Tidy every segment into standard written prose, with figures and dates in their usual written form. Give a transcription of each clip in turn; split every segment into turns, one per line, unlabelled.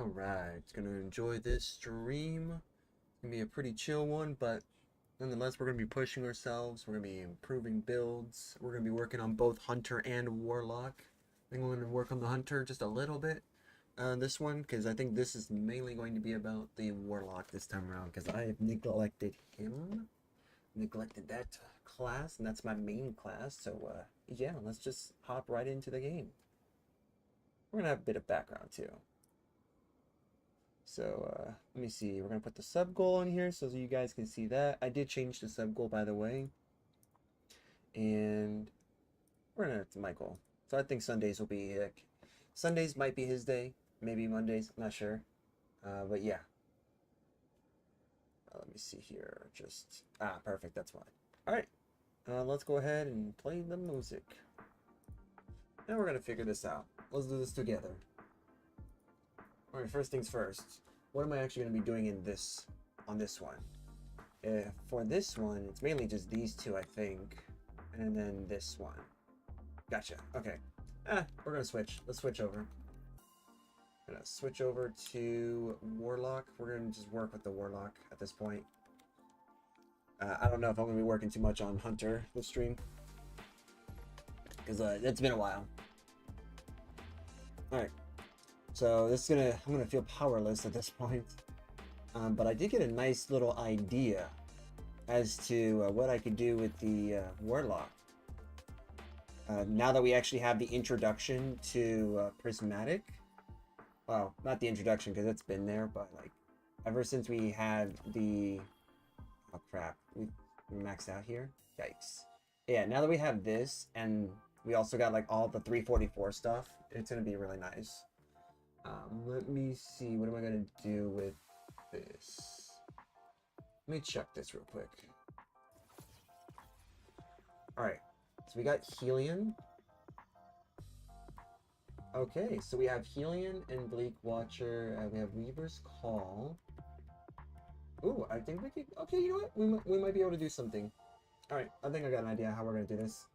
Alright, gonna enjoy this stream. It's gonna be a pretty chill one, but nonetheless, we're gonna be pushing ourselves. We're gonna be improving builds. We're gonna be working on both Hunter and Warlock. I think I'm gonna work on the Hunter just a little bit this one, because I think this is mainly going to be about the Warlock this time around, because I have neglected him. Neglected that class, and that's my main class, so yeah, let's just hop right into the game. We're gonna have a bit of background too. So let me see. We're gonna put the sub goal in here so that you guys can see that. I did change the sub goal, by the way, and we're gonna to my goal. So I think Sundays will be Sundays might be his day, maybe Mondays. I'm not sure, but yeah. Let me see here. Just perfect. That's fine. All right. Let's go ahead and play the music. Now we're gonna figure this out. Let's do this together. Alright, first things first. What am I actually going to be doing in this on this one? For this one, it's mainly just these two, I think. And then this one. Gotcha. Okay. We're going to switch. Let's switch over. I'm going to switch over to Warlock. We're going to just work with the Warlock at this point. I don't know if I'm going to be working too much on Hunter this stream. Because it's been a while. Alright. So this is I'm gonna feel powerless at this point, but I did get a nice little idea as to what I could do with the Warlock. Now that we actually have the introduction to Prismatic, well, not the introduction because it's been there, but like ever since we had the oh crap, we maxed out here. Yikes! Yeah, now that we have this and we also got like all the 344 stuff, it's gonna be really nice. Let me see, what am I going to do with this? Let me check this real quick. Alright, so we got Helion. Okay, so we have Helion and Bleak Watcher. We have Weaver's Call. Ooh, I think we could... Okay, you know what? We might be able to do something. Alright, I think I got an idea how we're going to do this.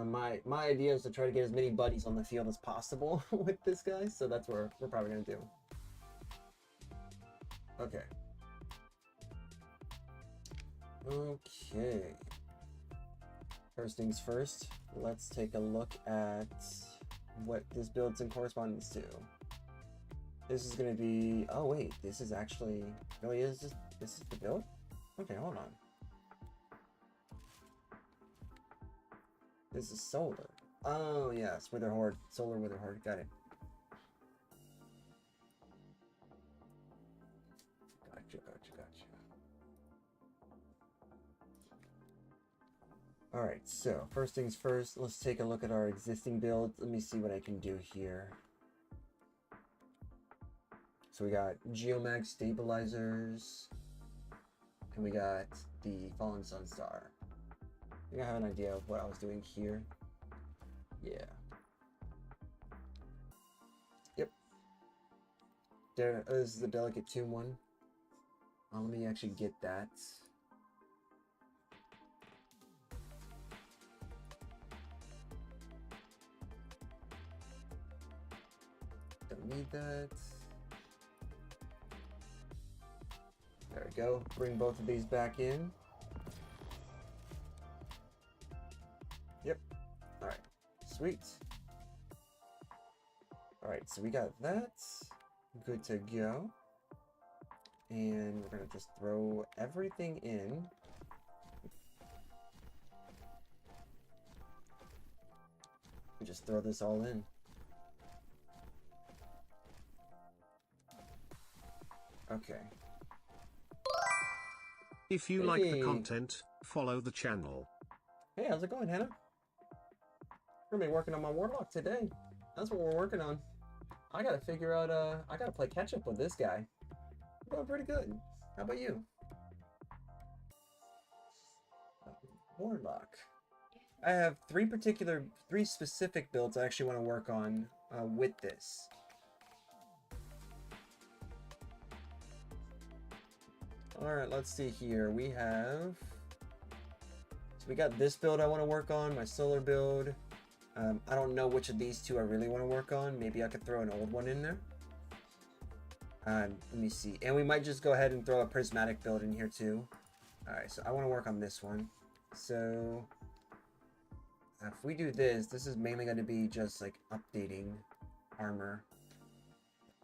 My idea is to try to get as many buddies on the field as possible with this guy, so that's what we're probably gonna do. Okay. Okay. First things first, let's take a look at what this build's in correspondence to. This is gonna be... Oh wait, this is actually... Really is this is the build? Okay, hold on. This is solar. Oh, yes, Wither Horde. Solar Wither Horde. Got it. Gotcha. Alright, so first things first, let's take a look at our existing builds. Let me see what I can do here. So we got Geomag Stabilizers. And we got the Fallen Sunstar. I think I have an idea of what I was doing here. Yeah. Yep. There is the Delicate Tomb one. Let me actually get that. Don't need that. There we go. Bring both of these back in. Yep. Alright. Sweet. Alright, so we got that. Good to go. And we're going to just throw everything in. We just throw this all in. Okay.
If you like the content, follow the channel.
Hey, how's it going, Hannah? We're gonna be working on my Warlock today. That's what we're working on. I gotta figure out, I gotta play catch up with this guy. I'm doing pretty good. How about you? Warlock. I have three specific builds I actually want to work on with this. Alright, let's see here. We have... So we got this build I want to work on, my solar build. I don't know which of these two I really want to work on. Maybe I could throw an old one in there. Let me see. And we might just go ahead and throw a prismatic build in here too. Alright, so I want to work on this one. So if we do this, this is mainly going to be just like updating armor.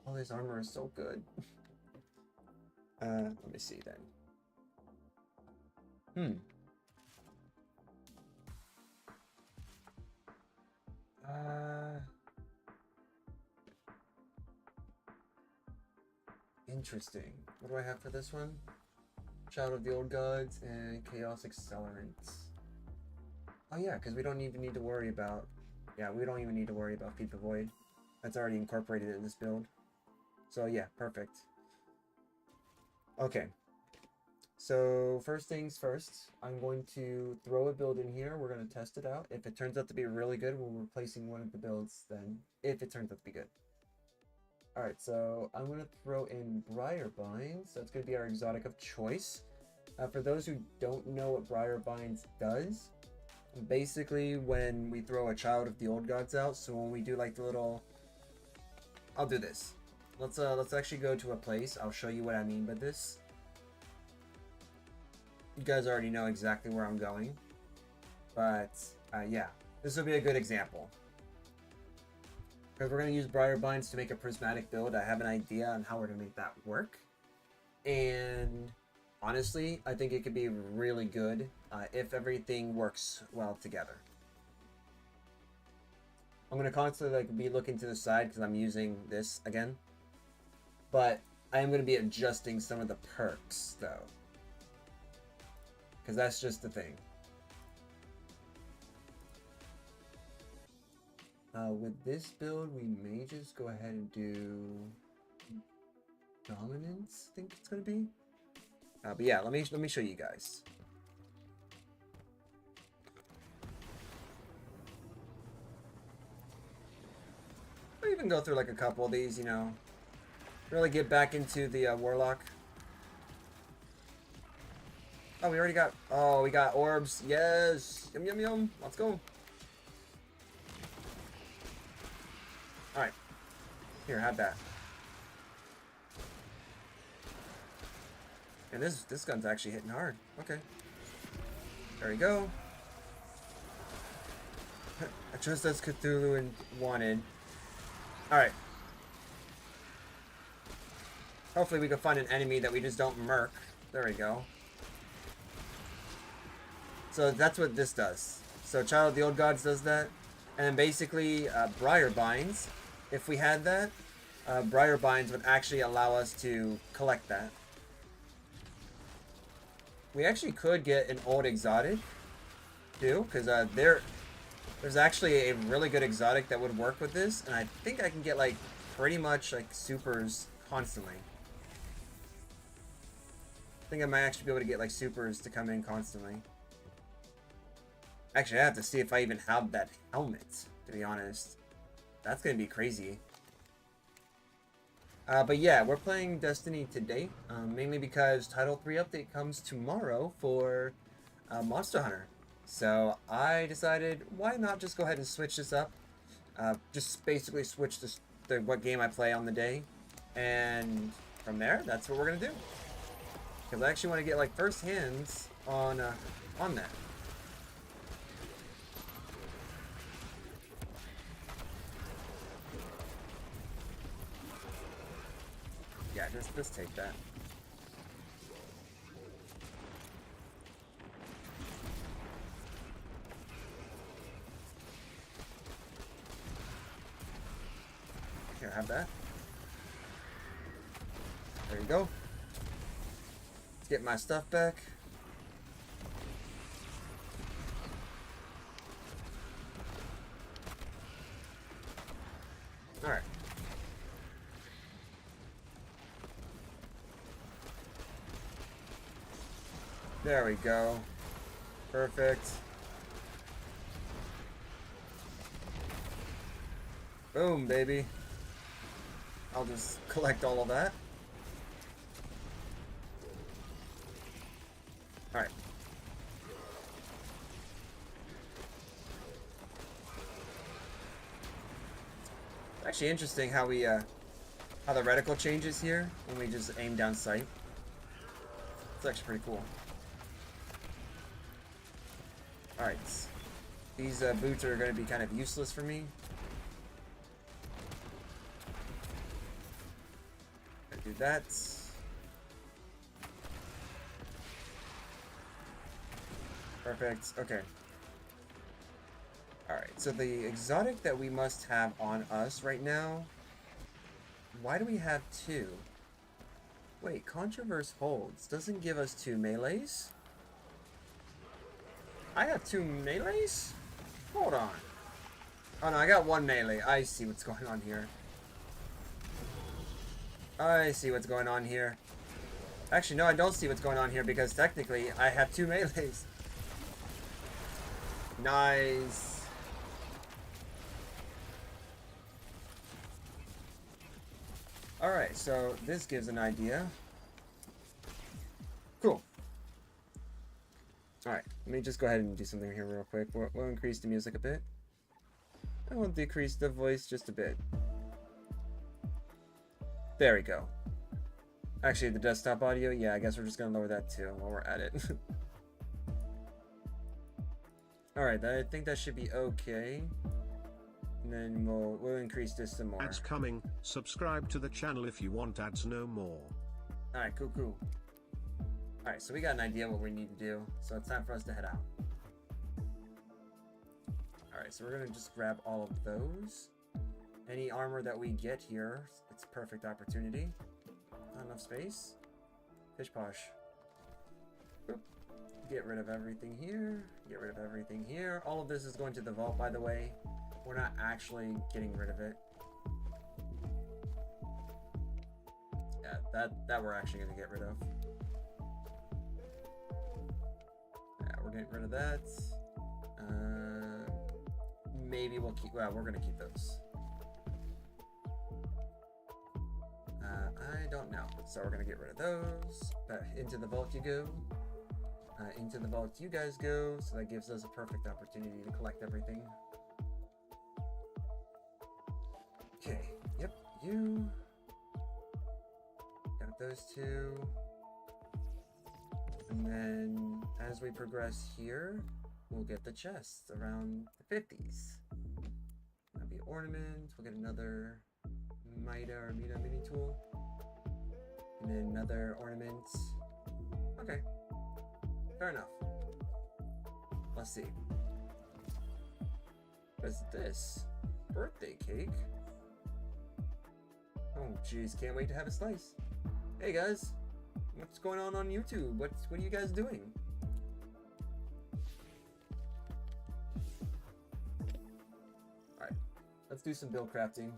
All this armor is so good. Let me see then. Interesting. What do I have for this one? Child of the Old Gods and Chaos Accelerant. Oh yeah, because we don't even need to worry about... Yeah, we don't even need to worry about Feed the Void. That's already incorporated in this build. So yeah, perfect. Okay. So first things first, I'm going to throw a build in here. We're going to test it out. If it turns out to be really good, we're replacing one of the builds then. If it turns out to be good. Alright, so I'm going to throw in Briarbinds. That's going to be our exotic of choice. For those who don't know what Briarbinds does, basically when we throw a Child of the Old Gods out, so when we do like the little... I'll do this. Let's actually go to a place. I'll show you what I mean by this. You guys already know exactly where I'm going. But, yeah. This will be a good example. Because we're going to use Briarbinds to make a prismatic build. I have an idea on how we're going to make that work. And honestly, I think it could be really good if everything works well together. I'm going to constantly be looking to the side because I'm using this again. But I am going to be adjusting some of the perks, though. Because that's just the thing. With this build, we may just go ahead and do Dominance, I think it's going to be. But yeah, let me show you guys. I'll even go through like a couple of these, you know. Really get back into the Warlock. Oh, we already got... Oh, we got orbs. Yes! Yum, yum, yum. Let's go. Alright. Here, have that. And this gun's actually hitting hard. Okay. There we go. Just as Cthulhu wanted. Alright. Hopefully we can find an enemy that we just don't murk. There we go. So that's what this does. So Child of the Old Gods does that. And then basically Briarbinds, if we had that, Briarbinds would actually allow us to collect that. We actually could get an old exotic too, because there's actually a really good exotic that would work with this, and I think I can get like pretty much like supers constantly. I think I might actually be able to get like supers to come in constantly. Actually, I have to see if I even have that helmet, to be honest. That's gonna be crazy. But yeah, we're playing Destiny today, mainly because Title 3 update comes tomorrow for Monster Hunter. So I decided, why not just go ahead and switch this up? Just basically switch what game I play on the day. And from there, that's what we're going to do. Because I actually want to get like first hands on that. Yeah, just take that. Here, have that. There you go. Let's get my stuff back. Alright. There we go. Perfect. Boom, baby. I'll just collect all of that. Alright. Actually interesting how we how the reticle changes here when we just aim down sight. It's actually pretty cool. Alright. These boots are going to be kind of useless for me. Gonna do that. Perfect. Okay. Alright, so the exotic that we must have on us right now... Why do we have 2? Wait, Controverse holds. Doesn't give us 2 melees? I have 2 melees? Hold on. Oh no, I got 1 melee. I see what's going on here. I see what's going on here. Actually, no, I don't see what's going on here because technically I have 2 melees. Nice. Alright, so this gives an idea. Cool. Alright, let me just go ahead and do something here real quick. We'll increase the music a bit. And we'll decrease the voice just a bit. There we go. Actually, the desktop audio, yeah, I guess we're just going to lower that too while we're at it. Alright, I think that should be okay. And then we'll increase this some more.
Ads coming. Subscribe to the channel if you want ads no more.
Alright, cool. Alright, so we got an idea what we need to do. So it's time for us to head out. Alright, so we're going to just grab all of those. Any armor that we get here, it's a perfect opportunity. Not enough space. Pish posh. Boop. Get rid of everything here. Get rid of everything here. All of this is going to the vault, by the way. We're not actually getting rid of it. Yeah, that we're actually going to get rid of. Yeah, we're getting rid of that. Maybe we'll keep... Well, we're going to keep those. I don't know. So we're going to get rid of those. Into the vault you go. Into the vault you guys go. So that gives us a perfect opportunity to collect everything. Okay, yep, you got those 2. And then as we progress here, we'll get the chests around the 50s. That'll be ornament. We'll get another Mida or Mida mini tool. And then another ornament. Okay, fair enough. Let's see. What's this? Birthday cake? Oh, jeez, can't wait to have a slice. Hey guys, what's going on YouTube? What are you guys doing? Alright, let's do some build crafting.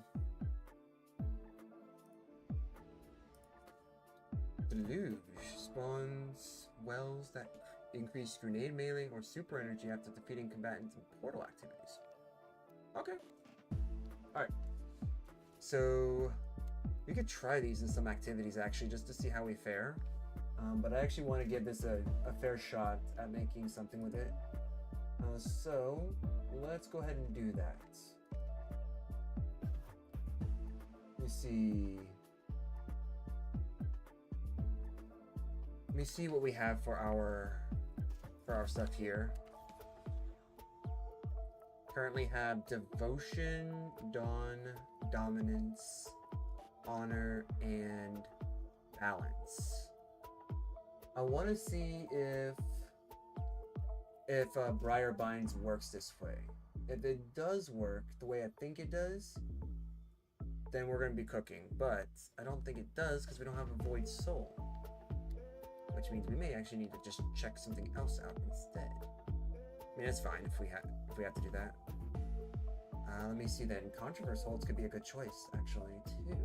Deluge spawns wells that increase grenade melee or super energy after defeating combatants in portal activities. Okay. Alright. So... we could try these in some activities actually, just to see how we fare. But I actually want to give this a fair shot at making something with it. So let's go ahead and do that. Let me see what we have for our stuff here. Currently have devotion, dawn, dominance, honor, and balance. I want to see if Briar Binds works this way. If it does work the way I think it does, then we're going to be cooking. But I don't think it does because we don't have a Void Soul, which means we may actually need to just check something else out instead. I mean, it's fine if we have to do that. Let me see then. Controverse holds could be a good choice actually too.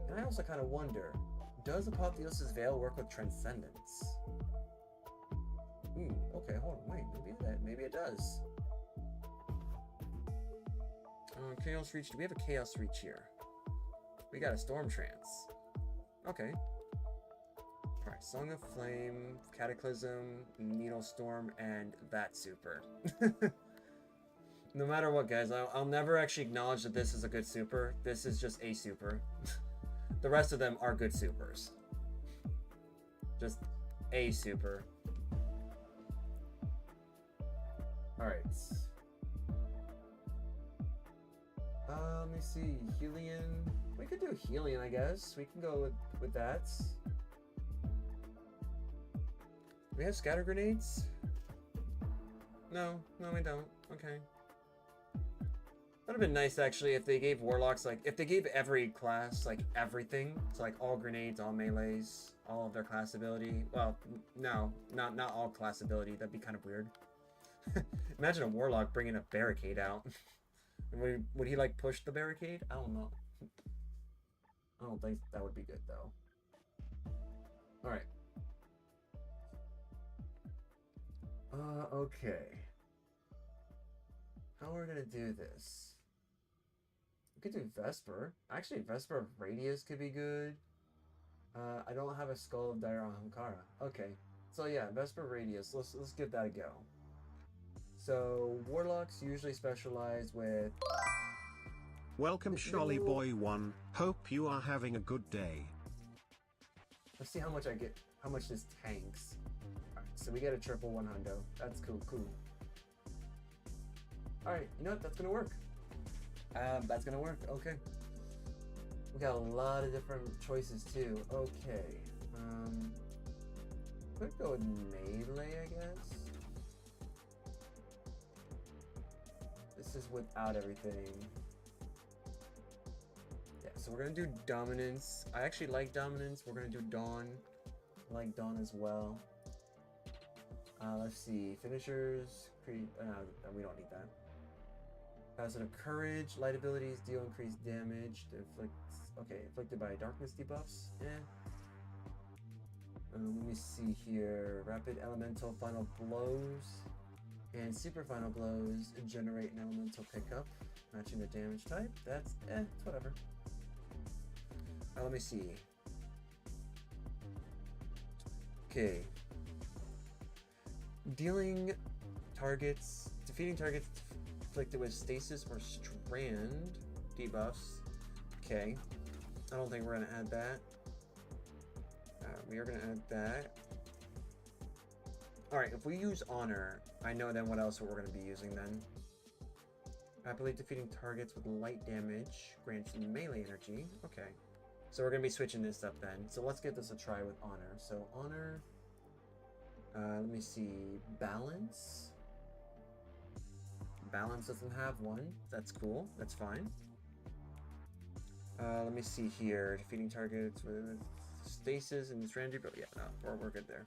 And I also kind of wonder, does Apotheosis Veil work with Transcendence? Ooh, okay, hold on, wait, maybe it does. Chaos Reach, do we have a Chaos Reach here? We got a Storm Trance. Okay. Alright, Song of Flame, Cataclysm, Needle Storm, and that super. No matter what, guys, I'll never actually acknowledge that this is a good super. This is just a super. The rest of them are good supers. Just a super. Alright. Let me see. Helion. We could do Helion, I guess. We can go with that. We have scatter grenades? No, we don't. Okay. That would have been nice, actually, if they gave Warlocks, like, if they gave every class, like, everything. So, like, all grenades, all melees, all of their class ability. Well, no, not all class ability. That'd be kind of weird. Imagine a Warlock bringing a barricade out. Would he, like, push the barricade? I don't know. I don't think that would be good, though. Alright. Okay. How are we gonna do this? We could do Vesper. Actually, Vesper of Radius could be good. I don't have a Skull of Dire on Ahamkara. Okay. So yeah, Vesper Radius. Let's give that a go. So Warlocks usually specialize with.
Welcome, Sholly Boy 1. Hope you are having a good day.
Let's see how much I get. How much this tanks. Alright, so we get a triple 100. That's cool. Alright, you know what? That's gonna work. That's gonna work. Okay. We got a lot of different choices too. Okay. Could go with melee, I guess. This is without everything. Yeah, so we're gonna do dominance. I actually like dominance. We're gonna do Dawn. I like Dawn as well. Let's see. Finishers. We don't need that. Passive courage, light abilities deal increased damage. Inflicted by darkness debuffs. Let me see here. Rapid elemental final blows and super final blows generate an elemental pickup, matching the damage type. That's it's whatever. Let me see. Okay. Defeating targets inflicted with stasis or strand debuffs. Okay. I don't think we're gonna add that. We are gonna add that. Alright, if we use honor, I know then what else we're gonna be using then. Rapidly defeating targets with light damage grants melee energy. Okay. So we're gonna be switching this up then. So let's give this a try with honor. So honor, let me see, balance. Balance doesn't have one. That's cool. That's fine. Let me see here. Defeating targets with stasis and strand debuff. Yeah, no, we're good there.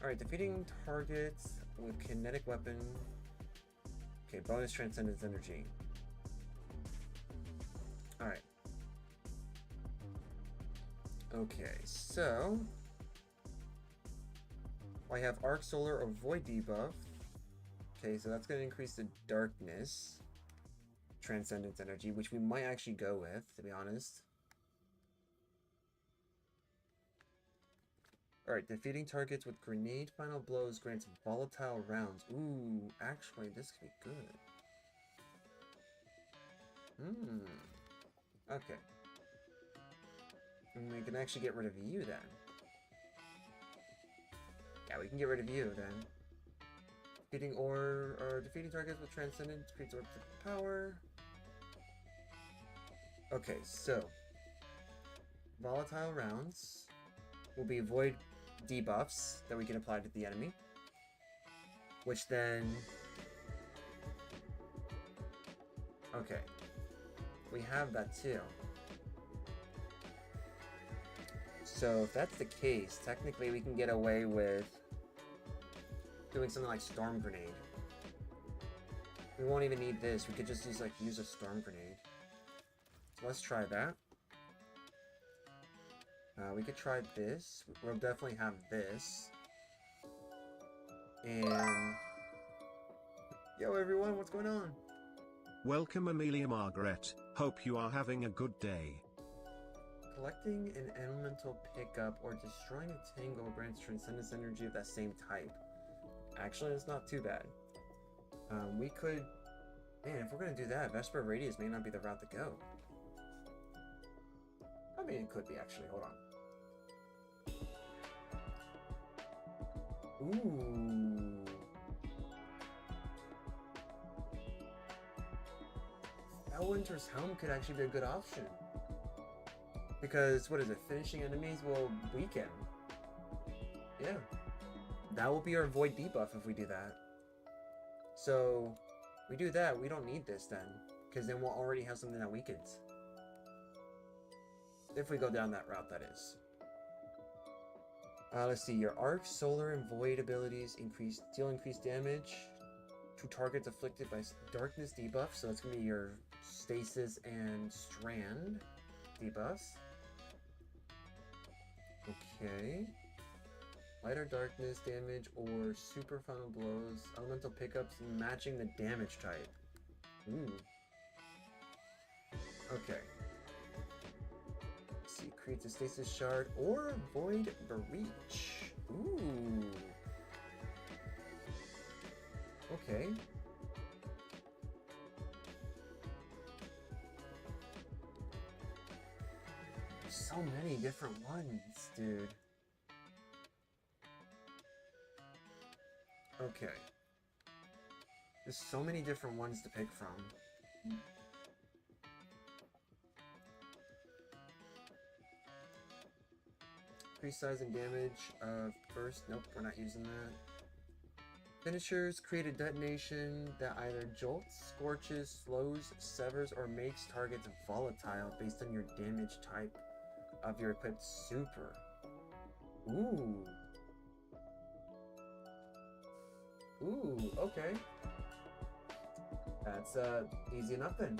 Alright, defeating targets with kinetic weapon. Okay, bonus transcendence energy. Alright. Okay, so I have Arc Solar or Void debuff. Okay, so that's going to increase the darkness transcendence energy, which we might actually go with, to be honest. Alright, defeating targets with grenade final blows grants volatile rounds. Ooh, actually, this could be good. Okay. And we can actually get rid of you then. Yeah, we can get rid of you then. Defeating defeating targets with transcendence creates orb power. Okay, so volatile rounds will be void debuffs that we can apply to the enemy, which then we have that too. So if that's the case, technically we can get away with doing something like Storm Grenade. We won't even need this. We could just use a Storm Grenade. So let's try that. We could try this. We'll definitely have this. And yo everyone, what's going on?
Welcome Amelia Margaret. Hope you are having a good day.
Collecting an elemental pickup or destroying a tangle grants transcendence energy of that same type. Actually, it's not too bad. We could Man, if we're gonna do that, Vesper Radius may not be the route to go. I mean, it could be actually. Hold on. Ooh. Winter's Helm could actually be a good option. Because, what is it? Finishing enemies will weaken. Yeah. That will be our void debuff if we do that. So, we do that, we don't need this then. Because then we'll already have something that weakens. If we go down that route, that is. Let's see. Your Arc, Solar, and Void abilities deal increased damage to targets afflicted by darkness debuff. So that's going to be your Stasis and Strand debuffs. Okay. Lighter darkness damage or super final blows. Elemental pickups matching the damage type. Ooh. Okay. Let's see. Creates a Stasis Shard or Void Breach. Ooh. Okay. So many different ones, dude. Okay. There's so many different ones to pick from. Increase size and damage of burst. Nope, we're not using that. Finishers create a detonation that either jolts, scorches, slows, severs, or makes targets volatile based on your damage type of your equipped super. Ooh. Ooh, okay. That's easy enough then.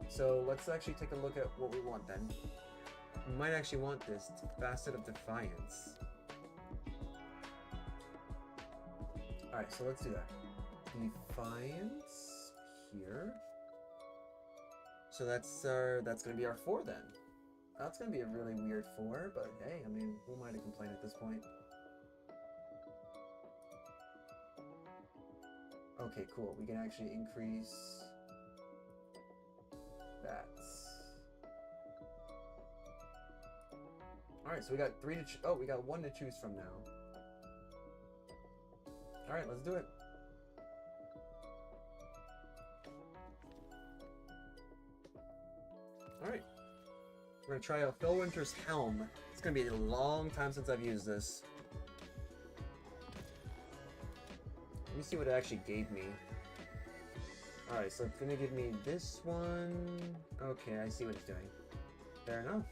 So let's actually take a look at what we want then. We might actually want this Facet of Defiance. Alright, so let's do that. Defiance here. So that's gonna be our 4 then. That's gonna be a really weird 4, but hey, I mean, who am I to complain at this point? Okay, cool. We can actually increase that. Alright, so we got 3 to we got 1 to choose from now. Alright, let's do it. Alright. We're gonna try out Felwinter's Helm. It's gonna be a long time since I've used this. Let me see what it actually gave me. Alright, so it's gonna give me this one. Okay, I see what it's doing. Fair enough.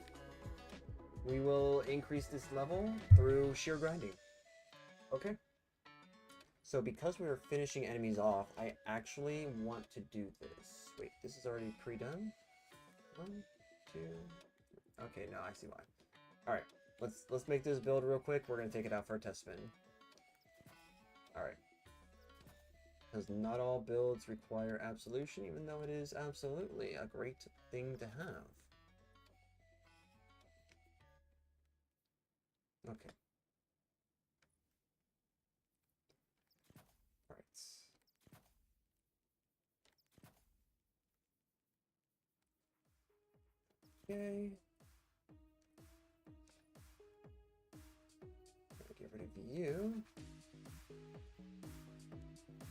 We will increase this level through sheer grinding. Okay. So because we are finishing enemies off, I actually want to do this. Wait, this is already pre-done? 1, 2... Okay, no, I see why. Alright, let's make this build real quick. We're gonna take it out for a test spin. Alright. Because not all builds require absolution, even though it is absolutely a great thing to have. Okay. Alright. Okay. Get rid of you.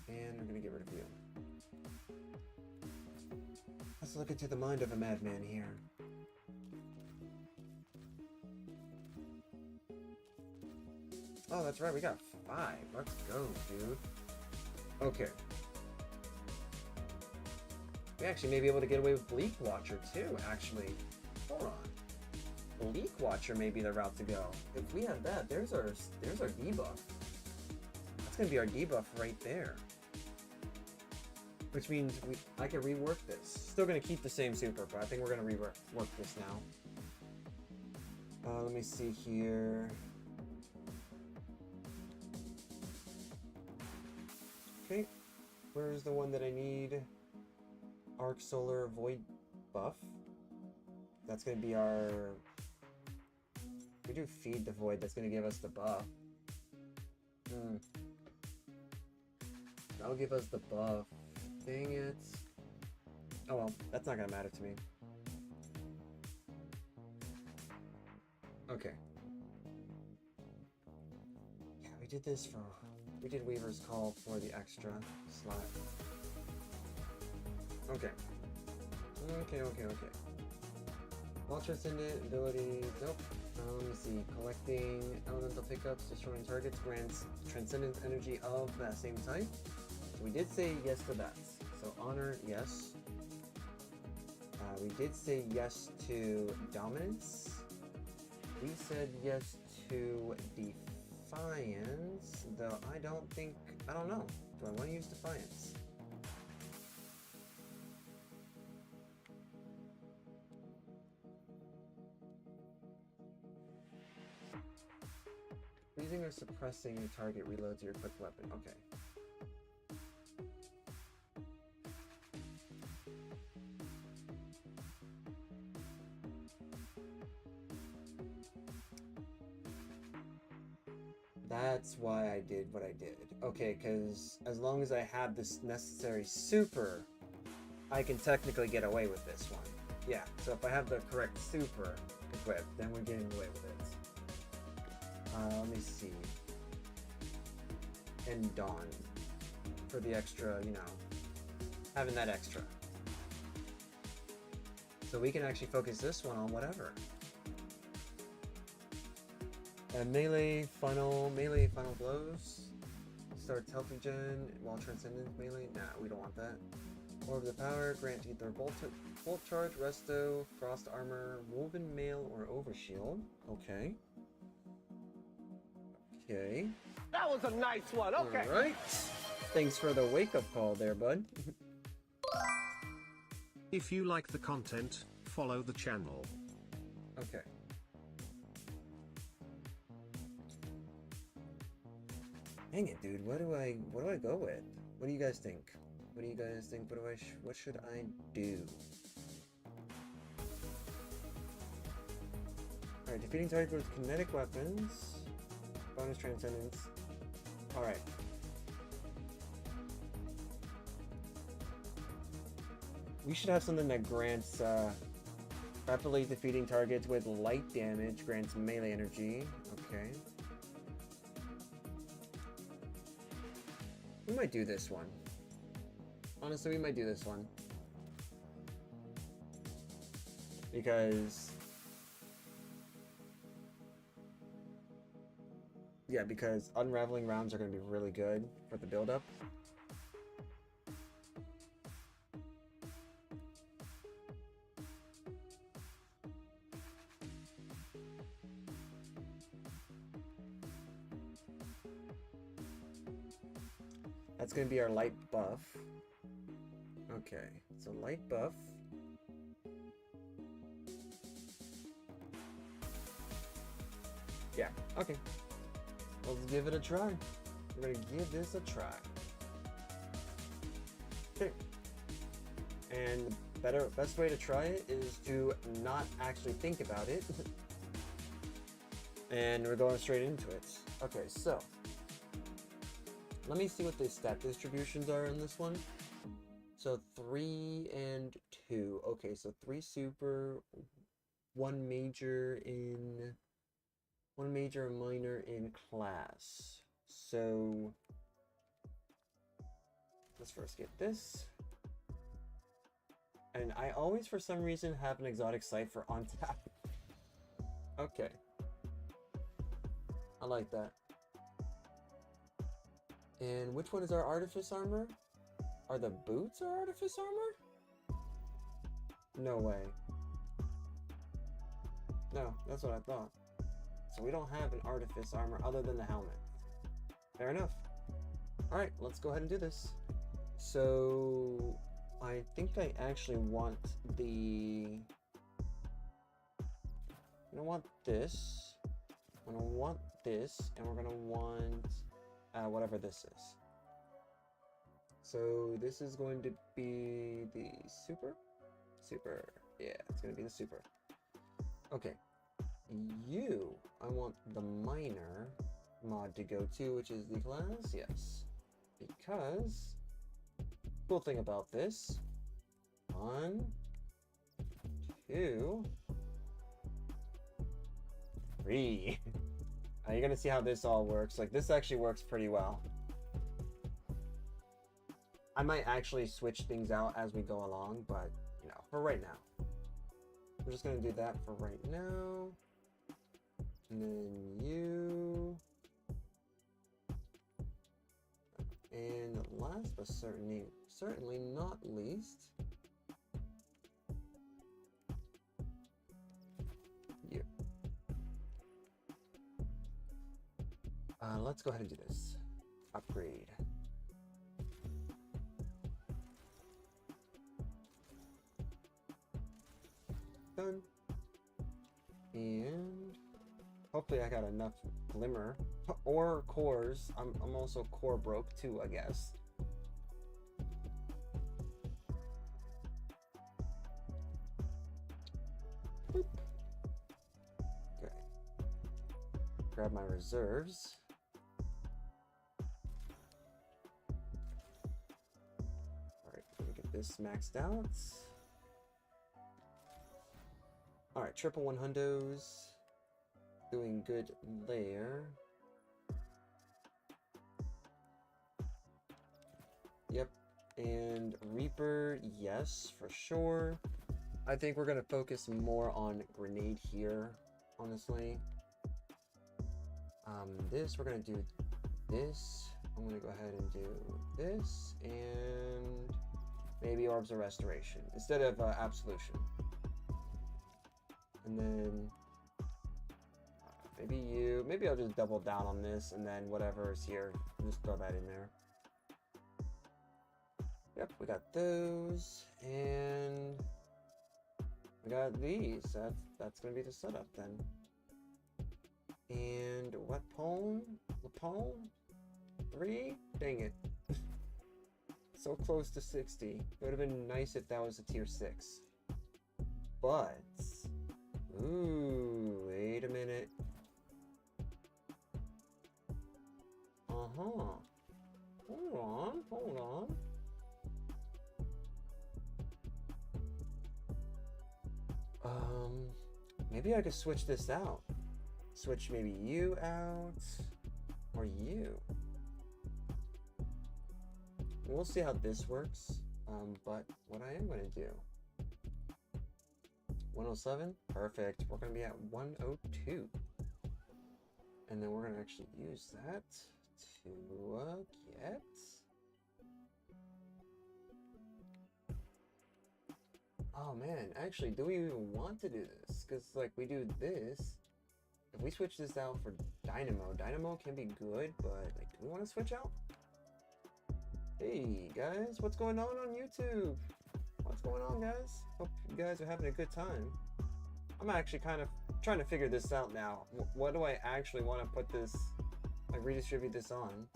And we're gonna get rid of you. Let's look into the mind of a madman here. Oh, that's right, we got 5. Let's go, dude. Okay. We actually may be able to get away with Bleak Watcher too, actually. Hold on. Bleak Watcher may be the route to go. If we have that, there's our debuff. That's gonna be our debuff right there. Which means I can rework this. Still gonna keep the same super, but I think we're gonna rework this now. Let me see here. Okay, where's the one that I need? Arc Solar Void buff. That's gonna be our... We do Feed the Void, that's gonna give us the buff. That'll give us the buff. Dang it. Oh well, that's not gonna matter to me. Okay. Yeah, we did this for... We did Weaver's Call for the extra slot. Okay. Okay. All transcendent abilities. Nope. Let me see. Collecting elemental pickups, destroying targets grants transcendent energy of that same type. So we did say yes to that. So honor, yes. We did say yes to dominance. We said yes to defiance, though I don't know. Do I want to use defiance? Freezing or suppressing your target reloads your equipped weapon. Okay. That's why I did what I did. Okay, because as long as I have this necessary super, I can technically get away with this one. Yeah, so if I have the correct super equipped, then we're getting away with it. Let me see. And Dawn. For the extra, you know, having that extra. So we can actually focus this one on whatever. Melee final blows. Starts health regen while transcendent melee. Nah, we don't want that. Orb of the power, grant either bolt charge, resto, frost armor, woven mail, or overshield. Okay. Okay.
That was a nice one. Okay.
All right. Thanks for the wake-up call there, bud.
If you like the content, follow the channel.
Okay. Dang it, dude. What do I go with? What do you guys think? What should I do? Alright, defeating target with kinetic weapons. Bonus transcendence. Alright. We should have something that grants rapidly defeating targets with light damage, grants melee energy. Okay. We might do this one. Honestly, we might do this one. Because... yeah, because unraveling rounds are going to be really good for the build-up. That's going to be our light buff. Okay, so light buff. Yeah, okay. Let's give it a try. We're gonna give this a try. Okay. And best way to try it is to not actually think about it. And we're going straight into it. Okay, so let me see what the stat distributions are in this one. So 3 and 2. Okay, so 3 super, 1 major, and minor in class. So let's first get this. And I always, for some reason, have an exotic site for on tap. Okay. I like that. And which one is our artifice armor? Are the boots our artifice armor? No way. No, that's what I thought. So we don't have an artifice armor other than the helmet. Fair enough. Alright, let's go ahead and do this. So I think I actually want the... I'm gonna want this. I'm gonna want this, and we're gonna want whatever this is. So this is going to be the super? Super. Yeah, it's gonna be the super. Okay. I want the minor mod to go to, which is the class, yes. Because cool thing about this, 1, 2, 3. You're gonna see how this all works. Like, this actually works pretty well. I might actually switch things out as we go along, but you know, for right now, I'm just gonna do that for right now. And then you. And last but certainly not least, you. Let's go ahead and do this. Upgrade. Done. And hopefully I got enough glimmer or cores. I'm also core broke too, I guess. Boop. Okay. Grab my reserves. Alright, let me get this maxed out. Alright, triple 100s. Doing good there. Yep. And Reaper, yes, for sure. I think we're going to focus more on grenade here, honestly. This, we're going to do this. I'm going to go ahead and do this. And maybe Orbs of Restoration instead of Absolution. And then maybe I'll just double down on this, and then whatever is here, just throw that in there. Yep, we got those, and we got these. That's gonna be the setup then. And what poem? Lapone? 3? Dang it. So close to 60. It would have been nice if that was a tier 6. But ooh, wait a minute. Hold on. Maybe I could switch this out. Switch maybe you out, or you. We'll see how this works. But what I am gonna do. 107, perfect. We're gonna be at 102. And then we're gonna actually use that to get oh man, actually, do we even want to do this? Because like we do this, if we switch this out for Dynamo can be good, but like, do we want to switch out? Hey guys, what's going on YouTube? What's going on, guys? Hope you guys are having a good time. I'm actually kind of trying to figure this out now. What do I actually want to put this, like redistribute this on?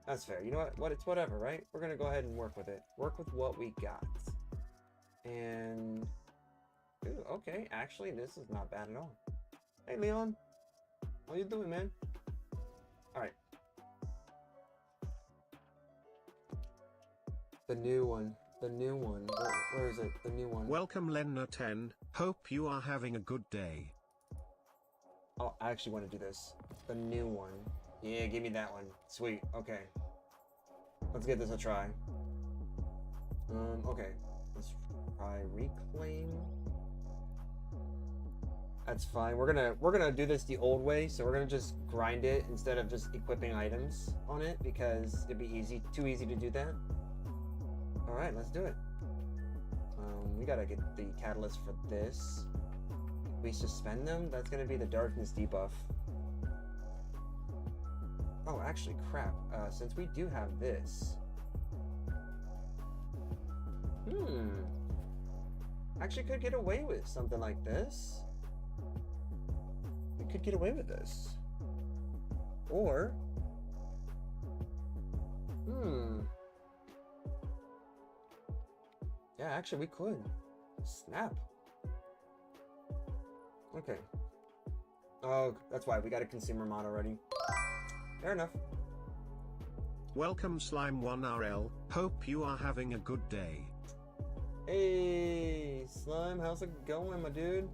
That's fair. You know what? It's whatever, right? We're gonna go ahead and work with it. Work with what we got. And ooh, okay, actually, this is not bad at all. Hey, Leon, how you doing, man? All right. The new one. Where is it? The new one.
Welcome, Lenna10. Hope you are having a good day.
Oh, I actually want to do this. The new one. Yeah, give me that one. Sweet. Okay. Let's give this a try. Okay. Let's try reclaim. That's fine. We're gonna do this the old way, so we're gonna just grind it instead of just equipping items on it because it'd be too easy to do that. All right, let's do it. We gotta get the catalyst for this. If we suspend them, that's gonna be the darkness debuff. Oh, actually, crap. Since we do have this, actually could get away with something like this. We could get away with this, or yeah, actually we could. Snap. Okay. Oh, that's why we got a consumer mod already. Fair enough.
Welcome Slime1RL, hope you are having a good day.
Hey, Slime, how's it going, my dude?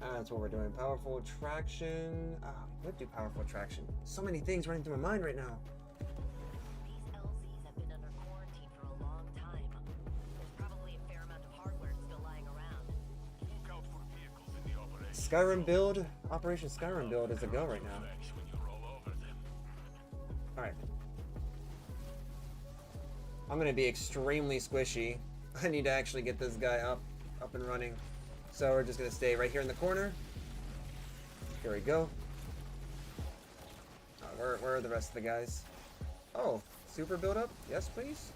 That's what we're doing. Powerful traction. Oh, we could do powerful traction. So many things running through my mind right now.
These LZs have been under quarantine for a long time. There's probably a fair amount of hardware still lying around.
Look out for vehicles in the operation.
Skyrim build. Operation Skyrim build is a go right now.
When you roll over them.
Alright. I'm gonna be extremely squishy. I need to actually get this guy up and running. So we're just gonna stay right here in the corner. Here we go. Where are the rest of the guys? Oh, super build up? Yes, please.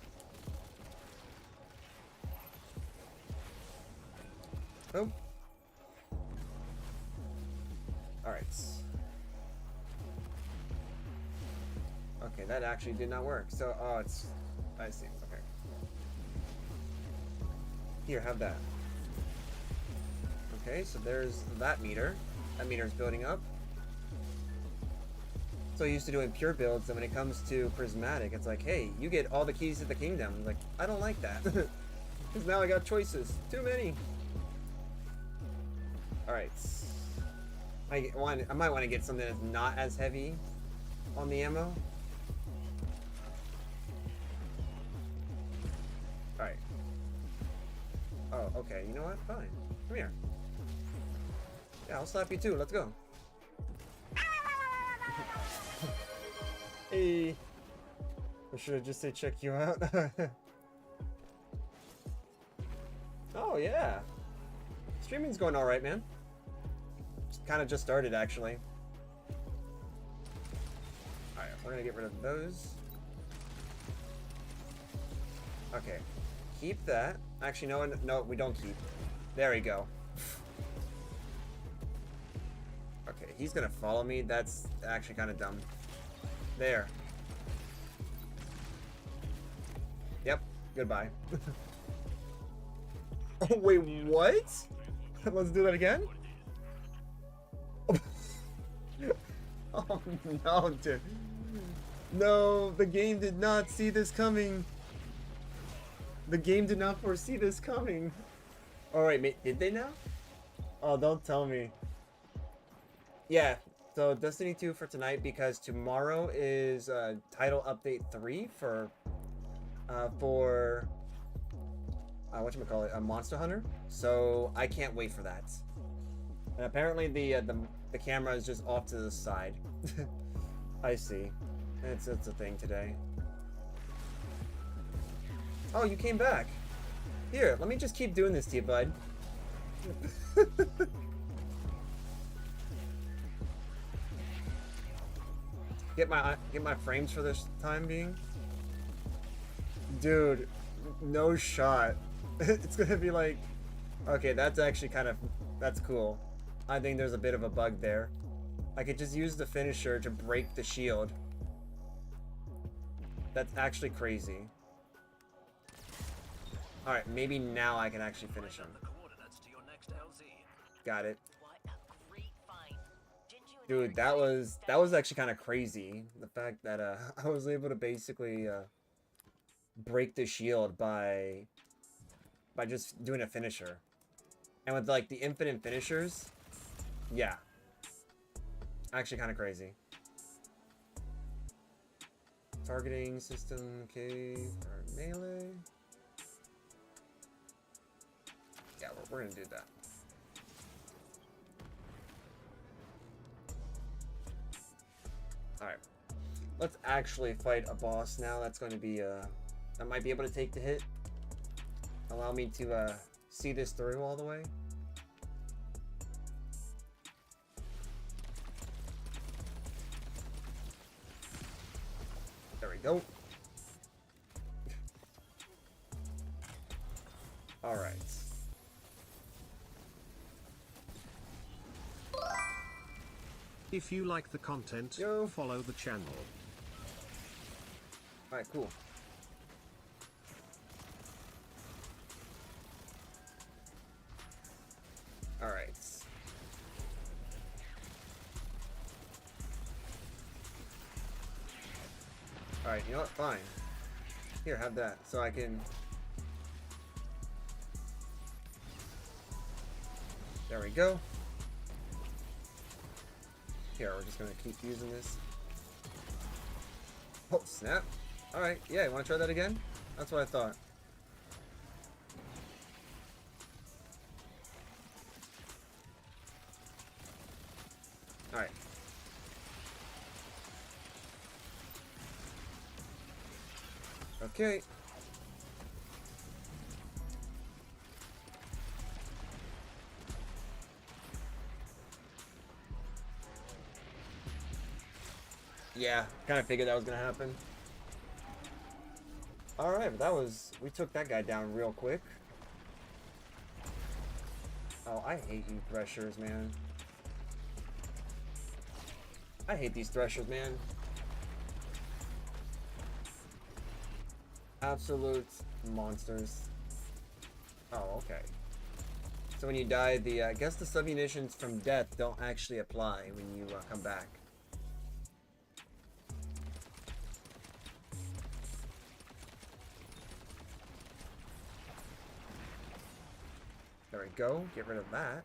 Oh. Alright. Okay, that actually did not work. So, oh, it's... I see. Okay. Here, have that. Okay, so there's that meter. That meter is building up. So used to doing pure builds, and when it comes to prismatic, it's like, hey, you get all the keys to the kingdom. I'm like, I don't like that. Because now I got choices. Too many. Alright. I might want to get something that's not as heavy on the ammo. Alright. Oh, okay. You know what? Fine. Come here. Yeah, I'll slap you too. Let's go. Hey. Or should I just say check you out? Oh, yeah. Streaming's going alright, man. Kind of just started, actually. Alright, we're gonna get rid of those. Okay. Keep that. Actually, no, we don't keep. There we go. Okay, he's gonna follow me. That's actually kind of dumb. There. Yep. Goodbye. Oh, wait, what? Let's do that again? Oh, no, dude. No, the game did not see this coming. The game did not foresee this coming. Alright, did they now? Oh, don't tell me. Yeah, so Destiny 2 for tonight, because tomorrow is title update 3 for whatchamacallit, Monster Hunter. So I can't wait for that. And apparently the camera is just off to the side. I see. It's a thing today. Oh, you came back. Here, let me just keep doing this to you, bud. Get my frames for this time being. Dude, no shot. It's gonna be like, okay, that's actually that's cool. I think there's a bit of a bug there. I could just use the finisher to break the shield. That's actually crazy. Alright, maybe now I can actually finish him. Got it. Dude, that was actually kind of crazy. The fact that I was able to basically break the shield by just doing a finisher. And with like the infinite finishers, yeah. Actually kind of crazy. Targeting system, okay, for melee. Yeah, we're gonna do that. Alright. Let's actually fight a boss now. That's going to be, I might be able to take the hit. Allow me to, see this through all the way. There we go. Alright.
If you like the content, follow the channel.
Alright, cool. Alright. Alright, you know what? Fine. Here, have that. So I can... There we go. Here, we're just gonna keep using this. Oh, snap. Alright, yeah, you wanna try that again? That's what I thought. Alright. Okay. Yeah, kind of figured that was gonna happen. Alright, but that was... We took that guy down real quick. Oh, I hate you threshers, man. I hate these threshers, man. Absolute monsters. Oh, okay. So when you die, I guess the submunitions from death don't actually apply when you come back. There we go. Get rid of that.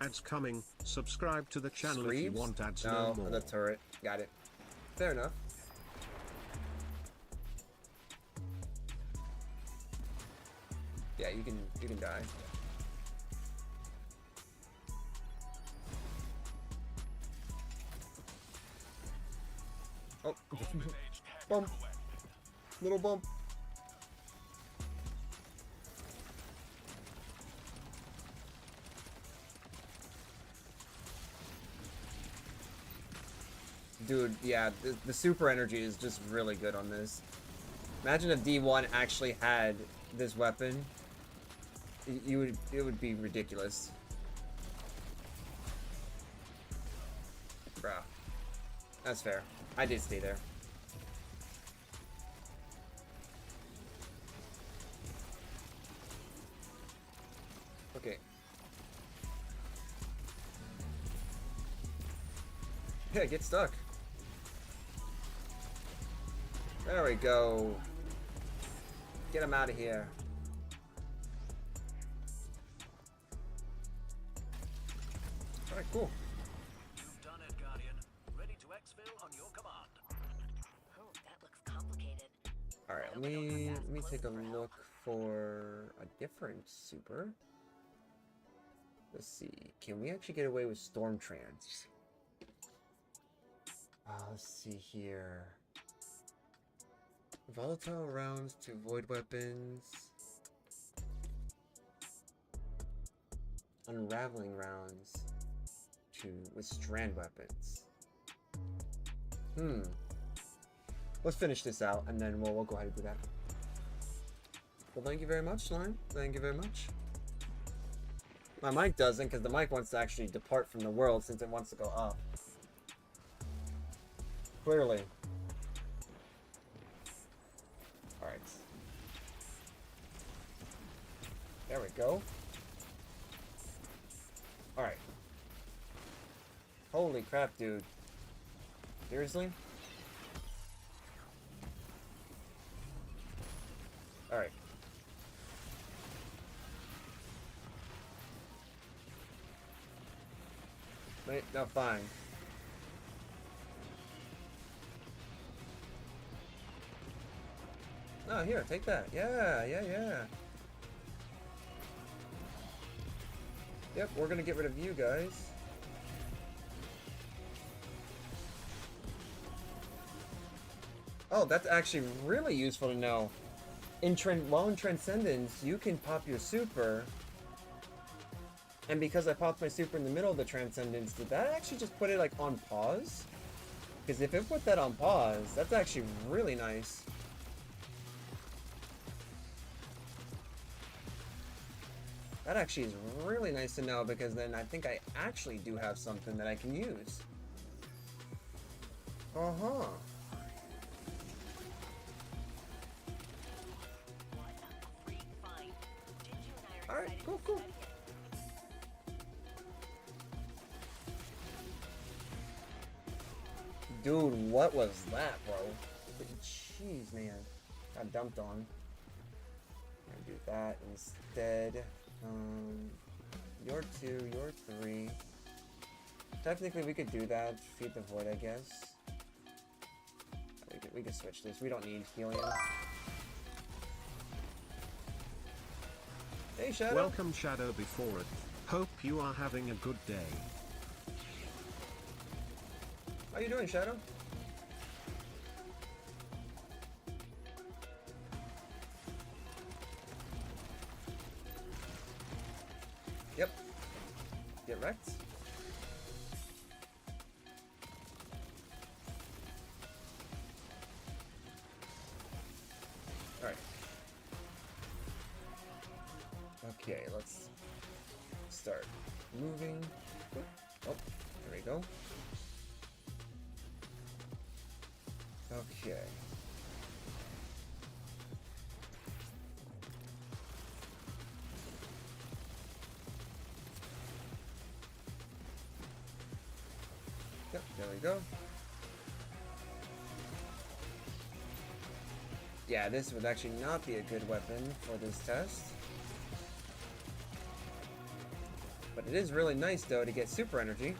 Ads coming. Subscribe to the channel if you
Screams?
want ads
No,
no more.
the turret. Got it. Fair enough. Yeah, you can die. Oh,
Golden Age
bump.
tactical weapon.
Little bump. Dude, yeah, the super energy is just really good on this. Imagine if D1 actually had this weapon. It would be ridiculous. Bruh. That's fair. I did stay there. Okay. Yeah, get stuck. There we go. Get him out of here. Alright, cool.
You've done it, Guardian. Ready to exfil on your command.
Oh, that looks complicated.
Alright, let me take a look for a different super. Let's see. Can we actually get away with Storm Trance? Let's see here. Volatile rounds to void weapons. Unraveling rounds with strand weapons. Let's finish this out and then we'll go ahead and do that. Well, thank you very much, Slime. Thank you very much. My mic doesn't, because the mic wants to actually depart from the world since it wants to go up. Clearly. Alright. There we go. Alright. Holy crap, dude. Seriously? Alright. Wait, no, fine. No, here, take that. Yeah. Yep, we're gonna get rid of you guys. Oh, that's actually really useful to know. While in Transcendence, you can pop your super. And because I popped my super in the middle of the Transcendence, did that actually just put it like on pause? Because if it put that on pause, that's actually really nice. That actually is really nice to know, because then I think I actually do have something that I can use. Uh-huh. Alright, cool. Dude, what was that, bro? Jeez, man. Got dumped on. I'll do that instead. You're 2, you're 3. Technically, we could do that. Feed the void, I guess. We could switch this. We don't need helium. Hey, Shadow.
Welcome, Shadow before it. Hope you are having a good day.
How you doing, Shadow? Yep. Get wrecked. Alright. Okay, let's start moving. Oh, there we go. Okay. Yep, there we go. Yeah, this would actually not be a good weapon for this test. But it is really nice, though, to get super energy.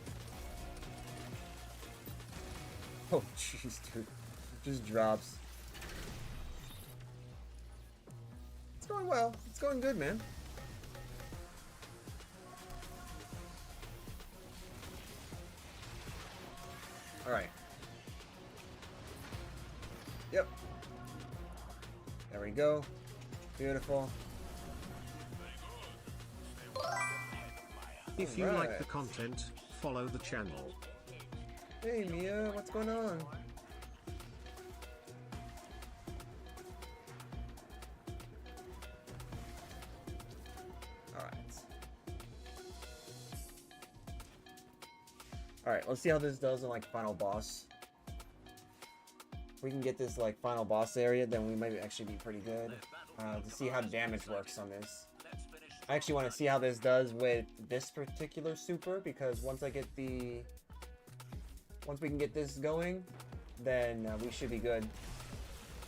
Oh, jeez, dude. Just drops. It's going well. It's going good, man. Alright. Yep. There we go. Beautiful.
If you like
Alright.
the content, follow the channel.
Hey, Mia, what's going on? Alright, let's see how this does in like final boss. If we can get this like final boss area, then we might actually be pretty good. To see how damage works on this. I actually want to see how this does with this particular super, because once we can get this going, then we should be good. I'm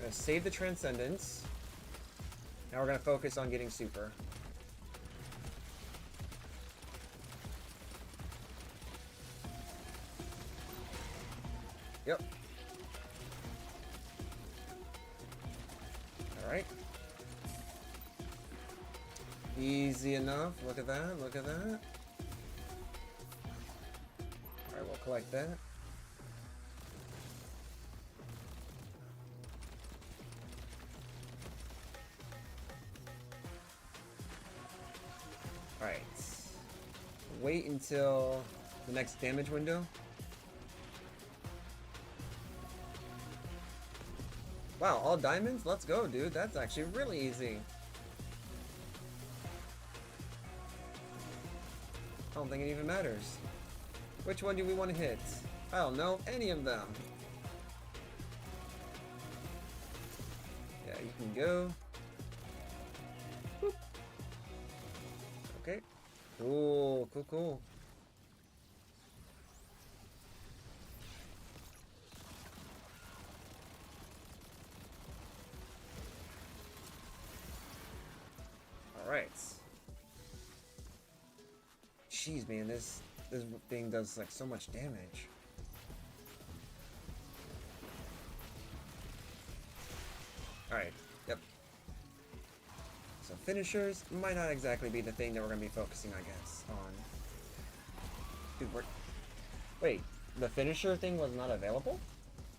gonna save the Transcendence. Now we're gonna focus on getting super. Yep. Alright. Easy enough. Look at that. Look at that. Alright, we'll collect that. Alright. Wait until the next damage window. Wow, all diamonds? Let's go, dude. That's actually really easy. I don't think it even matters. Which one do we want to hit? I don't know. Any of them. Yeah, you can go. Boop. Okay. Cool, cool, cool. Alright. Jeez, man, this thing does like so much damage. Alright, yep. So finishers might not exactly be the thing that we're gonna be focusing, I guess, on. Dude, wait, the finisher thing was not available?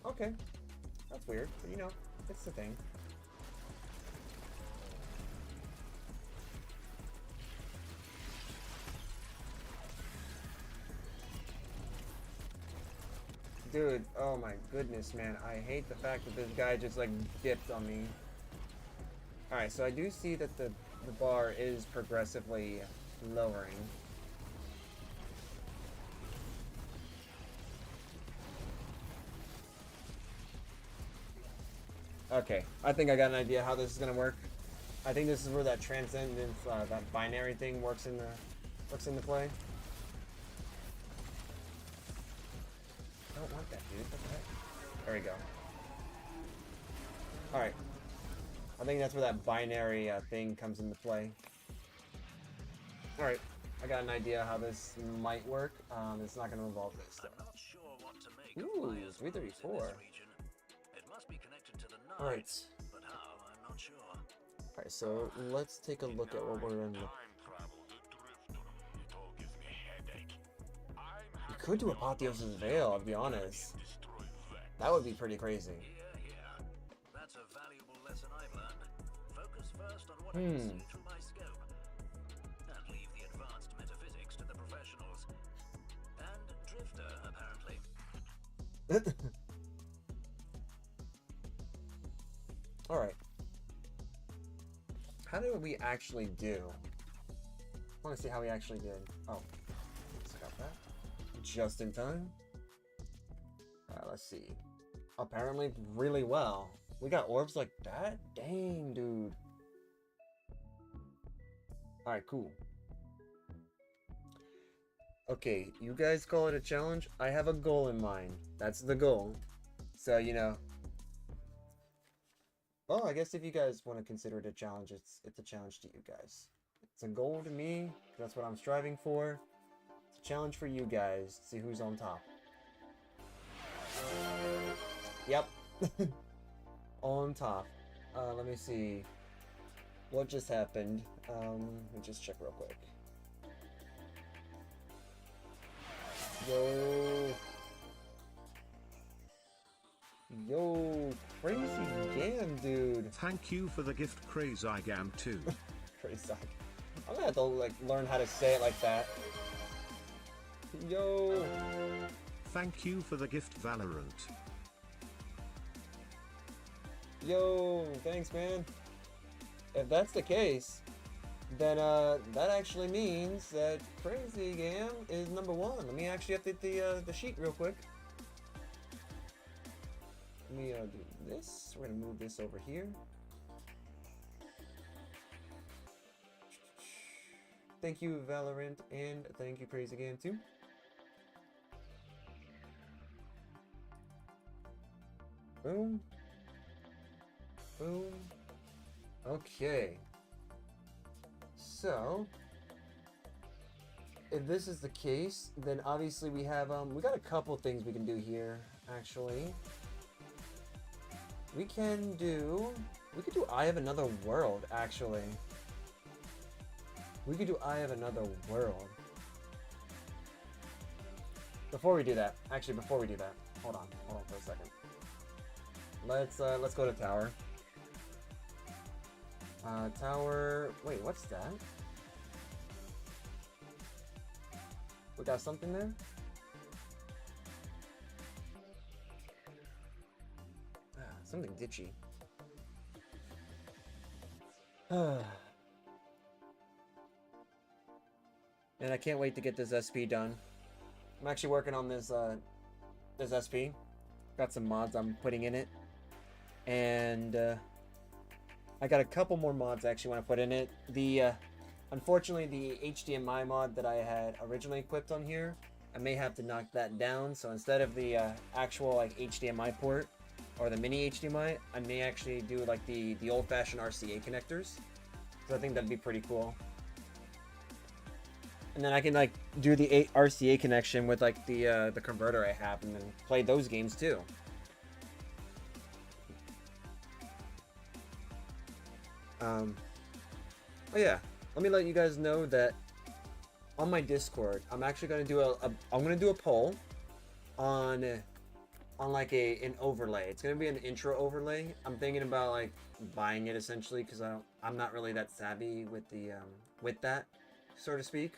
Okay. That's weird, but you know, it's the thing. Dude, oh my goodness, man. I hate the fact that this guy just like dipped on me. Alright, so I do see that the bar is progressively lowering. Okay, I think I got an idea how this is gonna work. I think this is where that transcendence, that binary thing works into play. don't want that, dude. What the heck? There we go. Alright. I think that's where that binary thing comes into play. Alright. I got an idea how this might work. It's not going to involve this, though.
I'm not sure what to make
Ooh,
of players'
334.
moves in this region. It must be connected to the night,
Alright.
but how, I'm not sure.
Alright, so let's take a look at what we're in.
Time travel, the drifter. It all gives me a headache. I'm
We could do Apotheosis Veil, I'll be honest.
destroy that.
That would be pretty crazy.
Yeah. That's a valuable lesson I've learned. Focus first on what I can see through my scope. And leave the advanced metaphysics to the professionals. And Drifter, apparently.
Alright. How did we actually do? I want to see how we actually did. Oh, just got that. Just in time. Let's see. Apparently really well. We got orbs like that? Dang, dude. Alright, cool. Okay, you guys call it a challenge. I have a goal in mind. That's the goal. So, you know. Well, I guess if you guys want to consider it a challenge, it's a challenge to you guys. It's a goal to me. That's what I'm striving for. It's a challenge for you guys. See who's on top. Yep. On top. Let me see. What just happened? Let me just check real quick. Yo, crazy Gam, dude.
Thank you for the gift, Crazy Gam 2.
Crazy. I'm gonna have to like learn how to say it like that. Yo.
Thank you for the gift, Valorant.
Yo, thanks, man. If that's the case, then that actually means that Crazy Gam is number one. Let me actually update the sheet real quick. Let me do this. We're gonna move this over here. Thank you, Valorant, and thank you, Crazy Gam too. Boom. Boom. Okay. So, if this is the case, then obviously we have we got a couple things we can do here. Actually, we could do Eye of Another World. Actually, we could do Eye of Another World. Before we do that, hold on for a second. Let's go to Tower. Tower. Wait, what's that? We got something there? Something ditchy. And I can't wait to get this SP done. I'm actually working on this this SP. Got some mods I'm putting in it. And I got a couple more mods I actually want to put in it. The unfortunately the HDMI mod that I had originally equipped on here, I may have to knock that down. So instead of the actual like HDMI port or the mini HDMI, I may actually do like the old-fashioned RCA connectors. So I think that'd be pretty cool. And then I can like do the RCA connection with like the converter I have, and then play those games too. Oh yeah, let me let you guys know that on my Discord, I'm actually gonna do a poll on like an overlay. It's gonna be an intro overlay. I'm thinking about like buying it essentially because I'm not really that savvy with the with that, so to speak.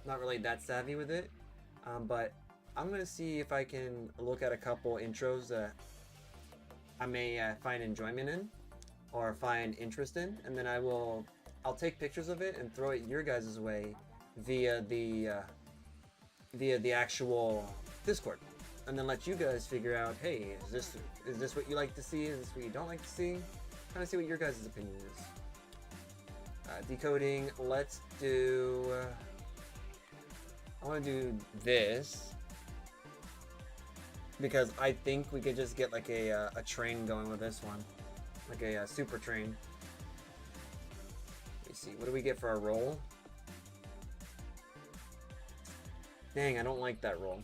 Not really that savvy with it, but I'm gonna see if I can look at a couple intros that I may find enjoyment in or find interest in, and then I'll take pictures of it and throw it your guys' way via the actual Discord, and then let you guys figure out, hey, is this what you like to see? Is this what you don't like to see? Kind of see what your guys' opinion is. Decoding. Let's do. I want to do this. because I think we could just get like a train going with this one, like a super train. Let me see, what do we get for our roll? Dang, I don't like that roll,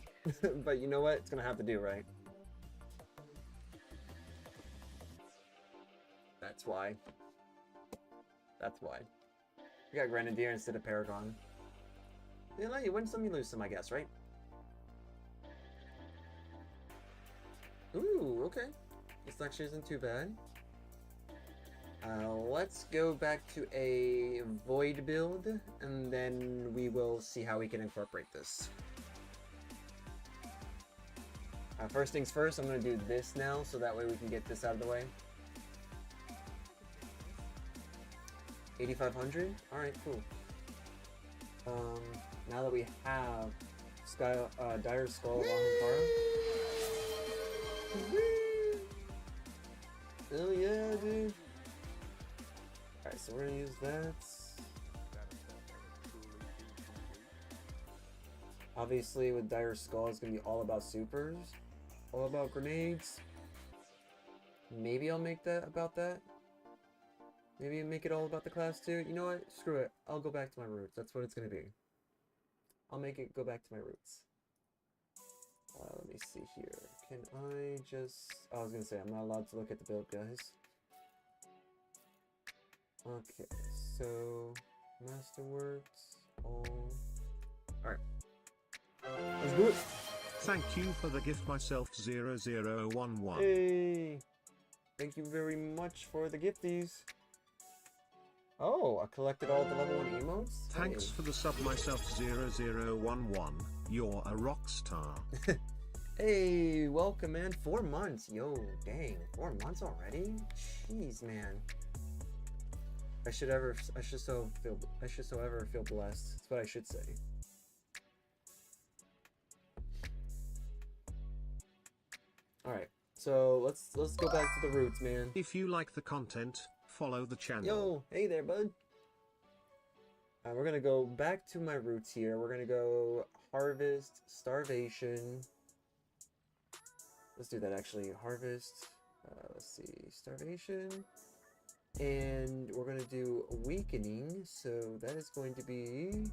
but you know what? It's gonna have to do, right? That's why. That's why. We got Grenadier instead of Paragon. You win some, you lose some, I guess, right? Ooh, okay. This actually isn't too bad. Let's go back to a Void build, and then we will see how we can incorporate this. First things first, I'm going to do this now, so that way we can get this out of the way. 8,500? Alright, cool. Now that we have Dire Skull Lahankara. Oh yeah, dude. Alright, so we're gonna use that. Obviously, with Dire Skull, it's gonna be all about supers, all about grenades. Maybe I'll make that about that. Maybe make it all about the class too. You know what? Screw it. I'll go back to my roots. That's what it's gonna be. I'll make it go back to my roots. Let me see here. Can I just... I was gonna say, I'm not allowed to look at the build, guys. Okay, so... Masterworks, all... Alright. Let's do it!
Thank you for the gift, myself 0011.
Hey! Thank you very much for the gifties. Oh, I collected all the level 1 emotes?
Thanks for the sub, myself 0011. You're a rock star.
Hey, welcome, man. 4 months. Yo, dang. 4 months already? Jeez, man. I should ever feel blessed. That's what I should say. Alright, so let's go back to the roots, man.
If you like the content, follow the channel.
Yo, hey there, bud. We're gonna go back to my roots here. We're gonna go harvest, starvation. Let's do that actually. Harvest, let's see, starvation. And we're gonna do weakening, so that is going to be...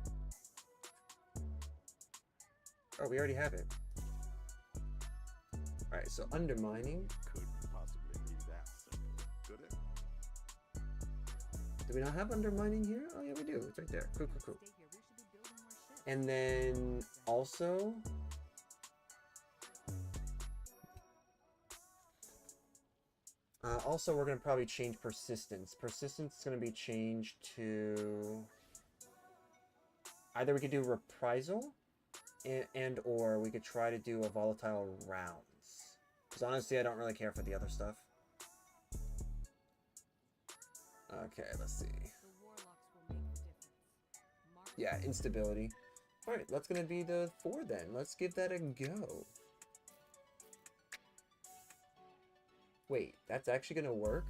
Oh, we already have it. Alright, so undermining.
Couldn't possibly be that simple, could it?
Do we not have undermining here? Oh yeah, we do. It's right there. Cool, cool, cool. And then also... also, we're going to probably change persistence. Persistence is going to be changed to... Either we could do reprisal, and or we could try to do a volatile rounds. Because honestly, I don't really care for the other stuff. Okay, let's see. Yeah, instability. Alright, that's going to be the 4 then. Let's give that a go. Wait, that's actually gonna work?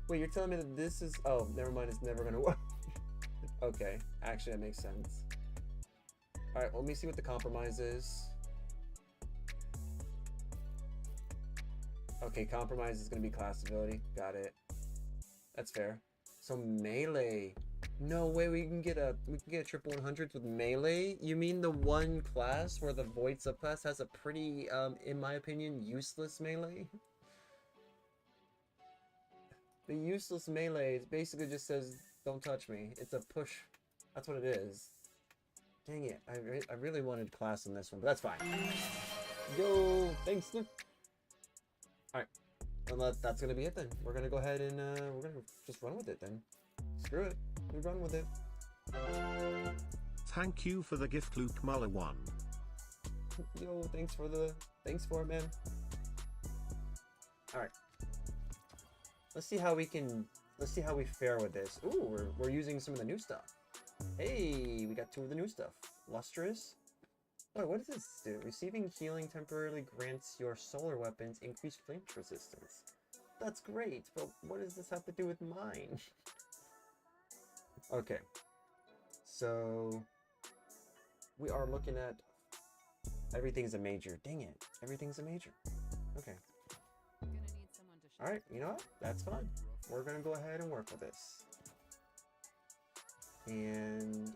Wait, you're telling me that this is... Oh, never mind, it's never gonna work. Okay, actually that makes sense. Alright, let me see what the compromise is. Okay, compromise is gonna be class ability. Got it. That's fair. So melee. No way we can get a triple 100s with melee? You mean the one class where the void subclass has a pretty, in my opinion, useless melee? The useless melee basically just says, don't touch me. It's a push. That's what it is. Dang it. I really wanted class in this one, but that's fine. Yo, thanks, Luke. Alright. Well, that's gonna be it then. We're gonna go ahead and, we're gonna just run with it then. Screw it. We run with it.
Thank you for the gift, Luke Muller 1.
Yo, thanks for it, man. Alright. Let's see how we fare with this. Ooh, we're using some of the new stuff. Hey, we got 2 of the new stuff. Lustrous. Oh, what does this do? Receiving healing temporarily grants your solar weapons increased flinch resistance. That's great, but what does this have to do with mine? Okay, so we are looking at Everything's a major. Dang it. Everything's a major. Okay. Alright, you know what? That's fine. We're gonna go ahead and work with this. And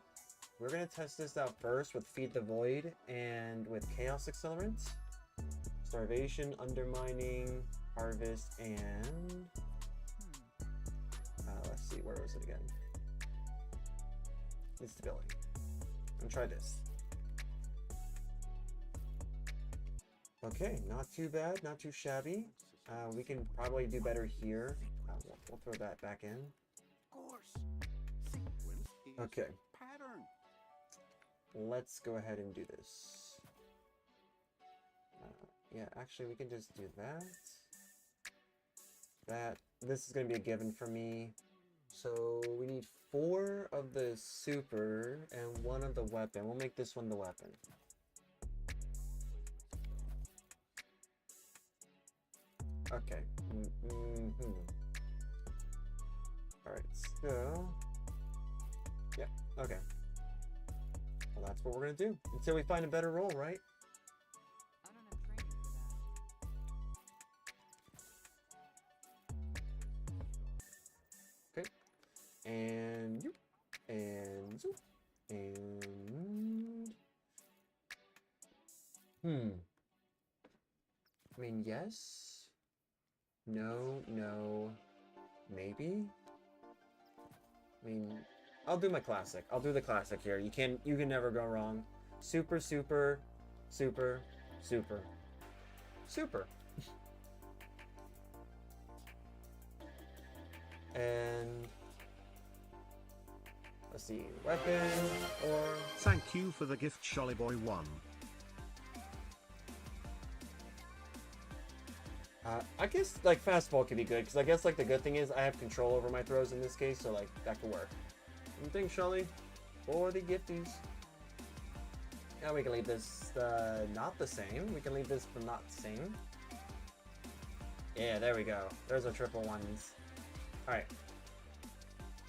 we're gonna test this out first with Feed the Void and with Chaos Accelerant. Starvation, Undermining, Harvest, and... let's see, where was it again? Instability. And try this. Okay, not too bad, not too shabby. We can probably do better here. We'll throw that back in. Okay. Let's go ahead and do this. Yeah, actually, we can just do that. This is going to be a given for me. So we need 4 of the super and 1 of the weapon. We'll make this one the weapon. Okay. Alright, so... Yep, okay. Well, that's what we're gonna do. Until we find a better role, right? Okay. And you. And zoop. And... I mean, yes... No, no, maybe? I mean, I'll do my classic. I'll do the classic here. You can never go wrong. Super, super, super, super, super. And let's see, weapon or...
Thank you for the gift, Shollyboy1.
I guess, like, fastball could be good, because I guess, like, the good thing is I have control over my throws in this case, so, like, that could work. What do you think, Shelly? For the gifties. Yeah, we can leave this, not the same. We can leave this not the same. Yeah, there we go. There's our triple ones. Alright.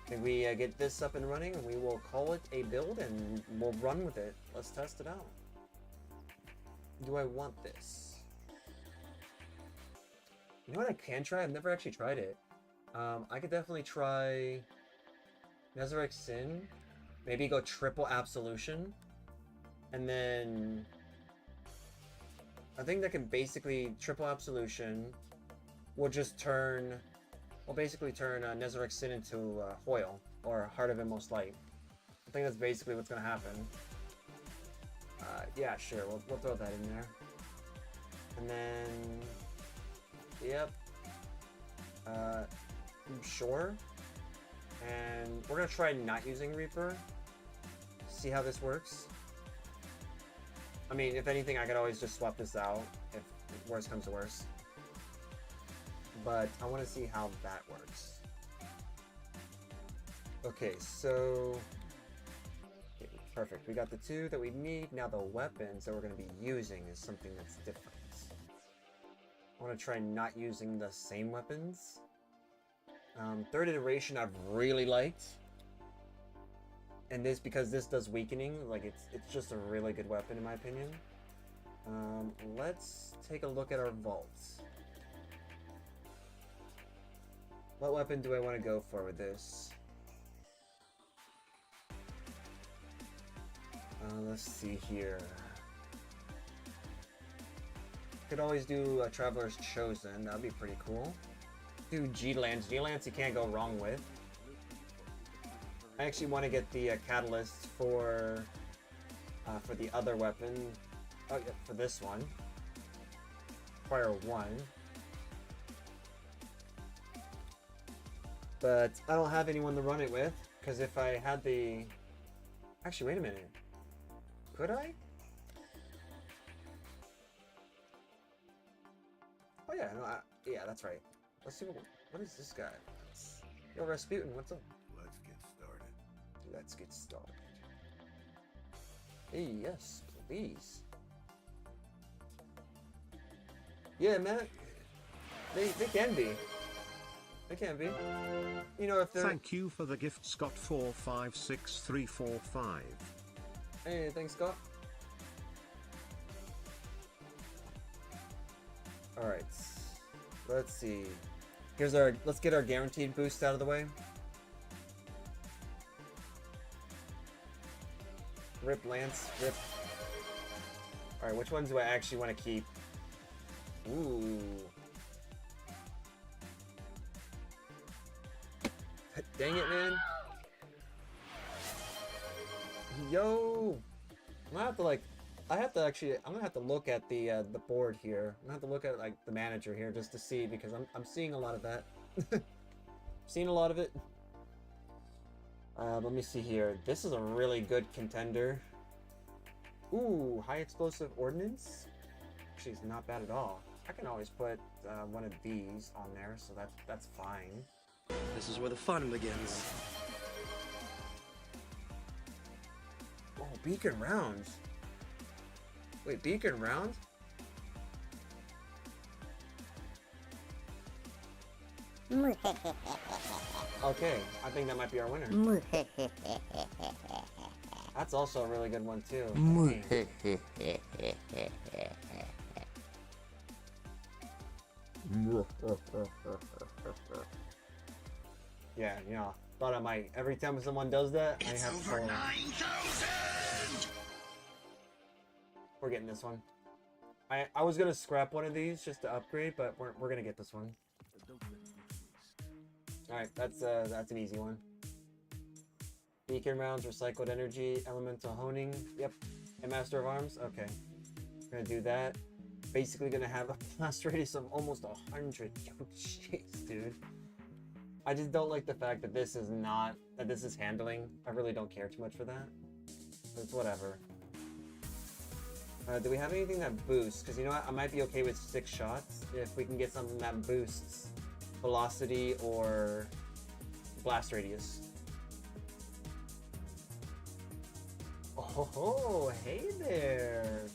Can we get this up and running, and we will call it a build, and we'll run with it. Let's test it out. Do I want this? You know what I can try? I've never actually tried it. I could definitely try Nezarec Sin. Maybe go triple Absolution. And then... I think that can basically triple Absolution. Will just turn... Will basically turn Nezarec Sin into Hoyle. Or Heart of Inmost Light. I think that's basically what's going to happen. Yeah, sure. We'll throw that in there. And then... Yep. Sure. And we're gonna try not using Reaper. See how this works. I mean, if anything, I could always just swap this out if worse comes to worse. But I want to see how that works. Okay, so... Okay, perfect. We got the 2 that we need. Now the weapons that we're going to be using is something that's different. I want to try not using the same weapons. Third iteration I've really liked. And this, because this does weakening, like it's just a really good weapon in my opinion. Let's take a look at our vaults. What weapon do I want to go for with this? Let's see here. Could always do a Traveler's Chosen. That'd be pretty cool. Do G-Lance. G-Lance you can't go wrong with. I actually want to get the catalyst for the other weapon. Oh yeah, for this one. Require 1. But I don't have anyone to run it with, because if I had the... Actually, wait a minute. Could I? Oh yeah, no, yeah, that's right. Let's see what is this guy? Yo, Rasputin, what's up?
Let's get started.
Let's get started. Hey, yes, please. Yeah, man. They can be. They can be. You know, if they're...
Thank you for the gift, Scott456345.
Hey, thanks, Scott. All right. Let's see. Here's our. Let's get our guaranteed boost out of the way. Rip Lance. Rip. All right. Which ones do I actually want to keep? Ooh. Dang it, man. Yo. I'm gonna have to like. I'm gonna have to look at the board here. I'm gonna have to look at like the manager here just to see, because I'm seeing a lot of that. Seeing a lot of it. Let me see here. This is a really good contender. Ooh, high explosive ordnance. Actually, it's not bad at all. I can always put one of these on there, so that's fine.
This is where the fun begins.
Oh, beacon rounds. Wait, beacon round? Okay, I think that might be our winner. That's also a really good one too. Yeah, you know, thought I might. Every time someone does that, I have to.
9,000!
We're getting this one. I was gonna scrap one of these just to upgrade, but we're gonna get this one. All right, that's an easy one. Beacon rounds, recycled energy, elemental honing. Yep, and master of arms. Okay, we're gonna do that. Basically, gonna have a blast radius of almost 100. Yo, jeez, dude. I just don't like the fact that this is handling. I really don't care too much for that. It's whatever. Do we have anything that boosts? Because you know what, I might be okay with 6 shots if we can get something that boosts velocity or blast radius. Oh, hey there.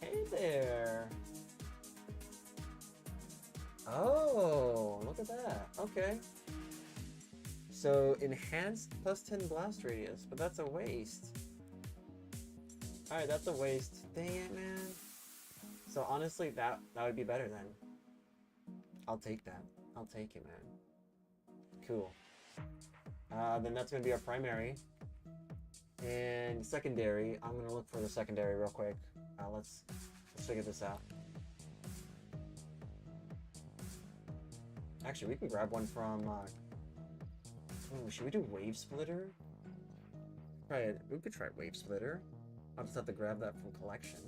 Hey there. Oh, look at that. Okay. So enhanced plus 10 blast radius, but that's a waste. Alright, that's a waste. Dang it, man. So honestly, that would be better then. I'll take that. I'll take it, man. Cool. Then that's gonna be our primary. And secondary, I'm gonna look for the secondary real quick. Let's figure this out. Actually, we can grab one from. Ooh, should we do Wave Splitter? Right, we could try Wave Splitter. I'll just have to grab that from collection.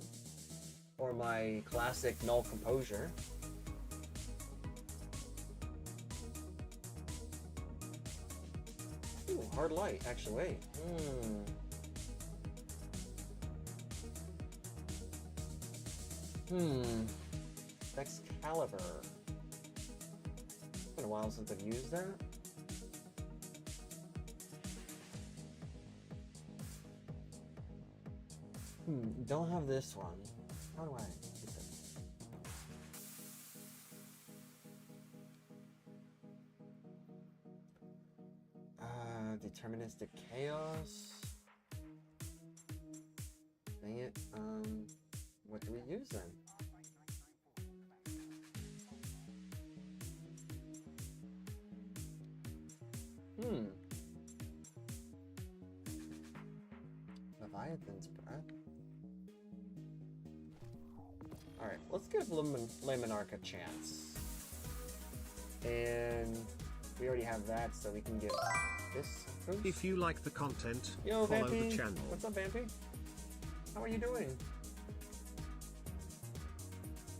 Or my classic Null Composure. Ooh, Hard Light, actually, wait. Excalibur. It's been a while since I've used that. Don't have this one. How do I get this? Deterministic Chaos. Dang it. What do we use then? Leviathan's Breath. Alright, let's give Laminarch a chance. And we already have that, so we can give this a boost.
If you like the content,
Yo,
follow
Vampy.
the channel.
What's up, Vampy? How are you doing?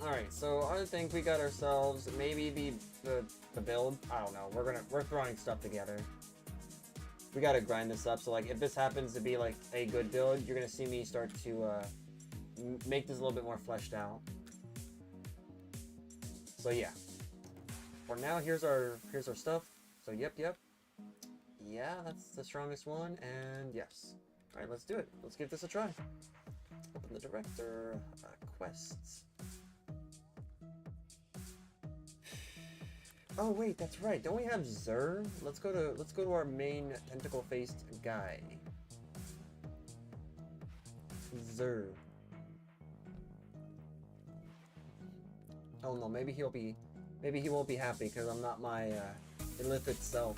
Alright, so I think we got ourselves maybe the build. I don't know. We're throwing stuff together. We gotta grind this up. So like, if this happens to be like a good build, you're gonna see me start to make this a little bit more fleshed out. So yeah. For now, here's our stuff. So yep. Yeah, that's the strongest one, and yes. All right, let's do it. Let's give this a try. Open the director quests. Oh wait, that's right. Don't we have Zur? Let's go to our main tentacle-faced guy. Zur. Oh no, maybe he won't be happy because I'm not my illicit self.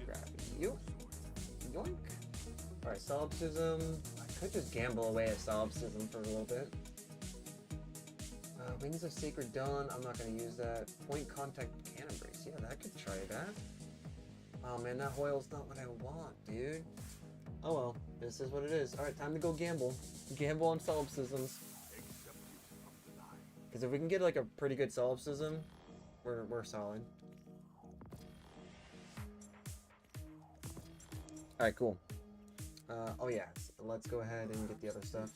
Grab you. Yoink. Alright, solipsism. I could just gamble away at solipsism for a little bit. Wings of Sacred Dawn, I'm not going to use that. Point Contact Cannon Brace, yeah, that could try that. Oh man, that Hoyle's not what I want, dude. Oh well, this is what it is. Alright, time to go gamble. Gamble on solipsisms. Because if we can get like a pretty good solipsism, we're solid. Alright, cool. Oh yeah, so let's go ahead and get the other stuff.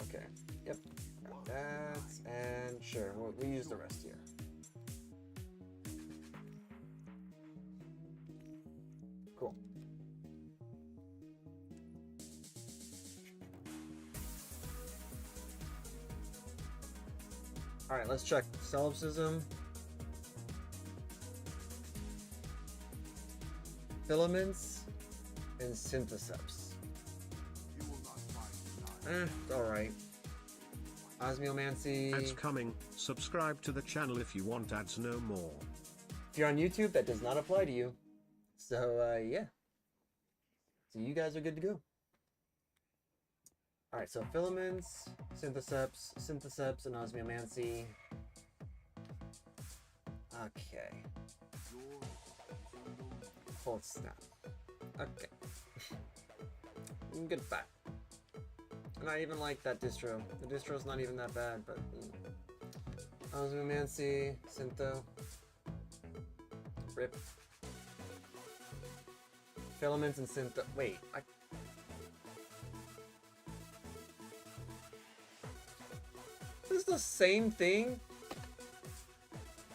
Okay, yep, got that, and sure, we'll use the rest here. Cool. Alright, let's check solipsism. Filaments and syntheseps. It's alright. Osmiomancy.
Ads coming. Subscribe to the channel if you want ads no more.
If you're on YouTube, that does not apply to you. So, yeah. So you guys are good to go. Alright, so filaments, syntheseps, and osmiomancy. Okay. Hold snap. Okay. Goodbye. And I even like that distro. The distro's not even that bad, but... Osmiomancy, Syntho. Rip. Filaments and Syntho. Wait, This is the same thing?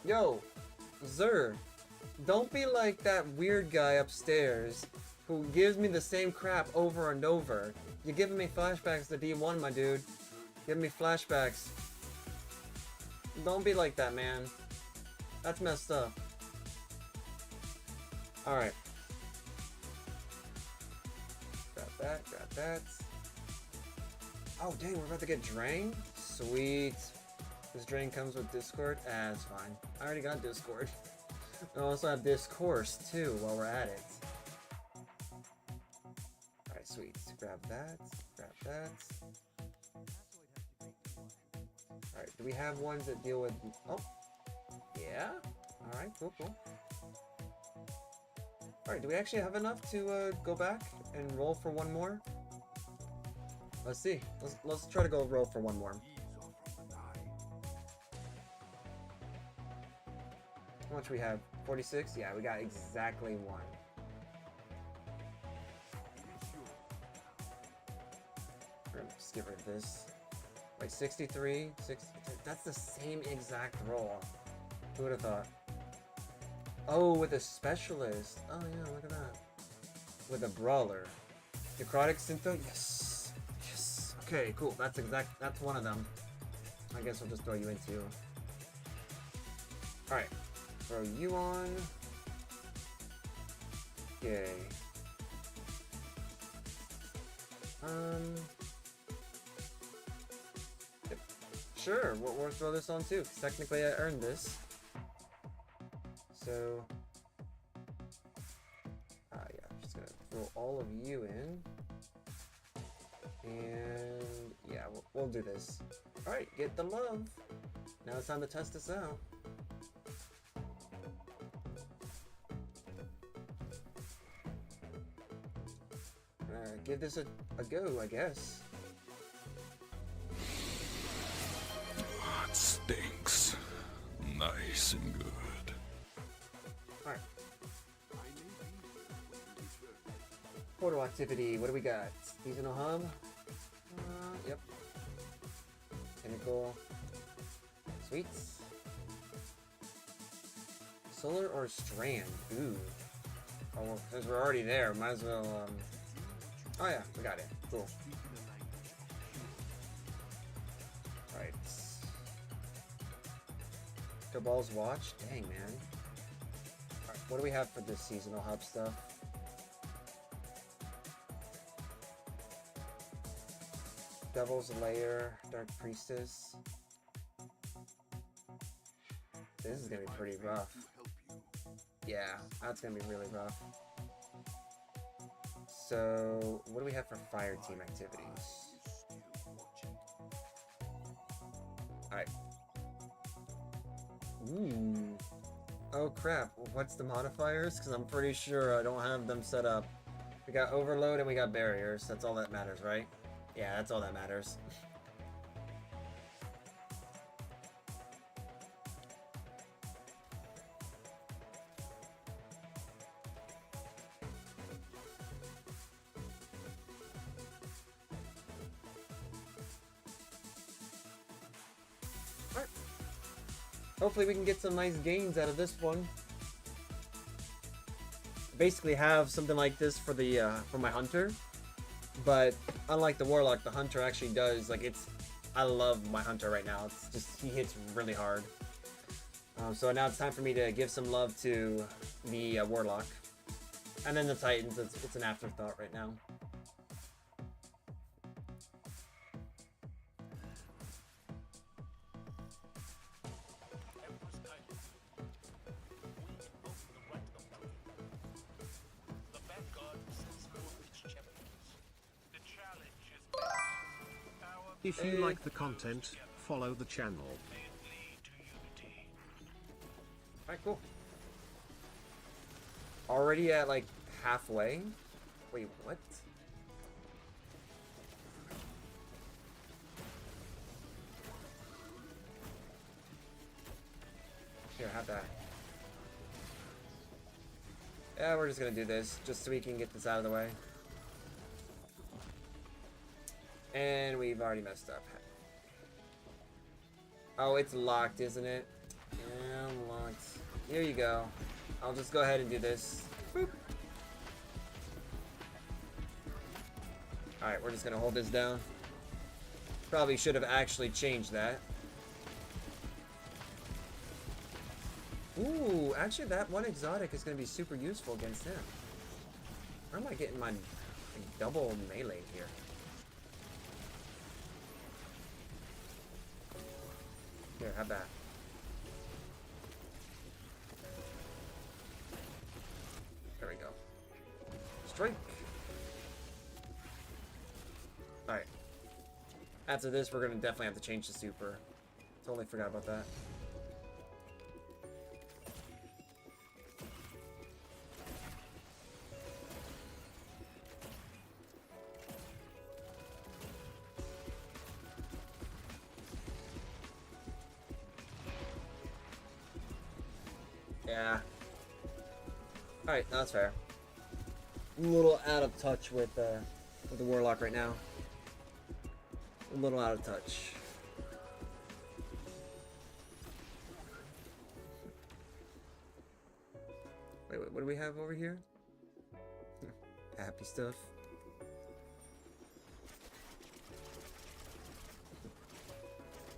Yo, Zer. Don't be like that weird guy upstairs who gives me the same crap over and over. You're giving me flashbacks to D1, my dude. Give me flashbacks. Don't be like that, man. That's messed up. Alright. Grab that, grab that. Oh, dang, we're about to get Drain? Sweet. This Drain comes with Discord? Ah, it's fine. I already got Discord. I also have Discourse, too, while we're at it. Alright, sweet. Grab that, grab that. Alright, do we have ones that deal with... Oh! Yeah? Alright, cool, cool. Alright, do we actually have enough to go back and roll for one more? Let's see. Let's try to go roll for one more. How much we have? 46? Yeah, we got exactly one. We're gonna just get rid of this. Wait, 63? 63? That's the same exact roll. Who would have thought? Oh, with a specialist. Oh yeah, look at that. With a brawler. Necrotic Syntho? Yes. Yes. Okay, cool. That's one of them. I guess we'll just throw you into. Alright. Throw you on. Okay. Yep. Sure, we'll throw this on too, because technically I earned this. So, yeah, I'm just gonna throw all of you in. And yeah, we'll do this. Alright, get the love. Now it's time to test this out. Give this a go, I guess.
It stinks. Nice and good.
Alright. Portal activity, what do we got? Seasonal hub? Yep. Pinnacle. Sweet. Solar or Strand? Ooh. Oh, well, since we're already there, might as well, Oh yeah, we got it. Cool. Alright. Cabal's Watch? Dang, man. Alright. What do we have for this seasonal hub stuff? Devil's Lair, Dark Priestess. This is gonna be pretty rough. Yeah, that's gonna be really rough. So, what do we have for fire team activities? Alright. Ooh. Oh crap, what's the modifiers? Because I'm pretty sure I don't have them set up. We got overload and we got barriers. That's all that matters, right? Yeah, that's all that matters. Alright. Hopefully we can get some nice gains out of this one. Basically have something like this for the for my hunter. But unlike the Warlock, the Hunter actually does, like, I love my Hunter right now. It's just, he hits really hard. So now it's time for me to give some love to the Warlock. And then the Titans, it's an afterthought right now.
If you like the content, follow the channel.
Alright, cool. Already at, like, halfway? Wait, what? Here, have that. Yeah, we're just gonna do this, just so we can get this out of the way. And we've already messed up. Oh, it's locked, isn't it? Yeah, locked. Here you go. I'll just go ahead and do this. Boop. Alright, we're just gonna hold this down. Probably should have actually changed that. Ooh, actually that one exotic is gonna be super useful against him. Where am I getting my double melee here? Here, have that. There we go. Strike! Alright. After this, we're gonna definitely have to change the super. Totally forgot about that. Yeah. Alright, that's fair. I'm a little out of touch with the Warlock right now. A little out of touch. Wait, what do we have over here? Happy stuff.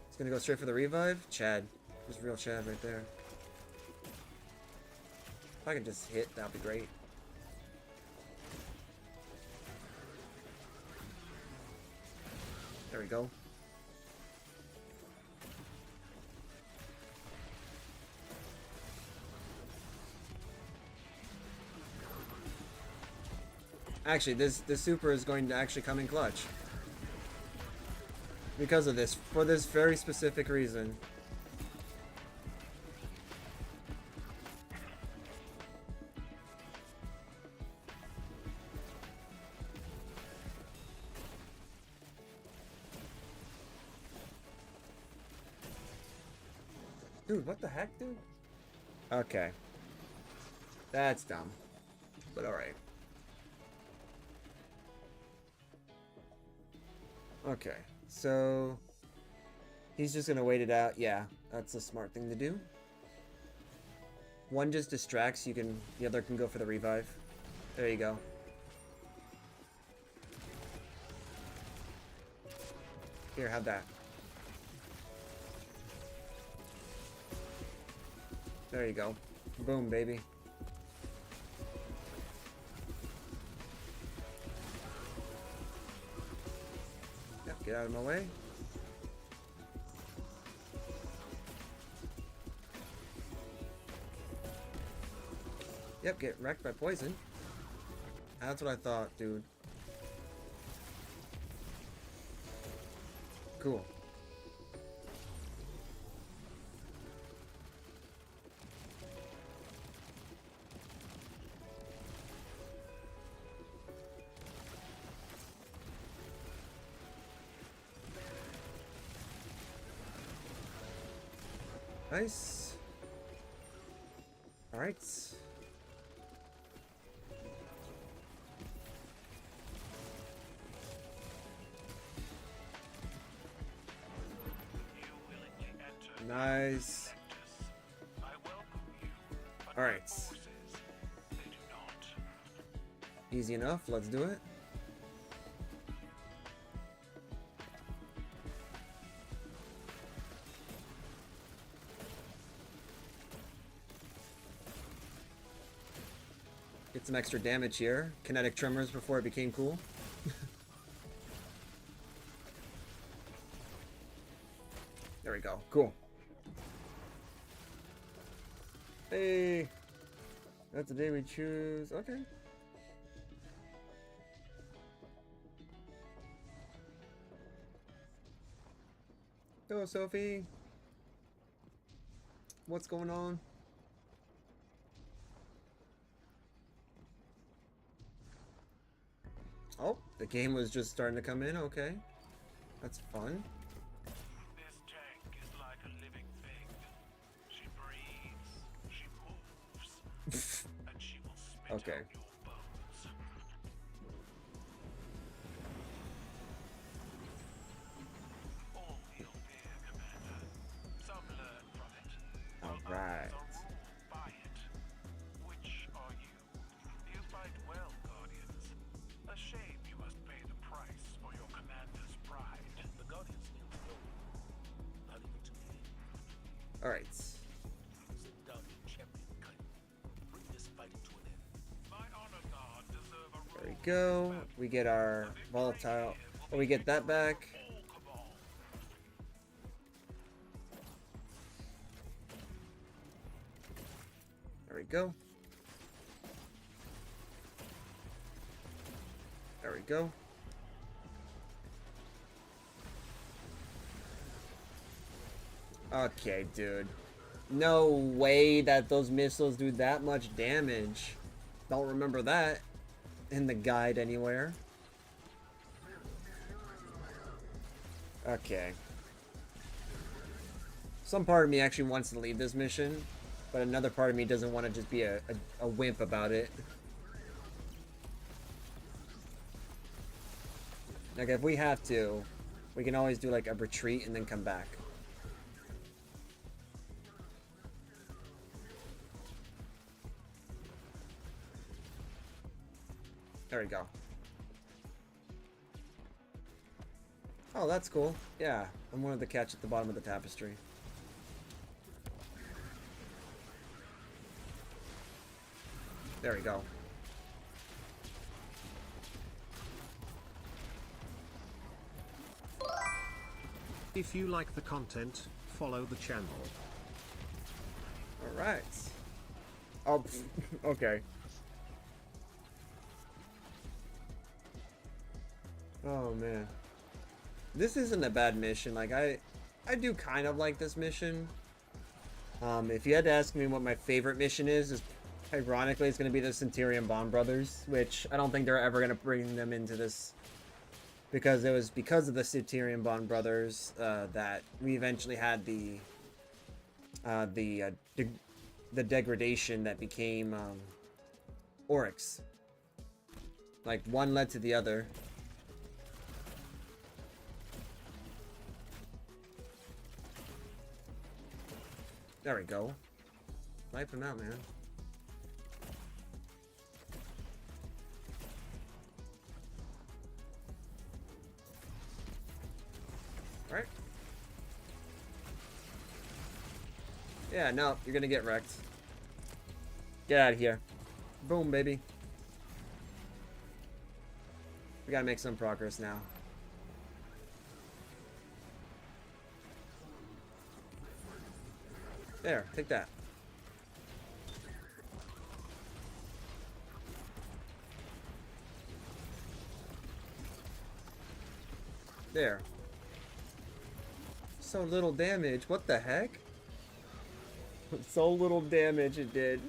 It's gonna go straight for the revive? Chad. There's real Chad right there. If I could just hit, that'd be great. There we go. Actually, this super is going to actually come in clutch. Because of this, for this very specific reason. Dude, what the heck, dude? Okay. That's dumb. But alright. Okay, so... he's just gonna wait it out. Yeah, that's a smart thing to do. One just distracts, the other can go for the revive. There you go. Here, have that. There you go. Boom, baby. Get out of my way. Yep, get wrecked by poison. That's what I thought, dude. Cool. Nice. All right. Nice. All right. Easy enough. Let's do it. Get some extra damage here. Kinetic tremors before it became cool. There we go. Cool. Hey. That's the day we choose. Okay. Hello, Sophie. What's going on? Oh, the game was just starting to come in. Okay. That's fun.
This tank is like a living thing. She breathes, she moves, and she will spit
Okay.
out your bones. All he'll fear, Commander. Some learn from it.
All
while
right.
others are ruled by it. Which are you? You fight well, Guardians. A shame you must pay the price for your commander's pride.
The Guardians kneel to no one, not even to me.
All right.
Sit down, you champion kind. Bring this fighting to an end.
My honor guard deserve a
There we go. We get our volatile. Oh, we get that back.
roll cabal.
There we go. There we go. Okay, dude. No way that those missiles do that much damage. Don't remember that in the guide anywhere. Okay. Some part of me actually wants to leave this mission, but another part of me doesn't want to just be a wimp about it. Like, if we have to, we can always do like a retreat and then come back. There we go. Oh, that's cool. Yeah, I'm one of the catch at the bottom of the tapestry. There we go.
If you like the content, follow the channel.
All right. Oh, okay. Oh man, this isn't a bad mission. Like I do kind of like this mission. If you had to ask me what my favorite mission is ironically it's going to be the Centurion Bond Brothers, which I don't think they're ever going to bring them into this, because it was because of the Centurion Bond Brothers that we eventually had the degradation that became Oryx. Like one led to the other. There we go. Wipe him out, man. Alright. Yeah, no, you're gonna get wrecked. Get out of here. Boom, baby. We gotta make some progress now. There, take that. There. So little damage. What the heck? So little damage it did.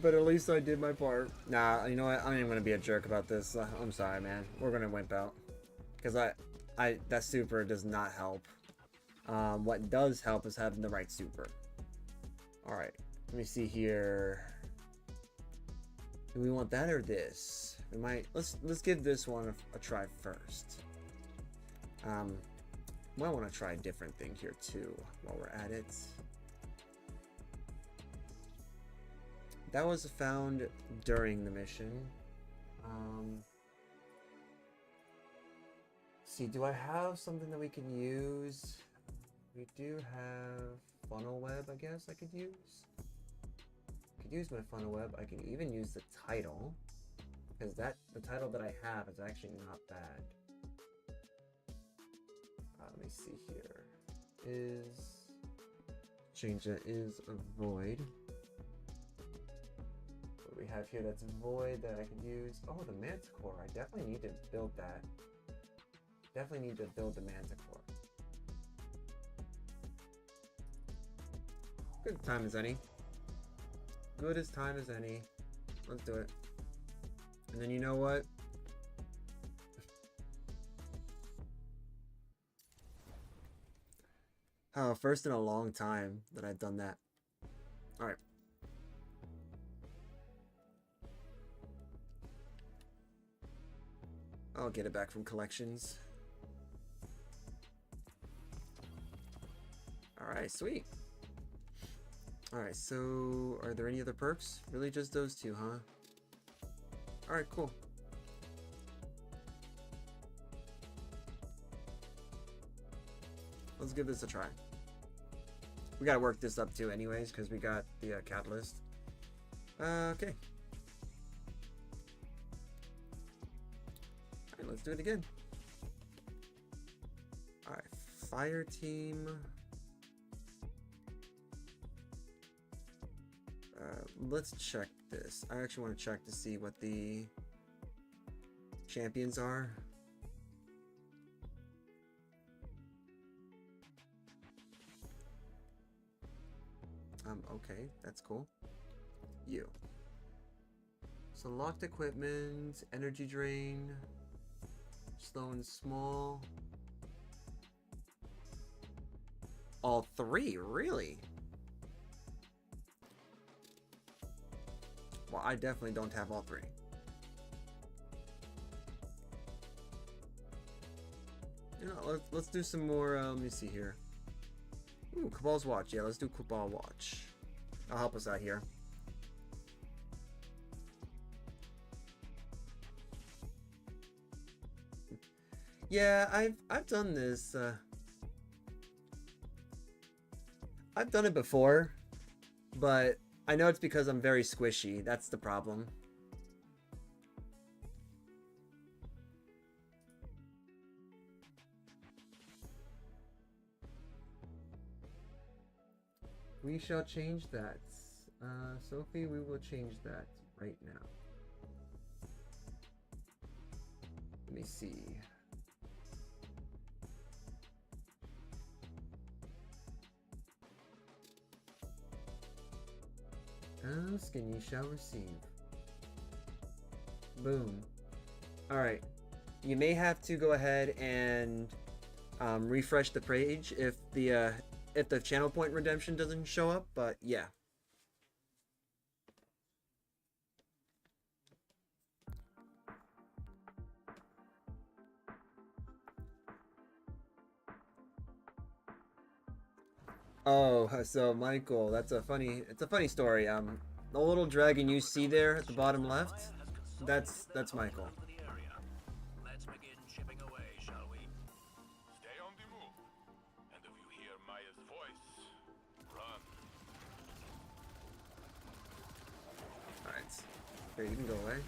But at least I did my part. Nah, you know what? I ain't gonna be a jerk about this. I'm sorry, man. We're gonna wimp out. Because that super does not help. What does help is having the right super. Alright. Let me see here. Do we want that or this? We might let's give this one a try first. Might want to try a different thing here too while we're at it. That was found during the mission. See, do I have something that we can use? We do have funnel web, I guess I could use. I could use my funnel web. I can even use the title, because the title that I have is actually not bad. Let me see here. Change that is a void. What do we have here that's void that I could use? Oh, the manticore. I definitely need to build that. Definitely need to build the manticore. Good time as any. Good as time as any. Let's do it. And then you know what? Oh, first in a long time that I've done that. Alright. I'll get it back from collections. Alright, sweet. Alright, so are there any other perks? Really just those two, huh? Alright, cool. Let's give this a try. We gotta work this up too anyways, because we got the catalyst. Okay. Alright, let's do it again. Alright, fire team. Let's check this. I actually want to check to see what the champions are. Okay, that's cool. You. So locked equipment, energy drain, slow and small. All three, really? Well, I definitely don't have all three. You know, let's do some more. Let me see here. Ooh, Cabal's Watch. Yeah, let's do Cabal Watch. I'll help us out here. Yeah, I've done this. I've done it before, but I know it's because I'm very squishy. That's the problem. We shall change that. Sophie, we will change that right now. Let me see. Ask and you shall receive. Boom. Alright. You may have to go ahead and refresh the page if the channel point redemption doesn't show up, but yeah. Oh, so Michael, it's a funny story. The little dragon you see there at the bottom left, that's Michael.
Let's begin chipping away, shall we?
Stay on the move. And if you hear Maya's voice, run.
Alright. Here, you can go away.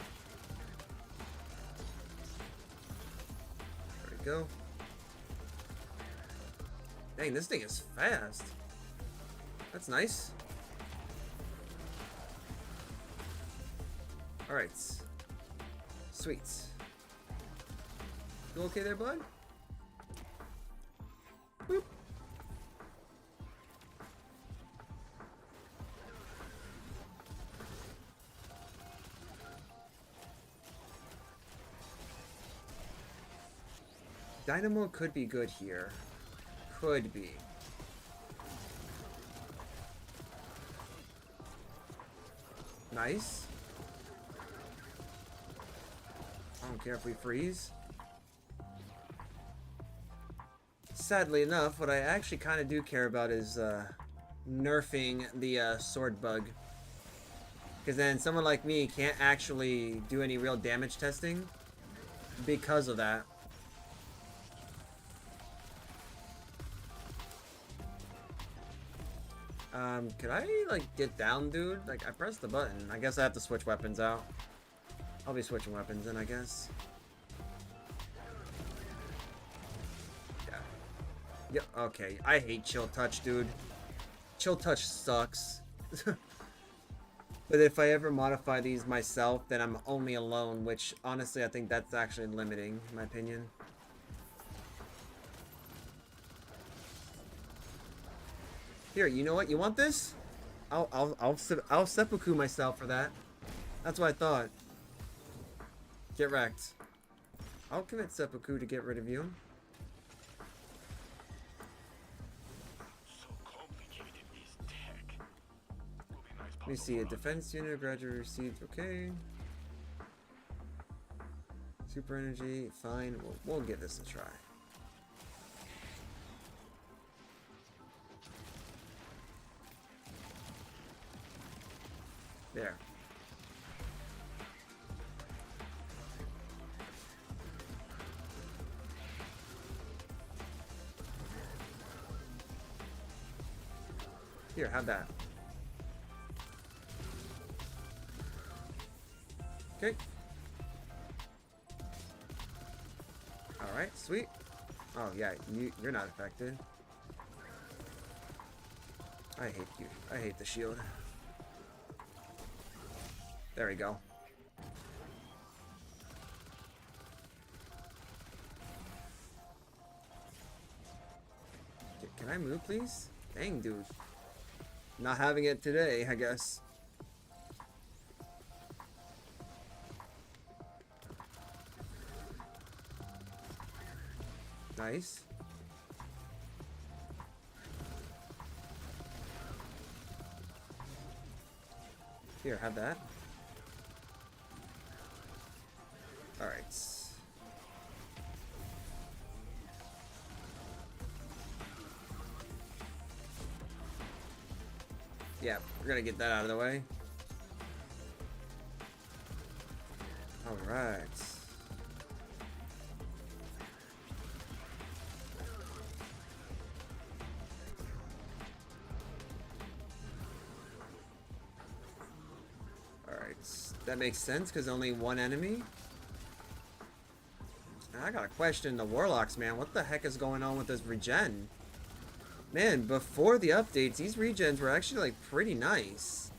There we go. Dang, this thing is fast. That's nice. Alright. Sweet. You okay there, bud? Boop. Dynamo could be good here. Could be. Nice. I don't care if we freeze. Sadly enough, what I actually kind of do care about is nerfing the sword bug. Because then someone like me can't actually do any real damage testing because of that. Could I, like, get down, dude? Like, I pressed the button. I guess I have to switch weapons out. I'll be switching weapons in, I guess. Yeah. Yep, okay. I hate chill touch, dude. Chill touch sucks. But if I ever modify these myself, then I'm only alone, which, honestly, I think that's actually limiting, in my opinion. Here, you know what? You want this? I'll seppuku myself for that. That's what I thought. Get wrecked. I'll commit seppuku to get rid of you.
So complicated is tech. Will be nice
Let me see. A defense unit gradually received. Okay. Super energy. Fine. We'll give this a try. There. Here, have that. Okay. Alright, sweet. Oh yeah, you're not affected. I hate you. I hate the shield. There we go. Can I move, please? Dang, dude. Not having it today, I guess. Nice. Here, have that. Alright. Yeah, we're gonna get that out of the way. Alright. Alright. That makes sense because only one enemy. I gotta question the Warlocks, man. What the heck is going on with this regen? Man, before the updates, these regens were actually, like, pretty nice.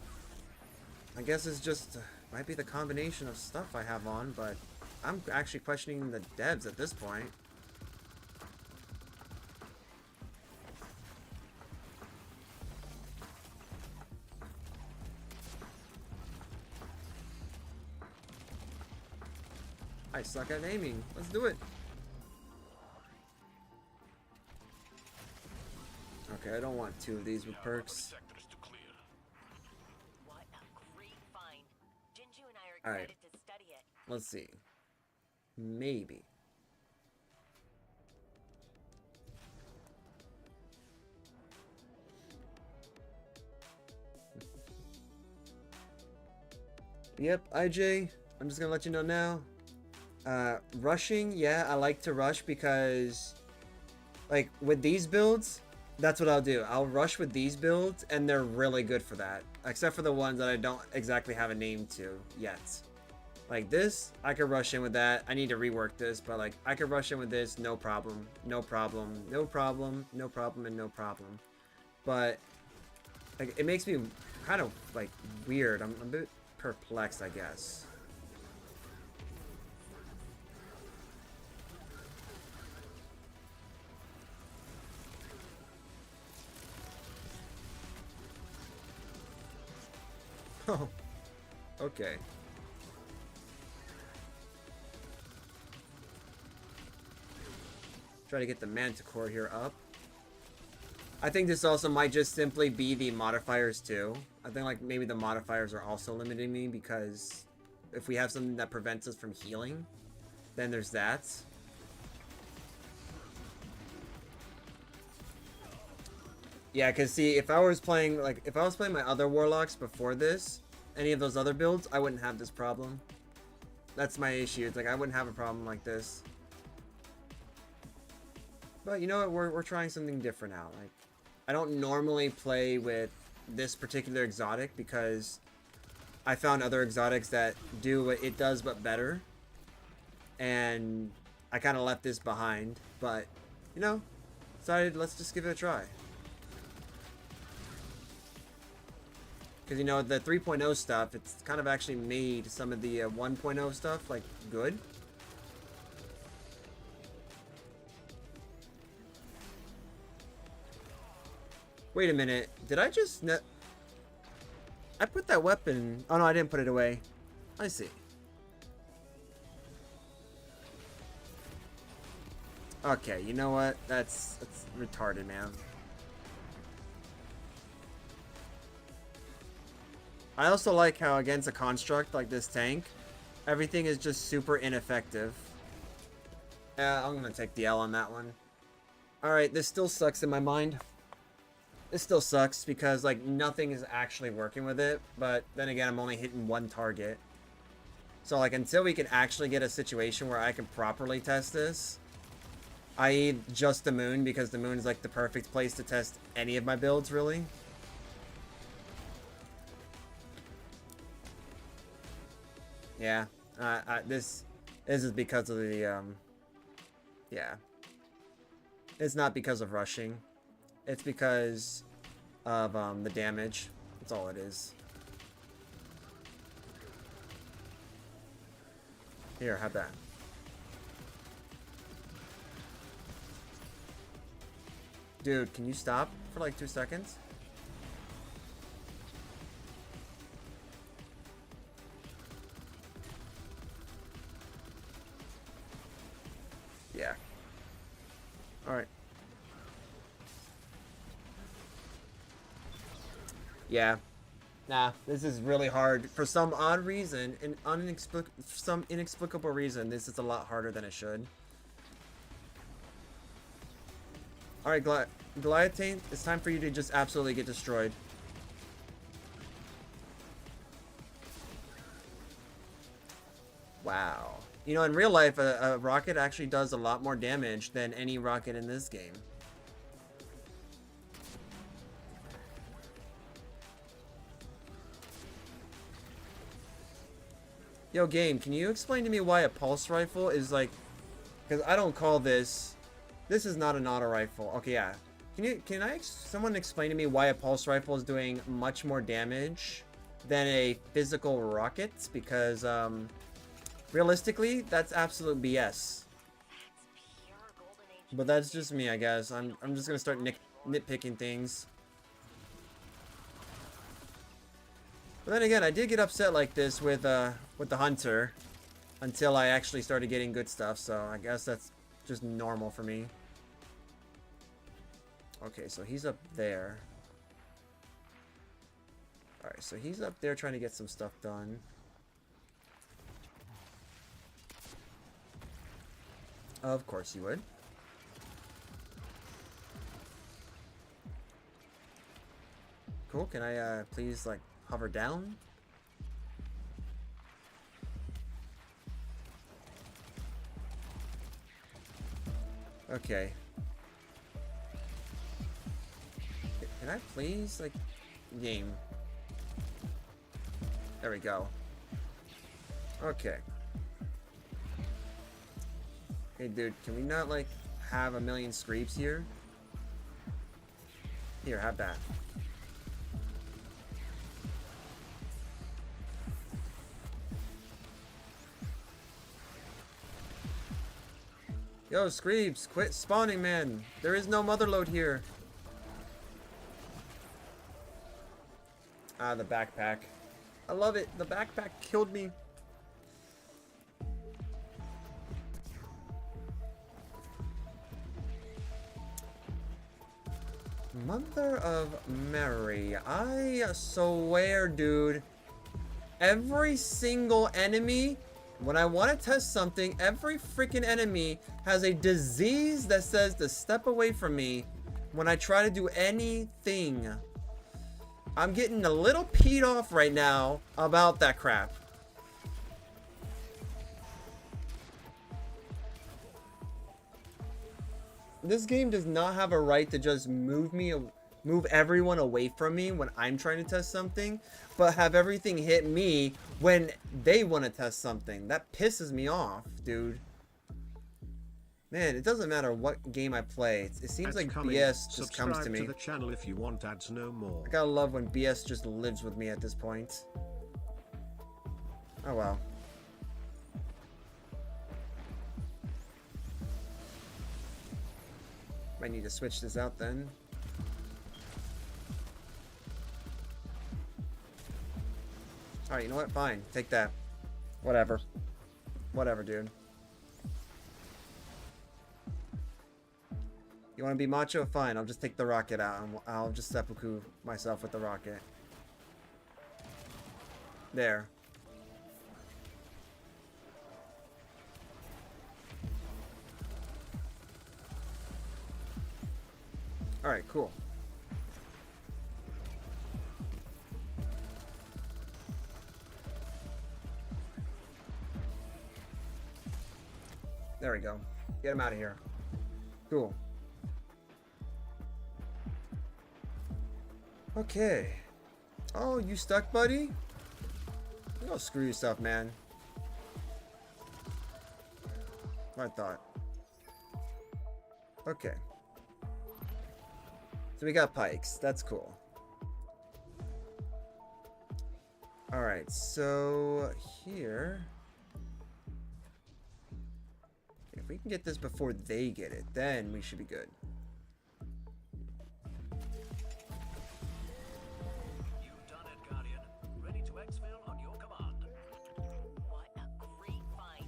I guess it's just, might be the combination of stuff I have on, but I'm actually questioning the devs at this point. I suck at aiming. Let's do it. Okay, I don't want two of these with perks.
What a great find. Jinju and I are
All right.
excited to study it.
Let's see. Maybe. Yep, IJ, I'm just gonna let you know now. Rushing, yeah, I like to rush because, like, with these builds, that's what I'll do. I'll rush with these builds, and they're really good for that. Except for the ones that I don't exactly have a name to yet. Like this, I could rush in with that. I need to rework this, but, like, I could rush in with this, no problem. No problem. No problem. No problem and no problem. But Like, it makes me kind of, like, weird. I'm a bit perplexed, I guess. Oh, okay. Try to get the Manticore here up. I think this also might just simply be the modifiers too. I think like maybe the modifiers are also limiting me because if we have something that prevents us from healing, then there's that. Yeah, because see, if I was playing my other Warlocks before this, any of those other builds, I wouldn't have this problem. That's my issue. It's like I wouldn't have a problem like this. But you know what? We're trying something different now. Like, I don't normally play with this particular exotic because I found other exotics that do what it does but better. And I kind of left this behind. But, you know, decided let's just give it a try. Because, you know, the 3.0 stuff, it's kind of actually made some of the 1.0 stuff, like, good. Wait a minute. Did I just... I put that weapon... Oh, no, I didn't put it away. I see. Okay, you know what? That's retarded, man. I also like how against a construct like this tank, everything is just super ineffective. I'm gonna take the L on that one. Alright, this still sucks in my mind. This still sucks because like nothing is actually working with it, but then again I'm only hitting one target. So like until we can actually get a situation where I can properly test this, i.e. just the moon, because the moon is like the perfect place to test any of my builds really. Yeah, this is because of the, yeah. It's not because of rushing. It's because of, the damage. That's all it is. Here, have that. Dude, can you stop for like 2 seconds? Yeah. Alright. Yeah. Nah, this is really hard. For some odd reason, some inexplicable reason, this is a lot harder than it should. Alright, Goliathane, it's time for you to just absolutely get destroyed. Wow. You know, in real life, a rocket actually does a lot more damage than any rocket in this game. Yo, game, can you explain to me why a pulse rifle is like... Because I don't call this... This is not an auto rifle. Okay, yeah. Someone explain to me why a pulse rifle is doing much more damage than a physical rocket? Because, realistically, that's absolute BS. But that's just me, I guess. I'm just gonna start nitpicking things. But then again, I did get upset like this with the Hunter until I actually started getting good stuff, so I guess that's just normal for me. Okay, so he's up there. Alright, so he's up there trying to get some stuff done. Of course you would. Cool, can I please like hover down? Okay. Can I please like game? There we go. Okay. Hey dude, can we not like have a million screeps here? Here, have that. Yo, Screebs, quit spawning, man. There is no motherload here. Ah, the backpack. I love it. The backpack killed me. Mother of Mary. I swear, dude. Every single enemy, when I want to test something, every freaking enemy has a disease that says to step away from me when I try to do anything. I'm getting a little peed off right now about that crap. This game does not have a right to just move everyone away from me when I'm trying to test something, but have everything hit me when they want to test something. That pisses me off, dude. Man, it doesn't matter what game I play. It seems
Ads
like
coming.
BS just comes to
Subscribe
me.
to the channel if you want ads no more.
I gotta love when BS just lives with me at this point. Oh well. Might need to switch this out then. Alright, you know what? Fine. Take that. Whatever. Whatever, dude. You want to be macho? Fine. I'll just take the rocket out and I'll just seppuku myself with the rocket. There. Alright, cool. There we go. Get him out of here. Cool. Okay. Oh, you stuck, buddy? You go screw yourself, man. I thought. Okay. So we got pikes. That's cool. Alright, so here. If we can get this before they get it, then we should be good.
You've done it, Guardian. Ready to exfil on your command.
What a great find.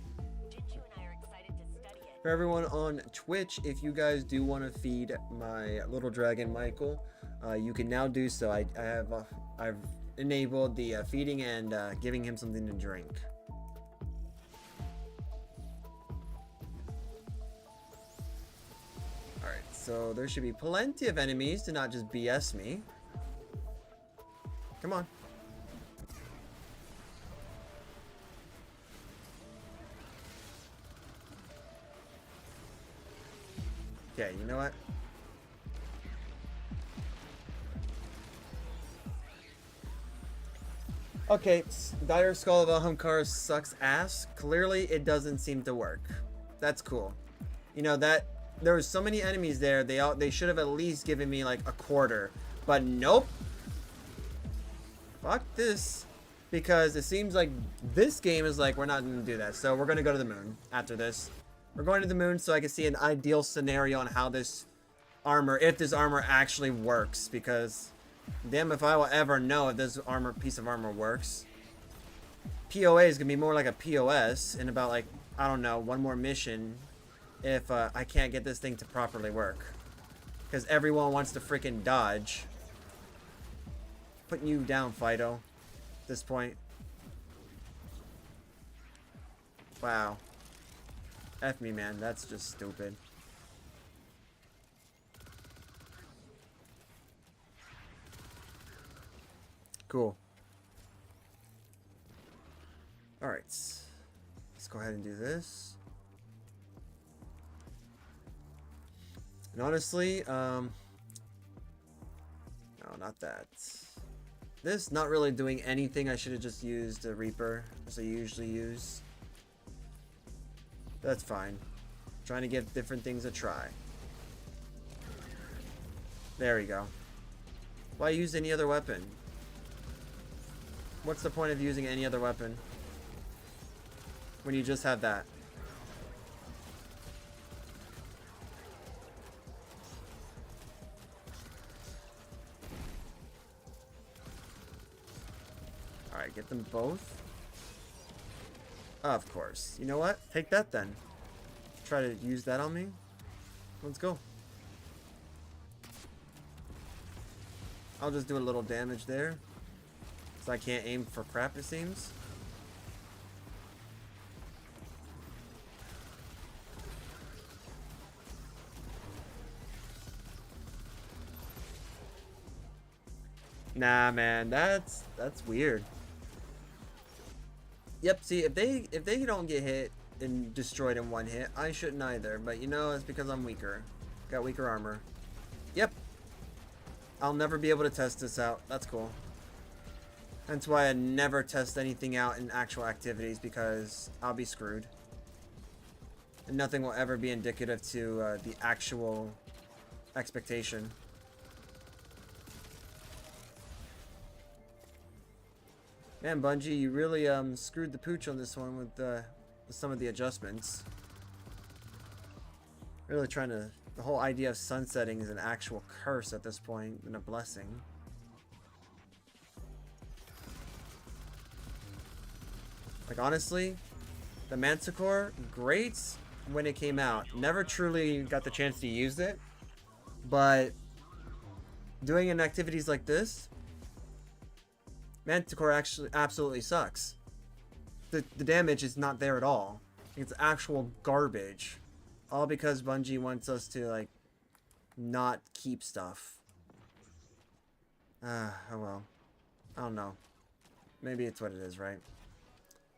Jinju and I are excited to study it.
For everyone on Twitch, if you guys do want to feed my little dragon Michael, you can now do so. I've enabled the feeding and giving him something to drink. Alright, so there should be plenty of enemies to not just BS me. Come on. Okay, you know what? Okay, Dire Skull of Ahamkar sucks ass. Clearly, it doesn't seem to work. That's cool. You know, that there were so many enemies there, they should have at least given me like a quarter. But nope. Fuck this. Because it seems like this game is like, we're not going to do that. So we're going to go to the moon after this. We're going to the moon so I can see an ideal scenario on how this armor, if this armor actually works. Because, damn if I will ever know if this piece of armor works. POA is going to be more like a POS in about like, I don't know, one more mission. If I can't get this thing to properly work. Because everyone wants to freaking dodge. Putting you down, Fido. At this point. Wow. F me, man. That's just stupid. Cool. Alright. Let's go ahead and do this. And honestly, no, not that. This, not really doing anything. I should have just used a Reaper, as I usually use. That's fine. Trying to give different things a try. There we go. Why use any other weapon? What's the point of using any other weapon when you just have that? get them both? Of course. You know what? Take that then. Try to use that on me. Let's go. I'll just do a little damage there. So I can't aim for crap, it seems. Nah, man, that's weird. Yep, see, if they don't get hit and destroyed in one hit, I shouldn't either. But you know, it's because I'm weaker. Got weaker armor. Yep. I'll never be able to test this out. That's cool. That's why I never test anything out in actual activities, because I'll be screwed. And nothing will ever be indicative to the actual expectation. Man, Bungie, you really screwed the pooch on this one with some of the adjustments. Really trying to... The whole idea of sunsetting is an actual curse at this point, and a blessing. Like, honestly, the Manticore, great when it came out. Never truly got the chance to use it, but doing in activities like this, Manticore actually absolutely sucks. The damage is not there at all. It's actual garbage. All because Bungie wants us to, like, not keep stuff. Oh well. I don't know. Maybe it's what it is, right?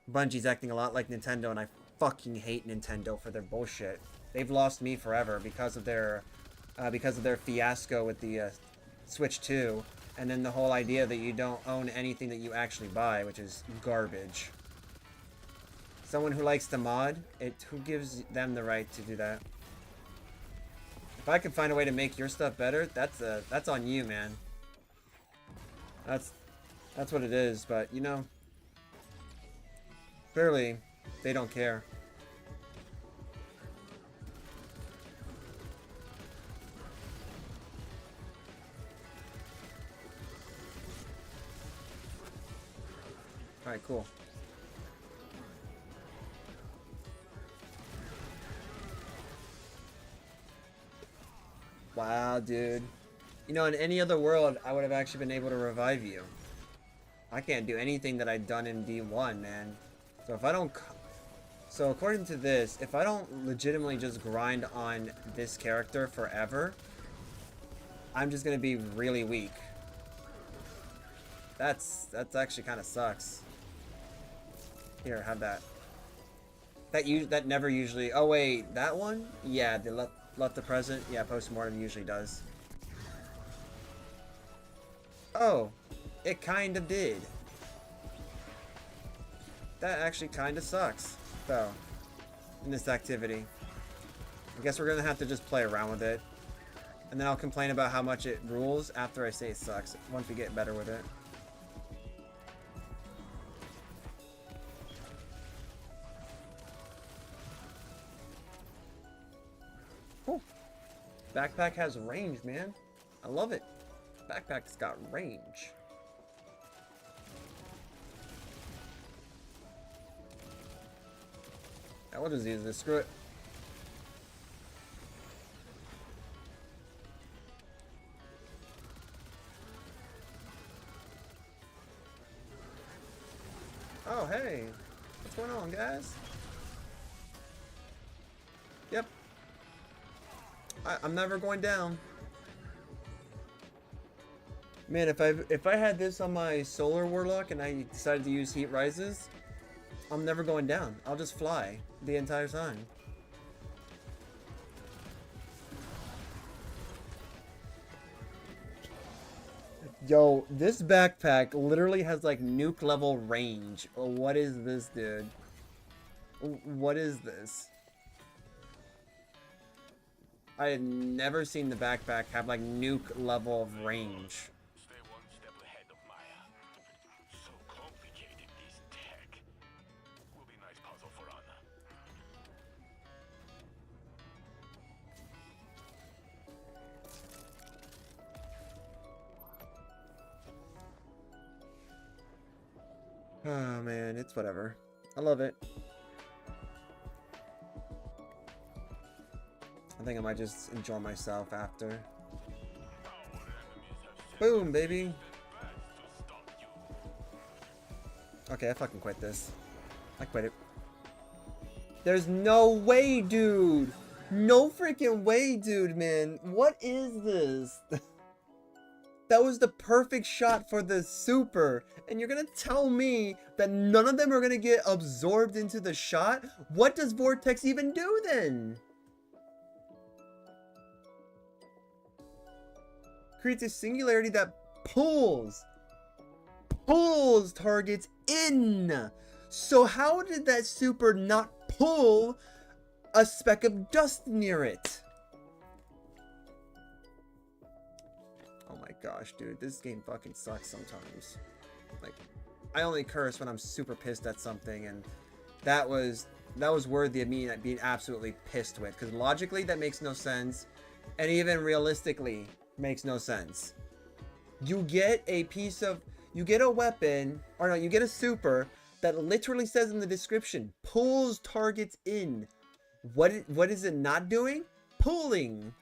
Bungie's acting a lot like Nintendo, and I fucking hate Nintendo for their bullshit. They've lost me forever because of their fiasco with the Switch 2, and then the whole idea that you don't own anything that you actually buy, which is garbage. Someone who likes to mod, who gives them the right to do that? If I can find a way to make your stuff better, that's on you, man. That's what it is, but you know, clearly they don't care. All right, cool. Wow, dude. You know, in any other world, I would have actually been able to revive you. I can't do anything that I've done in D1, man. So if I don't... So according to this, if I don't legitimately just grind on this character forever, I'm just going to be really weak. That's actually kind of sucks. Here, have that. That never usually... Oh, wait, that one? Yeah, the left the present. Yeah, postmortem usually does. Oh, it kind of did. That actually kind of sucks, though, in this activity. I guess we're going to have to just play around with it. And then I'll complain about how much it rules after I say it sucks, once we get better with it. Cool. Backpack has range, man. I love it. Backpack's got range. Now, we'll just use this. Screw it. Oh, hey. What's going on, guys? Yep. I'm never going down. Man, if I had this on my Solar Warlock and I decided to use Heat Rises, I'm never going down. I'll just fly the entire time. Yo, this backpack literally has like nuke level range. Oh, what is this, dude? What is this? I had never seen the backpack have like nuke level of range.
Stay one step ahead of Maya. So complicated, this tech. Will be a nice puzzle for Anna.
Oh man, it's whatever. I love it. I think I might just enjoy myself after. Boom, baby. Okay, I fucking quit this. I quit it. There's no way, dude. No freaking way, dude, man. What is this? That was the perfect shot for the super. And you're gonna tell me that none of them are gonna get absorbed into the shot? What does Vortex even do then? Creates a singularity that pulls targets in. So how did that super not pull a speck of dust near it? Oh my gosh, dude, this game fucking sucks sometimes. Like, I only curse when I'm super pissed at something, and that was worthy of me being absolutely pissed with, because logically that makes no sense, and even realistically makes no sense. You get a weapon, or no, you get a super that literally says in the description, pulls targets in. What is it not doing? Pulling.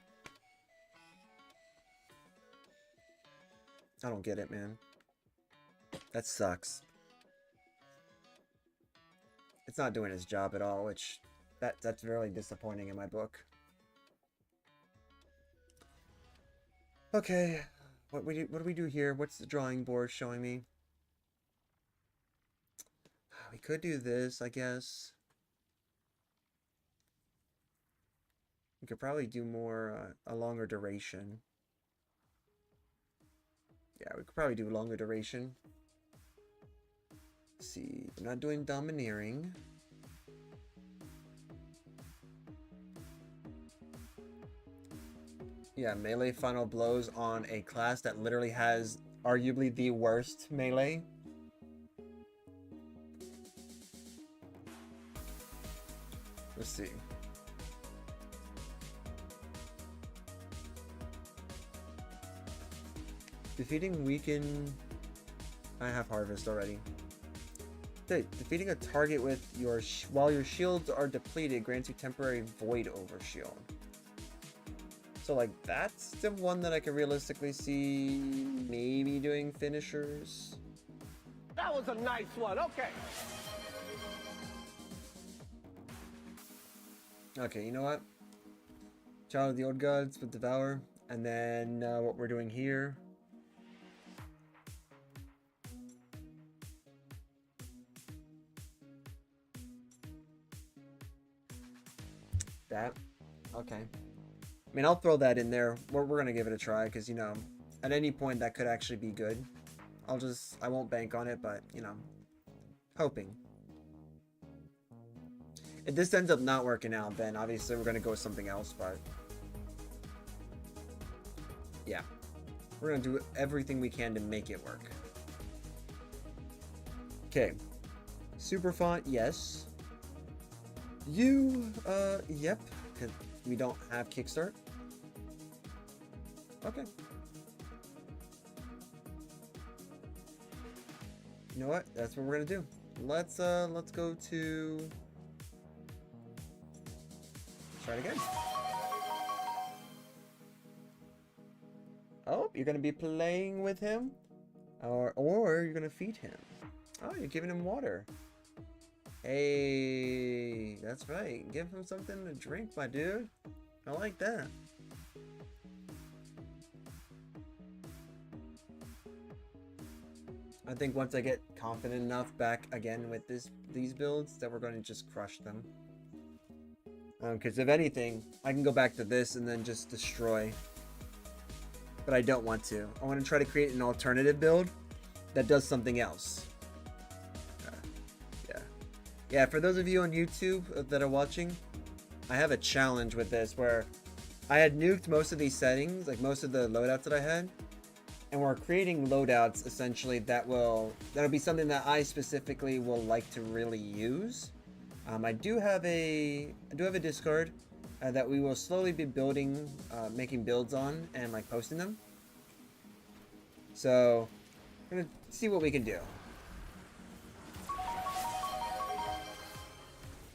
I don't get it, man. That sucks. It's not doing its job at all, which that's really disappointing in my book. Okay, what do we do here? What's the drawing board showing me? We could do this, I guess. We could probably do more a longer duration. Yeah, we could probably do longer duration. Let's see, we're not doing domineering. Yeah, melee final blows on a class that literally has arguably the worst melee. Let's see. Defeating weaken. I have harvest already. Defeating a target with while your shields are depleted grants you temporary void over shield. So like that's the one that I can realistically see maybe doing finishers.
That was a nice one. Okay.
Okay, you know what? Child of the Old Gods with Devour, and then what we're doing here. That, okay. I mean, I'll throw that in there. We're gonna give it a try, because, you know, at any point that could actually be good. I won't bank on it, but, you know, hoping. If this ends up not working out, then obviously we're gonna go with something else, but yeah. We're gonna do everything we can to make it work. Okay. Super font, yes. Yep. Because we don't have Kickstart. Okay. You know what? That's what we're gonna do. Let's go to. Try it again. Oh, you're gonna be playing with him, or you're gonna feed him. Oh, you're giving him water. Hey, that's right. Give him something to drink, my dude. I like that. I think once I get confident enough back again with these builds that we're going to just crush them. Because if anything, I can go back to this and then just destroy. But I don't want to. I want to try to create an alternative build that does something else. Yeah, for those of you on YouTube that are watching, I have a challenge with this where I had nuked most of these settings, like most of the loadouts that I had, and we're creating loadouts essentially that'll be something that I specifically will like to really use. I do have a Discord that we will slowly be building, making builds on and like posting them. So we're gonna see what we can do.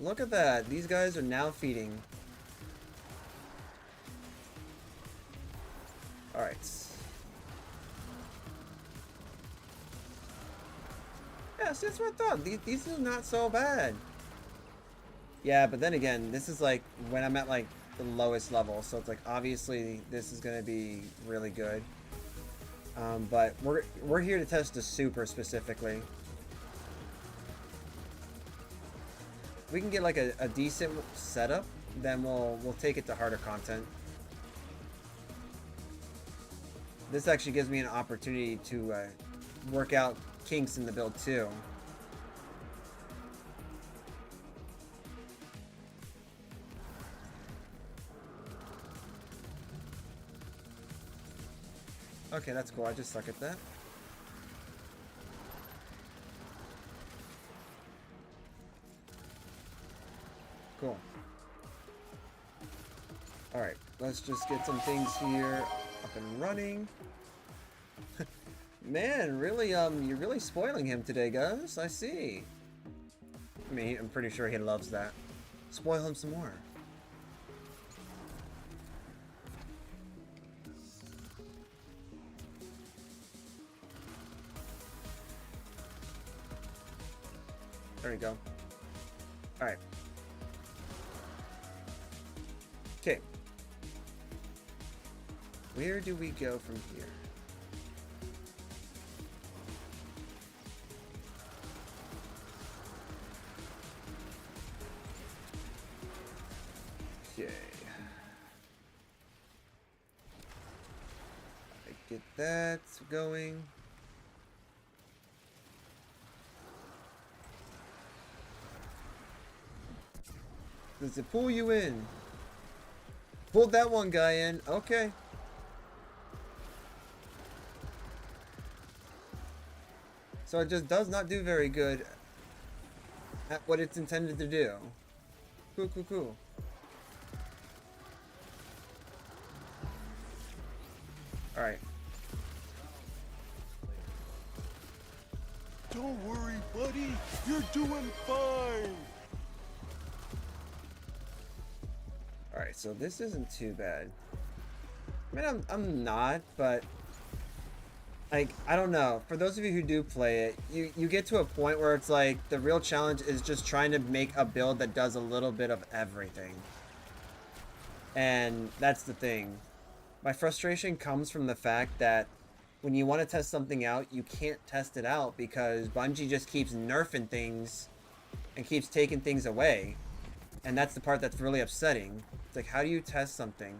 Look at that. These guys are now feeding. Alright. Yeah, so that's what I thought. These are not so bad. Yeah, but then again, this is like when I'm at like the lowest level, so it's like obviously this is gonna be really good. But we're here to test the super specifically. If we can get like a decent setup, then we'll take it to harder content. This actually gives me an opportunity to work out kinks in the build too. Okay, that's cool. I just suck at that. Cool. Alright, let's just get some things here up and running. Man, really, you're really spoiling him today, guys. I see. I mean, I'm pretty sure he loves that. Spoil him some more. There we go. Alright. Okay. Where do we go from here? Okay. I get that going. Does it pull you in? Pulled that one guy in. Okay. So it just does not do very good at what it's intended to do. Cool, cool, cool. Alright.
Don't worry, buddy. You're doing fine.
Alright, so this isn't too bad. I mean, I'm not, but like, I don't know. For those of you who do play it, you get to a point where it's like the real challenge is just trying to make a build that does a little bit of everything. And that's the thing. My frustration comes from the fact that when you want to test something out, you can't test it out because Bungie just keeps nerfing things and keeps taking things away. And that's the part that's really upsetting. It's like, how do you test something?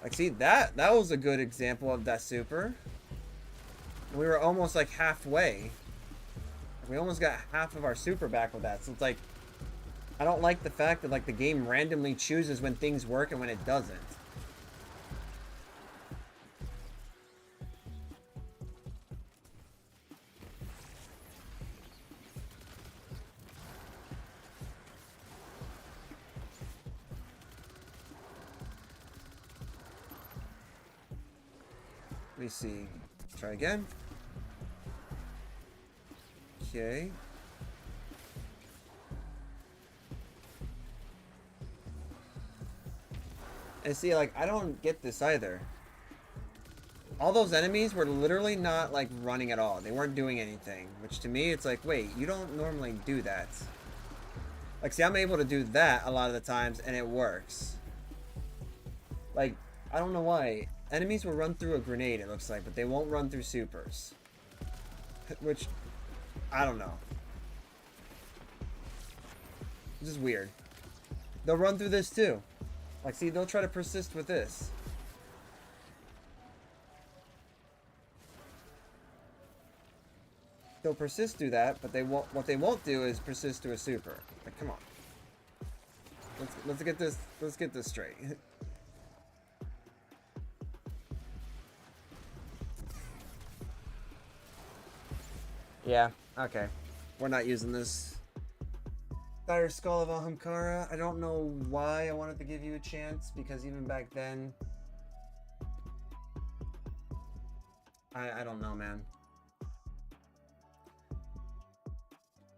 Like, see, that was a good example of that super. And we were almost like halfway. We almost got half of our super back with that. So it's like, I don't like the fact that like the game randomly chooses when things work and when it doesn't. Let me see. Try again. Okay. And see, like, I don't get this either. All those enemies were literally not, like, running at all. They weren't doing anything. Which, to me, it's like, wait, you don't normally do that. Like, see, I'm able to do that a lot of the times, and it works. Like, I don't know why. Enemies will run through a grenade, it looks like, but they won't run through supers. Which, I don't know. This is weird. They'll run through this too. Like, see, they'll try to persist with this. They'll persist through that, but they won't. What they won't do is persist to a super. Like, come on. Let's get this. Let's get this straight. Yeah, okay. We're not using this. Dire Skull of Ahamkara. I don't know why I wanted to give you a chance, because even back then... I don't know, man.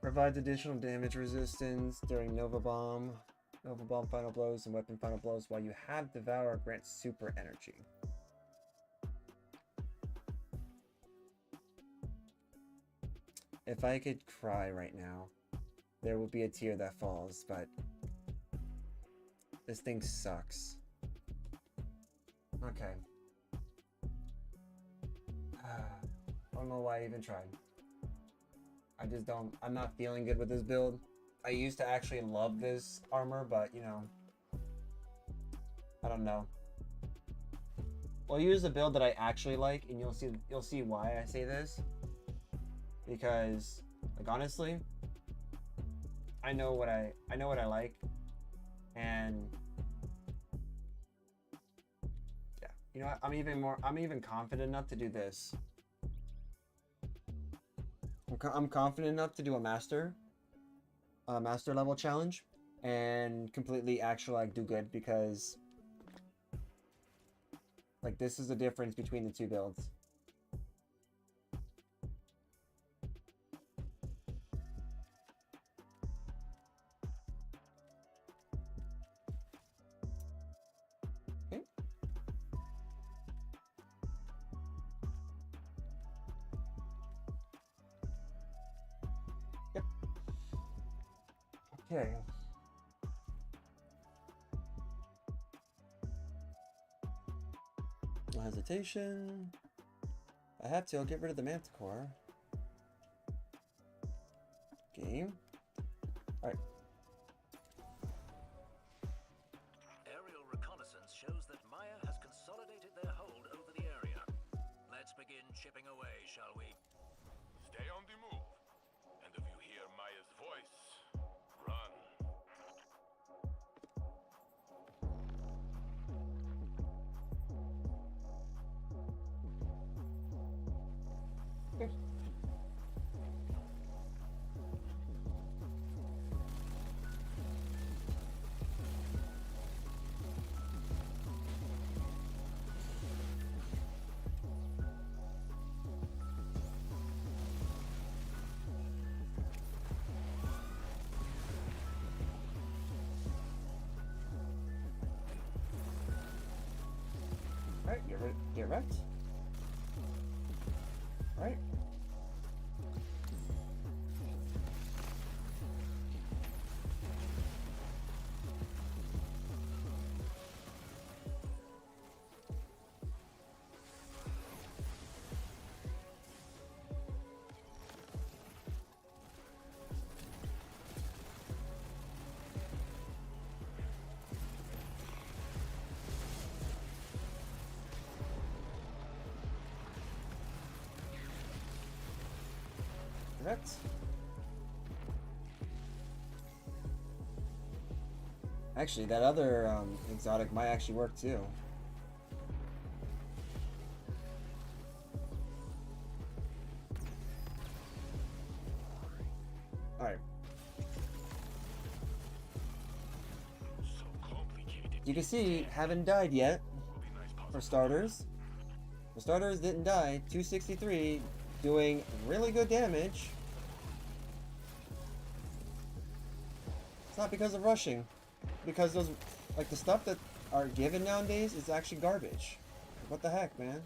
Provides additional damage resistance during Nova Bomb. Nova Bomb final blows and weapon final blows while you have Devour grants super energy. If I could cry right now, there will be a tear that falls, but this thing sucks. Okay. I don't know why I even tried. I just don't, I'm not feeling good with this build. I used to actually love this armor, but you know, I don't know. Well, use a build that I actually like, and you'll see why I say this. Because, like, honestly, I know what I like, and yeah, you know what? I'm even confident enough to do this. I'm confident enough to do a master level challenge and completely actually like do good, because like this is the difference between the two builds. Okay. Yep. Okay. No hesitation. If I have to, I'll get rid of the Manticore. Game. Alright.
Aerial reconnaissance shows that Maya has consolidated their hold over the area. Let's begin chipping away, shall we?
Stay on the move. And if you hear Maya's voice, run.
Alright, get wrecked. Alright. Correct. Actually, that other exotic might actually work too. Alright.
So complicated.
You can see, haven't died yet, for starters. For starters, didn't die. 263, doing really good damage. It's not because of rushing. Because those, like the stuff that are given nowadays is actually garbage. What the heck, man?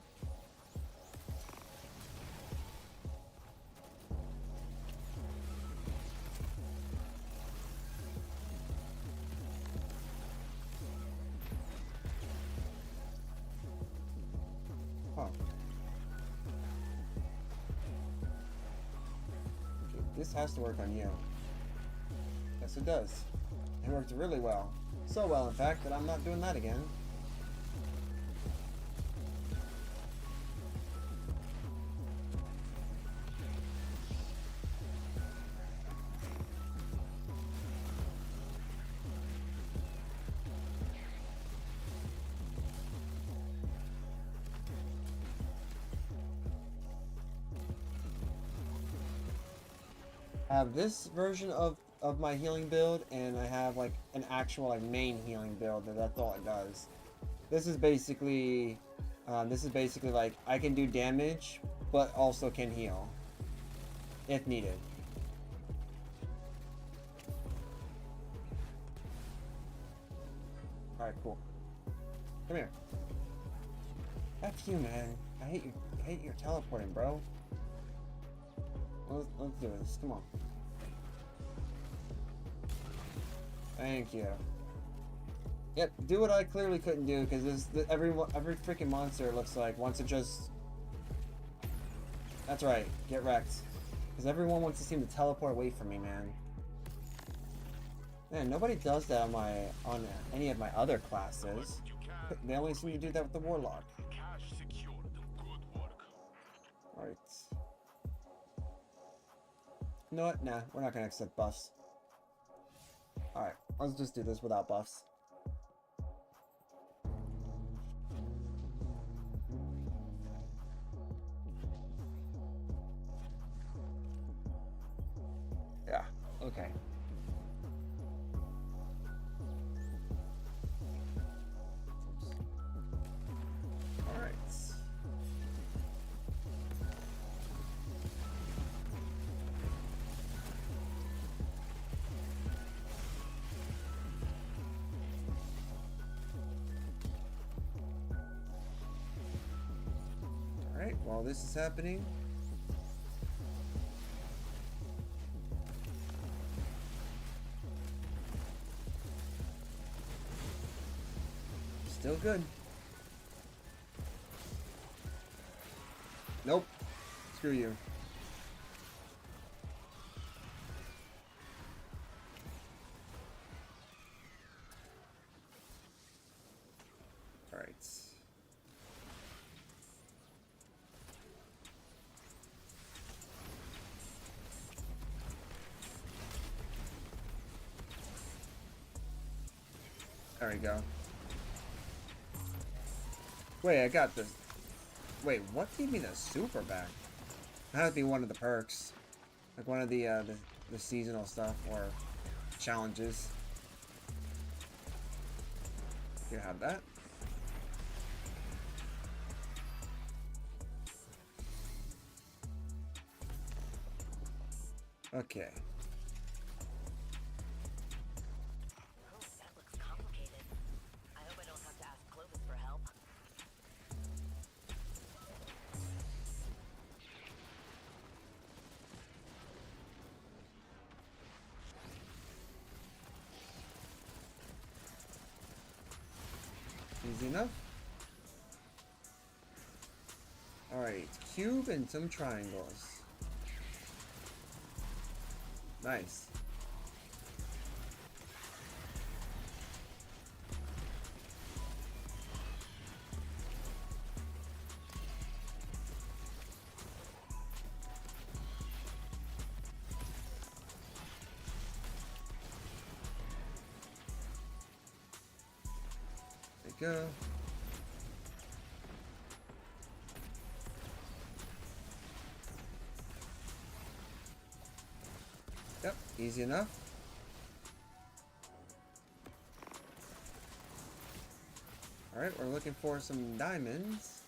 Huh. Okay, this has to work on you. Yes, it does. It worked really well. So well, in fact, that I'm not doing that again. I have this version of my healing build, and I have like an actual like main healing build that's all it does. This is basically like I can do damage but also can heal if needed. Alright, cool. Come here. F you, man. I hate your teleporting, bro. Let's do this. Come on. Thank you. Yep, do what I clearly couldn't do, because every freaking monster looks like wants to just... That's right, get wrecked. Because everyone wants to seem to teleport away from me, man. Man, nobody does that on any of my other classes. They only seem to do that with the Warlock.
Cash secured. Good work.
Alright. You know what? Nah, we're not gonna accept buffs. Alright, let's just do this without buffs. Yeah, okay. Alright. Alright, while this is happening, still good. Nope. Screw you. Alright. There we go. Wait, I got this. Wait, what gave me the super back? That had to be one of the perks. Like one of the seasonal stuff or challenges. You have that. Okay.
Oh, that looks complicated. I hope I don't have to ask Clovis for help.
Easy enough. Alright, cube and some triangles. Nice. There you go. Yep, easy enough. Alright, we're looking for some diamonds.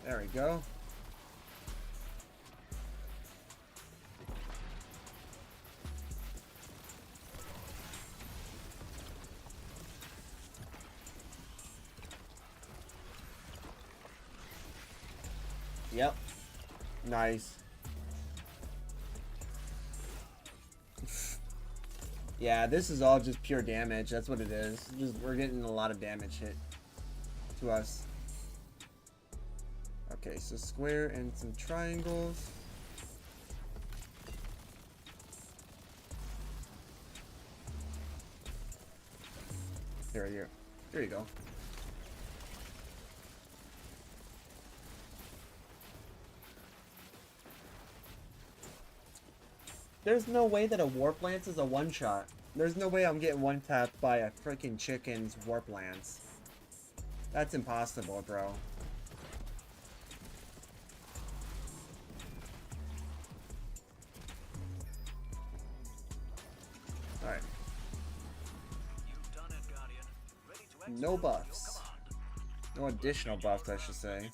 There we go. Yep. Nice. Yeah, this is all just pure damage. That's what it is. Just we're getting a lot of damage hit to us. Okay, so square and some triangles. Here you go. There's no way that a warp lance is a one-shot. There's no way I'm getting one-tapped by a freaking chicken's warp lance. That's impossible, bro. Alright.
You've done it, Guardian. Ready to execute
No
your
buffs.
command.
No additional buffs, I should say.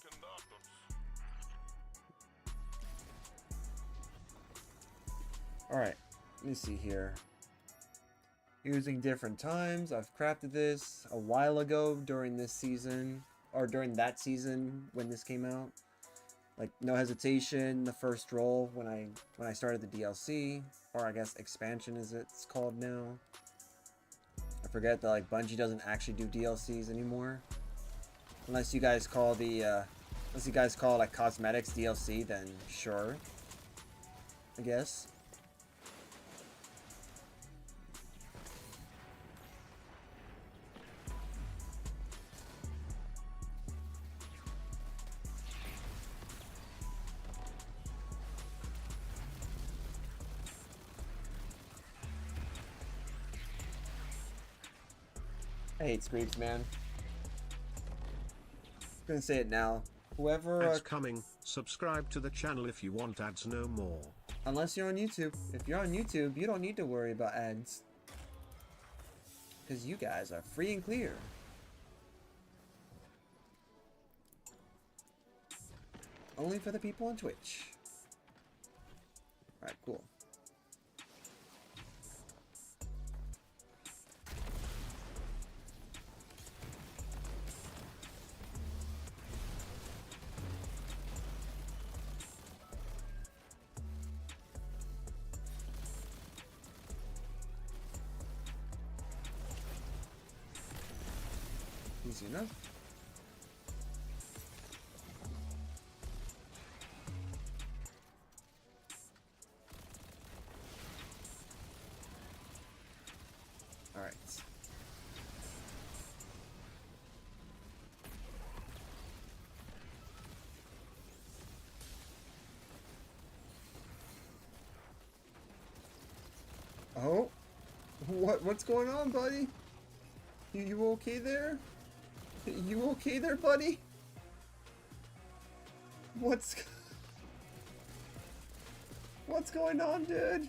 Alright, let me see here. using different times. I've crafted this a while ago during this season, or during that season when this came out. Like, no hesitation, the first roll when I started the DLC, or I guess expansion as it's called now. I forget that like Bungie doesn't actually do DLCs anymore. Unless you guys call like cosmetics DLC, then sure. I guess. I hate Screeps, man. I'm gonna say it now. Whoever
Ads coming. Subscribe to the channel if you want ads no more.
Unless you're on YouTube. If you're on YouTube, you don't need to worry about ads. Because you guys are free and clear. Only for the people on Twitch. Alright, cool. Easy enough. All right. Oh, what's going on, buddy? You okay there? You okay there, buddy? What's going on, dude?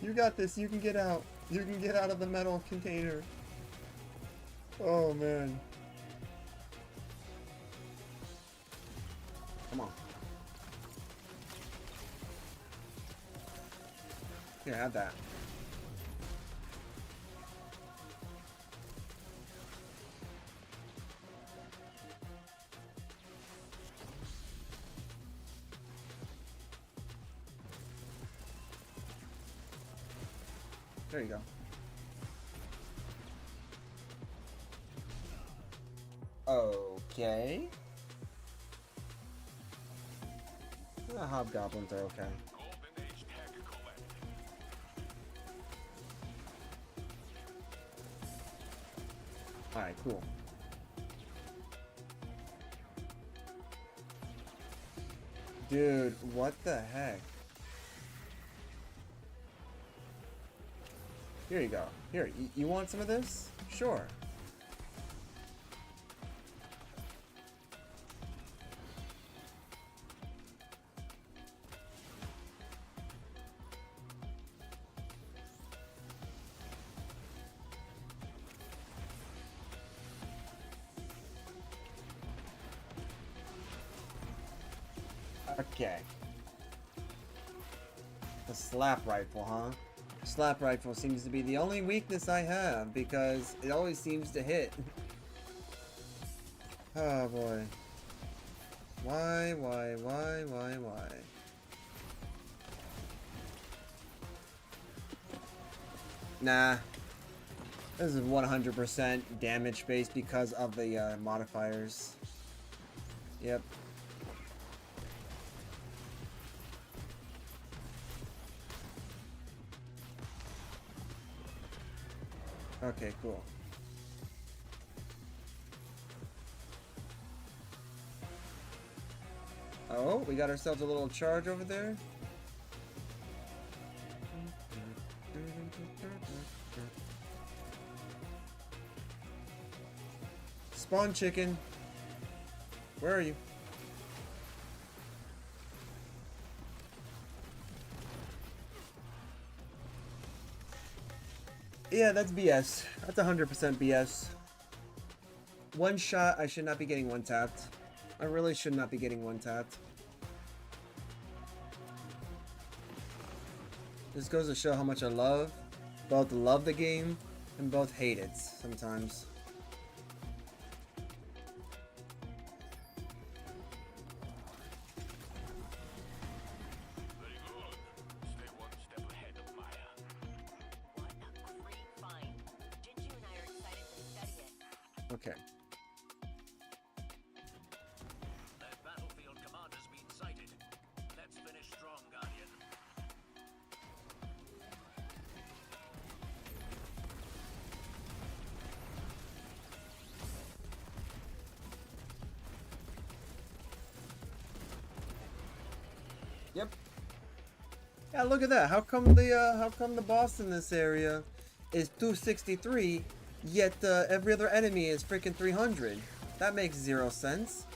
You got this. You can get out. You can get out of the metal container. Oh, man. Come on. Here, have that. There you go. Okay. The hobgoblins are okay.
Golden Age tech collected.
Alright, cool. Dude, what the heck? Here you go. Here, you want some of this? Sure. Okay. The slap rifle, huh? Slap rifle seems to be the only weakness I have because it always seems to hit. Oh boy. Why? Nah. This is 100% damage based because of the modifiers. Yep. Okay, cool. Oh, we got ourselves a little charge over there. Spawn chicken. Where are you? Yeah, that's BS. That's 100% BS. One shot, I should not be getting one tapped. I really should not be getting one tapped. This goes to show how much I love both love the game and both hate it sometimes.
Very good. Stay one step ahead of Maya.
What a great find. Jinju and I are excited to study it.
Okay.
That battlefield commander's been sighted. Let's finish strong, Guardian.
Yep. Yeah, look at that. How come the boss in this area is 263, yet every other enemy is freaking 300? That makes zero sense.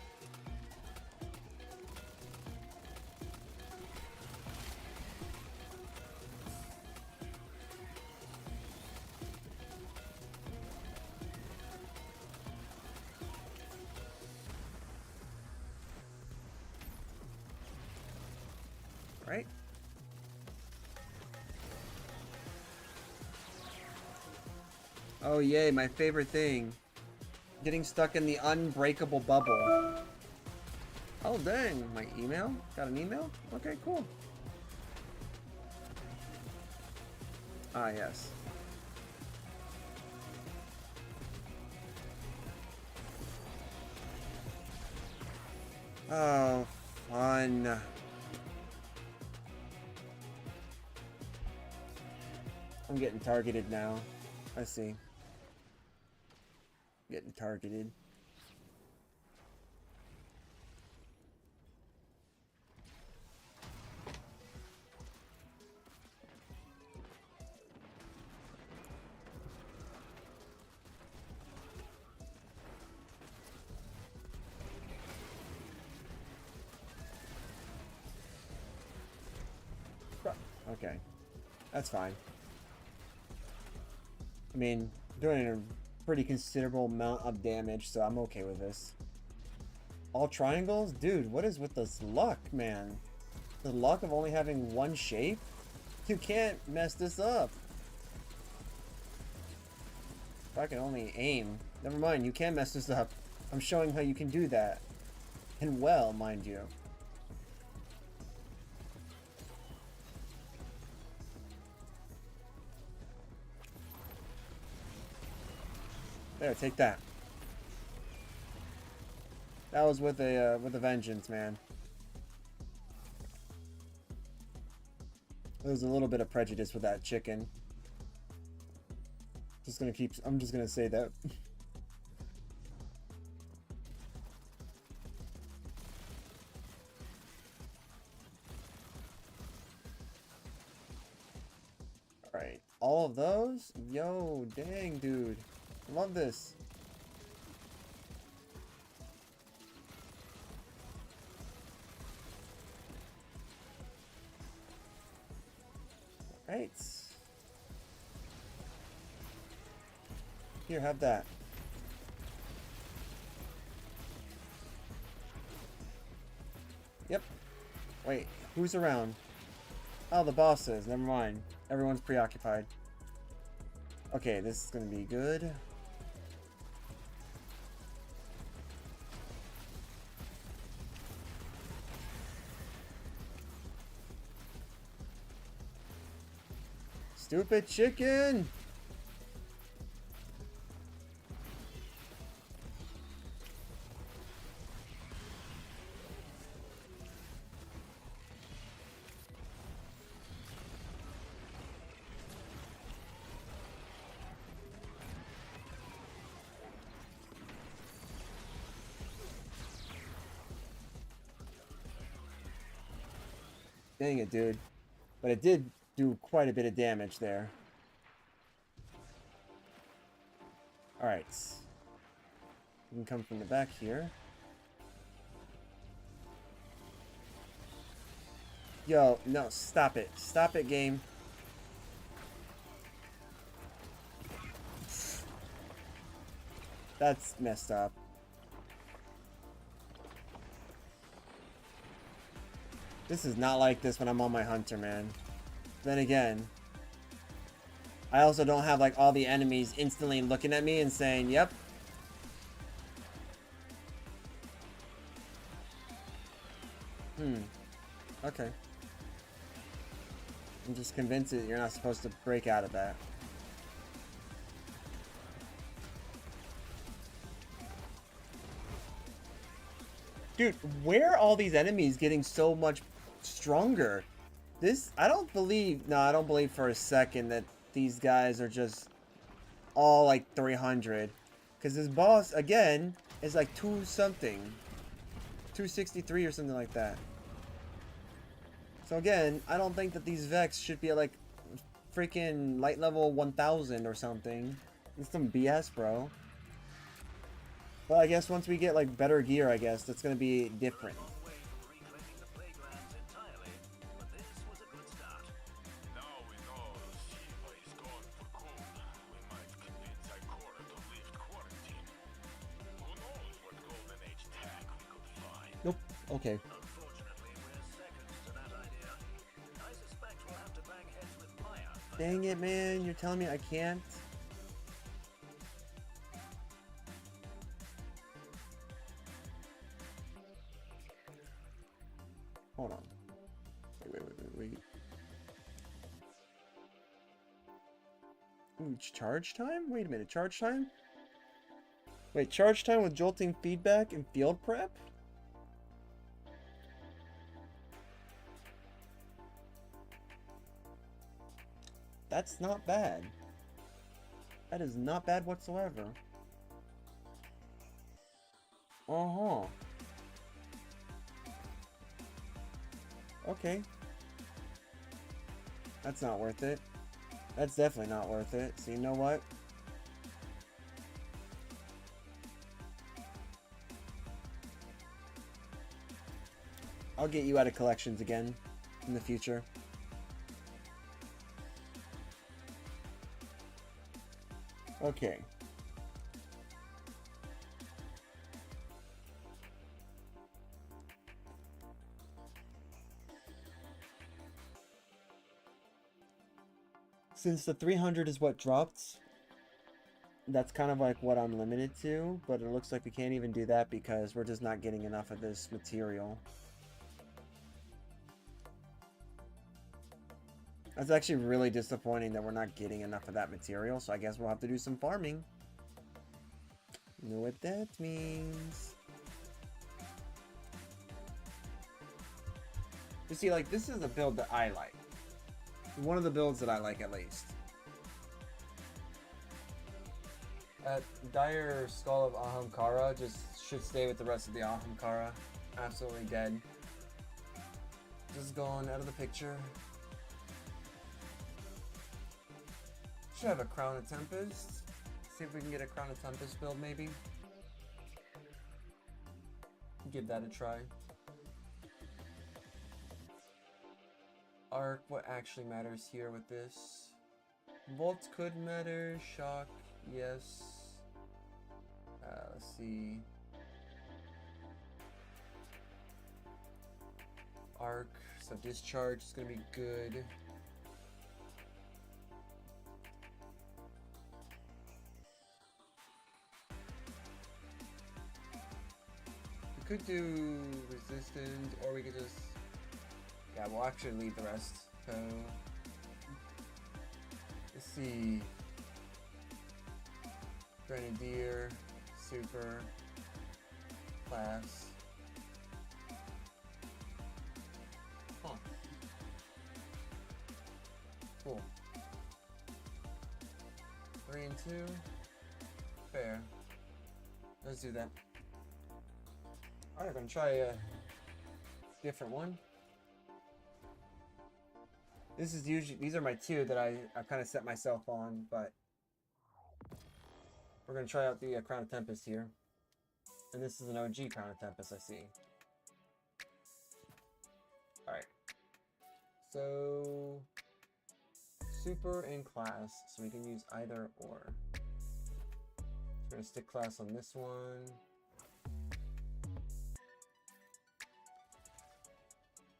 Right? Oh yay, my favorite thing. Getting stuck in the unbreakable bubble. Oh dang, my email? Got an email? Okay, cool. Ah, yes. Oh, fun. I'm getting targeted now. I see. Getting targeted. Okay. That's fine. I mean, doing a pretty considerable amount of damage, so I'm okay with this. All triangles? Dude, what is with this luck, man? The luck of only having one shape? You can't mess this up. If I can only aim. Never mind, you can mess this up. I'm showing how you can do that. And well, mind you. There, take that. That was with a vengeance, man. There was a little bit of prejudice with that chicken. I'm just gonna say that. Alright, all of those? Yo, dang, dude. Love this. Right. Here, have that. Yep. Wait, who's around? Oh, the boss is. Never mind. Everyone's preoccupied. Okay, this is gonna be good. Stupid chicken! Dang it, dude. But it did do quite a bit of damage there. Alright. You can come from the back here. Yo, no, stop it. Stop it, game. That's messed up. This is not like this when I'm on my Hunter, man. Then again, I also don't have like all the enemies instantly looking at me and saying, yep. Okay. I'm just convinced that you're not supposed to break out of that. Dude, where are all these enemies getting so much stronger? This, I don't believe for a second that these guys are just all like 300. Because this boss, again, is like 2 something. 263 or something like that. So again, I don't think that these Vex should be at like freaking light level 1000 or something. It's some BS, bro. But I guess once we get like better gear, I guess that's gonna be different.
Now we know Shiva is gone for good. We might convince Ikora to lift quarantine. Who knows what Golden Age tech we could find?
Nope. Okay.
Unfortunately, we're seconds to that idea. I suspect we'll have to bang heads with Maya.
Dang it, man. You're telling me I can't? Hold on. Wait. Ooh, charge time? Wait a minute, charge time? Wait, charge time with jolting feedback and field prep? That's not bad. That is not bad whatsoever. Uh-huh. Okay. That's not worth it. That's definitely not worth it. So you know what? I'll get you out of collections again in the future. Okay. Since the 300 is what dropped, that's kind of like what I'm limited to, but it looks like we can't even do that because we're just not getting enough of this material. That's actually really disappointing that we're not getting enough of that material, so I guess we'll have to do some farming. You know what that means. You see, like, this is a build that I like. One of the builds that I like, at least. Dire Skull of Ahamkara just should stay with the rest of the Ahamkara. Absolutely dead. Just gone out of the picture. Should have a Crown of Tempest. See if we can get a Crown of Tempest build, maybe. Give that a try. Arc, what actually matters here with this? Volt could matter. Shock, yes. Let's see. Arc, so discharge is gonna be good. We could do resistant, or we could just... Yeah, we'll actually leave the rest. So, let's see. Grenadier, super, class. Huh. Cool. 3 and 2. Fair. Let's do that. Alright, we're gonna try a different one. This is usually, these are my 2 that I kind of set myself on, but we're going to try out the Crown of Tempest here. And this is an OG Crown of Tempest, I see. Alright. So, super and class, so we can use either or. We're going to stick class on this one.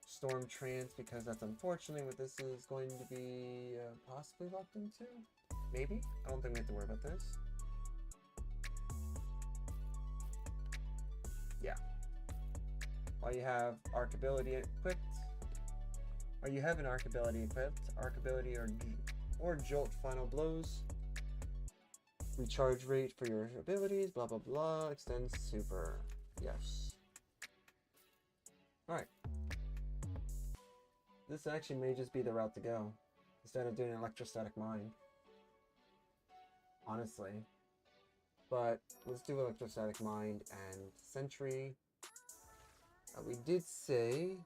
Storm Trance, because that's unfortunately what this is going to be possibly locked into. maybe? I don't think we have to worry about this. Yeah. While you have arc ability equipped, or you have an arc ability equipped, arc ability or jolt final blows, recharge rate for your abilities, blah blah blah, extends super. Yes. Alright. This actually may just be the route to go, instead of doing electrostatic mind. Honestly. But let's do electrostatic mind and sentry. We did say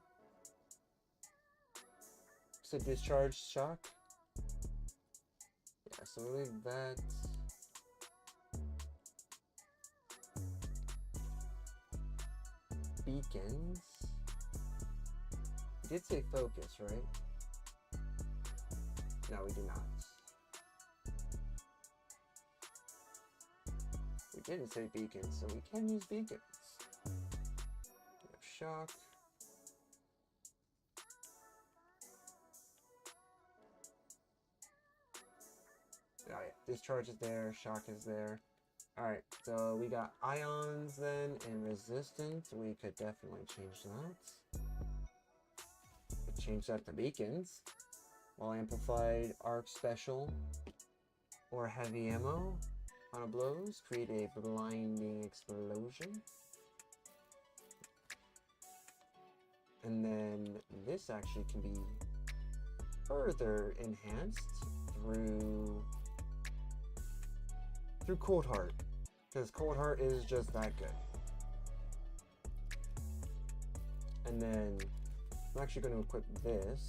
discharge shock. Yeah, so we'll leave that. Beacons. We did say focus, right? No, we did not. We didn't say beacons, so we can use beacons. We have shock. Oh yeah, discharge is there, shock is there. Alright, so we got ions then and resistance. We could definitely change that. Change that to beacons. While amplified arc special or heavy ammo on a blows, create a blinding explosion. And then this actually can be further enhanced through Cold Heart, because Cold Heart is just that good. And then I'm actually going to equip this.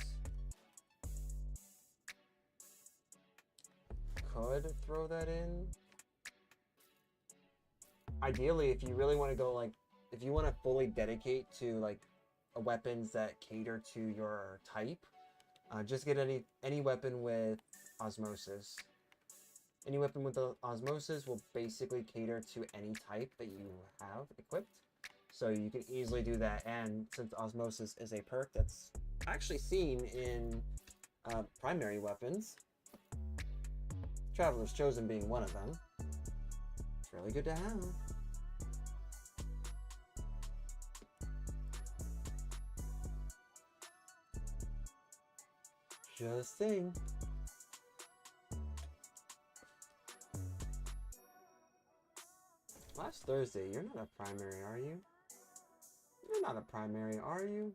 Could throw that in. Ideally, if you really want to go like, if you want to fully dedicate to like weapons that cater to your type, just get any weapon with osmosis. Any weapon with the osmosis will basically cater to any type that you have equipped. So you can easily do that, and since osmosis is a perk that's actually seen in primary weapons, Traveler's Chosen being one of them, it's really good to have. Just saying. Last Thursday, you're not a primary, are you? You're not a primary, are you?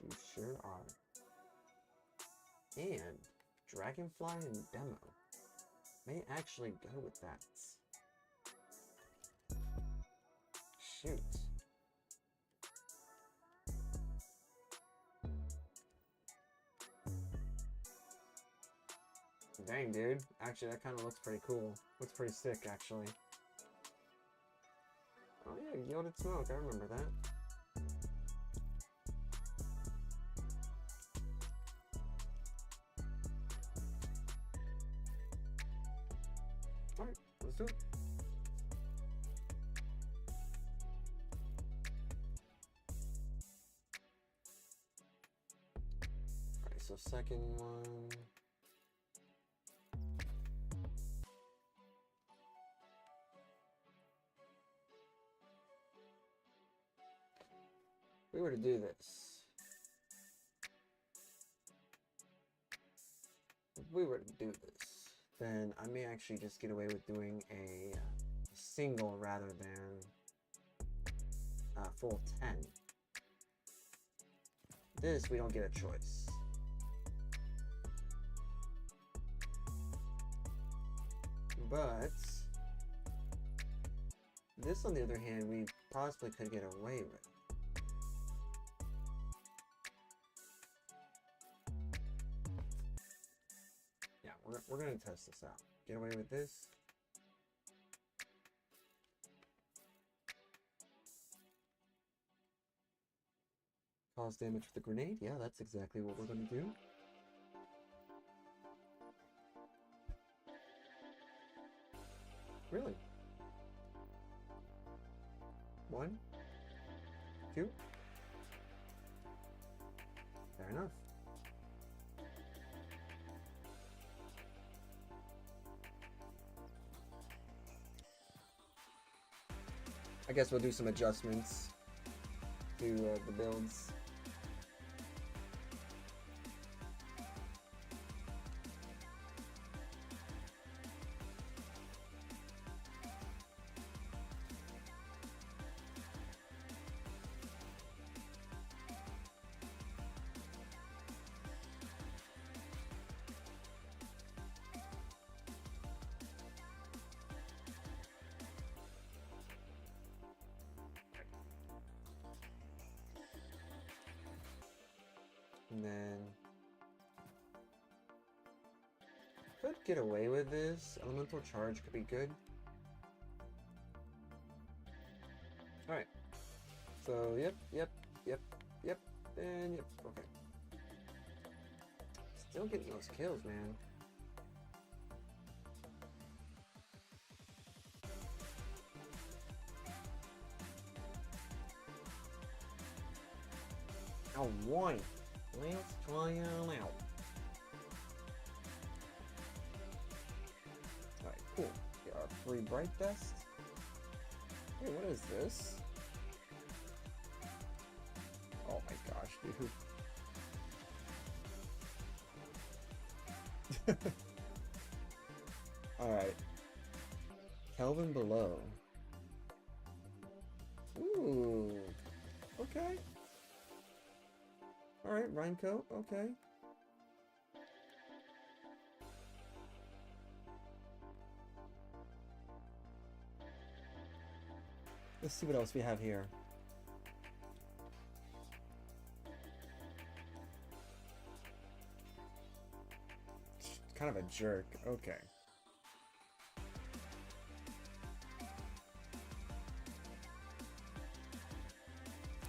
You sure are. And Dragonfly and Demo may actually go with that. Shoot. Dang, dude. Actually, that kind of looks pretty cool. Looks pretty sick, actually. Oh yeah, Gilded Smoke, I remember that. Alright, let's do it. Alright, so second one. If we were to do this, then I may actually just get away with doing a single rather than full 10. This, we don't get a choice. But this, on the other hand, we possibly could get away with. We're gonna test this out. Get away with this. Cause damage with the grenade. Yeah, that's exactly what we're gonna do. Really? 1, 2. Fair enough. I guess we'll do some adjustments to the builds. And then could get away with this. Elemental charge could be good. Alright. So yep, and yep, okay. Still getting those kills, man. Alright. Let's try it out. Alright, cool. Get our free bright dust. Hey, what is this? Oh my gosh, dude. Alright. Kelvin below. Ooh. Okay. Alright, raincoat, okay. Let's see what else we have here. Kind of a jerk, okay.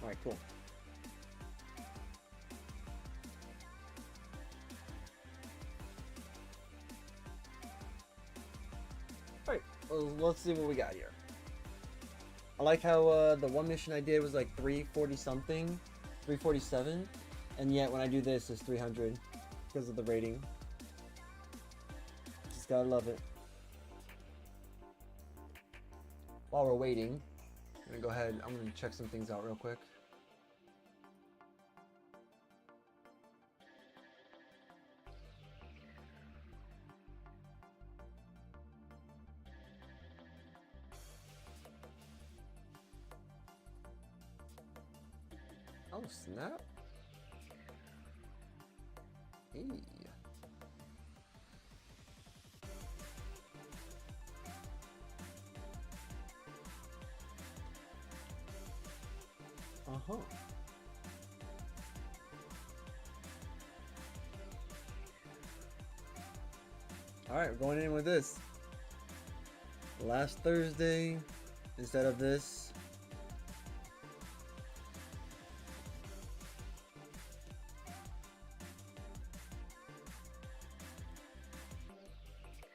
Alright, cool. Alright, well, let's see what we got here. I like how the one mission I did was like 340 something, 347, and yet when I do this it's 300 because of the rating. Just gotta love it. While we're waiting, I'm gonna go ahead, I'm gonna check some things out real quick. Oh snap! Hey. Uh-huh. Alright, we're going in with this. Last Thursday, instead of this.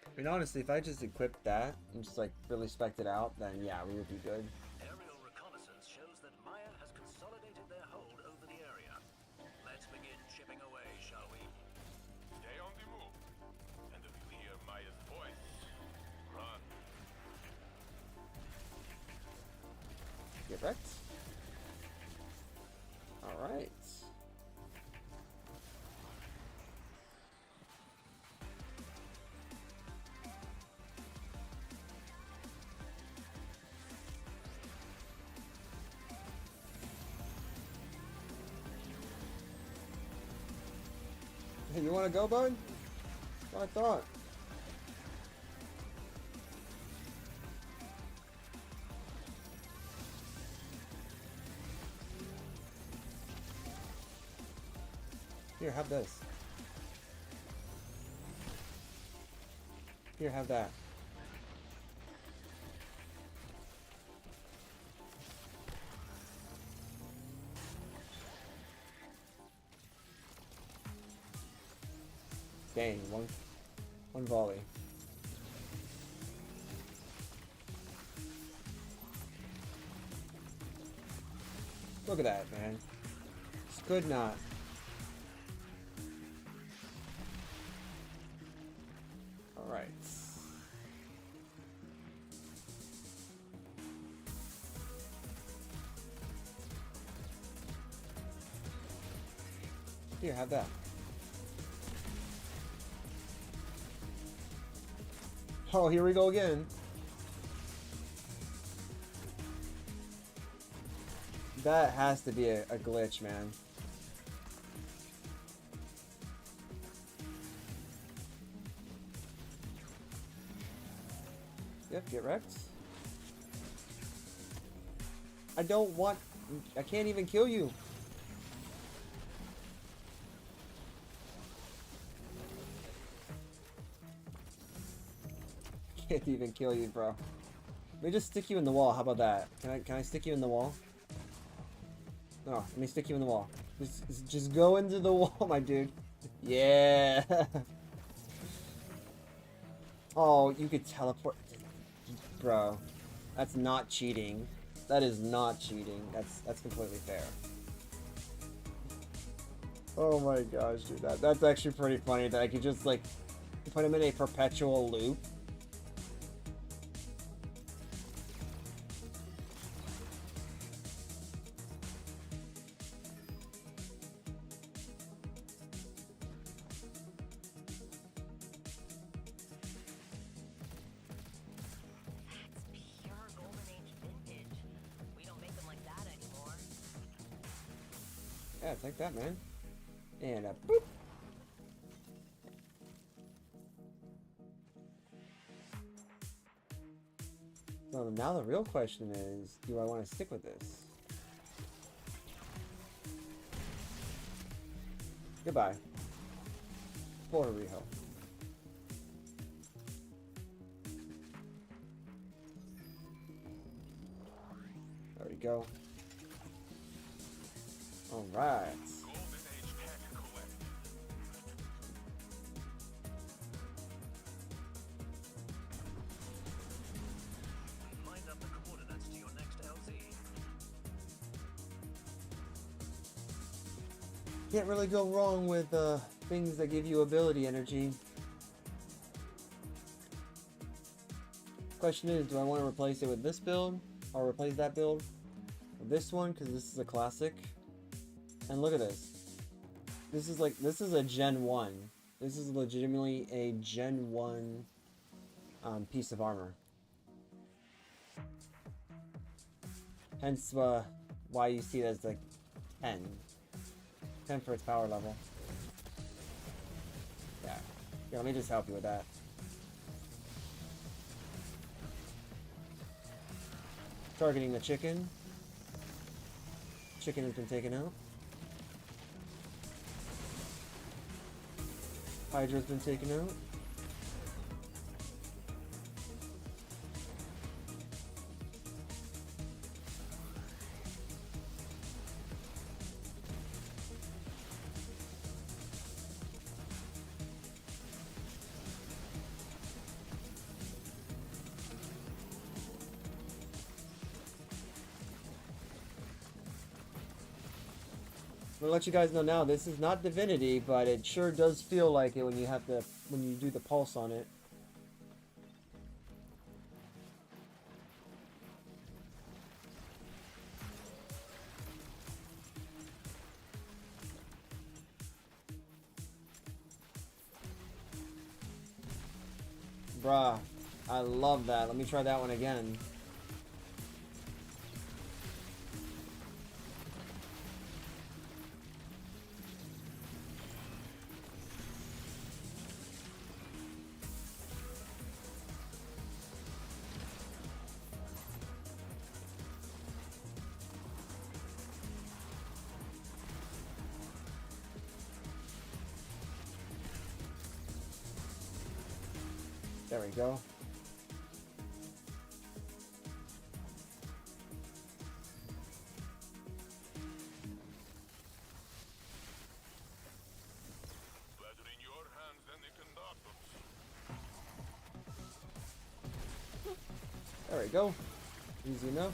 I mean, honestly, if I just equipped that and just like really spec'd it out, then yeah, we would be good.
Aerial reconnaissance shows that Maya has consolidated their hold over the area. Let's begin chipping away, shall we?
Stay on the move. And if you hear Maya's voice, run.
Get wrecked. Alright. Hey, you wanna go, bud? That's what I thought. Here, have this. Here, have that. Dang, one volley. Look at that, man. Just could not. Alright. Here, have that. Oh, here we go again. That has to be a glitch, man. Yep, get wrecked. I don't want... I can't even kill you. Can't even kill you, bro. Let me just stick you in the wall. How about that? Can I stick you in the wall? No, let me stick you in the wall. Just go into the wall, my dude. Yeah. Oh, you could teleport. Bro, that's not cheating. That is not cheating. That's completely fair. Oh my gosh, dude. That's actually pretty funny that I could just like put him in a perpetual loop.
That's pure Golden Age vintage. We don't make them like that anymore.
Yeah, take that, man. And a boop. So now the real question is, do I want to stick with this? Goodbye. For Riho. There we go. All right.
Golden Age tech collected.
Find up the coordinates to your next LZ.
Can't really go wrong with things that give you ability energy. Question is, do I want to replace it with this build or replace that build with this one because this is a classic? And look at this. This is a Gen 1. This is legitimately a Gen 1 piece of armor. Hence why you see it as like 10. 10 for its power level. Yeah. Yeah, let me just help you with that. Targeting the chicken. Chicken has been taken out. Hydra's been taken out. I'm gonna let you guys know now, this is not Divinity, but it sure does feel like it when you do the pulse on it. Bruh, I love that. Let me try that one again. There we go.
Better in your hands than the conductors.
There we go. Easy enough.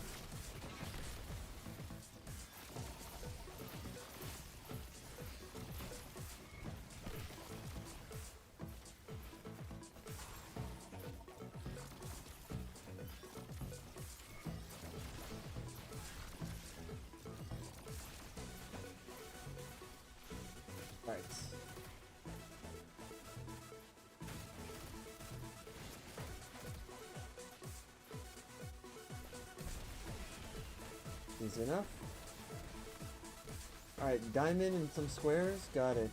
Easy enough. Alright, diamond and some squares. Got it.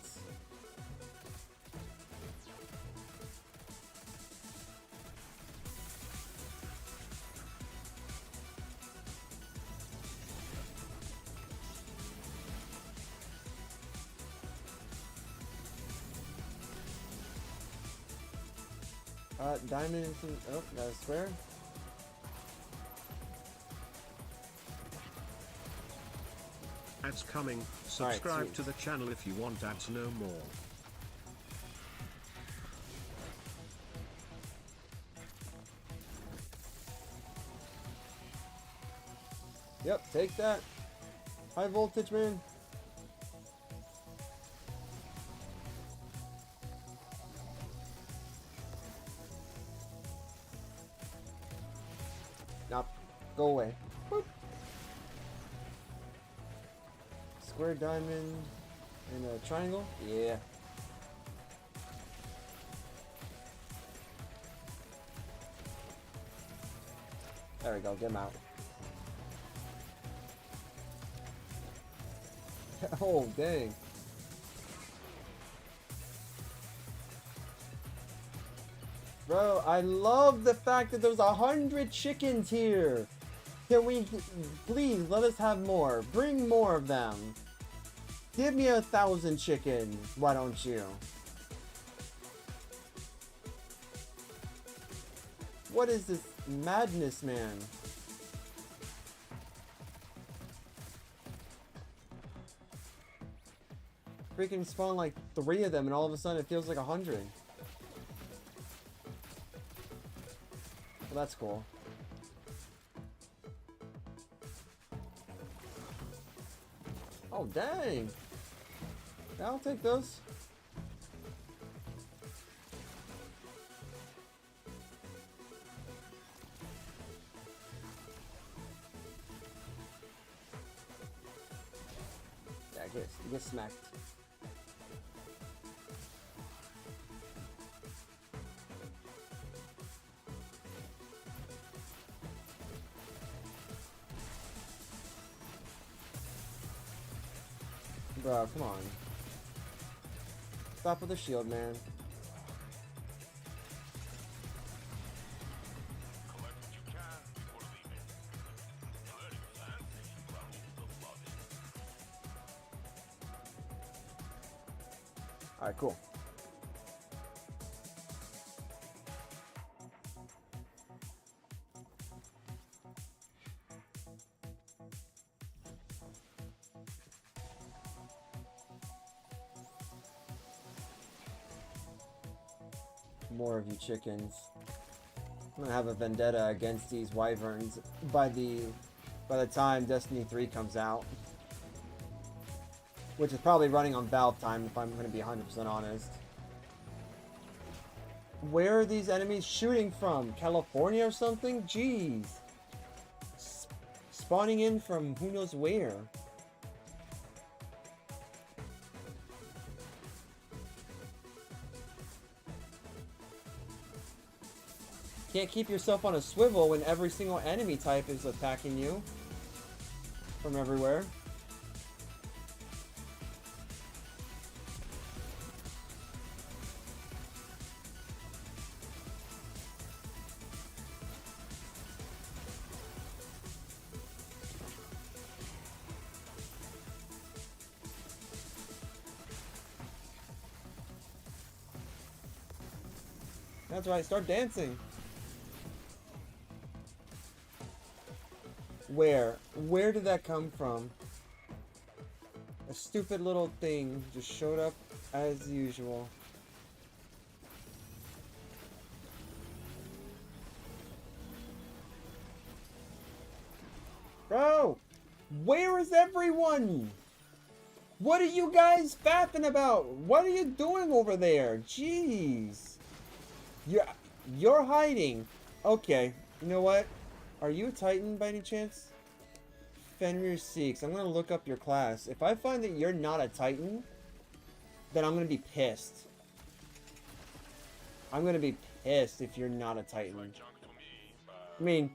Diamond and some... Oh, got a square.
Ads coming.
Alright,
Subscribe
sweet.
to the channel if you want ads no more.
Yep, take that. High voltage, man. Nope. Go away. Boop. Square diamond and a triangle? Yeah. There we go, get him out. Oh, dang. Bro, I love the fact that there's 100 chickens here. Can we please let us have more? Bring more of them. Give me 1,000 chickens, why don't you? What is this madness, man? Freaking spawn like 3 of them and all of a sudden it feels like 100. Well, that's cool. Oh, dang. Yeah, I'll take those. Yeah, get smacked. Bro, come on. Stop with the shield, man.
Collect what you can before leaving. Very fancy, Raoul the Bloody.
Alright, cool. More of you chickens. I'm gonna have a vendetta against these wyverns by the time Destiny 3 comes out. Which is probably running on Valve time if I'm gonna be 100% honest. Where are these enemies shooting from? California or something? Jeez. Spawning in from who knows where. Can't keep yourself on a swivel when every single enemy type is attacking you from everywhere. That's right, start dancing. Where? Where did that come from? A stupid little thing just showed up as usual. Bro! Where is everyone? What are you guys fapping about? What are you doing over there? Jeez. You're hiding. Okay, you know what? Are you a Titan by any chance? Fenrir Seeks. I'm gonna look up your class. If I find that you're not a Titan, then I'm gonna be pissed. I'm gonna be pissed if you're not a Titan. I mean,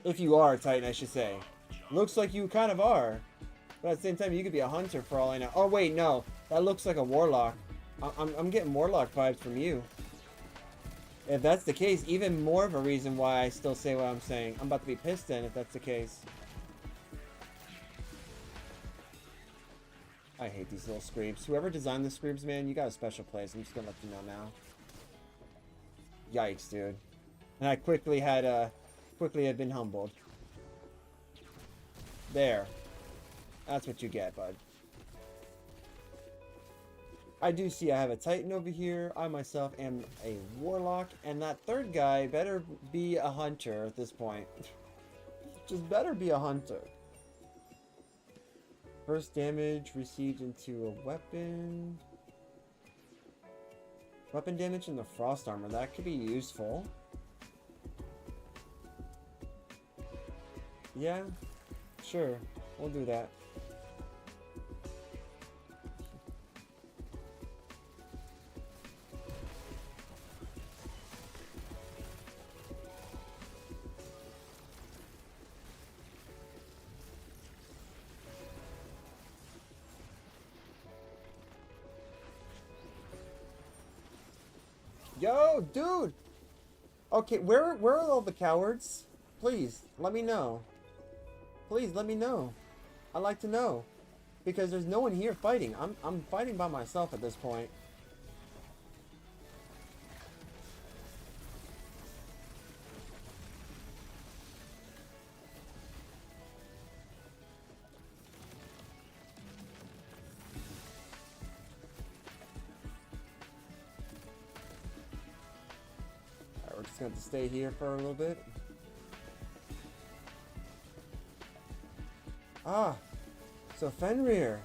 if you are a Titan, I should say. Looks like you kind of are. But at the same time, you could be a hunter for all I know. Oh, wait, no. That looks like a warlock. I'm getting warlock vibes from you. If that's the case, even more of a reason why I still say what I'm saying. I'm about to be pissed then if that's the case. I hate these little screams. Whoever designed the screams, man, you got a special place. I'm just gonna let you know now. Yikes, dude. And I quickly had been humbled. There. That's what you get, bud. I do see I have a Titan over here. I myself am a Warlock. And that third guy better be a Hunter at this point. Just better be a Hunter. First damage received into a weapon. Weapon damage in the frost armor. That could be useful. Yeah, sure. We'll do that. Yo, dude! Okay, where are all the cowards? Please, let me know. Please, let me know. I'd like to know. Because there's no one here fighting. I'm fighting by myself at this point. We're just going to have to stay here for a little bit. Ah, so Fenrir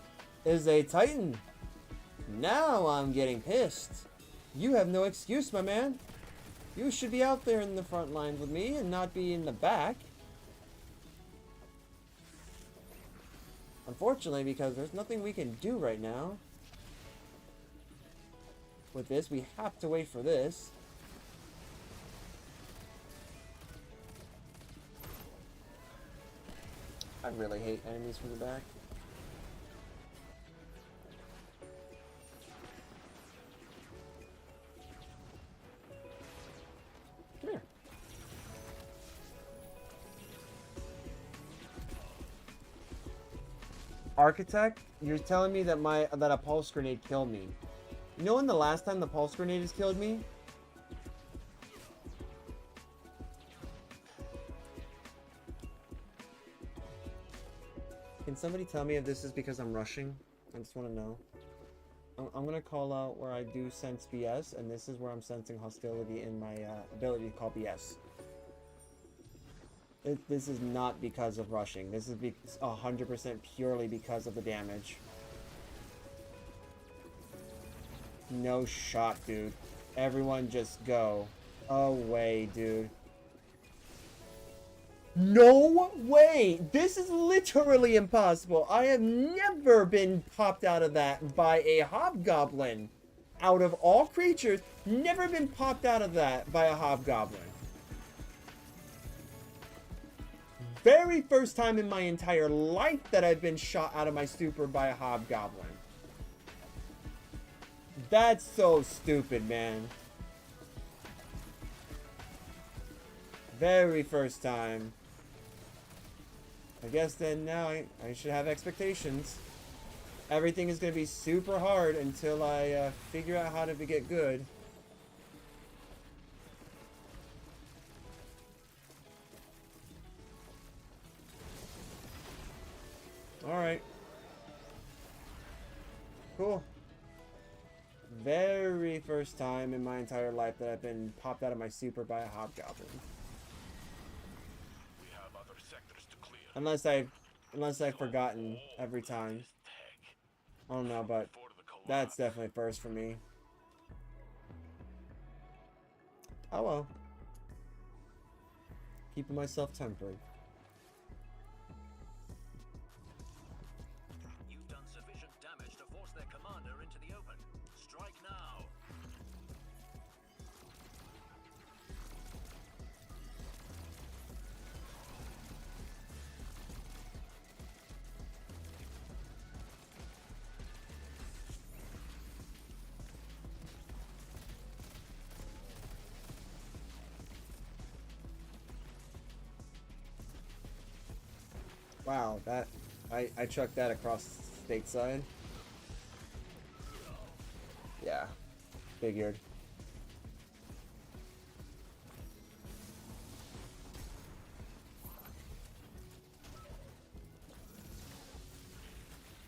is a Titan. Now I'm getting pissed. You have no excuse, my man. You should be out there in the front lines with me and not be in the back. Unfortunately, because there's nothing we can do right now. With this, we have to wait for this. I really hate enemies from the back. Come here. Architect, you're telling me that a pulse grenade killed me. You know when the last time the pulse grenade has killed me? Can somebody tell me if this is because I'm rushing? I just want to know. I'm going to call out where I do sense BS, and this is where I'm sensing hostility in my ability to call BS. This is not because of rushing. This is 100% purely because of the damage. No shot, dude. Everyone just go. Away, dude. No way! This is literally impossible. I have never been popped out of that by a hobgoblin. Out of all creatures, never been popped out of that by a hobgoblin. Very first time in my entire life that I've been shot out of my stupor by a hobgoblin. That's so stupid, man. Very first time. I guess then now I should have expectations. Everything is going to be super hard until I figure out how to get good. Alright. Cool. Very first time in my entire life that I've been popped out of my super by a hobgoblin. Unless I've forgotten every time. I don't know, but that's definitely first for me. Oh well. Keeping myself tempered.
You've done sufficient damage to force their commander into the open. Strike now.
Wow, that I chucked that across stateside. Yeah, figured.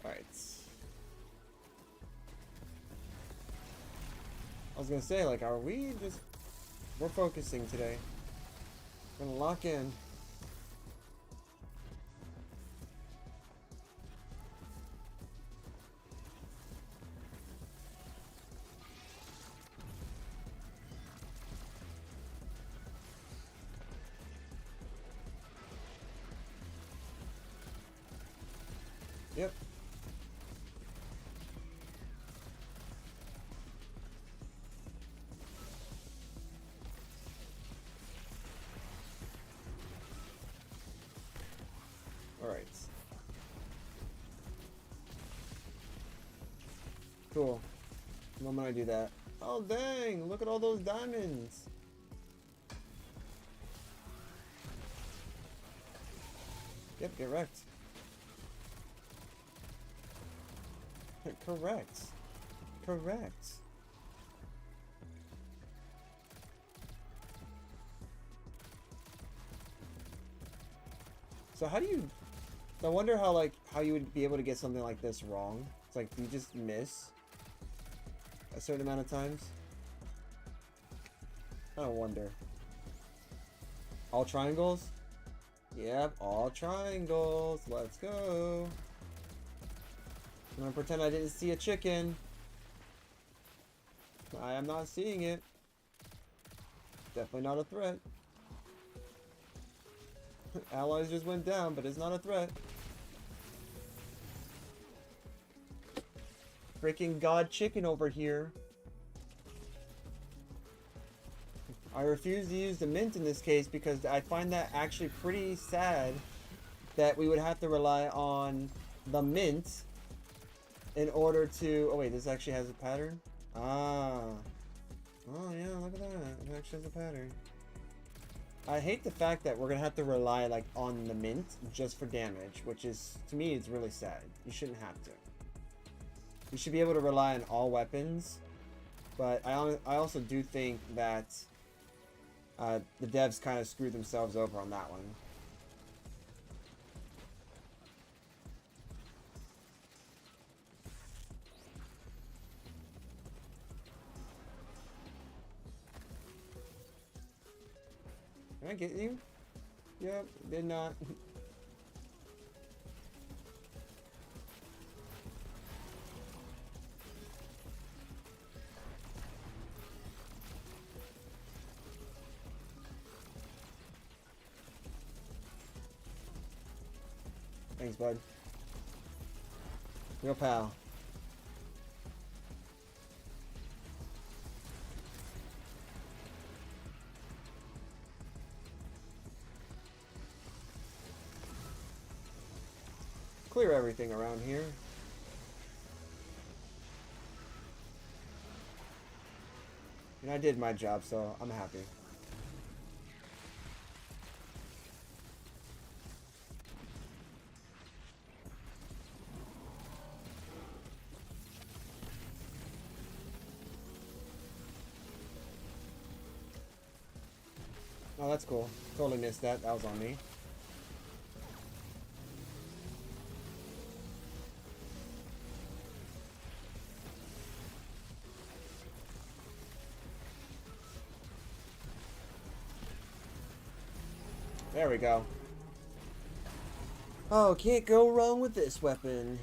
Alright. I was gonna say, like, are we just... We're focusing today. We're gonna lock in. Yep. Alright. Cool. The moment I do that. Oh dang, look at all those diamonds. Yep, get wrecked. Correct. Correct. So how do you... So I wonder how, like, how you would be able to get something like this wrong. It's like, you just miss a certain amount of times. I wonder. All triangles? Yep, all triangles. Let's go. I'm gonna pretend I didn't see a chicken. I am not seeing it. Definitely not a threat. Allies just went down, but it's not a threat. Freaking god chicken over here. I refuse to use the mint in this case because I find that actually pretty sad that we would have to rely on the mint in order to... Oh wait, this actually has a pattern? Ah. Oh yeah, look at that. It actually has a pattern. I hate the fact that we're gonna have to rely like on the mint just for damage, which is, to me, it's really sad. You shouldn't have to. You should be able to rely on all weapons, but I also do think that the devs kind of screwed themselves over on that one. Can I get you? Yep, did not. Thanks, bud. Real pal. Clear everything around here. And I did my job, so I'm happy. Oh, that's cool. Totally missed that. That was on me. There we go. Oh, can't go wrong with this weapon.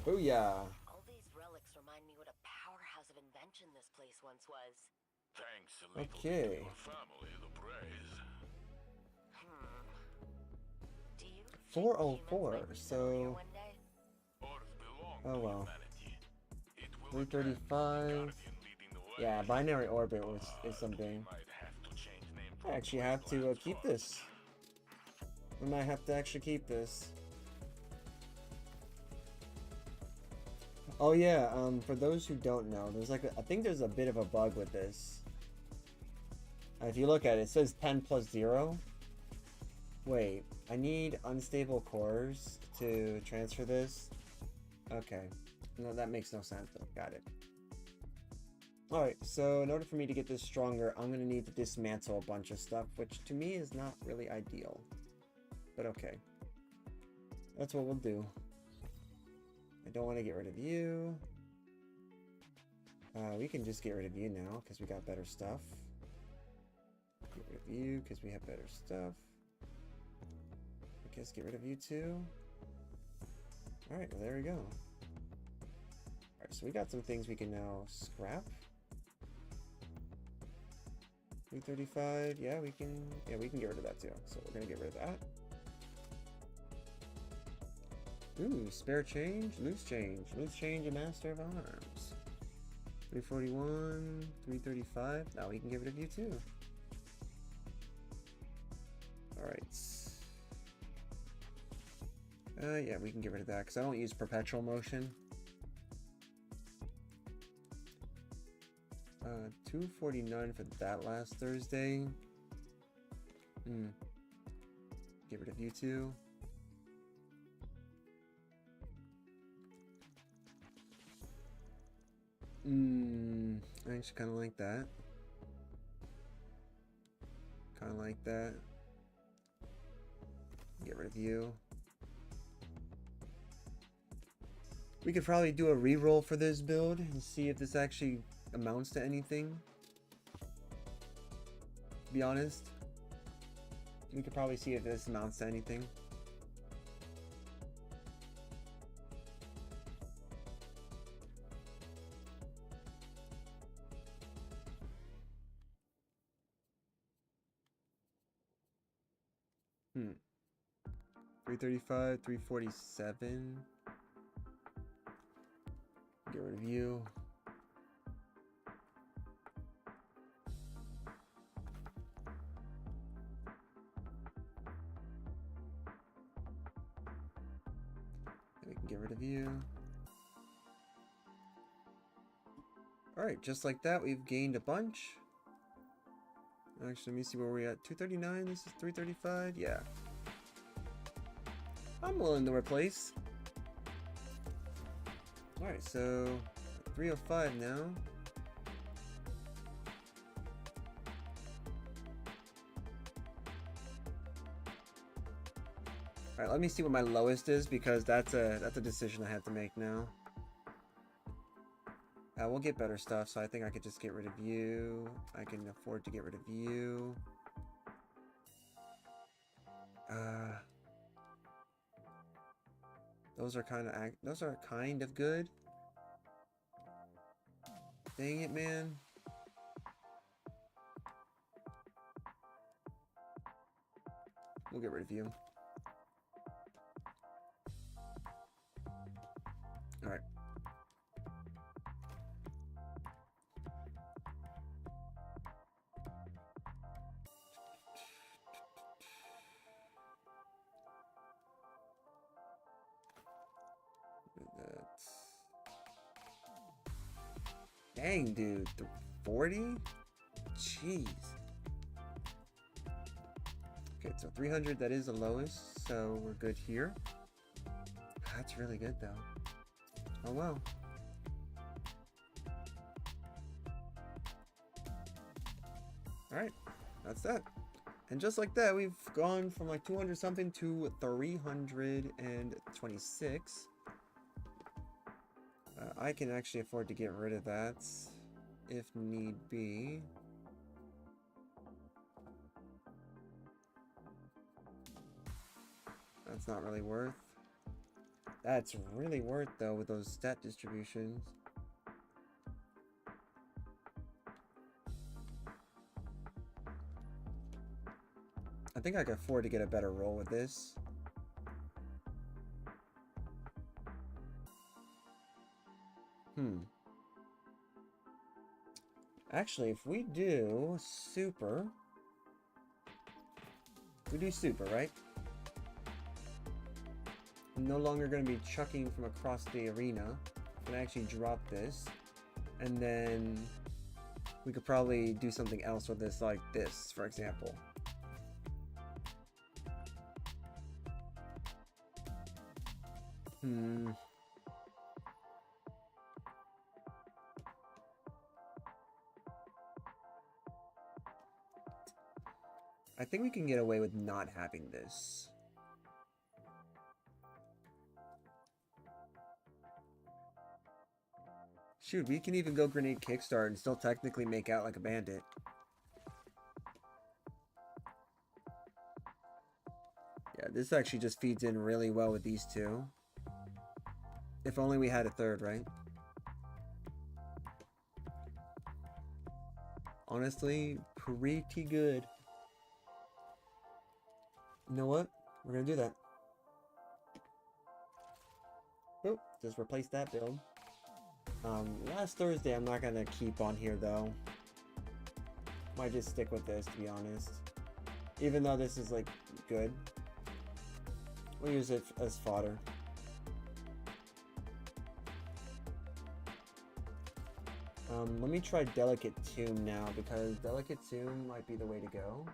Booyah.
All these relics remind me what a powerhouse of invention this place once was.
Thanks a little
Okay.
to your family, the praise.
Do you think
404,
humans might resettle here
so...
one day?
Earth belongs
Oh
to
well.
humanity. It will
335.
guardian leading the way.
Yeah, binary orbit is something.
Might have to change name
I actually have to keep this. I might have to actually keep this. Oh yeah, for those who don't know, there's like I think there's a bit of a bug with this. If you look at it, it says 10 plus 0. Wait, I need unstable cores to transfer this? Okay. No, that makes no sense though. Got it. Alright, so in order for me to get this stronger, I'm going to need to dismantle a bunch of stuff, which to me is not really ideal. But okay. That's what we'll do. I don't want to get rid of you. We can just get rid of you now, because we got better stuff. Get rid of you, because we have better stuff. I guess get rid of you too. Alright, well there we go. Alright, so we got some things we can now scrap. 335, yeah, we can get rid of that too. So we're gonna get rid of that. Ooh, spare change, loose change, and master of arms. 341, 335. Now we can get rid of you too. Alright. Yeah, we can get rid of that because I don't use perpetual motion. 249 for that last Thursday. Get rid of you two. I actually kind of like that. Kind of like that. Get rid of you. We could probably do a reroll for this build and see if this actually amounts to anything. To be honest, we could probably see if this amounts to anything. Hmm. 335, 347. Get rid of you. We can get rid of you. Alright, just like that, we've gained a bunch. Actually, let me see where we're at. 239, this is 335, yeah. I'm willing to replace. Alright, so 305 now. Alright, let me see what my lowest is because that's a decision I have to make now. We'll get better stuff, so I think I could just get rid of you. I can afford to get rid of you. Those are kind of good. Dang it, man. We'll get rid of you. All right. Dang, dude, 40? Jeez. Okay, so 300, that is the lowest, so we're good here. That's really good, though. Oh, well. Alright, that's that. And just like that, we've gone from like 200 something to 326. I can actually afford to get rid of that if need be. That's not really worth. That's really worth though with those stat distributions. I think I can afford to get a better roll with this. Actually, if we do super, right? I'm no longer going to be chucking from across the arena. I'm going to actually drop this. And then we could probably do something else with this, like this, for example. I think we can get away with not having this. Shoot, we can even go grenade kickstart and still technically make out like a bandit. Yeah, this actually just feeds in really well with these two. If only we had a third, right? Honestly, pretty good. You know what? We're gonna do that. Oop, just replace that build. Last Thursday, I'm not gonna keep on here though. Might just stick with this, to be honest. Even though this is like good, we'll use it as fodder. Let me try Delicate Tomb now, because Delicate Tomb might be the way to go.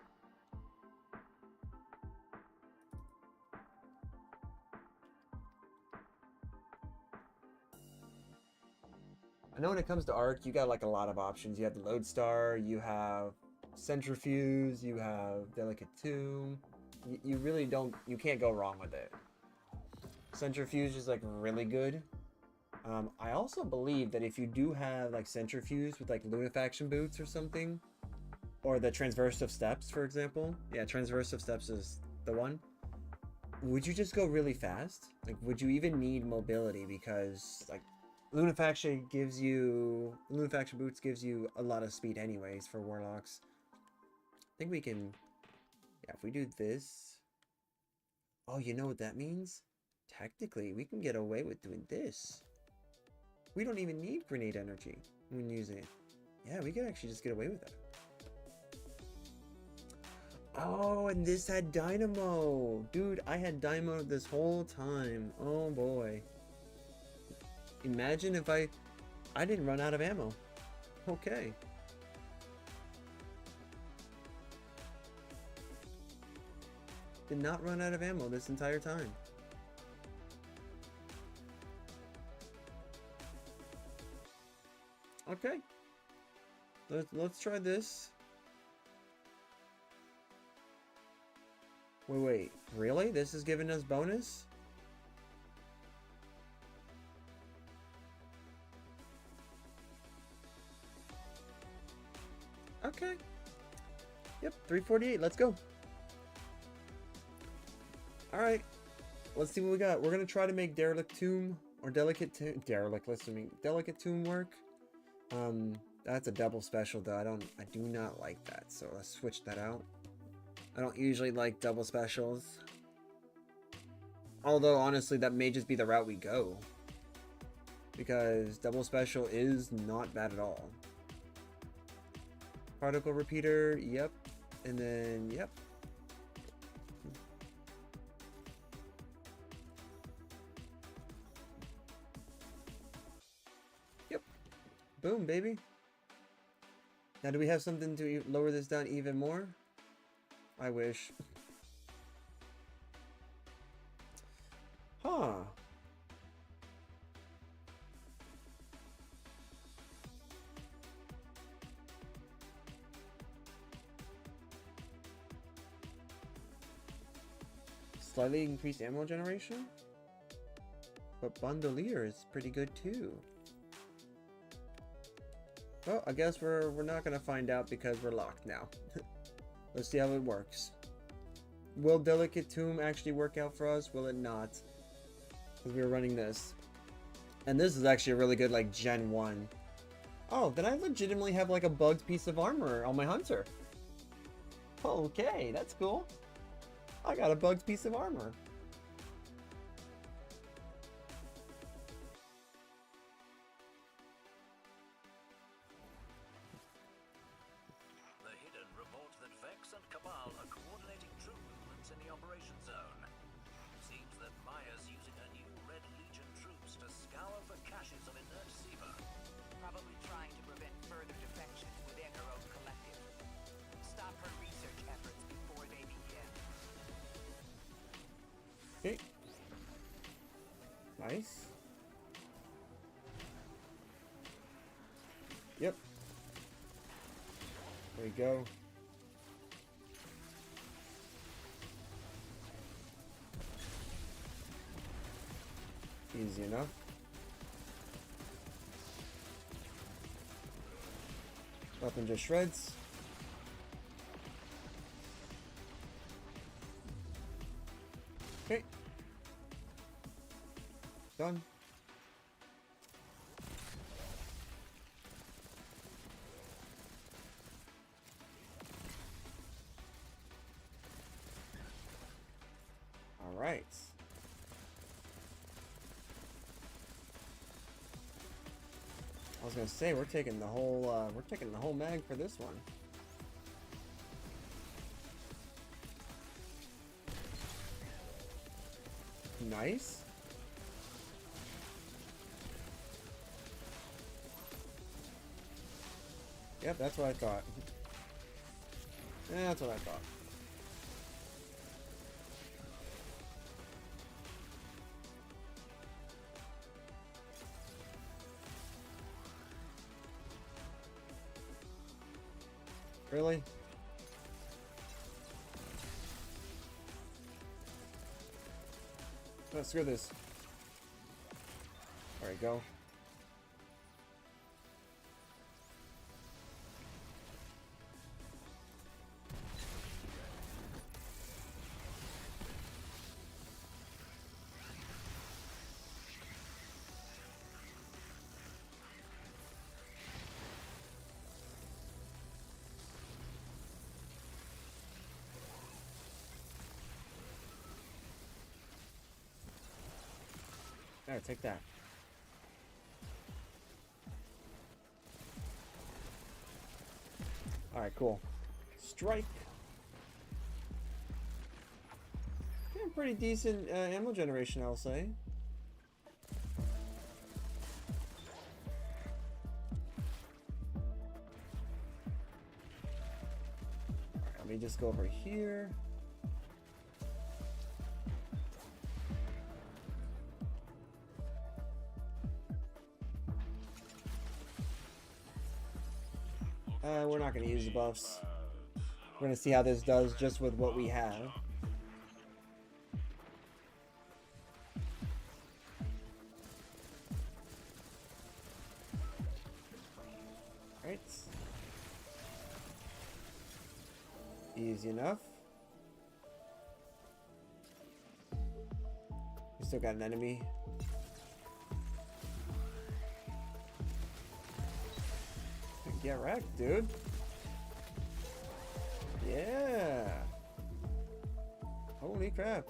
I know when it comes to Arc, you got like a lot of options. You have the Lodestar, you have Centrifuge, you have Delicate Tomb. You really don't, you can't go wrong with it. Centrifuge is like really good. I also believe that if you do have like Centrifuge with like Lunafaction boots or something, or the Transversive Steps, for example. Yeah, Transversive Steps is the one. Would you just go really fast? Like, would you even need mobility? Because like Lunafaction boots gives you a lot of speed anyways for Warlocks. I think we can, yeah, if we do this. Oh, you know what that means? Technically, we can get away with doing this. We don't even need grenade energy when using it. Yeah, we can actually just get away with that. Oh, and this had Dynamo. Dude, I had Dynamo this whole time. Oh boy. Imagine if I didn't run out of ammo. Okay. Did not run out of ammo this entire time. Okay. Let's try this. Wait, really? This is giving us bonus? Okay. Yep, 348, let's go. Alright. Let's see what we got. We're gonna try to make Delicate Tomb work. That's a double special though. I do not like that, so let's switch that out. I don't usually like double specials. Although honestly that may just be the route we go. Because double special is not bad at all. Particle repeater, yep. And then, yep. Yep. Boom, baby. Now, do we have something to lower this down even more? I wish. Huh. Slightly increased ammo generation? But Bandolier is pretty good too. Well, I guess we're not gonna find out because we're locked now. Let's see how it works. Will Delicate Tomb actually work out for us? Will it not? Because we're running this. And this is actually a really good, like, Gen 1. Oh, then I legitimately have, like, a bugged piece of armor on my Hunter. Okay, that's cool. I got a bugged piece of armor.
Probably trying to prevent further defections within
Nice. Yep. There we go. Easy enough. Weapon just shreds. Okay. Done. All right. I was gonna say we're taking the whole mag for this one. Nice. Yep, that's what I thought. That's what I thought. Really? Oh, screw this. There we go. There, take that. Alright, cool. Strike. Yeah, pretty decent ammo generation, I'll say. Alright, let me just go over here. We're not going to use the buffs. We're going to see how this does just with what we have. Alright. Easy enough. We still got an enemy. Get wrecked, dude. Yeah. Holy crap.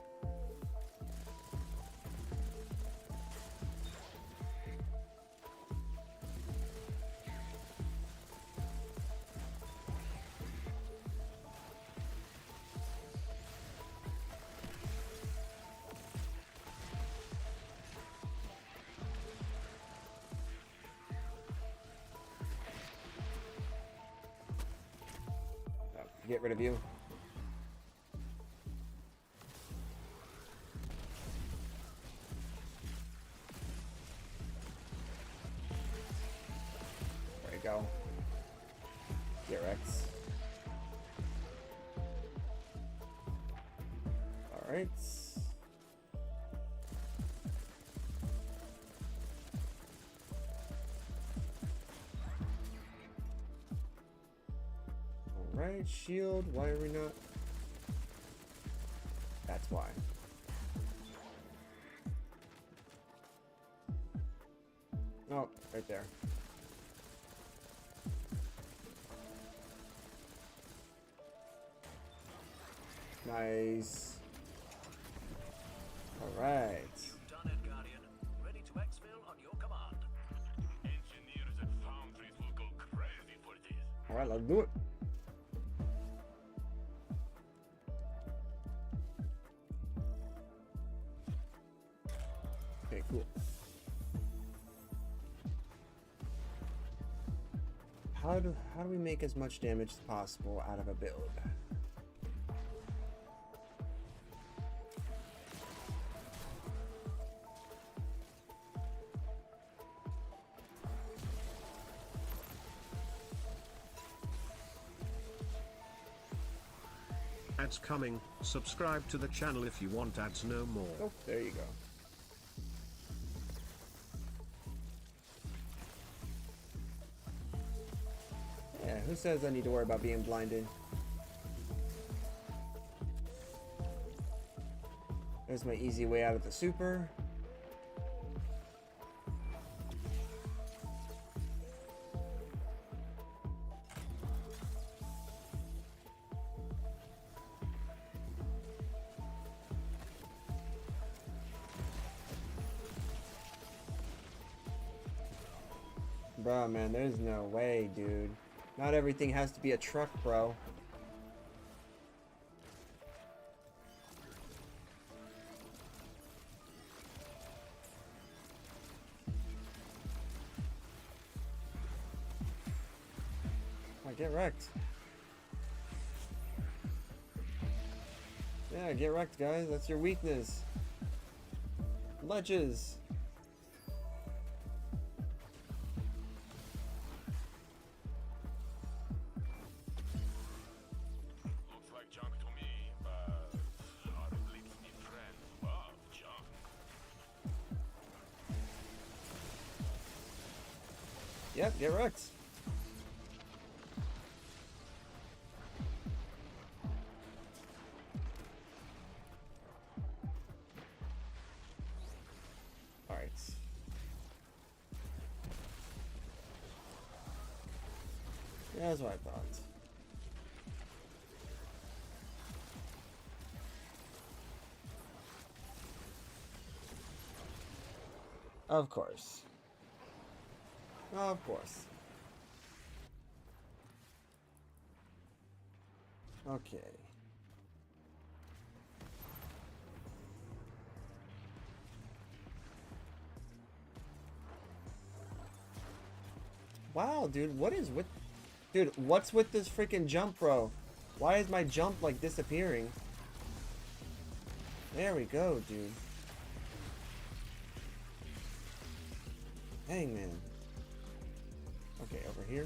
Get rid of you. There you go. Get Rex. Alright. Alright, shield. Why are we not? That's why. Oh, right there. Nice. Alright.
You've done it, Guardian. Ready to exfil on your command.
Engineers at foundries will go crazy for this.
Alright, let's do it. Okay, cool. How do we make as much damage as possible out of a build?
Ads coming. Subscribe to the channel if you want ads no more.
Oh, there you go. Yeah, who says I need to worry about being blinded? There's my easy way out of the super. Bro, man, there's no way, dude. Not everything has to be a truck, bro. Get wrecked. Yeah, get wrecked, guys. That's your weakness. Ledges.
Looks like junk to me, but our Blipsy friends love junk.
Yep, get wrecked. Yeah, that's what I thought. Of course. Of course. Okay. Wow, dude, what is with... Dude, what's with this freaking jump, bro? Why is my jump, like, disappearing? There we go, dude. Dang, man. Okay, over here.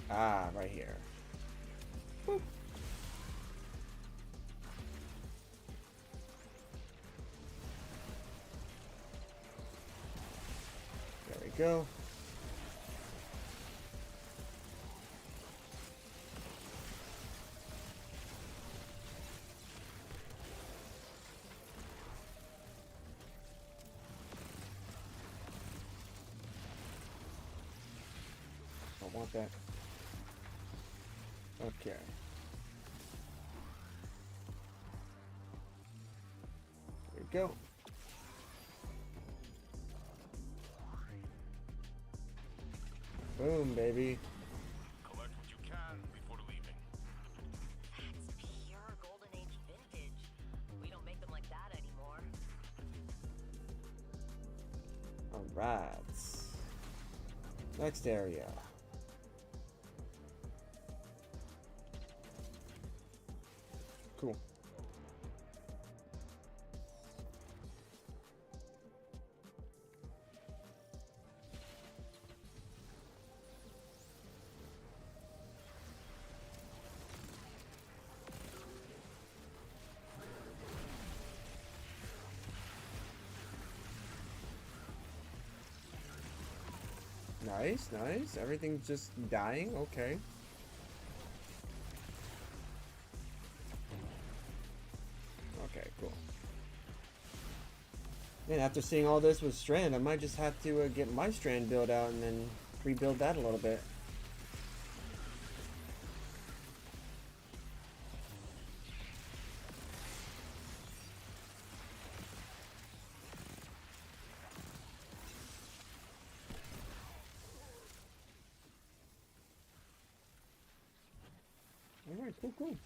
Ah, right here. Boop. There we go. I want that. Okay. There we go. Boom, baby.
Collect what you can before leaving.
That's pure Golden Age vintage. We don't make them like that anymore.
Alright. Next area. Cool. Nice, nice. Everything's just dying. Okay. Okay, cool. Man, after seeing all this with Strand, I might just have to get my Strand build out and then rebuild that a little bit. Alright, cool, cool.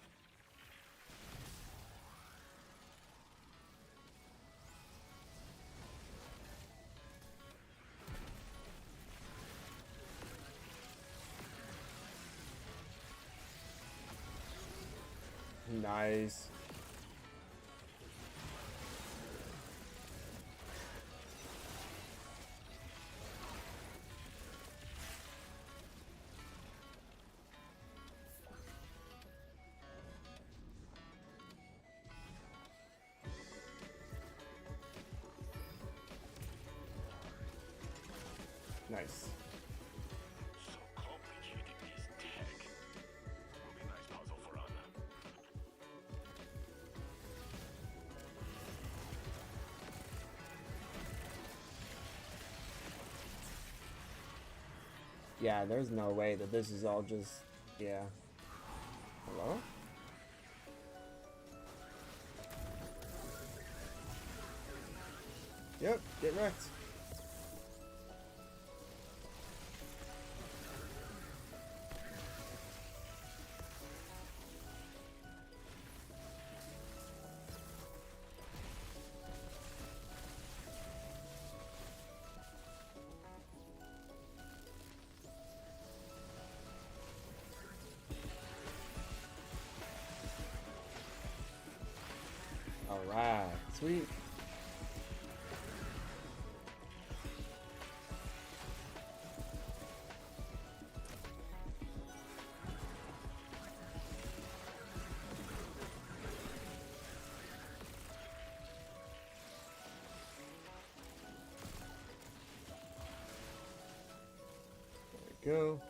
Nice. Nice.
So complicated is tech. Will be nice puzzle for Anna.
Yeah, there's no way that this is all just... Yeah. Hello? Yep, get wrecked. Alright, sweet. There we go.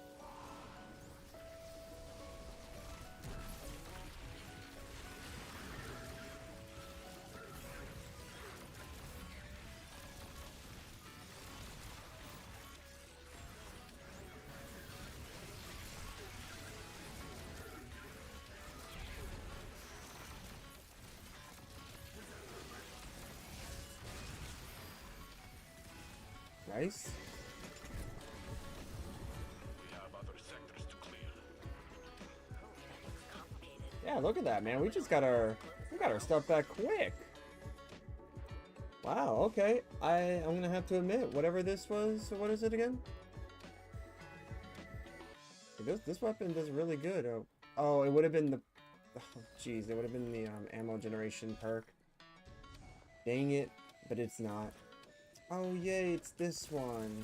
Nice.
We have other sectors to clear.
That looks complicated.
Yeah, look at that, man. We got our stuff back quick. Wow, okay. I'm gonna have to admit, whatever this was, what is it again? This weapon does really good. Oh, it would have been the... Oh, jeez, it would have been the ammo generation perk. Dang it, but it's not. Oh, yay, it's this one.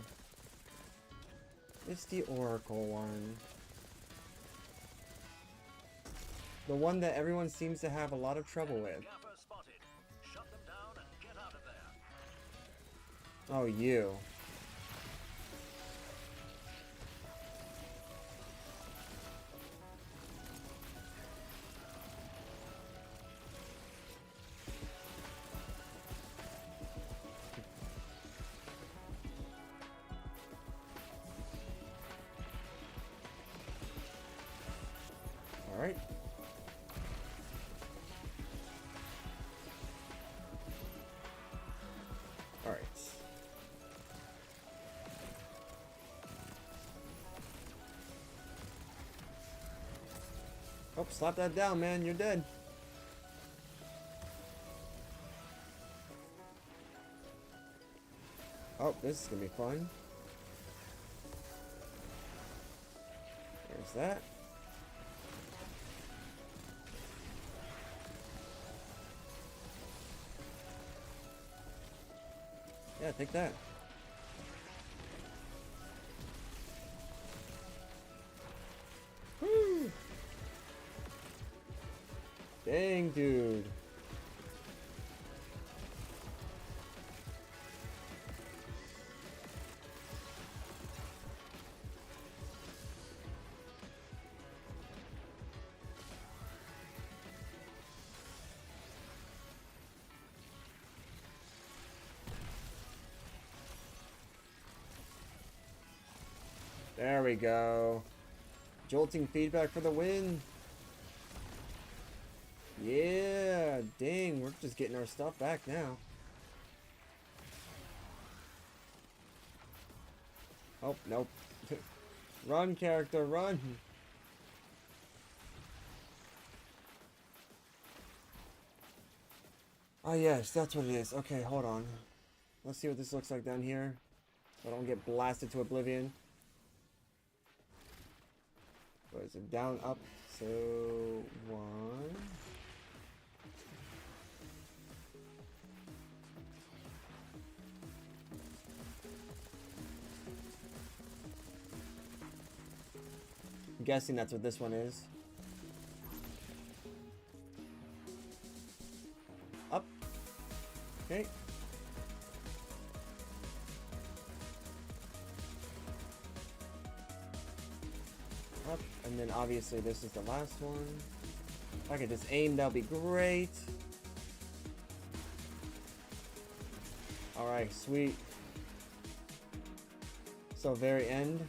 It's the Oracle one. The one that everyone seems to have a lot of trouble with.
Gaffer spotted. Shut them down and get out of there.
Oh, you. All right. All right. Oh, slap that down, man. You're dead. Oh, this is gonna be fun. There's that. Yeah, take that. Woo! Dang, dude. There we go. Jolting feedback for the win. Yeah, dang, we're just getting our stuff back now. Oh, nope. Run, character, run. Oh, yes, that's what it is. Okay, hold on. Let's see what this looks like down here. So I don't get blasted to oblivion. What is it? Down, up. So, 1. I'm guessing that's what this one is. Up. Okay. up, and then obviously this is the last one. If I could just aim, that would be great. Alright, sweet. So very end.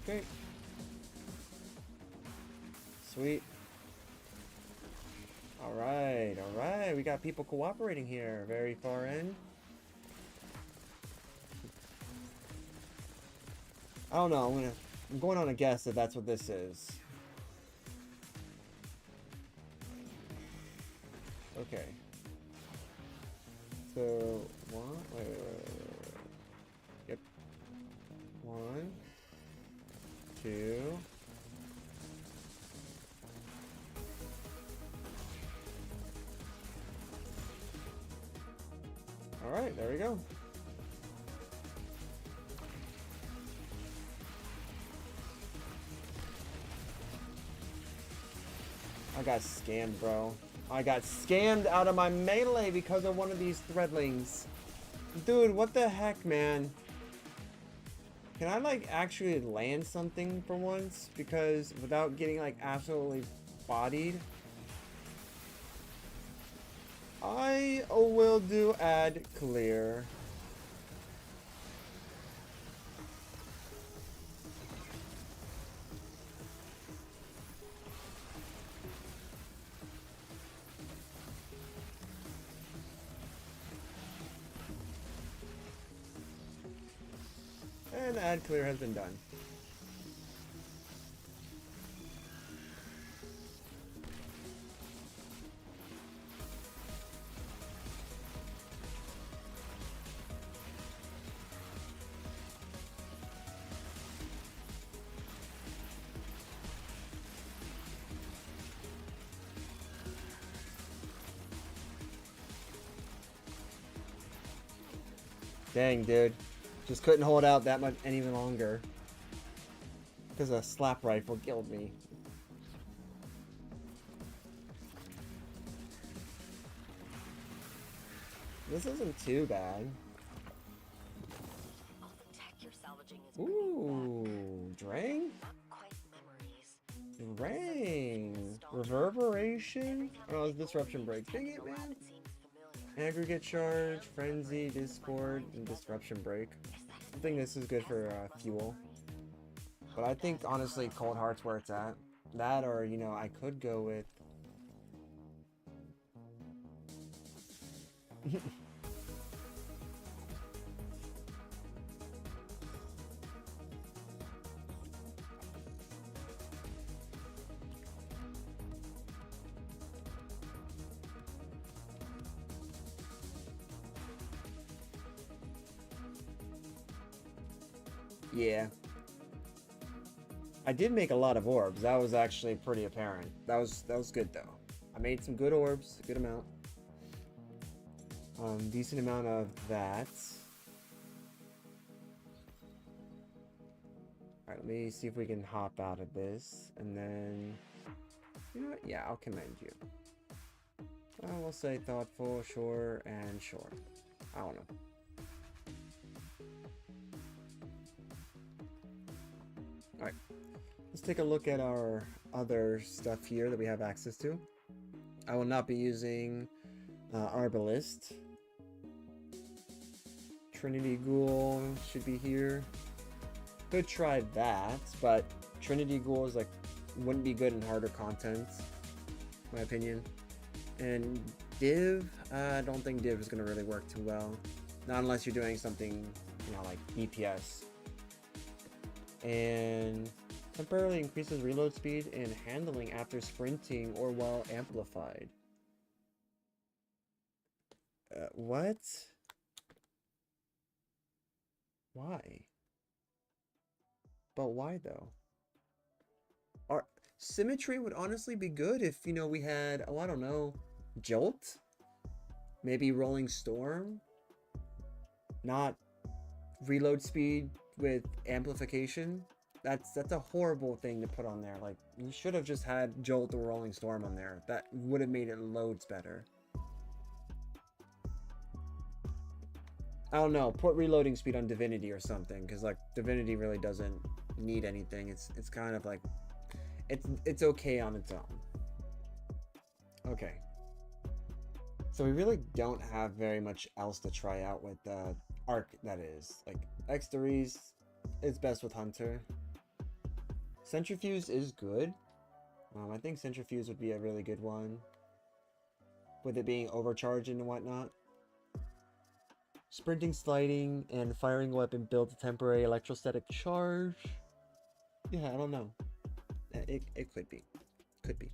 Okay. Sweet. Alright, alright. We got people cooperating here. Very far end. I don't know. I'm going on a guess that that's what this is. Okay. So, one, wait. Yep. 1, 2. Alright, there we go. I got scammed, bro. I got scammed out of my melee because of one of these threadlings. Dude, what the heck, man? Can I, like, actually land something for once? Because without getting, like, absolutely bodied. I will do ad clear. And ad clear has been done. Dang, dude. Just couldn't hold out that much any longer. Because a slap rifle killed me. This isn't too bad.
All the tech you're salvaging is
Ooh, Drang?
not quite memories.
Drang. Reverberation? Oh, it's disruption break. Dang it, man.
It seems familiar.
Aggregate charge, frenzy, discord, and disruption break. I think this is good for fuel. But I think honestly Cold Heart's where it's at. That or, you know, I could go with yeah. I did make a lot of orbs. That was actually pretty apparent. That was good though. I made some good orbs, a good amount. Decent amount of that. Alright, let me see if we can hop out of this. And then, you know what? Yeah, I'll commend you. I will say thoughtful, sure, and sure. I don't know. Alright. Let's take a look at our other stuff here that we have access to. I will not be using Arbalist. Trinity Ghoul should be here. Could try that, but Trinity Ghoul is like wouldn't be good in harder content, in my opinion. And Div, I don't think Div is gonna really work too well. Not unless you're doing something, you know, like DPS. And temporarily increases reload speed and handling after sprinting or while amplified. What? Why? But why though? Our symmetry would honestly be good if, you know, we had, oh, I don't know, Jolt? Maybe Rolling Storm? Not reload speed with amplification? That's a horrible thing to put on there. Like, you should have just had Jolt or Rolling Storm on there. That would have made it loads better. I don't know, put reloading speed on Divinity or something, because like Divinity really doesn't need anything. It's kind of like it's okay on its own. Okay. So we really don't have very much else to try out with Arc, that is. Like X3's is best with Hunter. Centrifuge is good. I think Centrifuge would be a really good one. With it being overcharged and whatnot. Sprinting, sliding, and firing weapon builds a temporary electrostatic charge. Yeah, I don't know. It could be. Could be.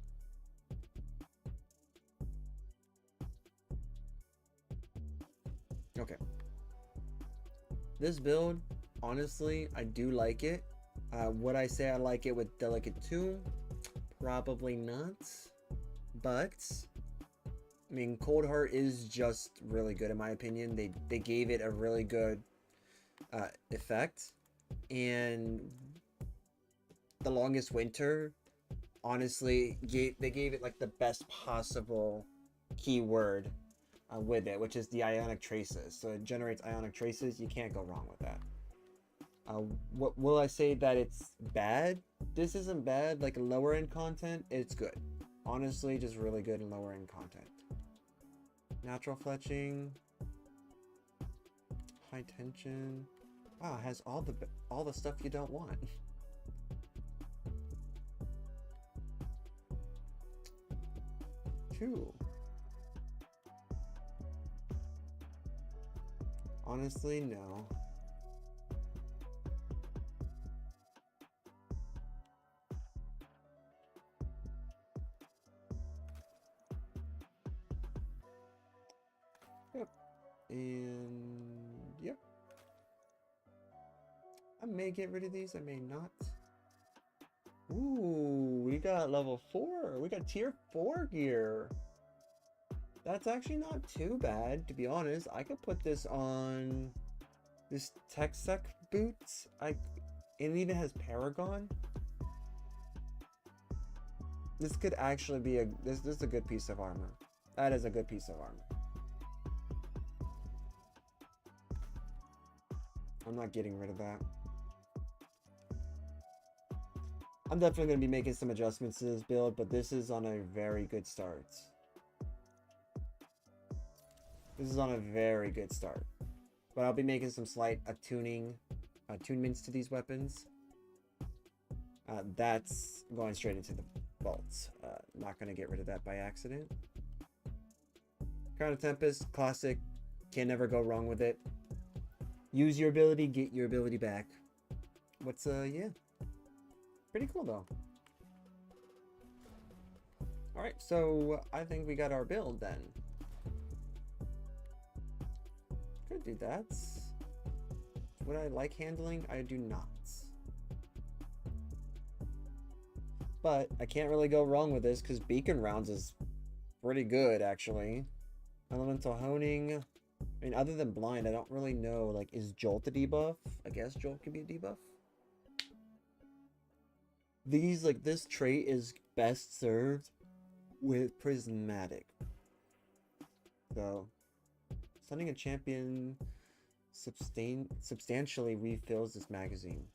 Okay. This build, honestly, I do like it. Would I say I like it with Delicate Tomb? Probably not. But I mean, Cold Heart is just really good in my opinion. They gave it a really good effect. And the Longest Winter, honestly, they gave it like the best possible keyword with it, which is the ionic traces. So it generates ionic traces. You can't go wrong with that. What will I say that it's bad? This isn't bad. Like lower end content, it's good. Honestly, just really good in lower end content. Natural fletching, high tension. Wow, it has all the stuff you don't want. Cool. Honestly, no. Yep. And yep. I may get rid of these, I may not. Ooh, we got level 4. We got tier 4 gear. That's actually not too bad, to be honest. I could put this on this Tech Sec boots. It even has Paragon. This could actually be this is a good piece of armor. That is a good piece of armor. I'm not getting rid of that. I'm definitely going to be making some adjustments to this build, but this is on a very good start. This is on a very good start. But I'll be making some slight attunements to these weapons. That's going straight into the vaults. Not going to get rid of that by accident. Crown of Tempest, classic. Can never go wrong with it. Use your ability, get your ability back. Yeah. Pretty cool though. Alright, so I think we got our build then. Could do that. Would I like handling? I do not. But I can't really go wrong with this because beacon rounds is pretty good actually. Elemental honing. I mean, other than blind, I don't really know. Like, is Jolt a debuff? I guess Jolt can be a debuff. This trait is best served with Prismatic. So, sending a champion substantially refills this magazine.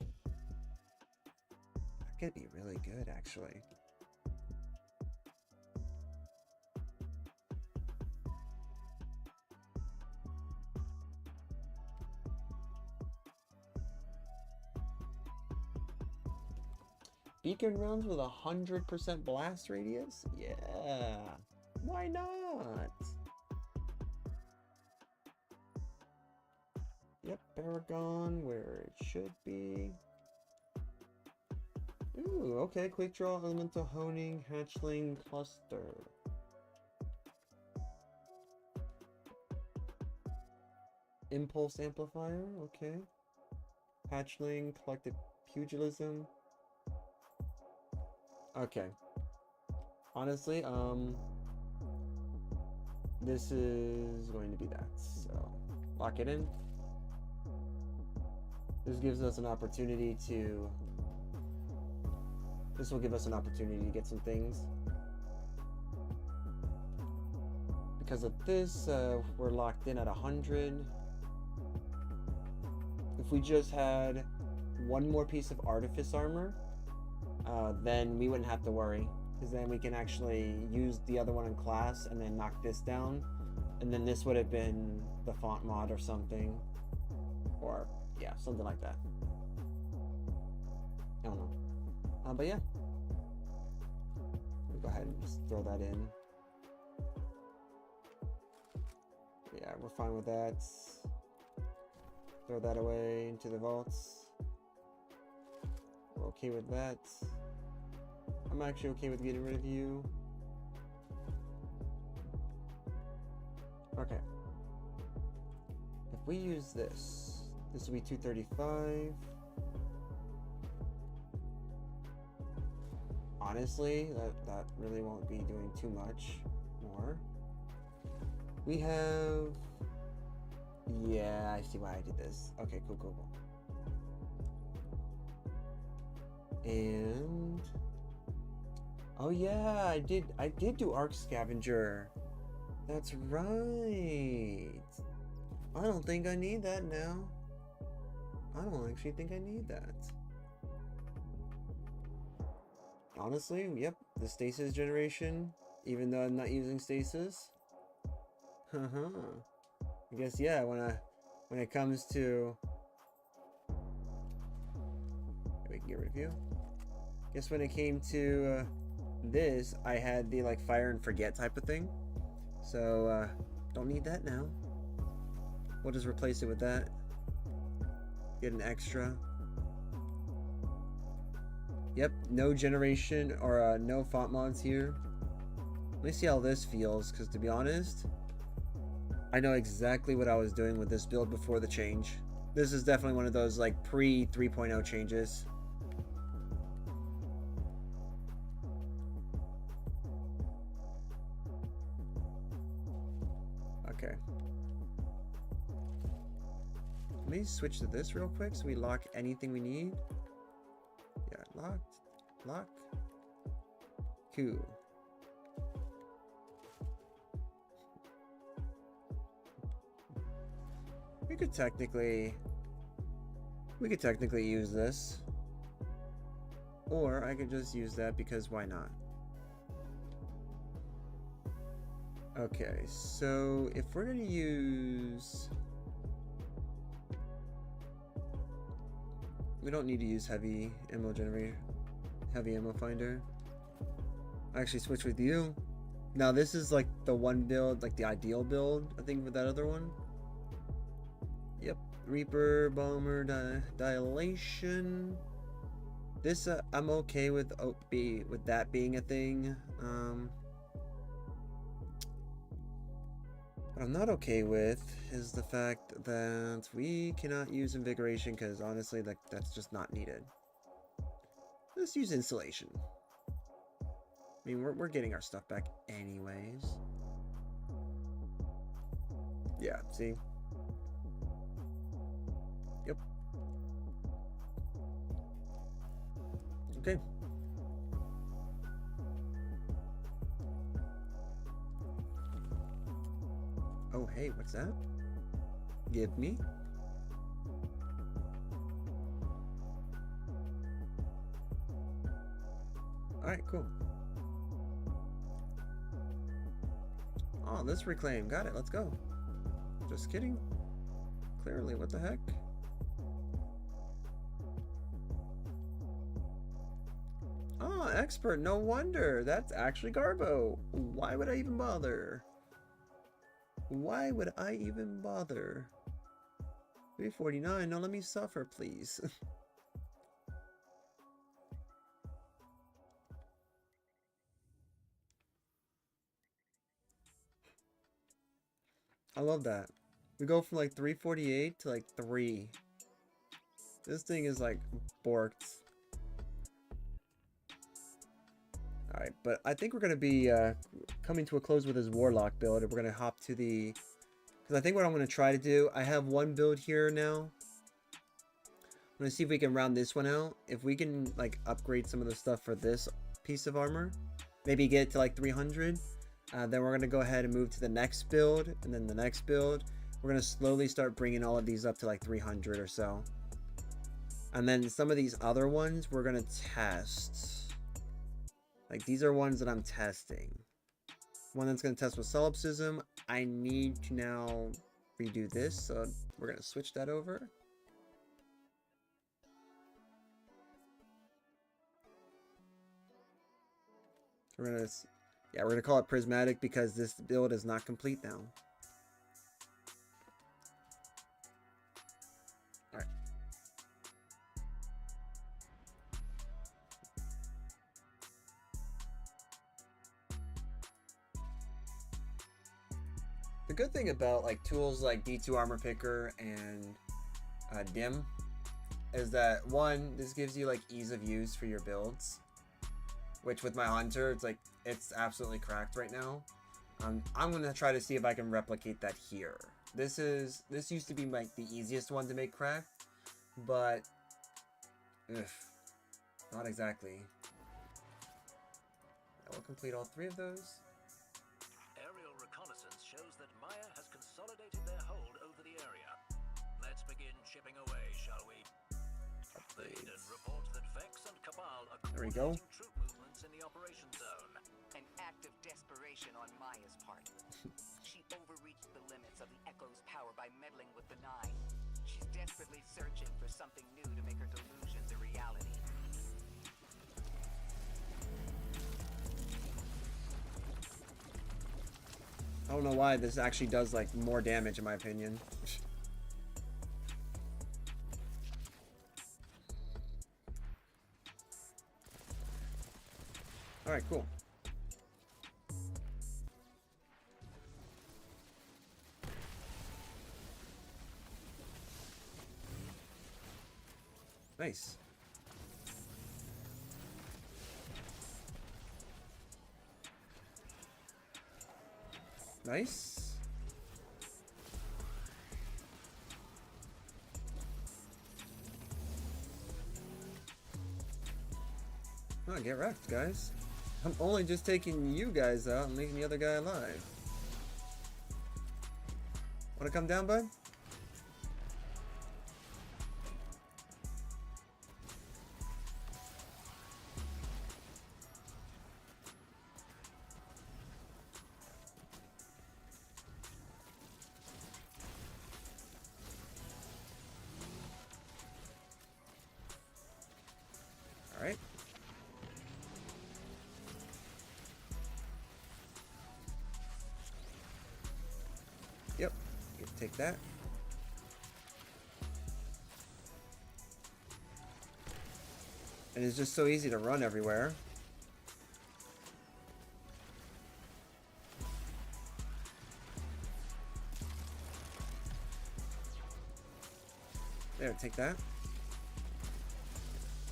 That could be really good, actually. Beacon rounds with 100% blast radius? Yeah. Why not? Yep, Paragon where it should be. Ooh, okay. Quick draw, elemental honing, hatchling, cluster. Impulse amplifier, okay. Hatchling, collected pugilism. Okay. Honestly, this is going to be that. So, lock it in. This gives us an opportunity to... This will give us an opportunity to get some things. Because of this, we're locked in at 100. if we just had one more piece of artifice armor, then we wouldn't have to worry, because then we can actually use the other one in class and then knock this down, and then this would have been the font mod or something, or yeah, something like that. I don't know. But yeah, we'll go ahead and just throw that in. Yeah, we're fine with that. Throw that away into the vaults. We're okay with that. I'm actually okay with getting rid of you. Okay. If we use this will be 235. Honestly, that really won't be doing too much more. We have... Yeah, I see why I did this. Okay, cool. And... Oh yeah, I did do Arc Scavenger. That's right. I don't think I need that now. I don't actually think I need that. Honestly, yep, the stasis generation, even though I'm not using stasis. I guess yeah, when it comes to, we can get rid of you. Guess when it came to this, I had the like fire and forget type of thing. So don't need that now. We'll just replace it with that. Get an extra. Yep, no generation or no font mods here. Let me see how this feels, because to be honest, I know exactly what I was doing with this build before the change. This is definitely one of those like pre 3.0 changes. Okay. Let me switch to this real quick so we lock anything we need. Yeah, lock. Cool. We could technically use this, or I could just use that because why not? Okay, so if we're gonna use, we don't need to use heavy ammo generator, heavy ammo finder. I actually switch with you. Now this is like the one build, like the ideal build, I think, for that other one. Yep, Reaper, Bomber, Dilation. This I'm okay with with that being a thing. What I'm not okay with is the fact that we cannot use Invigoration, because honestly, that's just not needed. Let's use Insulation. I mean, we're getting our stuff back anyways. Yeah, see? Yep. Okay. Oh, hey, what's that? Give me. Alright, cool. Oh, this reclaim. Got it. Let's go. Just kidding. Clearly, what the heck? Oh, expert. No wonder. That's actually Garbo. Why would I even bother? Why would I even bother? 349. No, let me suffer, please. I love that. We go from like 348 to like 3. This thing is like borked. Alright, but I think we're going to be coming to a close with his Warlock build. And we're going to hop to the... Because I think what I'm going to try to do... I have one build here now. I'm going to see if we can round this one out. If we can like upgrade some of the stuff for this piece of armor. Maybe get it to like 300. Then we're going to go ahead and move to the next build. And then the next build. We're going to slowly start bringing all of these up to like 300 or so. And then some of these other ones we're gonna test. Like these are ones that I'm testing. One that's gonna test with solipsism. I need to now redo this, so we're gonna switch that over. We're gonna call it prismatic because this build is not complete now. All right. The good thing about like tools like D2 Armor Picker and Dim is that one, this gives you like ease of use for your builds. Which with my Hunter, it's absolutely cracked right now. I'm gonna try to see if I can replicate that here. This used to be like the easiest one to make cracked, but not exactly. I will complete all 3 of those.
Aerial reconnaissance shows that Maya has consolidated their hold over the area. Let's begin chipping away, shall we? Leiden reports that Vex and Cabal are
There we go.
coordinating troop movements in the operation zone.
An act of desperation on Maya's part. She overreached the limits of the Echo's power by meddling with the Nine. She's desperately searching for something new to make her delusions a reality.
I don't know why this actually does like more damage in my opinion. All right, cool. Nice. Nice. Oh, get wrecked, guys. I'm only just taking you guys out and leaving the other guy alive. Wanna come down, bud? All right. Yep, you can take that. And it's just so easy to run everywhere. There, take that.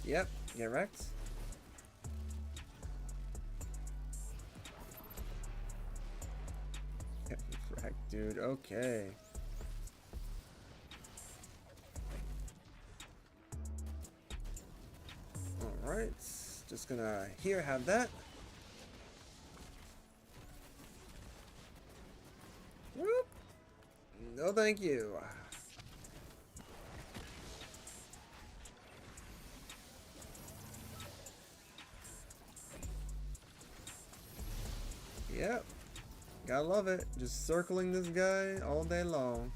Yep, get wrecked. Get wrecked, dude. Okay. Alright, just gonna here have that. Whoop. No, thank you. Yep. Gotta love it. Just circling this guy all day long.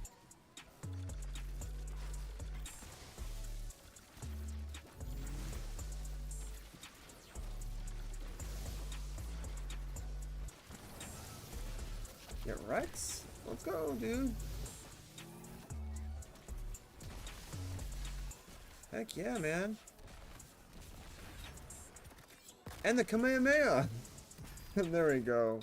Get Rex? Let's go, dude. Heck yeah, man. And the Kamehameha! There we go.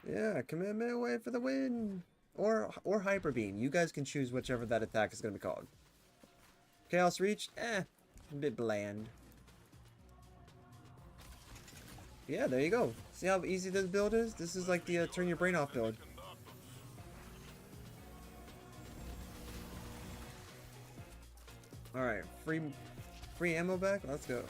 Yeah, Kamehameha way for the win. Or Hyper Beam. You guys can choose whichever that attack is going to be called. Chaos Reach? A bit bland. Yeah, there you go. See how easy this build is? This is like the turn your brain off build. Alright, free ammo back? Let's go.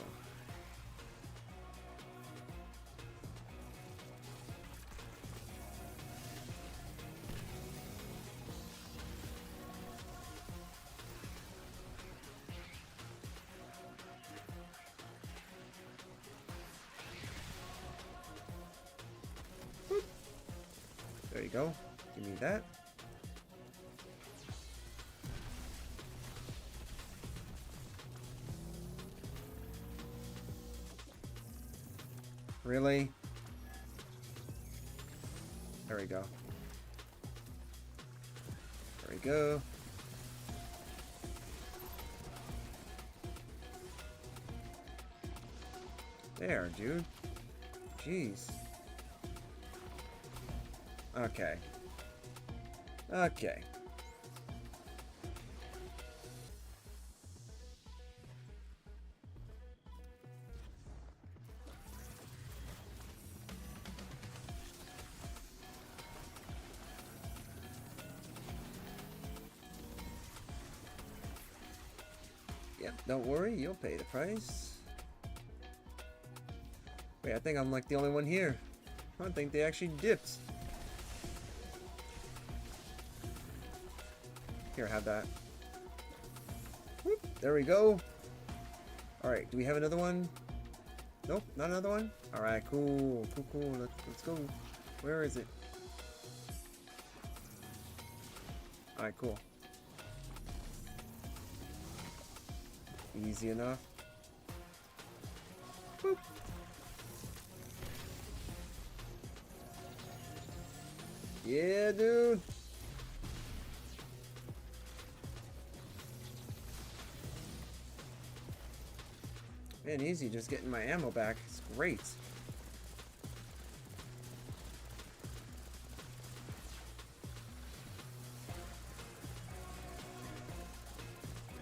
There you go. Give me that. Really? There we go. There we go. There, dude. Jeez. Okay. Okay. Yep, don't worry, you'll pay the price. Wait, I think I'm like the only one here. I don't think they actually dipped. Here, have that. Whoop, there we go. Alright, do we have another one? Nope, not another one? Alright, cool. Cool, cool. Let's go. Where is it? Alright, cool. Easy enough. Boop. Yeah, dude. Man, easy, just getting my ammo back. It's great.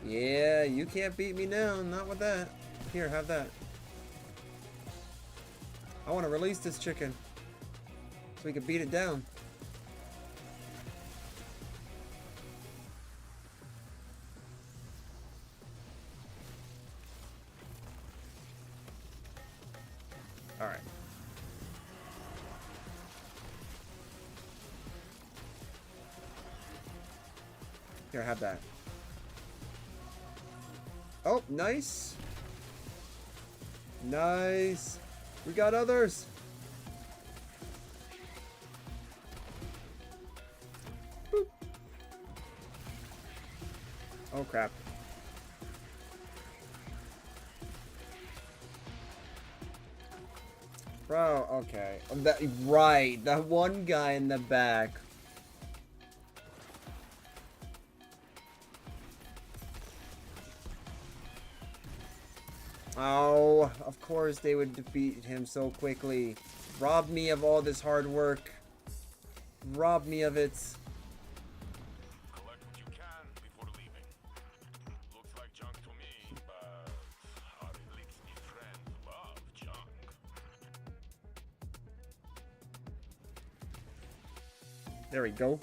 Yeah, you can't beat me now. Not with that. Here, have that. I want to release this chicken so we can beat it down. Alright. Here, have that. Oh, nice. Nice. We got others. Boop. Oh, crap. Bro, okay. That, right, that one guy in the back. Oh, of course they would defeat him so quickly. Rob me of all this hard work. Rob me of it.
Collect what you can before leaving. Looks like junk to me, but our elixir friends love junk.
There we go.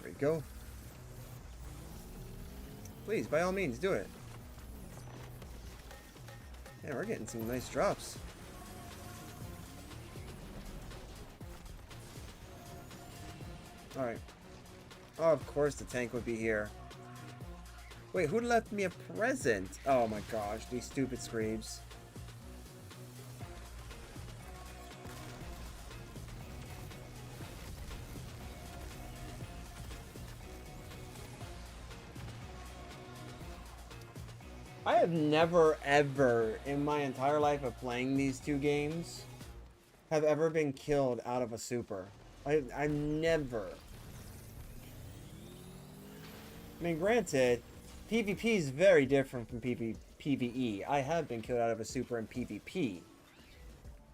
There we go. Please, by all means, do it. Yeah, we're getting some nice drops. Alright. Oh, of course the tank would be here. Wait, who left me a present? Oh my gosh, these stupid screams. I have never, ever, in my entire life of playing these two games, have ever been killed out of a super. I never. I mean, granted, PvP is very different from PvE. I have been killed out of a super in PvP.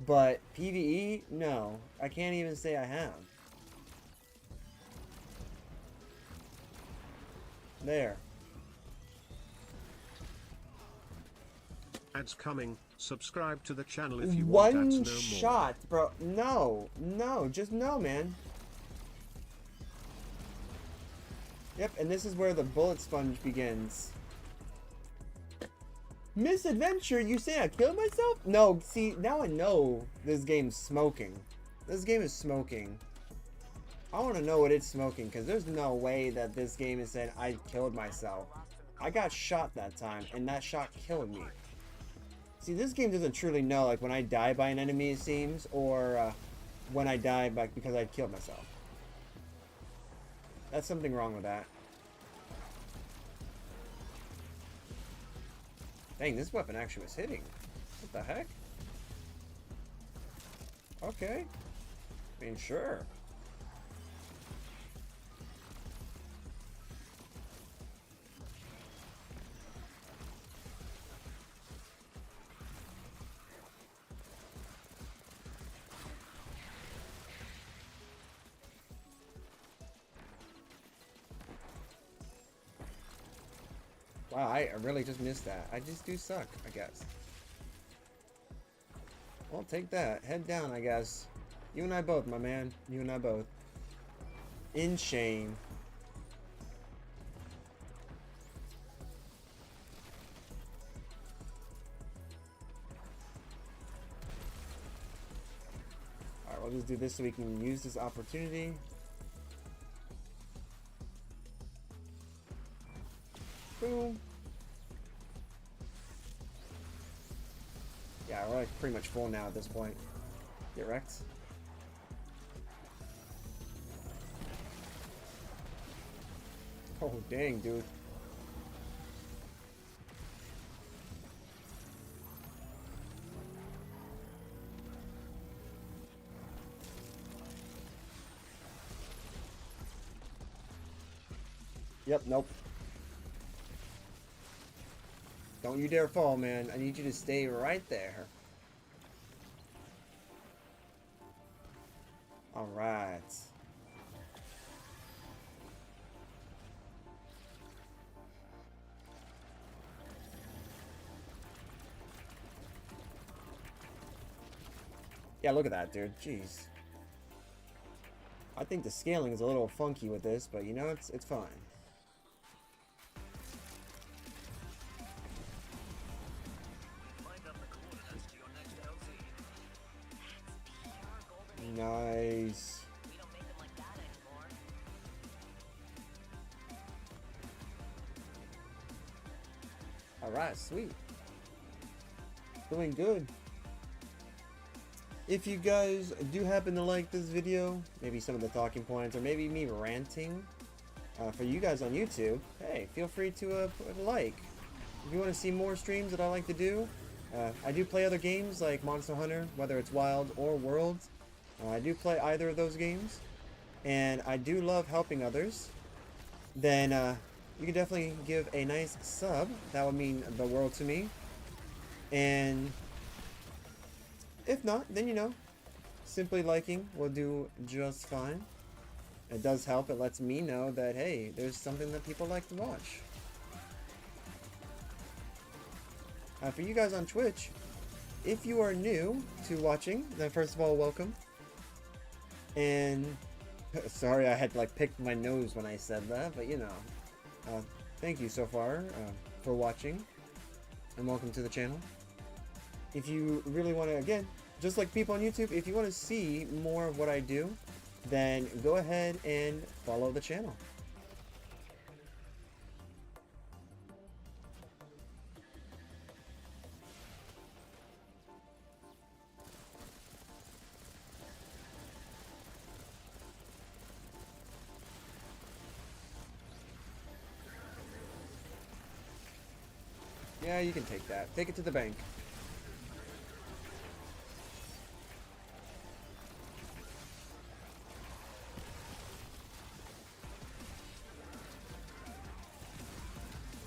But PvE, no. I can't even say I have. There.
Ads coming. Subscribe to the channel if you want ads
One
no more.
shot, bro. No. No. Just no, man. Yep, and this is where the bullet sponge begins. Misadventure? You say I killed myself? No, see, now I know this game's smoking. This game is smoking. I want to know what it's smoking, because there's no way that this game is saying I killed myself. I got shot that time, and that shot killed me. See, this game doesn't truly know, like, when I die by an enemy, it seems, or when I die by, because I killed myself. That's something wrong with that. Dang, this weapon actually was hitting. What the heck? Okay. I mean, sure. Wow, I really just missed that. I just do suck, I guess. Well, take that. Head down, I guess. You and I both, my man. You and I both. In shame. Alright, we'll just do this so we can use this opportunity. Boom. Yeah, we're like pretty much full now at this point. Get wrecked. Oh, dang, dude. Yep, nope. Don't you dare fall, man. I need you to stay right there. Alright. Yeah, look at that, dude. Jeez. I think the scaling is a little funky with this, but you know, it's fine.
Find up the coordinates to your next LZ.
Pure golden age.
Nice.
We don't make them like that anymore.
Alright, sweet. Doing good. If you guys do happen to like this video, maybe some of the talking points, or maybe me ranting, for you guys on YouTube, hey, feel free to put a like. If you want to see more streams that I like to do, I do play other games like Monster Hunter, whether it's Wild or Worlds. I do play either of those games, and I do love helping others. Then you can definitely give a nice sub. That would mean the world to me. And if not, then you know, simply liking will do just fine. It does help. It lets me know that, hey, there's something that people like to watch. For you guys on Twitch, if you are new to watching, then first of all, welcome. And sorry, I had to like pick my nose when I said that, but you know, thank you so far for watching, and welcome to the channel. If you really want to, again, just like people on YouTube, if you want to see more of what I do, then go ahead and follow the channel. Yeah, you can take that. Take it to the bank.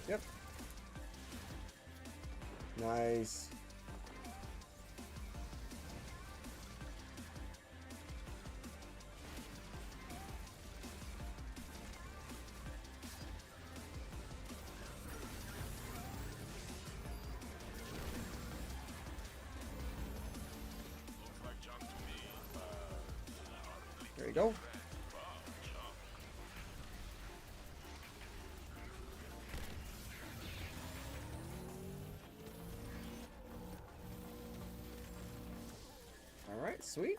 Yep. Nice.
Looks like junk to me,
There you go. Alright, sweet.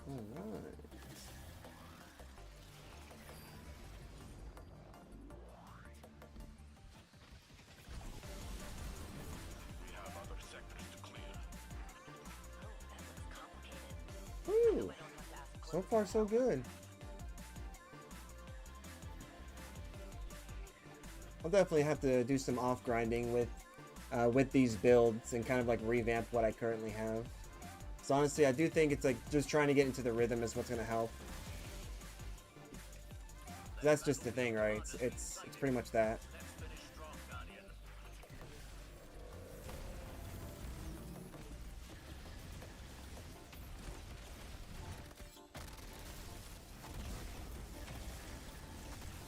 Alright.
We have other sectors to clear.
That looks complicated.
Woo!
I don't have to ask
So far, so good. I'll definitely have to do some off grinding with these builds and kind of like revamp what I currently have. So honestly, I do think it's like just trying to get into the rhythm is what's gonna help. That's just the thing, right? It's pretty much that.
Let's finish strong, Guardian.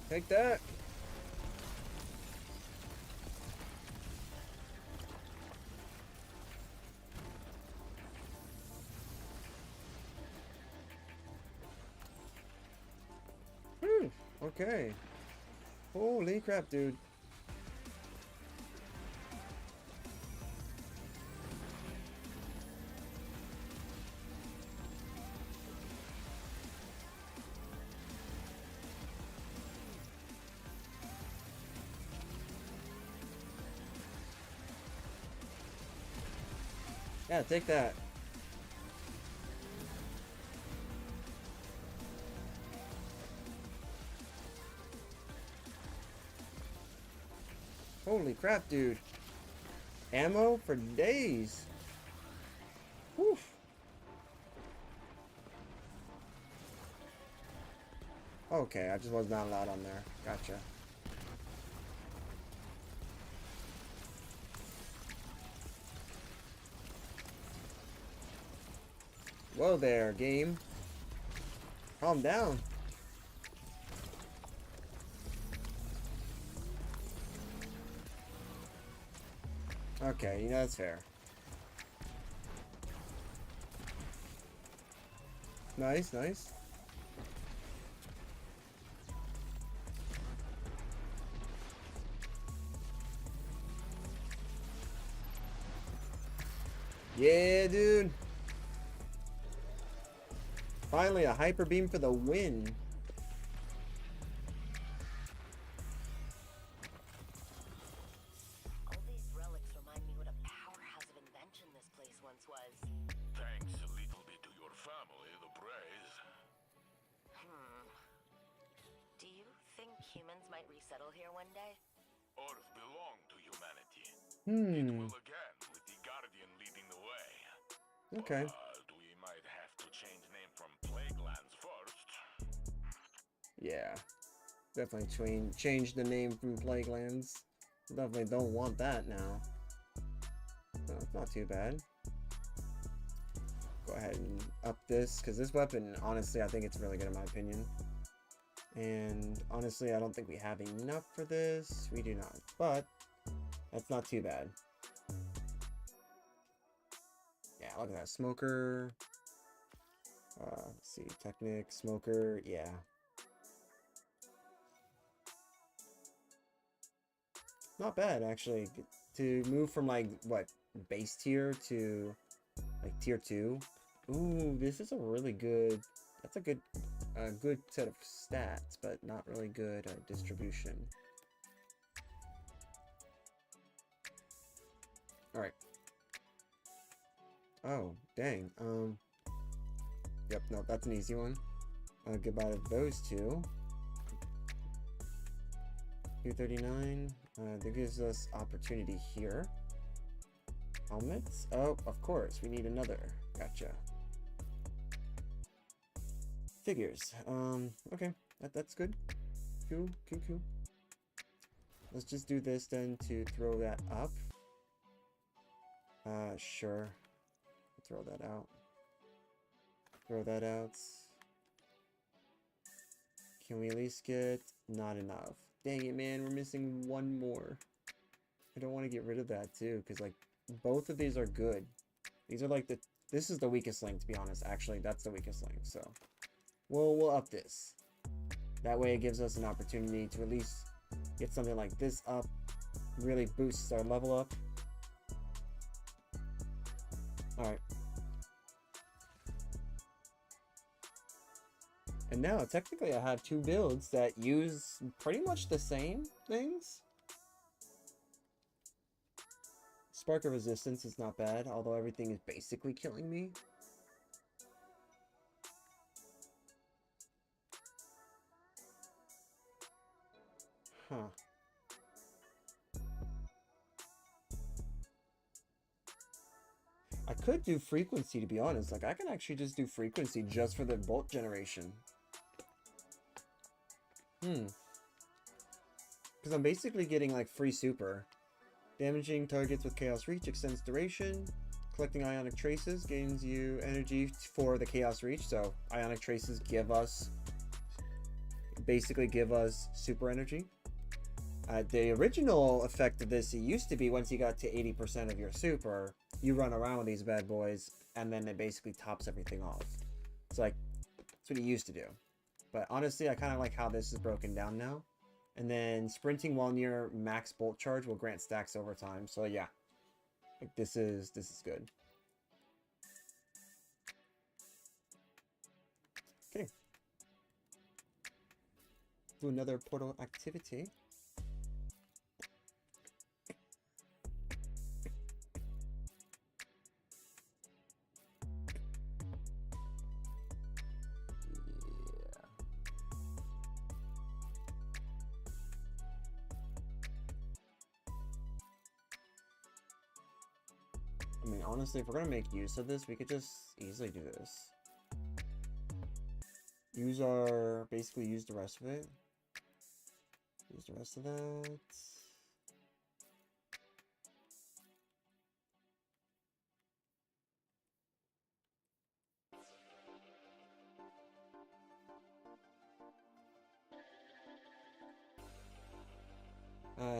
Take that. Okay. Holy crap, dude. Yeah, take that. Holy crap, dude. Ammo for days. Whew. Okay, I just was not allowed on there. Gotcha. Whoa there, game. Calm down. Okay, you know, that's fair. Nice, nice. Yeah, dude. Finally, a hyper beam for the win.
All these relics remind me what a powerhouse of invention this place once was.
Thanks a little bit to your family, the Braves.
Do you think humans might resettle here one day?
Earth belong to humanity. It
Hmm.
will again, with the Guardian leading the way.
Okay.
But we might have to change name from Plague Lands first.
Yeah. Definitely change the name from Plague Lands. Definitely don't want that now. No, it's not too bad. Go ahead and up this, because this weapon, honestly, I think it's really good in my opinion. And honestly, I don't think we have enough for this. We do not, but that's not too bad. Yeah, look at that. Smoker. Let's see. Technic, smoker. Yeah. Not bad, actually. To move from, like, what, base tier to, like, tier 2. Ooh, this is a really good... That's a good set of stats, but not really good distribution. Alright. Oh, dang. Yep, no, that's an easy one. Goodbye to those two. 239. That gives us opportunity here. Helmets? Oh, of course. We need another. Gotcha. Figures. Okay. That's good. Cool. Let's just do this then to throw that up. Sure. Throw that out. Throw that out. Can we at least get... Not enough. Dang it, man. We're missing one more. I don't want to get rid of that, too, because, like, both of these are good. These are, like, this is the weakest link, to be honest. Actually, that's the weakest link, so... We'll up this. That way it gives us an opportunity to at least get something like this up. Really boosts our level up. Alright. And now, technically, I have two builds that use pretty much the same things. Spark of Resistance is not bad, although everything is basically killing me. Huh. I could do frequency, to be honest. Like, I can actually just do frequency just for the bolt generation. Because I'm basically getting, like, free super. Damaging targets with Chaos Reach extends duration. Collecting Ionic Traces gains you energy for the Chaos Reach. So, Ionic Traces basically give us super energy. The original effect of this, it used to be once you got to 80% of your super, you run around with these bad boys, and then it basically tops everything off. It's like, that's what it used to do. But honestly, I kind of like how this is broken down now. And then sprinting while near max bolt charge will grant stacks over time. So yeah, like this is good. Okay. Do another portal activity. I mean, honestly, if we're gonna make use of this, we could just easily do this. Basically use the rest of it. Use the rest of that.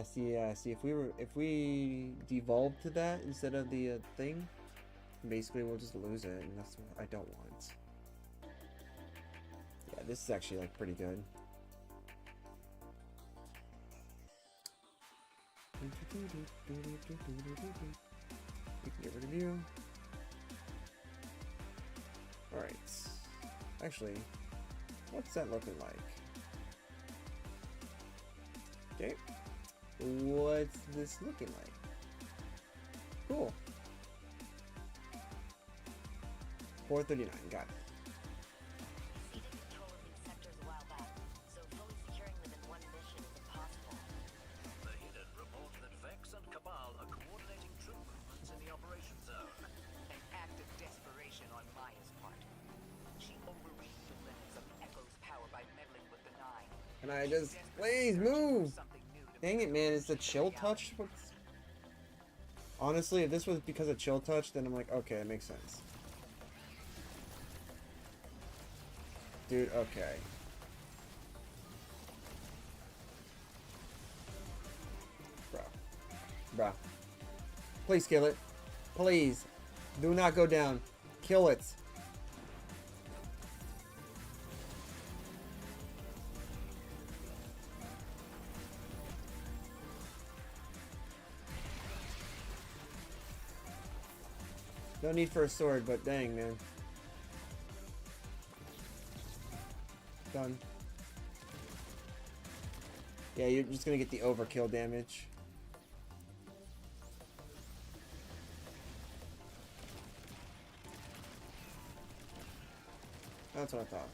See, if we devolve to that instead of the thing, basically we'll just lose it, and that's what I don't want. Yeah, this is actually like pretty good. We can get rid of you. Alright. Actually, what's that looking like? Okay. What's this looking like? Cool. 439, got it.
We ceded control of these sectors a while back, so fully securing them in one mission is impossible.
The Hidden report that Vex and Cabal are coordinating troop movements in the operation zone.
An act of desperation on Maya's part. She overreached the limits of the Echo's power by meddling with the Nine.
Can I just please move? Dang it, man, is the chill touch what's... Honestly, if this was because of chill touch, then I'm like, okay, it makes sense. Dude, okay. Bro. Please kill it. Please. Do not go down. Kill it. No need for a sword, but dang, man. Done. Yeah, you're just gonna get the overkill damage. That's what I thought.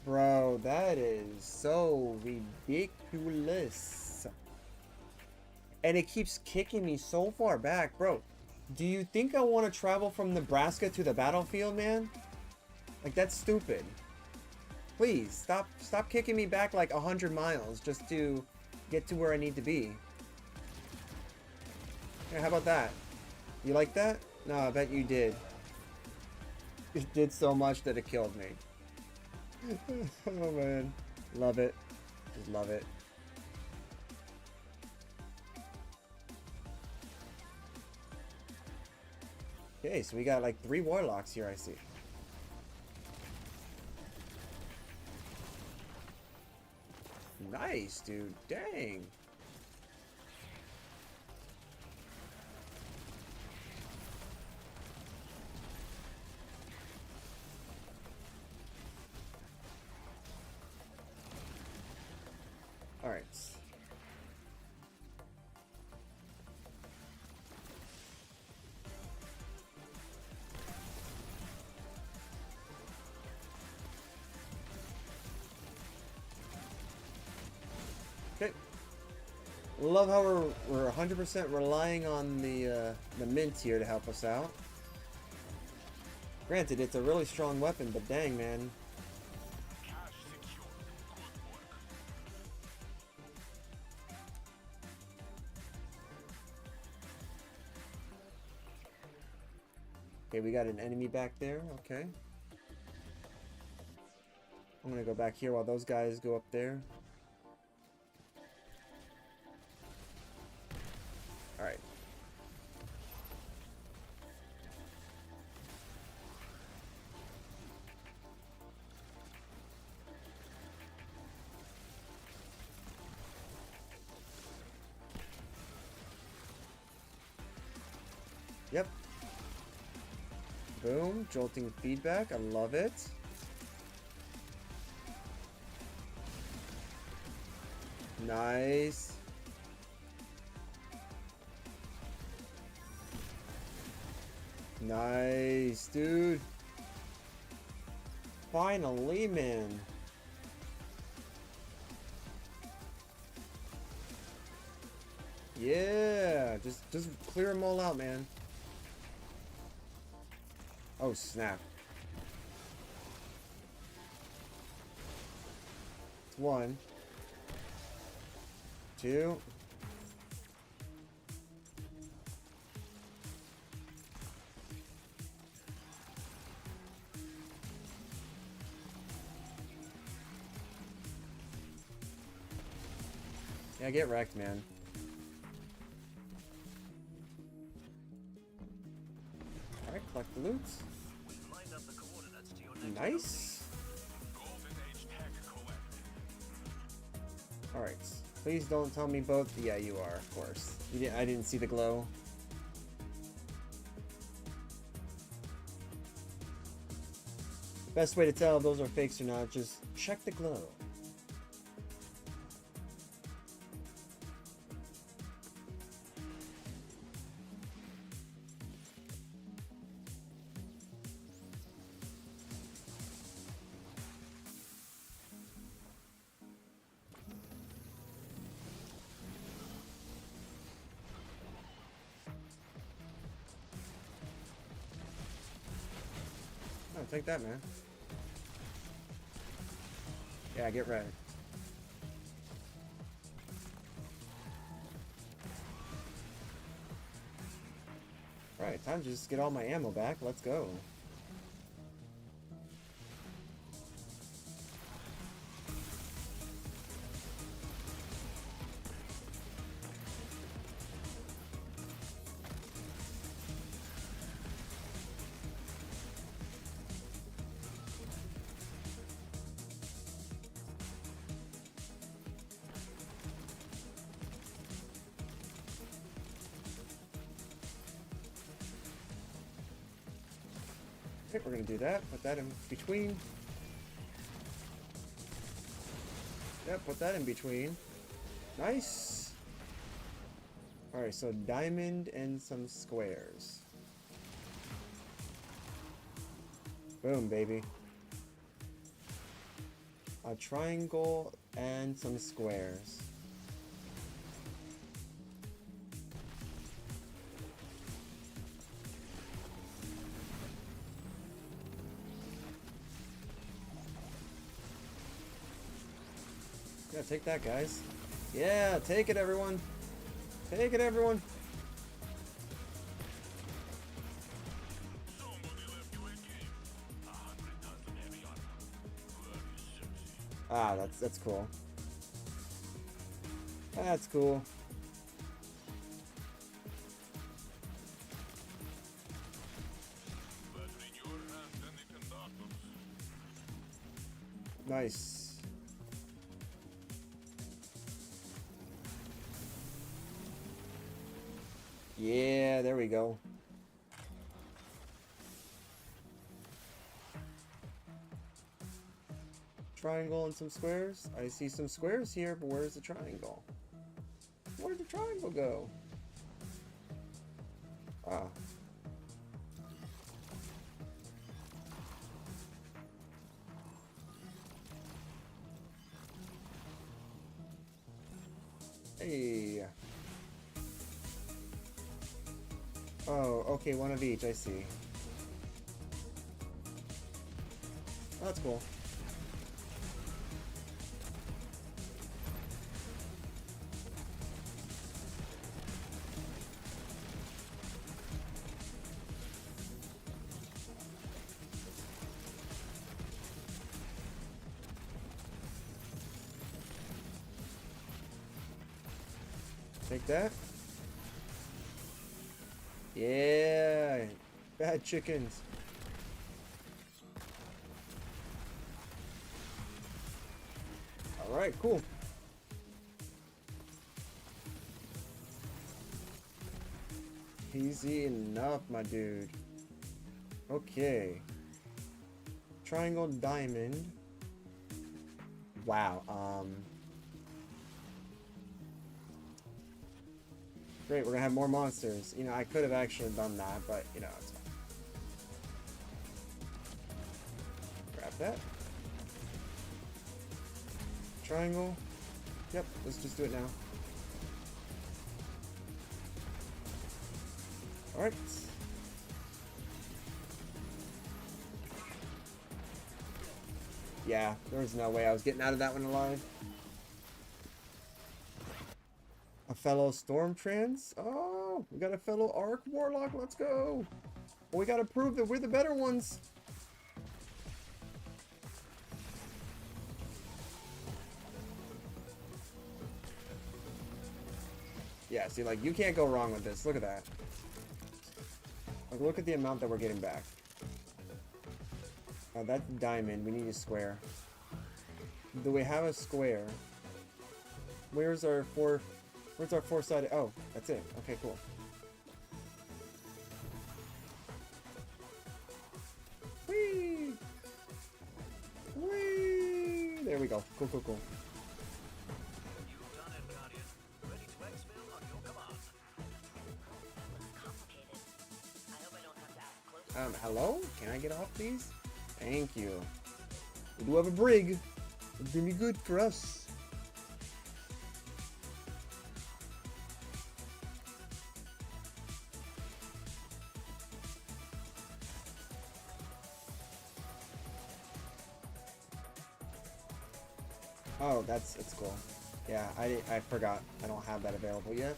Bro, that is so ridiculous. And it keeps kicking me so far back, bro. Do you think I want to travel from Nebraska to the battlefield, man? Like, that's stupid. Please, stop kicking me back like 100 miles just to get to where I need to be. Yeah, how about that? You like that? No, I bet you did. It did so much that it killed me. Oh man, love it, just love it. Okay, so we got like 3 warlocks here, I see. Nice, dude, dang. Alright. Okay. Love how we're 100% relying on the mint here to help us out. Granted, it's a really strong weapon, but dang, man.
Cash secured. Good work.
Okay, we got an enemy back there. Okay. I'm gonna go back here while those guys go up there. Alright. Yep. Boom. Jolting feedback. I love it. Nice. Nice, dude. Finally, man. Yeah, just clear them all out, man. Oh, snap. It's 1. 2. Yeah, get wrecked, man. Alright, collect the loot.
We've lined up the coordinates to your next
Nice.
Golden Age tech collected.
Alright. Please don't tell me both. Yeah, you are, of course. I didn't see the glow. Best way to tell if those are fakes or not, just check the glow. Oh, take that, man. Yeah, get ready. Right, time to just get all my ammo back. Let's go. Okay, we're gonna do that. Put that in between. Yep, put that in between. Nice. Alright, so diamond and some squares. Boom, baby. A triangle and some squares. Yeah, take that, guys. Yeah, take it, everyone. Take it, everyone.
Somebody left you a game. 100 tons of heavy armor. Very sexy.
Ah, that's cool. That's cool.
Better in your hands than the conductors.
Nice. Yeah, there we go. Triangle and some squares. I see some squares here, but where's the triangle? Where'd the triangle go? Ah. Hey. Oh, okay, one of each, I see. Oh, that's cool. Take that. Yeah, bad chickens. All right, cool. Easy enough, my dude. Okay. Triangle, diamond. Wow. Great, we're gonna have more monsters. You know, I could have actually done that, but you know, it's fine. Grab that. Triangle. Yep, let's just do it now. Alright. Yeah, there was no way I was getting out of that one alive. A fellow Stormtrance? Oh, we got a fellow Arc Warlock. Let's go. Well, we gotta prove that we're the better ones. Yeah, see, like, you can't go wrong with this. Look at that. Like, look at the amount that we're getting back. Oh, that's diamond. We need a square. Do we have a square? Where's our four-sided? Oh, that's it. Okay, cool. Whee! Whee! There we go. Cool, cool, cool.
You've done it, Guardian. Ready to exfil on your command.
Looks complicated. I hope I don't have to ask close.
Hello? Can I get off, please? Thank you. We do have a brig. It's gonna be good for us. Oh, that's cool. Yeah, I forgot. I don't have that available yet.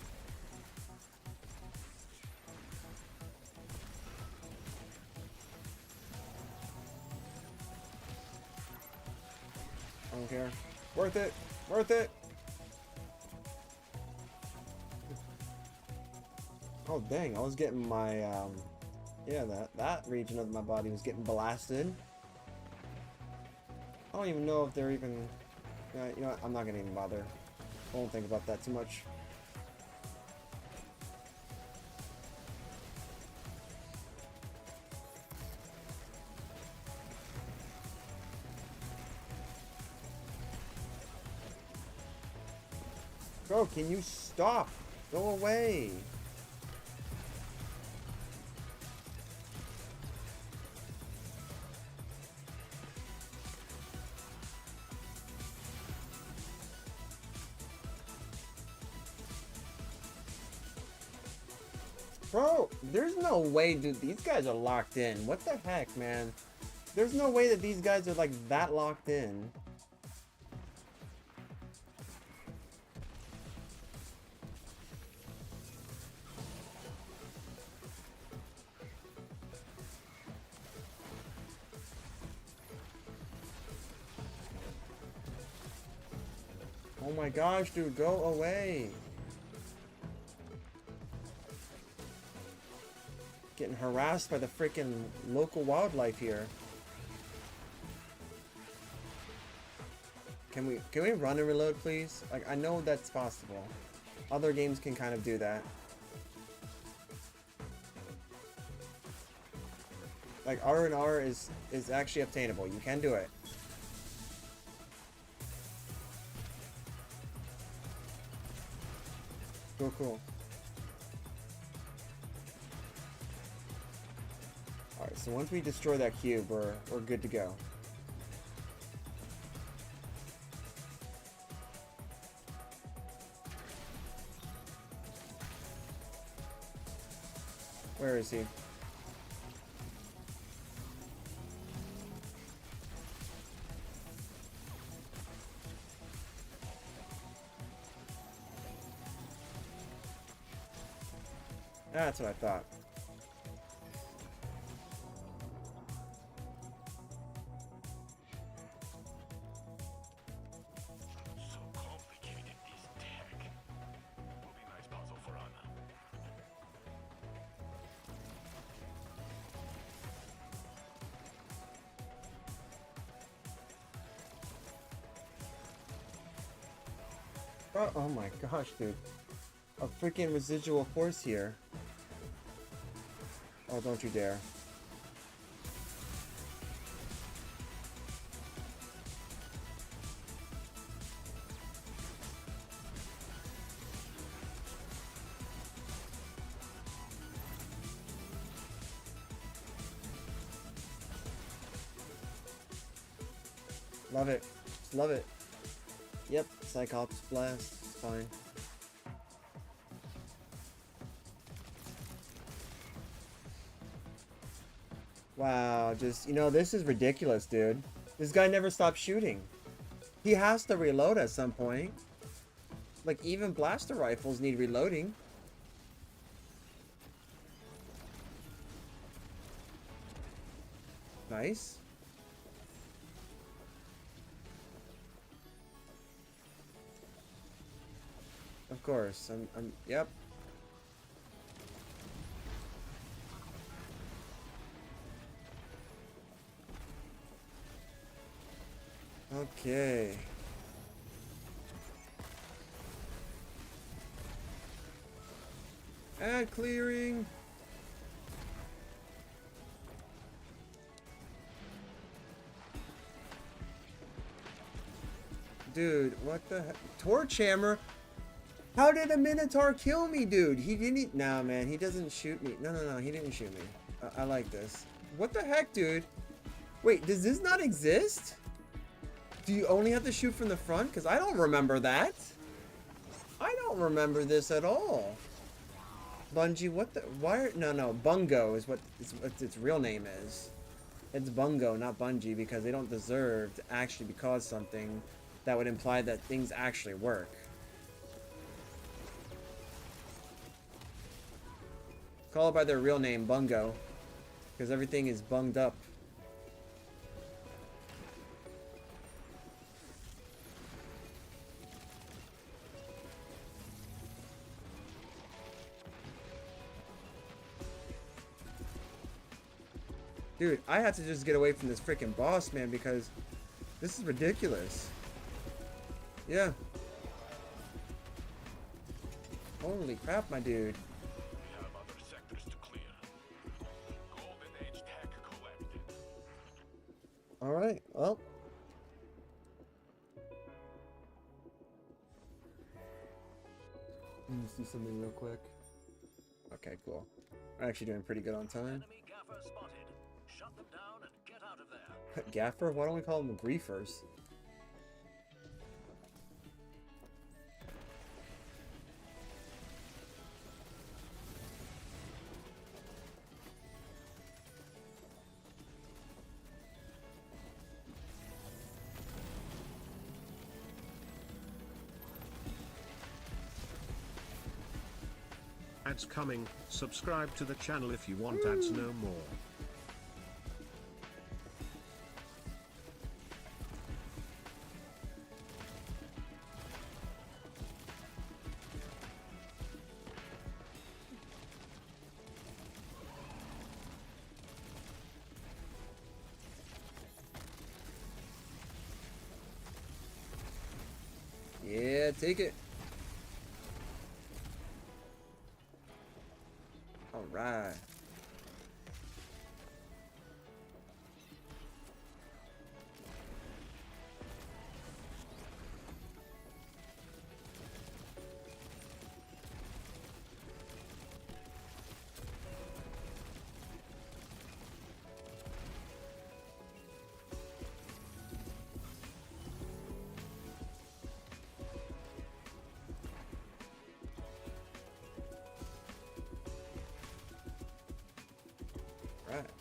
I don't care. Worth it. Worth it. Oh dang! I was getting my yeah, that region of my body was getting blasted. I don't even know if they're even. You know what? I'm not gonna even bother. I won't think about that too much. Bro, can you stop? Go away. Bro, there's no way, dude. These guys are locked in. What the heck, man? There's no way that these guys are like that locked in. Oh my gosh, dude, go away. Getting harassed by the freaking local wildlife here. Can we run and reload, please? Like, I know that's possible. Other games can kind of do that. Like, R&R is actually obtainable. You can do it. Cool, cool. Alright, so once we destroy that cube, we're good to go. Where is he? That's what I thought.
So complicated, this tech. Will be nice puzzle for Anna.
Oh my gosh, dude. A freaking residual force here. Oh, don't you dare. Love it. Just love it. Yep, Cyclops Blast. It's fine. Wow, just, you know, this is ridiculous, dude. This guy never stops shooting. He has to reload at some point. Like, even blaster rifles need reloading. Nice. Of course, yep. Okay. Ad clearing. Dude, what the heck? Torch hammer? How did a Minotaur kill me, dude? He didn't. Nah, man, he doesn't shoot me. No, he didn't shoot me. I like this. What the heck, dude? Wait, does this not exist? Do you only have to shoot from the front? Because I don't remember that. I don't remember this at all. Bungie, what the? Why? No. Bungo is what its real name is. It's Bungo, not Bungie, because they don't deserve to actually be called something that would imply that things actually work. Call it by their real name, Bungo, because everything is bunged up. Dude, I have to just get away from this freaking boss, man, because this is ridiculous. Yeah. Holy crap, my dude.
We have other sectors to clear. Golden Age tech collected.
Alright, well. Let me see something real quick. Okay, cool. We're actually doing pretty good on time.
Enemy gaffer spotted. Shut them down and get out of there.
Gaffer? Why don't we call them griefers?
Ads coming. Subscribe to the channel if you want ads no more.
Yeah, take it. Alright. Alright.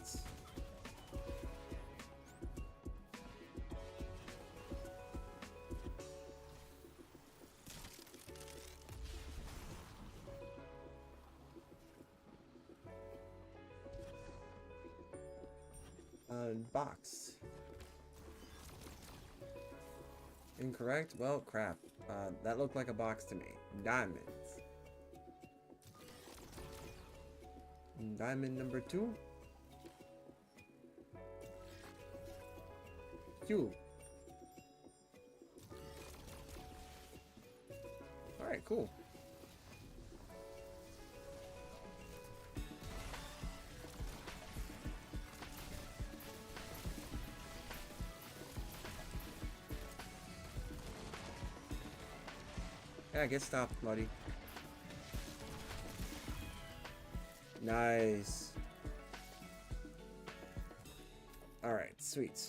Box. Incorrect? Well, crap. That looked like a box to me. Diamonds. Diamond number 2. Cube. Alright, cool. Yeah, get stopped, buddy. Nice. Alright, sweet.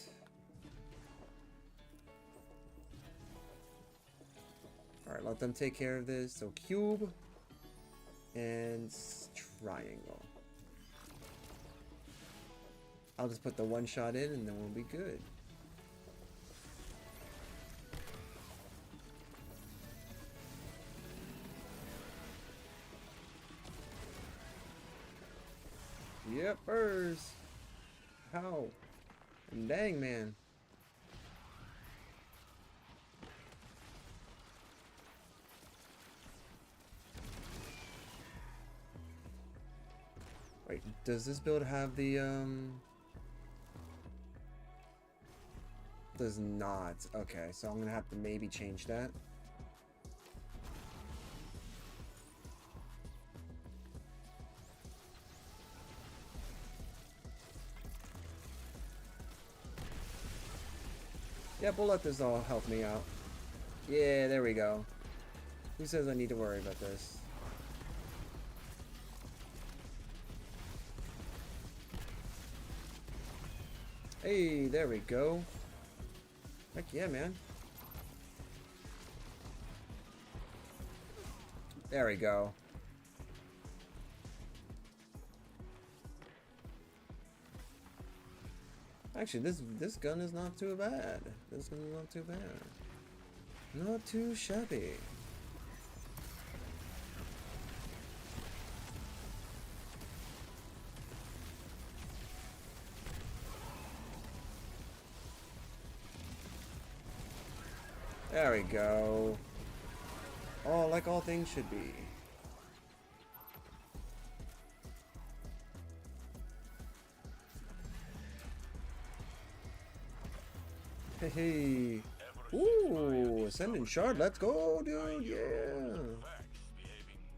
Alright, let them take care of this. So cube and triangle. I'll just put the one shot in and then we'll be good. Yepers. How? Dang, man. Wait, does this build have the does not. Okay, so I'm gonna have to maybe change that. Yep, we'll let this all help me out. Yeah, there we go. Who says I need to worry about this? Hey, there we go. Heck yeah, man. There we go. Actually, this gun is not too bad. This gun is not too bad. Not too shabby. There we go. Oh, like all things should be. Hey, hey. Ooh, ascending shard. Let's go, dude. Yeah.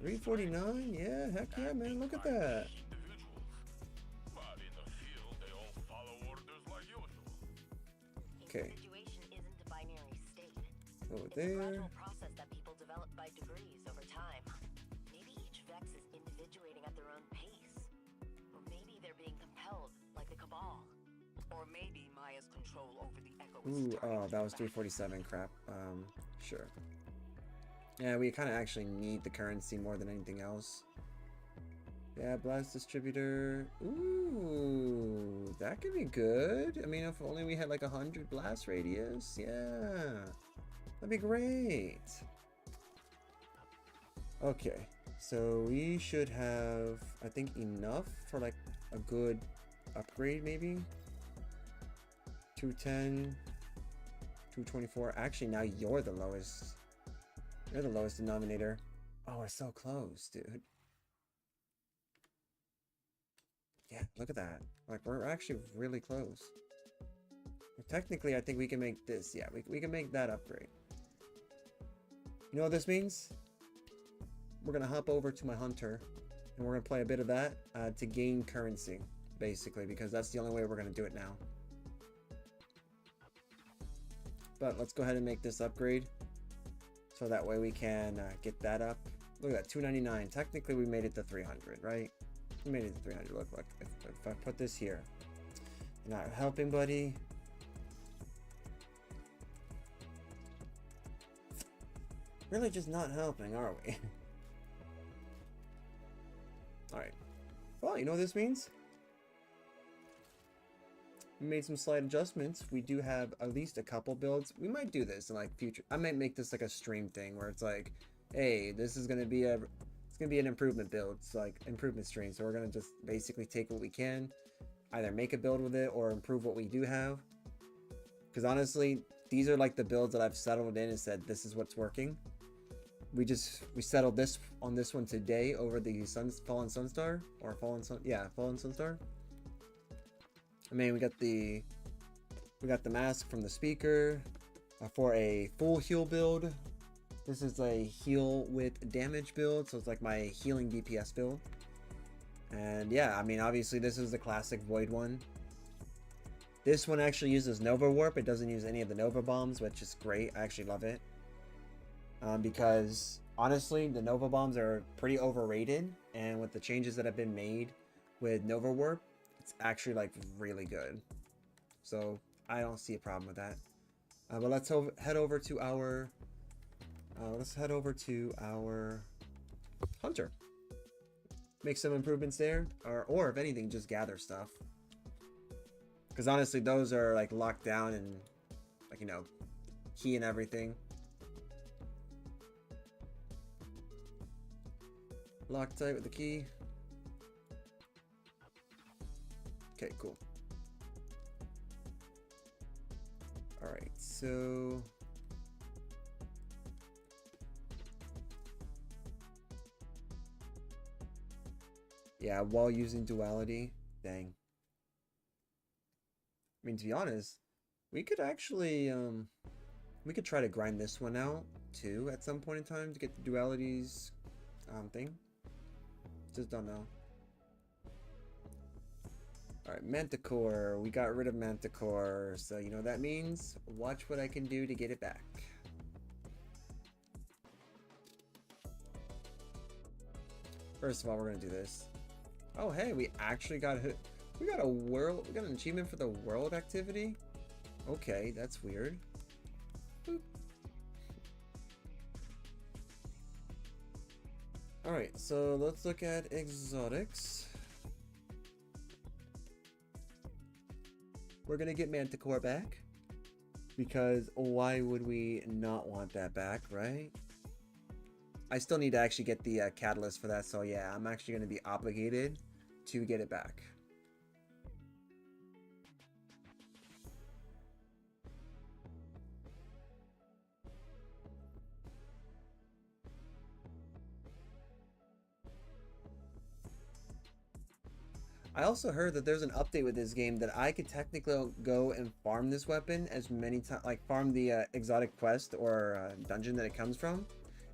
349. Yeah, heck yeah, man. Look at that. Okay.
Individuation isn't a binary state.
Over
It's a
there.
gradual process that people develop by degrees over time. Maybe each Vex is individuating at their own pace. Or maybe they're being compelled, like the Cabal.
Or maybe Maya's control over the Echo is
Ooh,
starting
oh,
to
that was
back.
347. Crap. Sure. Yeah, we kind of actually need the currency more than anything else. Yeah, blast distributor. Ooh, that could be good. I mean, if only we had like 100 blast radius. Yeah, that'd be great. Okay, so we should have, I think, enough for like a good upgrade, maybe. 210, 224. Actually, now you're the lowest. You're the lowest denominator. Oh, we're so close, dude. Yeah, look at that. Like, we're actually really close. Technically, I think we can make this. Yeah, we can make that upgrade. You know what this means? We're going to hop over to my Hunter, and we're going to play a bit of that to gain currency, basically, because that's the only way we're going to do it now. But let's go ahead and make this upgrade, so that way we can get that up. Look at that, 299. Technically, we made it to 300, right? We made it to 300. Look, if I put this here, you're not helping, buddy. Really just not helping, are we? Alright. Well, you know what this means? we made some slight adjustments. We do have at least a couple builds. We might do this in like future. I might make this like a stream thing where it's like, hey, this is gonna be an improvement build. It's like improvement stream. So we're gonna just basically take what we can, either make a build with it or improve what we do have. Because honestly, these are like the builds that I've settled in and said this is what's working. We settled this on this one today over the Fallen Sunstar or Fallen Sunstar. I mean, we got the mask from the speaker for a full heal build. This is a heal with damage build, so it's like my healing DPS build. And yeah, I mean, obviously this is the classic Void one. This one actually uses Nova Warp. It doesn't use any of the Nova Bombs, which is great. I actually love it. Because honestly, the Nova Bombs are pretty overrated, and with the changes that have been made with Nova Warp, it's actually like really good. So I don't see a problem with that. But let's head over to our Hunter. Make some improvements there, or if anything, just gather stuff. Because honestly, those are like locked down and like, you know, key and everything. Loctite with the key. Okay, cool. Alright, so yeah, while using duality. Dang. I mean, to be honest, we could actually we could try to grind this one out too at some point in time to get the dualities thing. Just don't know. Alright, Manticore. We got rid of Manticore, so you know what that means? Watch what I can do to get it back. First of all, we're gonna do this. Oh hey, we actually got hit. We got an achievement for the world activity? Okay, that's weird. Boop. Alright, so let's look at exotics. We're gonna get Manticore back. Because why would we not want that back, right? I still need to actually get the catalyst for that, so yeah, I'm actually gonna be obligated to get it back. I also heard that there's an update with this game that I could technically go and farm this weapon as many times, like farm the exotic quest or dungeon that it comes from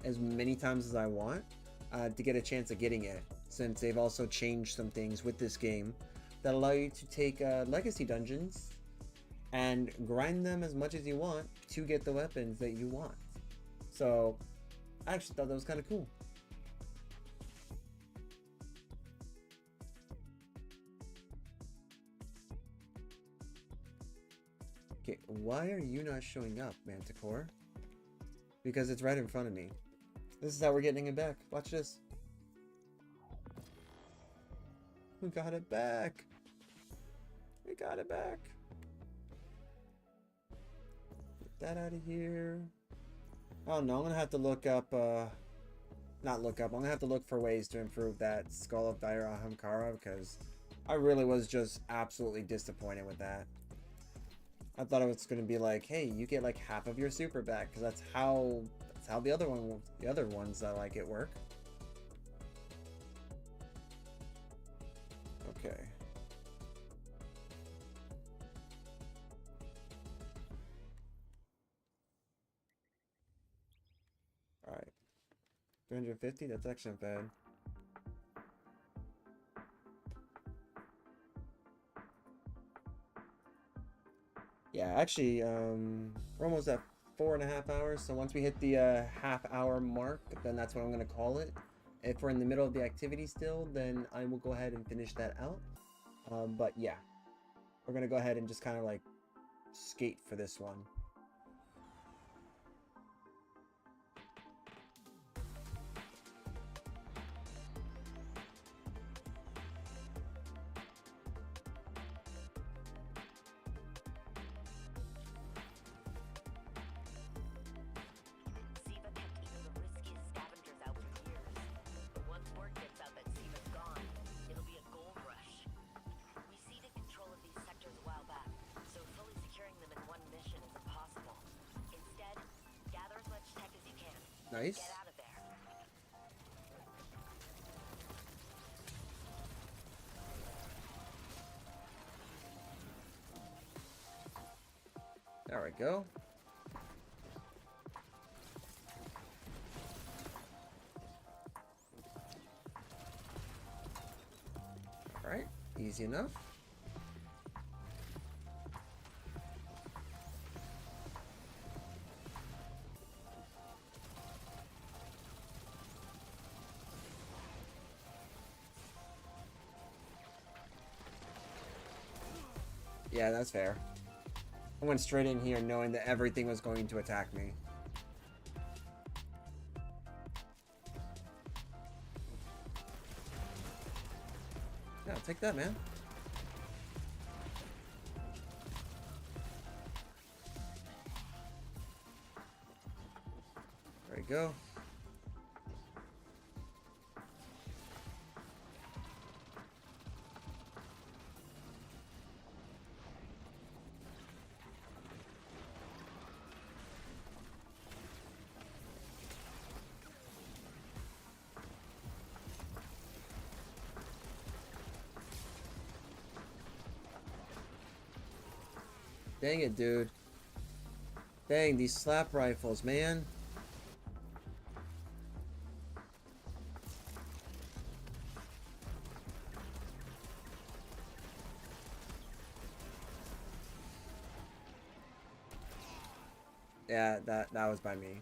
as many times as I want to get a chance of getting it, since they've also changed some things with this game that allow you to take legacy dungeons and grind them as much as you want to get the weapons that you want. So I actually thought that was kind of cool. Okay, why are you not showing up, Manticore? Because it's right in front of me. This is how we're getting it back. Watch this. We got it back. We got it back. Get that out of here. Oh no, I'm gonna have to look up, not look up, I'm gonna have to look for ways to improve that Skull of Dire Ahamkara, because I really was just absolutely disappointed with that. I thought it was gonna be like, hey, you get like half of your super back, because that's how the other ones that like it work. Okay. All right. 350. That's actually not bad. Yeah, actually, we're almost at 4.5 hours. So once we hit the half-hour mark, then that's what I'm gonna call it. If we're in the middle of the activity still, then I will go ahead and finish that out. But yeah, we're gonna go ahead and just kind of like skate for this one. Nice.
Get out of there.
There we go. Alright, easy enough. Yeah, that's fair. I went straight in here knowing that everything was going to attack me. Yeah, take that, man. There you go. Dang it, dude. Dang, these slap rifles, man. Yeah, that was by me.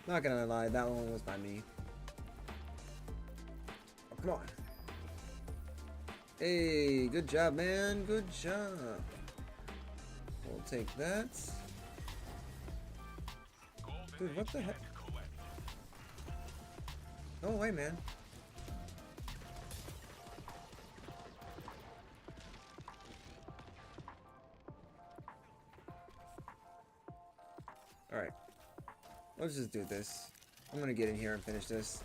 Not gonna lie, that one was by me. Oh, come on. Hey, good job, man. Good job. We'll take that. Dude, what the heck? No way, man. Alright. Let's just do this. I'm gonna get in here and finish this.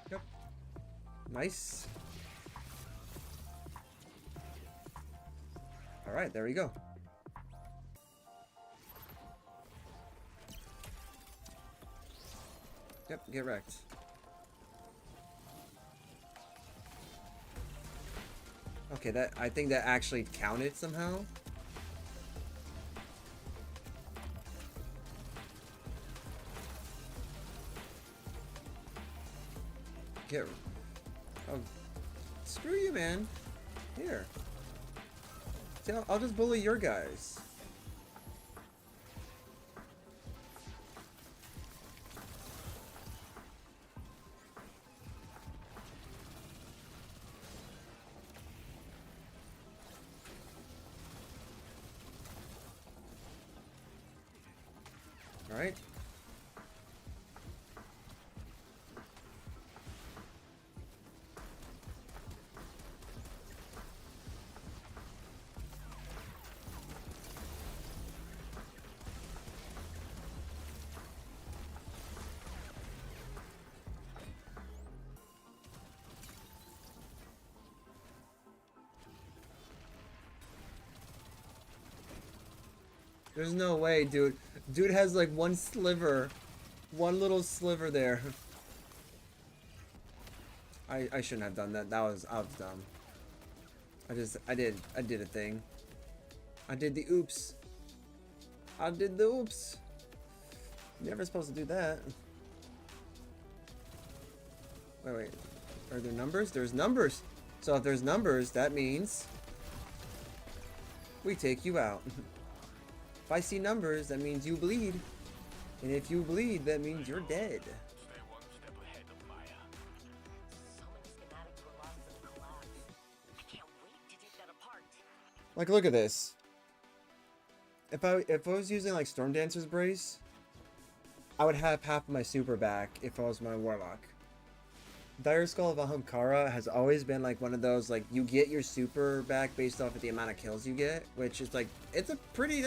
Yep. Nice. Alright, there we go. Yep, get wrecked. Okay, that I think that actually counted somehow. Get. Oh, screw you, man. Here. See, I'll just bully your guys. All right. There's no way, dude. Dude has like one sliver. One little sliver there. I shouldn't have done that. I was dumb. I did a thing. I did the oops. I did the oops. You're never supposed to do that. Wait. Are there numbers? There's numbers. So if there's numbers, that means we take you out. If I see numbers, that means you bleed. And if you bleed, that means you're dead.
Stay one step ahead of Maya.
So many schematics were lost in the collapse. I can't wait to take that apart.
Like, look at this. If I was using like Storm Dancer's Brace, I would have half of my super back if I was my Warlock. Dire Skull of Ahamkara has always been like one of those, like, you get your super back based off of the amount of kills you get, which is like, that's a pretty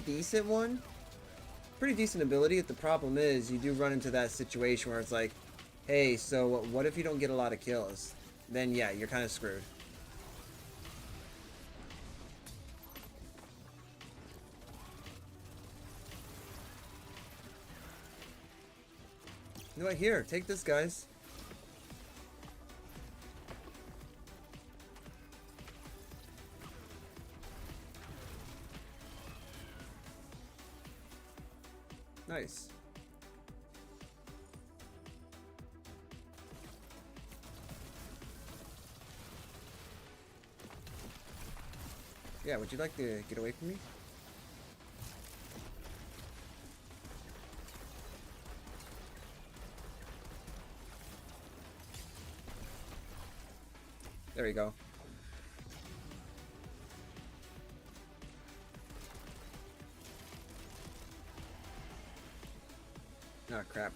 decent one. pretty decent ability. The problem is you do run into that situation where it's like, hey, so what if you don't get a lot of kills? Then yeah, you're kind of screwed. You know what? Here, take this, guys. Nice. Yeah, would you like to get away from me? There you go. Ah, crap.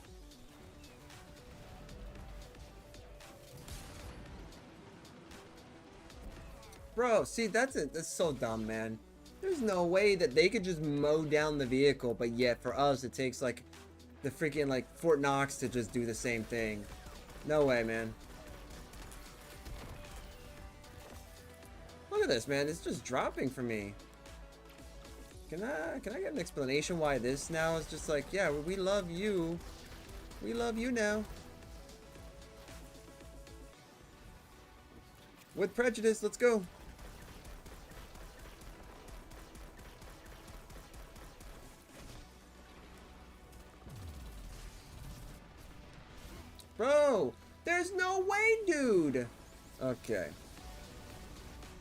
Bro, see, that's so dumb, man. There's no way that they could just mow down the vehicle, but yet for us it takes like the freaking like Fort Knox to just do the same thing. No way, man. Look at this, man. It's just dropping for me. Can I get an explanation why this now is just like, yeah, we love you. We love you now. With prejudice, let's go. Bro, there's no way, dude. Okay.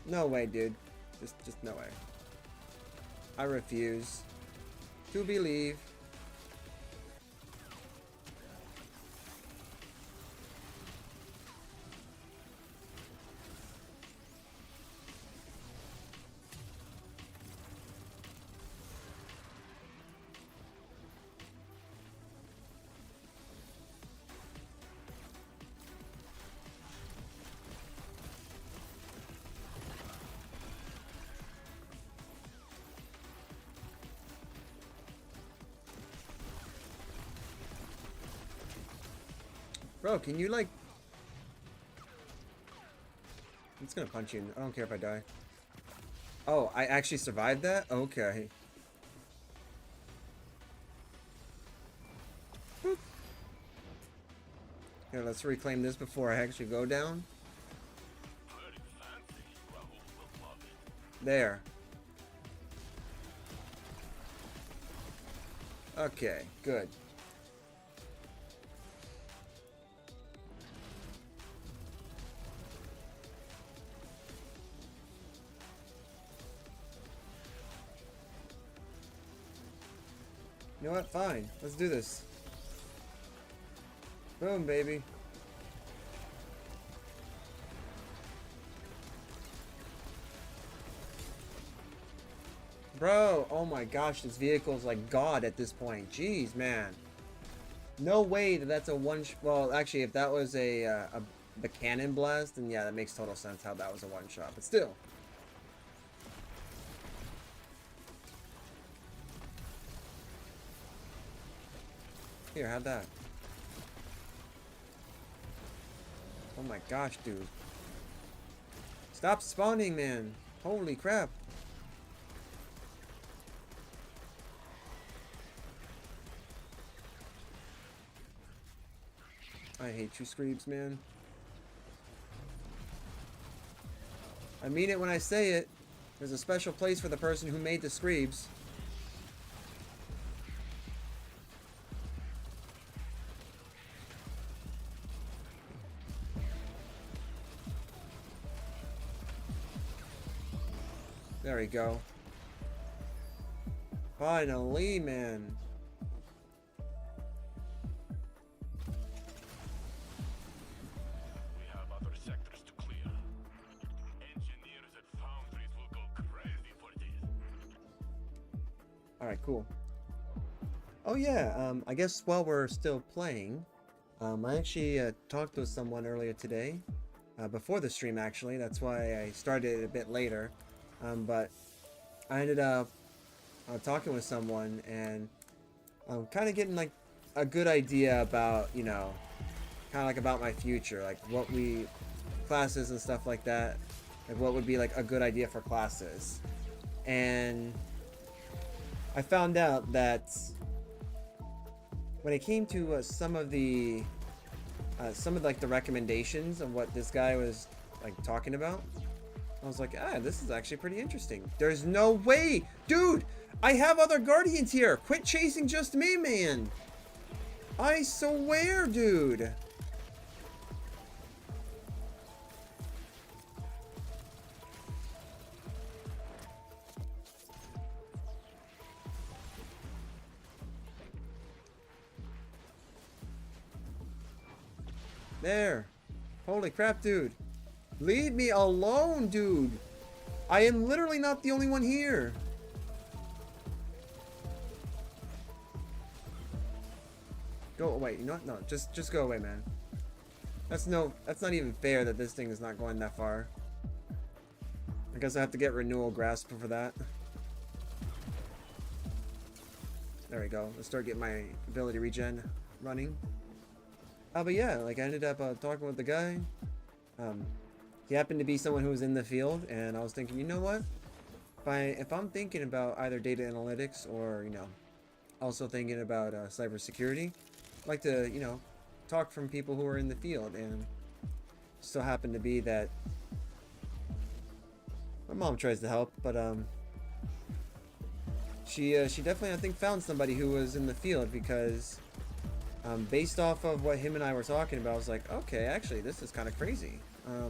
No way, dude. Just no way. I refuse to believe. Bro, can you like... I'm just gonna punch you. I don't care if I die. Oh, I actually survived that? Okay. Boop. Here, let's reclaim this before I actually go down. There. Okay, good. You know what? Fine. Let's do this. Boom, baby. Bro, oh my gosh, this vehicle is like God at this point. Jeez, man. No way that that's a well, actually, if that was the cannon blast, then yeah, that makes total sense how that was a one-shot. But still. Here, have that. Oh my gosh, dude. Stop spawning, man. Holy crap. I hate you, Screebs, man. I mean it when I say it. There's a special place for the person who made the Screebs. There we go. Finally, man.
We have other sectors to clear. Engineers at foundries will go crazy for this.
Alright, cool. Oh yeah, I guess while we're still playing, I actually talked with someone earlier today. Before the stream, actually. That's why I started a bit later. But I ended up talking with someone, and I'm kind of getting like a good idea about, you know, kind of like about my future, like what we classes and stuff like that, like what would be like a good idea for classes. And I found out that when it came to some of like the recommendations of what this guy was like talking about, I was like, this is actually pretty interesting. There's no way, dude, I have other guardians here. Quit chasing just me, man. I swear, dude. There. Holy crap, dude. Leave me alone, dude. I am literally not the only one here. Go away. You know what? No, just go away, man. That's not even fair that this thing is not going that far. I guess I have to get renewal grasp for that. There we go. Let's start getting my ability regen running. But yeah, like I ended up talking with the guy. He happened to be someone who was in the field, and I was thinking, you know what? If I'm thinking about either data analytics or, you know, also thinking about cybersecurity, I'd like to, you know, talk from people who are in the field. And so happened to be that my mom tries to help, but she definitely, I think, found somebody who was in the field, because based off of what him and I were talking about, I was like, okay, actually, this is kind of crazy. I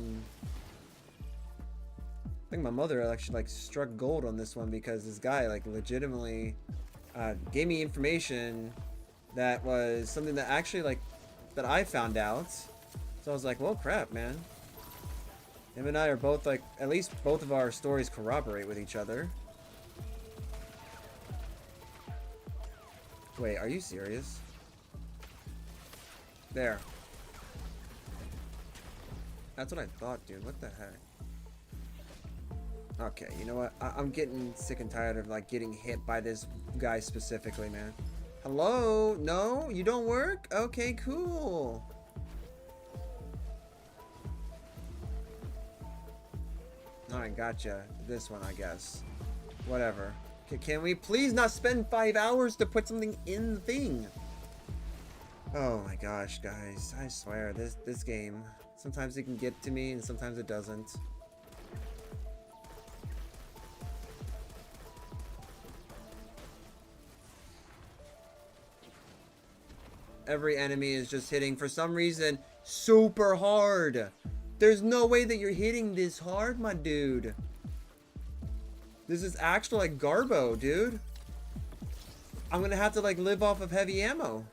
think my mother actually like struck gold on this one, because this guy like legitimately gave me information that was something that actually like that I found out. So I was like, well, crap, man. Him and I are both like, at least both of our stories corroborate with each other. Wait, are you serious? There. That's what I thought, dude. What the heck? Okay, you know what? I'm getting sick and tired of like getting hit by this guy specifically, man. Hello? No? You don't work? Okay, cool. Alright, gotcha. This one, I guess. Whatever. Can we please not spend 5 hours to put something in the thing? Oh my gosh, guys. I swear, this game, sometimes it can get to me and sometimes it doesn't. Every enemy is just hitting, for some reason, super hard. There's no way that you're hitting this hard, my dude. This is actual like Garbo, dude. I'm gonna have to like live off of heavy ammo.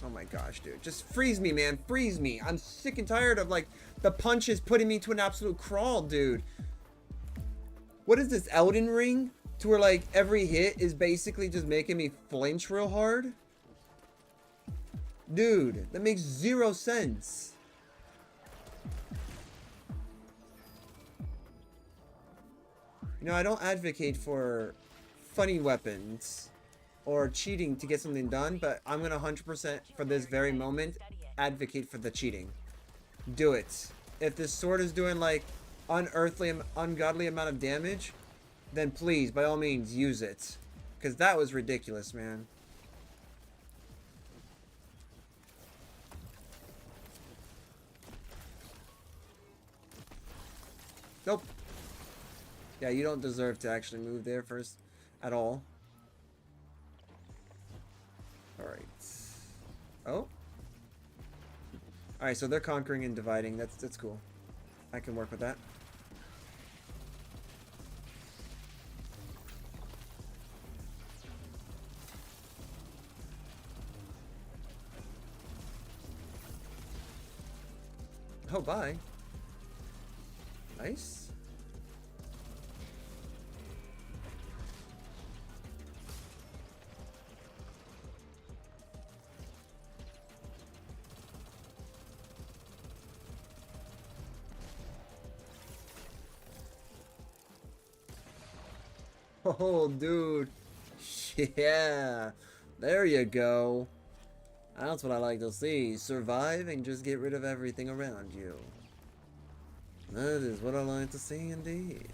Oh my gosh, dude. Just freeze me, man. Freeze me. I'm sick and tired of like the punches putting me to an absolute crawl, dude. What is this, Elden Ring? To where like every hit is basically just making me flinch real hard? Dude, that makes zero sense. You know, I don't advocate for funny weapons or cheating to get something done, but I'm gonna 100% for this very moment advocate for the cheating. Do it. If this sword is doing like unearthly, ungodly amount of damage, then please, by all means, use it. Because that was ridiculous, man. Nope. Yeah, you don't deserve to actually move there first at all. Alright. Oh? Alright, so they're conquering and dividing. That's cool. I can work with that. Oh, bye. Nice. Oh, dude. Yeah, there you go. That's what I like to see. Survive and just get rid of everything around you. That is what I like to see indeed.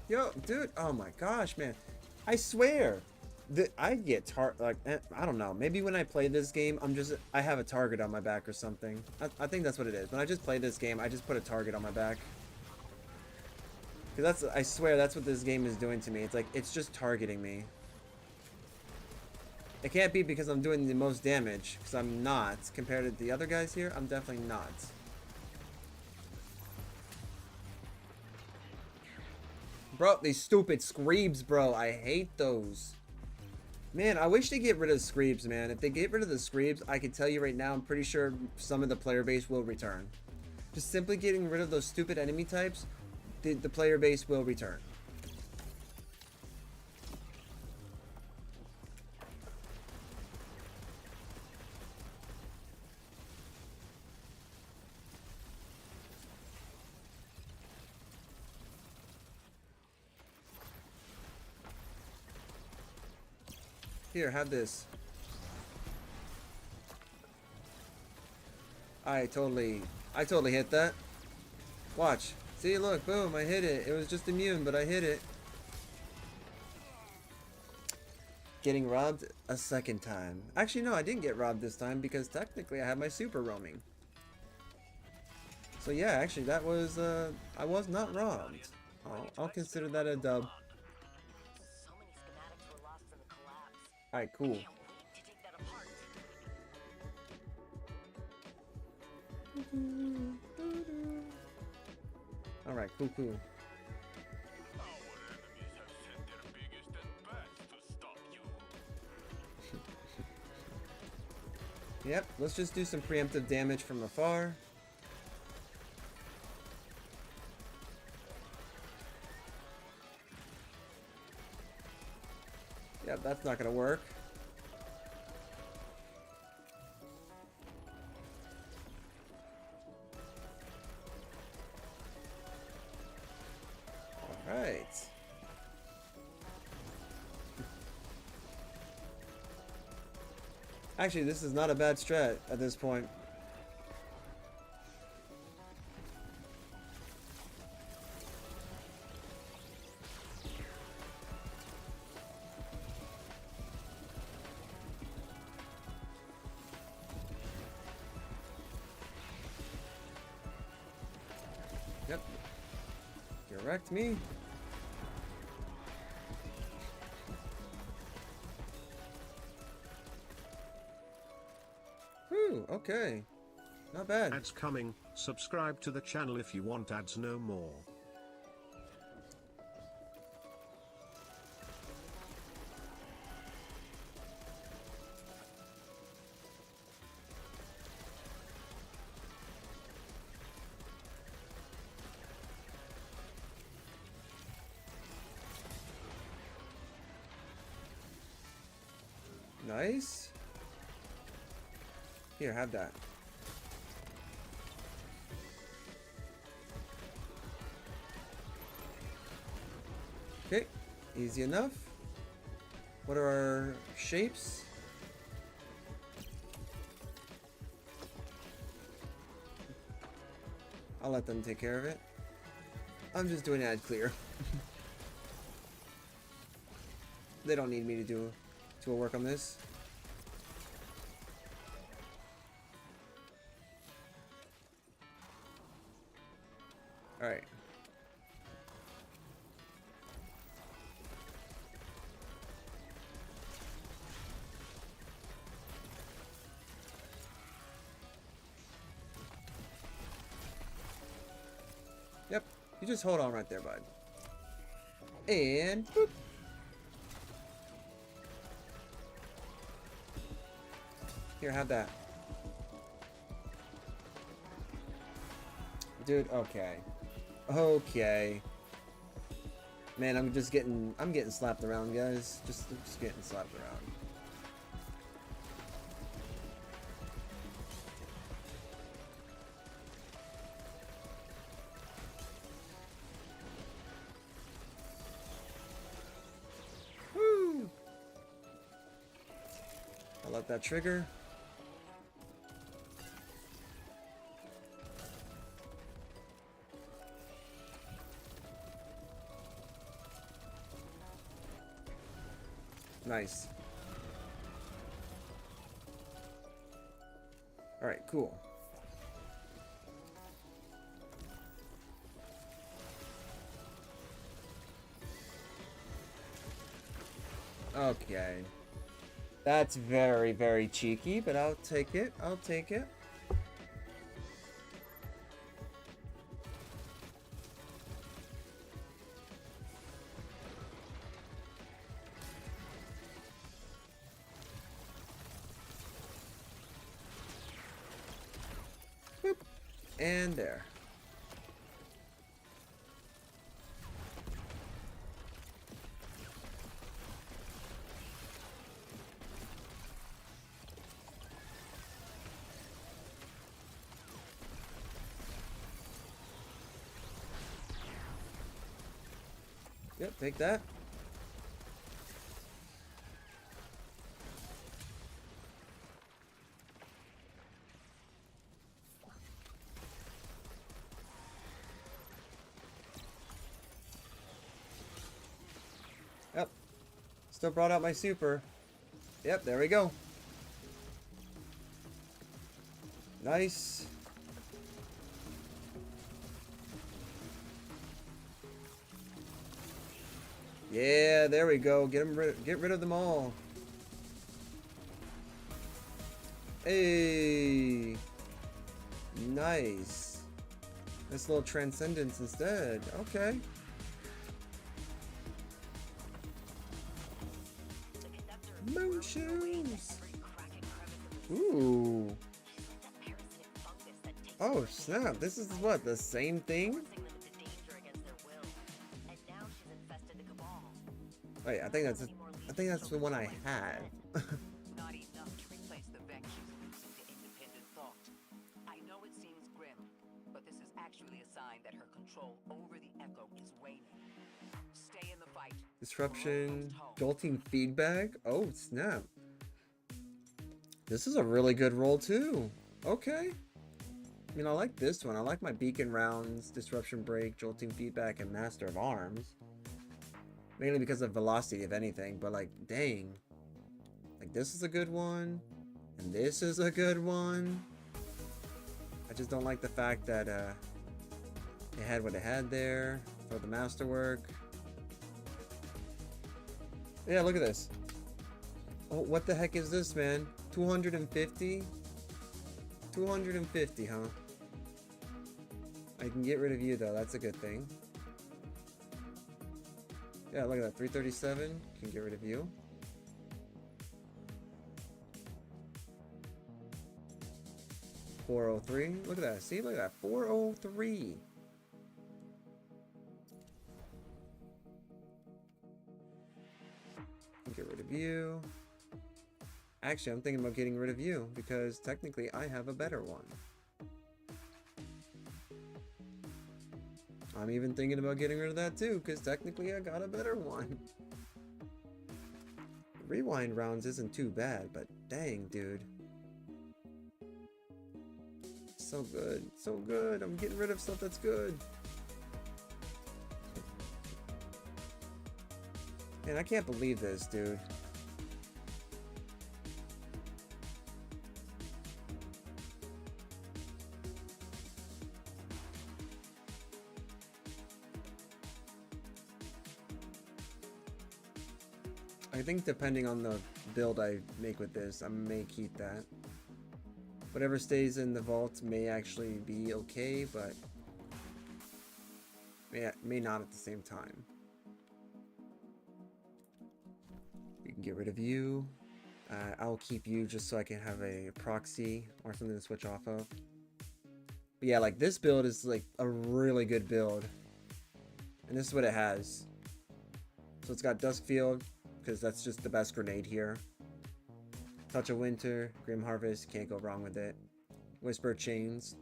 Yo, dude, oh my gosh, man. I swear that I get I don't know. Maybe when I play this game, I have a target on my back or something. I think that's what it is. When I just play this game, I just put a target on my back. Cause I swear that's what this game is doing to me. It's like, it's just targeting me. It can't be because I'm doing the most damage, because I'm not. Compared to the other guys here, I'm definitely not. Bro, these stupid screebs, bro. I hate those. Man, I wish they get rid of the screebs, man. If they get rid of the screebs, I can tell you right now, I'm pretty sure some of the player base will return. Just simply getting rid of those stupid enemy types, the player base will return. Here, have this. I totally hit that. Watch. See, look, boom, I hit it. It was just immune, but I hit it. Getting robbed a second time. Actually, no, I didn't get robbed this time because technically I had my super roaming. So yeah, actually that was, I was not robbed. I'll consider that a dub.
So many schematics were lost in the collapse.
Alright, cool.
Can't wait to take that apart.
Alright, cool.
Our enemies have sent their biggest and best to stop you.
Yep, let's just do some preemptive damage from afar. Yep, that's not gonna work. Alright. Actually, this is not a bad strat at this point. Yep. Direct me. Whew, okay. Not bad.
Ads coming. Subscribe to the channel if you want ads no more.
Nice. Here, have that. Okay, easy enough. What are our shapes? I'll let them take care of it. I'm just doing ad clear. They don't need me to do a work on this. Alright. Yep, you just hold on right there, bud. And boop. Here, have that. Dude, okay. Okay. Man, I'm getting slapped around, guys. Just getting slapped around. Woo! I let that trigger. Nice. Alright, cool. Okay. That's very, very cheeky, but I'll take it. I'll take it. Boop. And there. Yep, take that. Yep. Still brought out my super. Yep, there we go. Nice. Yeah, there we go. Get rid of them all. Hey. Nice. This little transcendence instead. Okay. Moon shoes. Ooh. Oh snap! This is what, the same thing? Wait, I think that's the one I had.
Not enough to replace the vex she's losing to independent thought. I know it seems grim, but this is actually a sign that her control over the echo is waning. Stay in the fight.
Disruption, jolting feedback. Oh snap! This is a really good roll too. Okay. I mean, I like this one. I like my beacon rounds, disruption break, jolting feedback, and master of arms. Mainly because of velocity, if anything. But like, dang, like this is a good one, and this is a good one. I just don't like the fact that it had what it had there for the masterwork. Yeah, look at this. Oh, what the heck is this, man? 250? 250, huh? I can get rid of you, though. That's a good thing. Yeah, look at that. 337. Can get rid of you. $403. Look at that. See? Look at that. 403. Get rid of you. Actually, I'm thinking about getting rid of you because technically I have a better one. I'm even thinking about getting rid of that too because technically I got a better one. Rewind rounds isn't too bad, but dang, dude. So good. So good. I'm getting rid of stuff that's good. Man, I can't believe this, dude. I think depending on the build I make with this, I may keep that. Whatever stays in the vault may actually be okay, but may not at the same time. We can get rid of you. I'll keep you just so I can have a proxy or something to switch off of. But yeah, like this build is like a really good build. And this is what it has. So it's got Duskfield, because that's just the best grenade here. Touch of Winter, Grim Harvest, can't go wrong with it. Whisper Chains.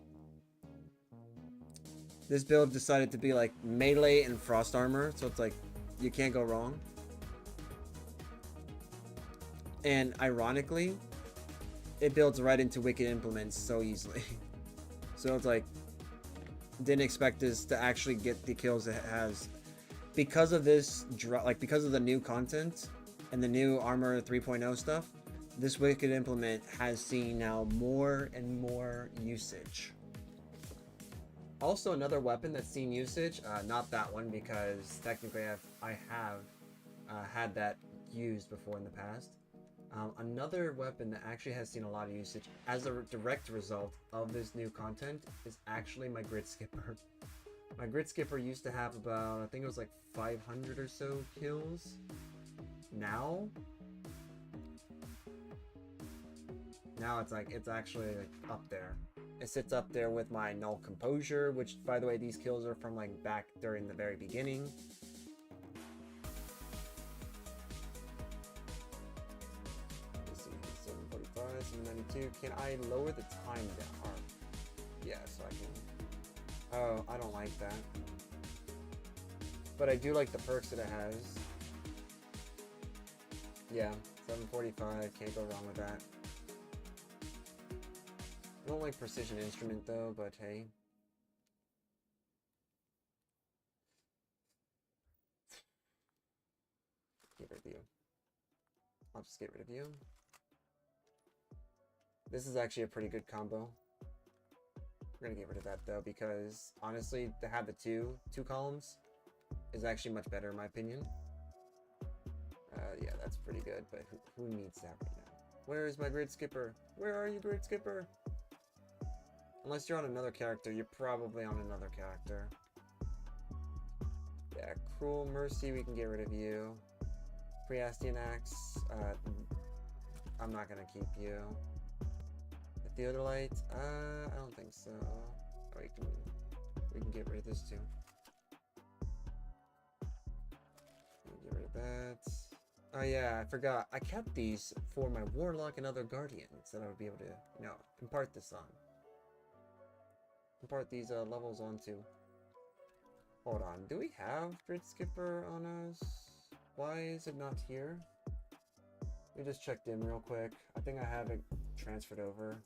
This build decided to be like melee and frost armor, so it's like you can't go wrong. And ironically, it builds right into Wicked Implements so easily. So it's like, didn't expect this to actually get the kills it has. Because of this, like because of the new content and the new Armor 3.0 stuff, this Wicked Implement has seen now more and more usage. Also, another weapon that's seen usage, not that one because technically I have had that used before in the past. Another weapon that actually has seen a lot of usage as a direct result of this new content is actually my Grid Skipper. My Grid Skipper used to have about, I think it was like 500 or so kills. Now it's like, it's actually like up there. It sits up there with my Null Composure, which by the way, these kills are from like back during the very beginning. Let's see, 745, 792. Can I lower the time down? Or, yeah, so I can. Oh, I don't like that. But I do like the perks that it has. Yeah, 745, can't go wrong with that. I don't like Precision Instrument though, but hey. Get rid of you. I'll just get rid of you. This is actually a pretty good combo. We're gonna get rid of that though, because honestly, to have the two columns is actually much better in my opinion. Yeah, that's pretty good, but who needs that right now? Where is my Grid Skipper? Where are you, Grid Skipper? Unless you're on another character, you're probably on another character. Yeah, Cruel Mercy, we can get rid of you. Preastian Axe, I'm not gonna keep you. The Theodolite, I don't think so. Oh, we can get rid of this too. Get rid of that. Oh yeah, I forgot. I kept these for my Warlock and other Guardians that I would be able to, you know, impart this on. Impart these levels onto. Hold on, do we have Grid Skipper on us? Why is it not here? We just checked in real quick. I think I have it transferred over.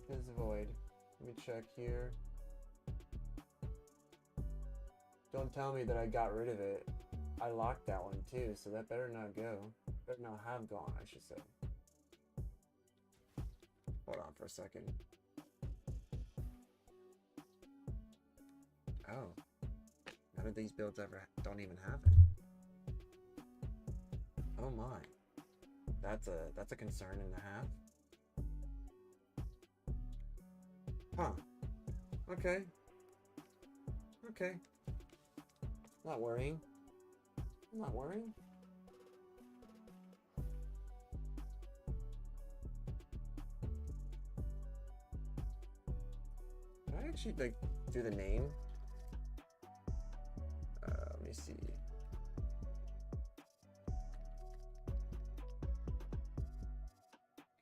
There's a void. Let me check here. Don't tell me that I got rid of it. I locked that one too, so that better not go. Better not have gone, I should say. Hold on for a second. Oh. None of these builds ever don't even have it. Oh my. That's a concern and a half. Huh. Okay. Okay. Not worrying. I'm not worrying. Can I actually like do the name? Let me see.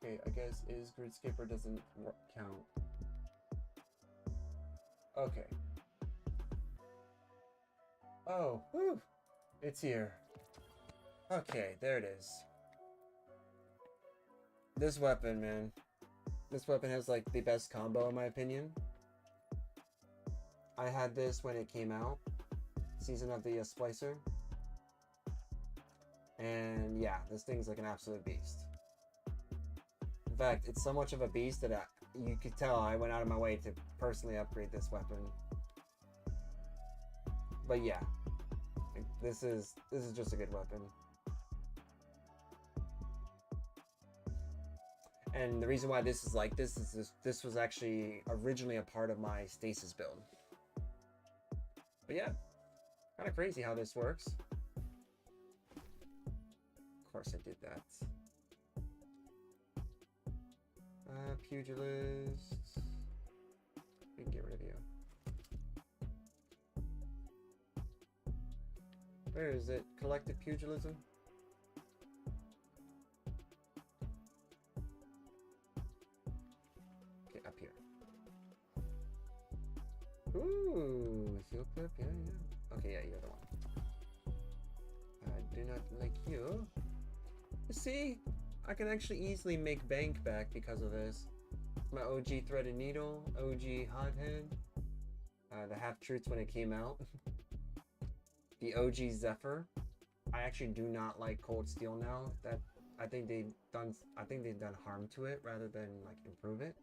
Okay, I guess is Grid Skipper doesn't count. Okay. Oh, whew. It's here. Okay, there it is. This weapon, man. This weapon has like the best combo in my opinion. I had this when it came out. Season of the Splicer. And yeah, this thing's like an absolute beast. In fact, it's so much of a beast that you could tell I went out of my way to personally upgrade this weapon. But yeah, this is just a good weapon. And the reason why this is like this is this was actually originally a part of my stasis build. But yeah, kind of crazy how this works. Of course I did that. Pugilist. We can get rid of you. Where is it? Collective pugilism? Okay, up here. Ooh, heel clip, yeah, yeah. Okay, yeah, you're the one. I do not like you. See, I can actually easily make bank back because of this. My OG threaded needle, OG hothead, the half truths when it came out, the OG Zephyr. I actually do not like cold steel now. That I think they've done harm to it rather than like improve it.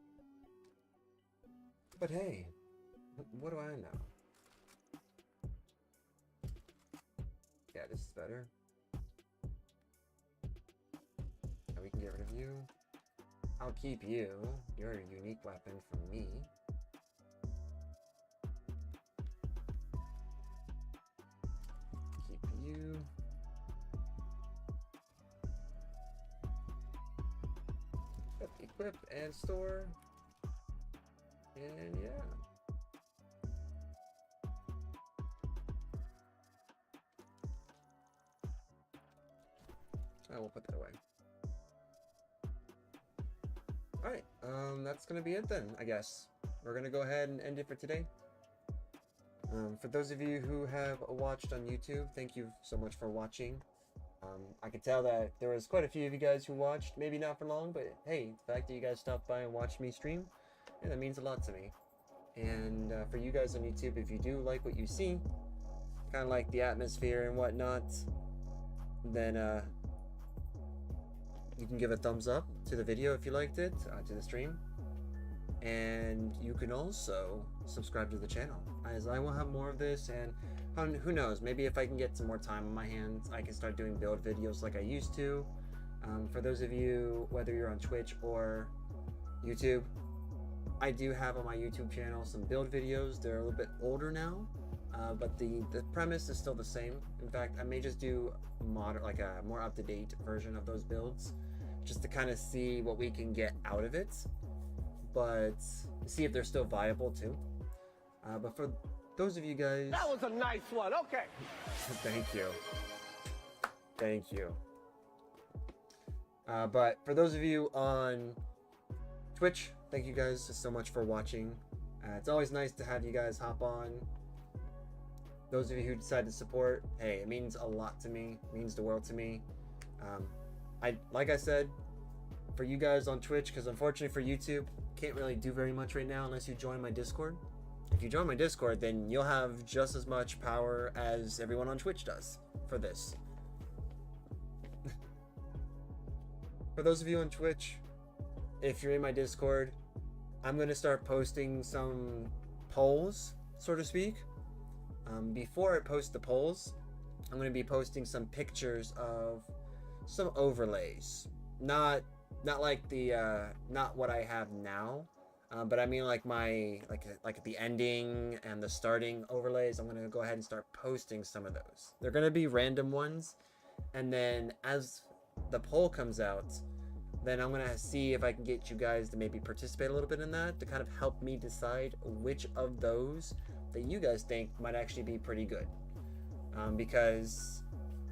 But hey, what do I know? Yeah, this is better. Now we can get rid of you. I'll keep you. You're a unique weapon for me. Keep you. Equip and store. And yeah. I will put that away. Alright, that's gonna be it then, I guess. We're gonna go ahead and end it for today. For those of you who have watched on YouTube, thank you so much for watching. I could tell that there was quite a few of you guys who watched, maybe not for long, but hey, the fact that you guys stopped by and watched me stream, yeah, that means a lot to me. And for you guys on YouTube, if you do like what you see, kind of like the atmosphere and whatnot, then you can give a thumbs up to the video if you liked it, to the stream. And you can also subscribe to the channel, as I will have more of this, and who knows, maybe if I can get some more time on my hands, I can start doing build videos like I used to. For those of you, whether you're on Twitch or YouTube, I do have on my YouTube channel some build videos. They're a little bit older now, but the premise is still the same. In fact, I may just do like a more up-to-date version of those builds, just to kind of see what we can get out of it, but see if they're still viable too. But for those of you guys,
that was a nice one. Okay.
Thank you. But for those of you on Twitch, thank you guys so much for watching. It's always nice to have you guys hop on. Those of you who decide to support, hey, it means a lot to me. It means the world to me. Like I said, for you guys on Twitch, because unfortunately for YouTube, can't really do very much right now unless you join my Discord. If you join my Discord, then you'll have just as much power as everyone on Twitch does for this. For those of you on Twitch, if you're in my Discord, I'm going to start posting some polls, so to speak. Before I post the polls, I'm going to be posting some pictures of some overlays. Not like the not what I have now, but I mean like my like the ending and the starting overlays. I'm going to go ahead and start posting some of those. They're going to be random ones, and then as the poll comes out, then I'm going to see if I can get you guys to maybe participate a little bit in that, to kind of help me decide which of those that you guys think might actually be pretty good. Because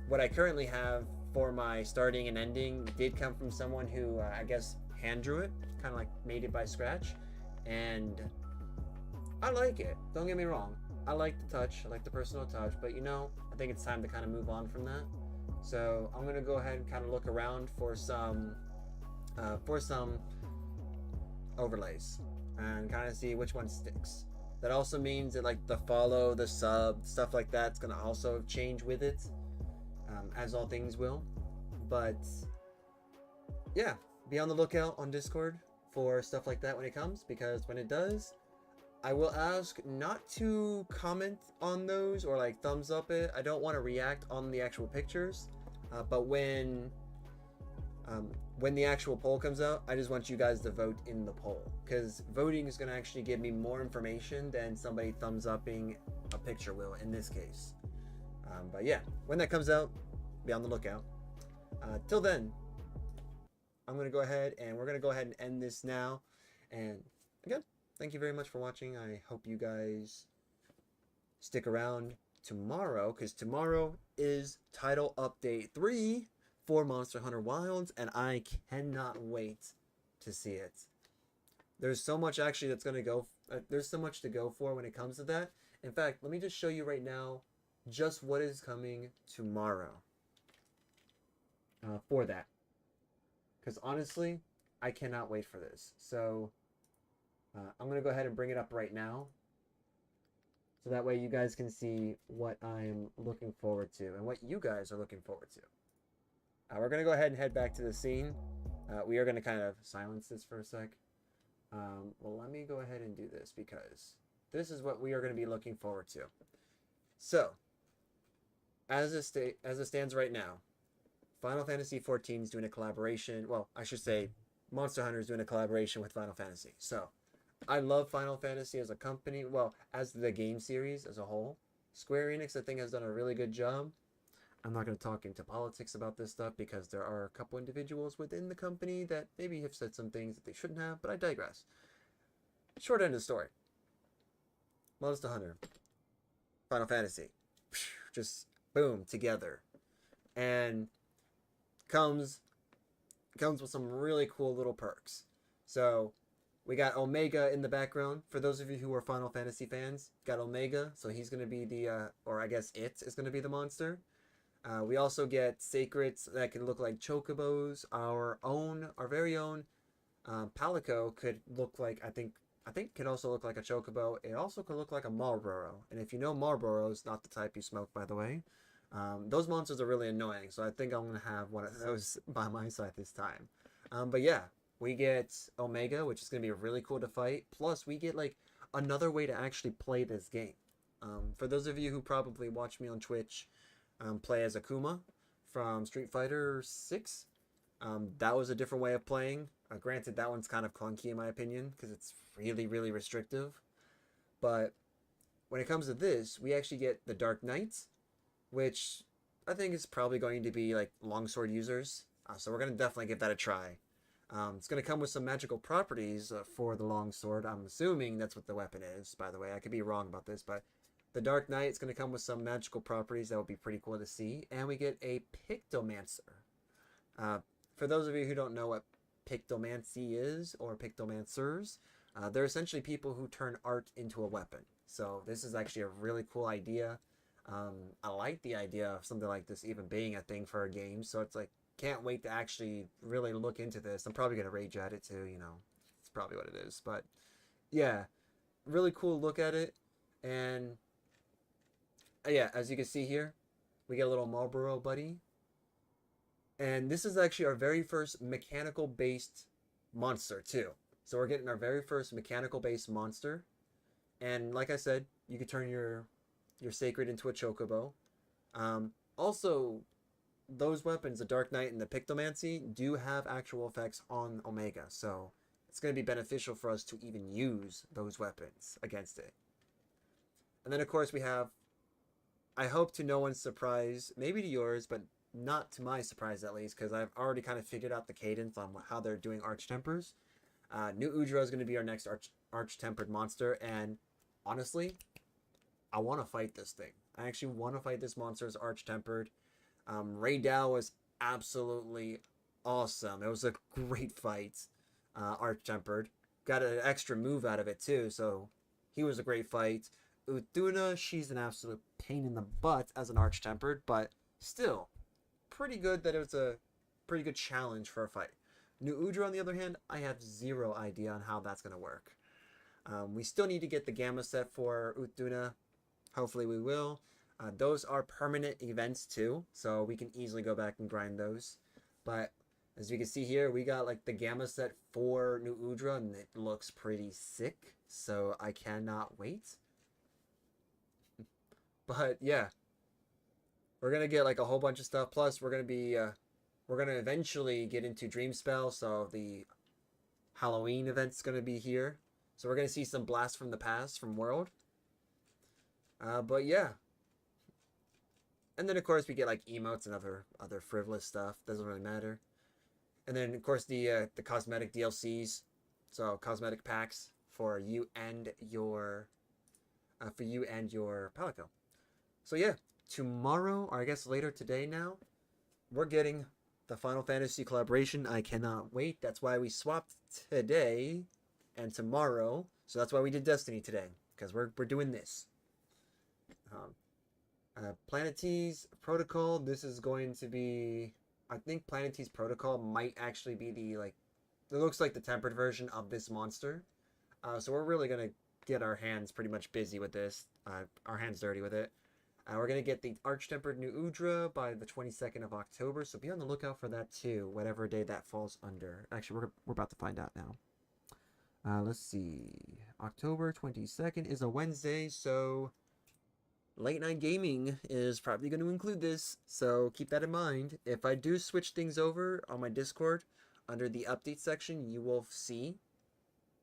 what I currently have for my starting and ending did come from someone who I guess hand drew it, kind of like made it by scratch, and I like it. Don't get me wrong, I like the touch, I like the personal touch, but you know, I think it's time to kind of move on from that. So I'm gonna go ahead and kind of look around for some overlays and kind of see which one sticks. That also means that like the follow, the sub, stuff like that's gonna also change with it, as all things will. But yeah, be on the lookout on Discord for stuff like that when it comes, because when it does, I will ask not to comment on those or like thumbs up it. I don't want to react on the actual pictures, but when When the actual poll comes out, I just want you guys to vote in the poll, because voting is going to actually give me more information than somebody thumbs upping a picture will in this case. But yeah, when that comes out, be on the lookout. Till then, I'm going to go ahead and we're going to go ahead and end this now. And again, thank you very much for watching. I hope you guys stick around tomorrow, because tomorrow is title update 3 for Monster Hunter Wilds, and I cannot wait to see it. There's so much actually that's going to go, there's so much to go for when it comes to that. In fact, let me just show you right now just what is coming tomorrow for that. Because honestly, I cannot wait for this. So I'm going to go ahead and bring it up right now, so that way you guys can see what I'm looking forward to and what you guys are looking forward to. We're going to go ahead and head back to the scene. We are going to kind of silence this for a sec. Well, let me go ahead and do this, because this is what we are going to be looking forward to. So, as it stands right now, Final Fantasy XIV is doing a collaboration. Well, I should say Monster Hunter is doing a collaboration with Final Fantasy. So, I love Final Fantasy as a company. Well, as the game series as a whole. Square Enix, I think, has done a really good job. I'm not going to talk into politics about this stuff, because there are a couple individuals within the company that maybe have said some things that they shouldn't have, but I digress. Short end of the story. Monster Hunter, Final Fantasy, just boom, together. And comes with some really cool little perks. So we got Omega in the background. For those of you who are Final Fantasy fans, got Omega, so he's going to be the, or I guess it is going to be the monster. We also get Sacreds that can look like Chocobos. Our very own Palico could look like, I think could also look like a Chocobo. It also could look like a Marlboro. And if you know Marlboros, not the type you smoke, by the way, those monsters are really annoying. So I think I'm going to have one of those by my side this time. But yeah, we get Omega, which is going to be really cool to fight. Plus, we get like another way to actually play this game. For those of you who probably watch me on Twitch, play as Akuma from Street Fighter 6. That was a different way of playing. Granted, that one's kind of clunky in my opinion, because it's really, really restrictive. But when it comes to this, we actually get the Dark Knight, which I think is probably going to be like longsword users. So we're going to definitely give that a try. It's going to come with some magical properties for the longsword. I'm assuming that's what the weapon is, by the way. I could be wrong about this, but the Dark Knight is going to come with some magical properties that would be pretty cool to see. And we get a Pictomancer. For those of you who don't know what Pictomancy is, or Pictomancers, they're essentially people who turn art into a weapon. So this is actually a really cool idea. I like the idea of something like this even being a thing for a game. So it's like, can't wait to actually really look into this. I'm probably going to rage at it too, you know. It's probably what it is. But yeah, really cool look at it. And yeah, as you can see here, we get a little Marlboro buddy. And this is actually our very first mechanical-based monster, too. So we're getting our very first mechanical-based monster. And like I said, you can turn your Sacred into a Chocobo. Also, those weapons, the Dark Knight and the Pictomancy, do have actual effects on Omega. So it's going to be beneficial for us to even use those weapons against it. And then, of course, we have, I hope to no one's surprise, maybe to yours, but not to my surprise at least, because I've already kind of figured out the cadence on how they're doing Arch-Tempers. New Udra is going to be our next Arch-Tempered monster, and honestly, I want to fight this thing. I actually want to fight this monster as Arch-Tempered. Ray Dow was absolutely awesome. It was a great fight, Arch-Tempered. Got an extra move out of it too, so he was a great fight. Utuna, she's an absolute pain in the butt as an Arch-Tempered, but still, pretty good that it was a pretty good challenge for a fight. New Udra, on the other hand, I have zero idea on how that's going to work. We still need to get the Gamma set for Utuna. Hopefully we will. Those are permanent events too, so we can easily go back and grind those. But as you can see here, we got like the Gamma set for New Udra, and it looks pretty sick, so I cannot wait. But yeah, we're going to get like a whole bunch of stuff. Plus, we're going to be We're going to eventually get into Dreamspell, so the Halloween event's going to be here. So we're going to see some Blast from the Past from World. But yeah. And then, of course, we get, like, emotes and other frivolous stuff. Doesn't really matter. And then, of course, the cosmetic DLCs. So, cosmetic packs for you and your... Palico. So, yeah. Tomorrow, or I guess later today now, we're getting the Final Fantasy collaboration. I cannot wait. That's why we swapped today and tomorrow. So that's why we did Destiny today, because we're doing this. Planet T's Protocol. This is going to be, I think Planet T's Protocol might actually be the, like, it looks like the tempered version of this monster. So we're really gonna get our hands pretty much busy with this. Our hands dirty with it. We're going to get the Arch-Tempered New Udra by the 22nd of October, so be on the lookout for that too, whatever day that falls under. Actually, we're about to find out now. Let's see. October 22nd is a Wednesday, so late night gaming is probably going to include this, so keep that in mind. If I do switch things over on my Discord, under the update section, you will see.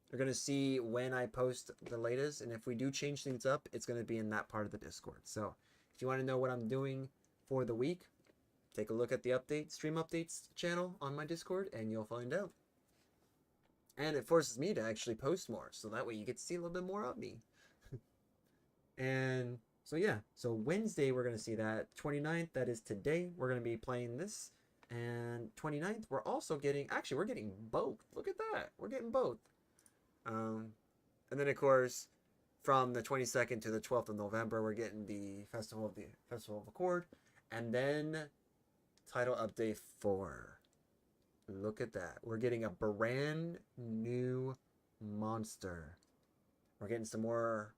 You're going to see when I post the latest, and if we do change things up, it's going to be in that part of the Discord. So if you want to know what I'm doing for the week, take a look at the stream updates channel on my Discord, and you'll find out. And it forces me to actually post more, so that way you get to see a little bit more of me. And so yeah, so Wednesday we're going to see that. 29th, that is today, we're going to be playing this. And 29th, we're also getting, actually we're getting both. Look at that, we're getting both. And then of course, from the 22nd to the 12th of November, we're getting the Festival of Accord, and then title update 4. Look at that. We're getting a brand new monster. We're getting some more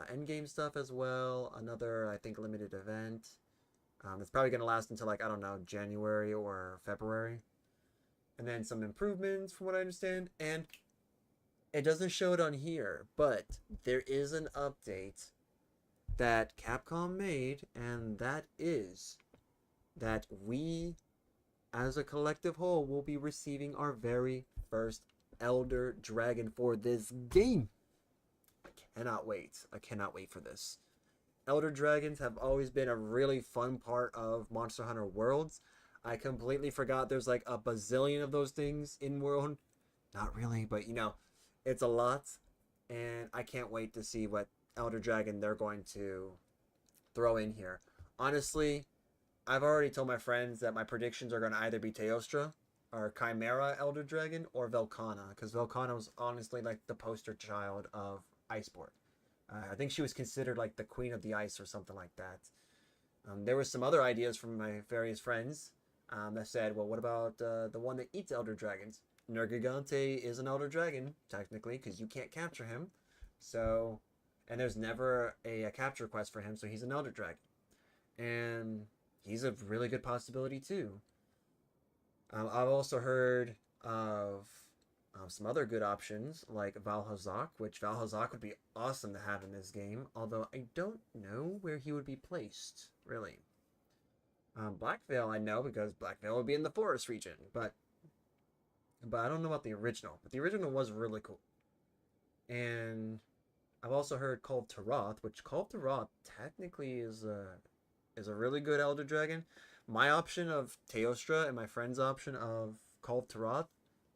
endgame stuff as well. Another, I think, limited event. It's probably going to last until, like, I don't know, January or February. And then some improvements from what I understand. And it doesn't show it on here, but there is an update that Capcom made, and that is that we, as a collective whole, will be receiving our very first Elder Dragon for this game. I cannot wait. I cannot wait for this. Elder Dragons have always been a really fun part of Monster Hunter Worlds. I completely forgot there's like a bazillion of those things in World. Not really, but you know, it's a lot, and I can't wait to see what Elder Dragon they're going to throw in here. Honestly, I've already told my friends that my predictions are going to either be Teostra, or Chimera Elder Dragon, or Velkhana, because Velkhana was honestly like the poster child of Iceport. I think she was considered like the queen of the ice or something like that. There were some other ideas from my various friends that said, well, what about the one that eats Elder Dragons? Nergigante is an Elder Dragon, technically, because you can't capture him. So, and there's never a capture quest for him, so he's an Elder Dragon. And he's a really good possibility, too. I've also heard of some other good options, like Valhazak, which Valhazak would be awesome to have in this game, although I don't know where he would be placed, really. Blackveil I know, because Blackveil would be in the forest region, but I don't know about the original. But the original was really cool. And I've also heard Call of Taroth, which Call of Taroth technically is a really good Elder Dragon. My option of Teostra and my friend's option of Call of Taroth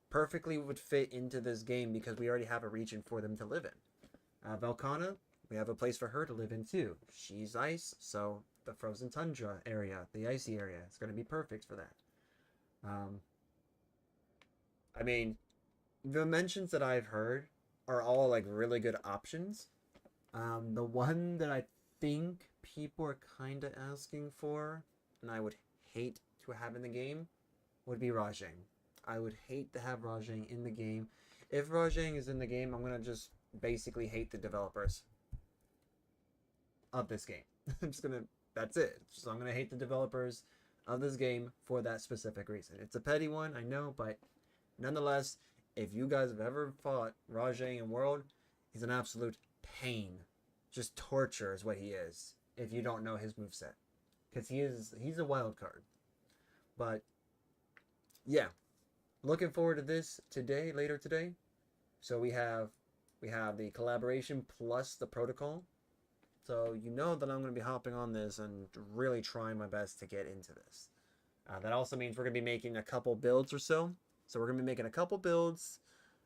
perfectly would fit into this game because we already have a region for them to live in. Velkhana, we have a place for her to live in too. She's ice, so the frozen tundra area, the icy area, is going to be perfect for that. I mean, the mentions that I've heard are all like really good options. The one that I think people are kind of asking for, and I would hate to have in the game, would be Rajang. I would hate to have Rajang in the game. If Rajang is in the game, I'm going to just basically hate the developers of this game. That's it. I'm going to hate the developers of this game for that specific reason. It's a petty one, I know, but nonetheless, if you guys have ever fought Rajang in World, he's an absolute pain. Just torture is what he is, if you don't know his moveset. Because he's a wild card. But yeah, looking forward to this today, later today. So we have the collaboration plus the protocol. So you know that I'm going to be hopping on this and really trying my best to get into this. That also means we're going to be making a couple builds or so. So we're going to be making a couple builds.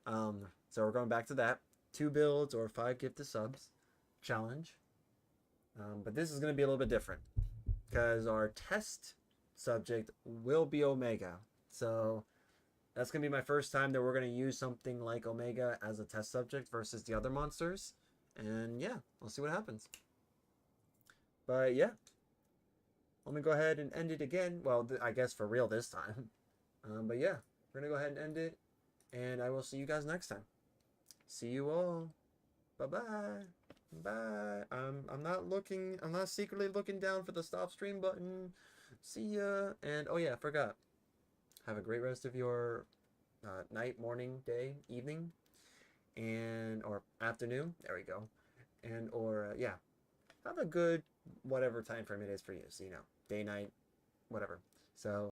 So we're going back to that. 2 builds or 5 gifted subs challenge. But this is going to be a little bit different because our test subject will be Omega. So that's going to be my first time that we're going to use something like Omega as a test subject versus the other monsters. And yeah, we'll see what happens. But yeah, let me go ahead and end it again. Well, I guess for real this time. But yeah, we're going to go ahead and end it. And I will see you guys next time. See you all. Bye-bye. Bye. I'm not secretly looking down for the stop stream button. See ya. And oh yeah, I forgot. Have a great rest of your night, morning, day, evening, and or afternoon. There we go. And or yeah, have a good whatever time frame it is for you. So you know, day, night, whatever. So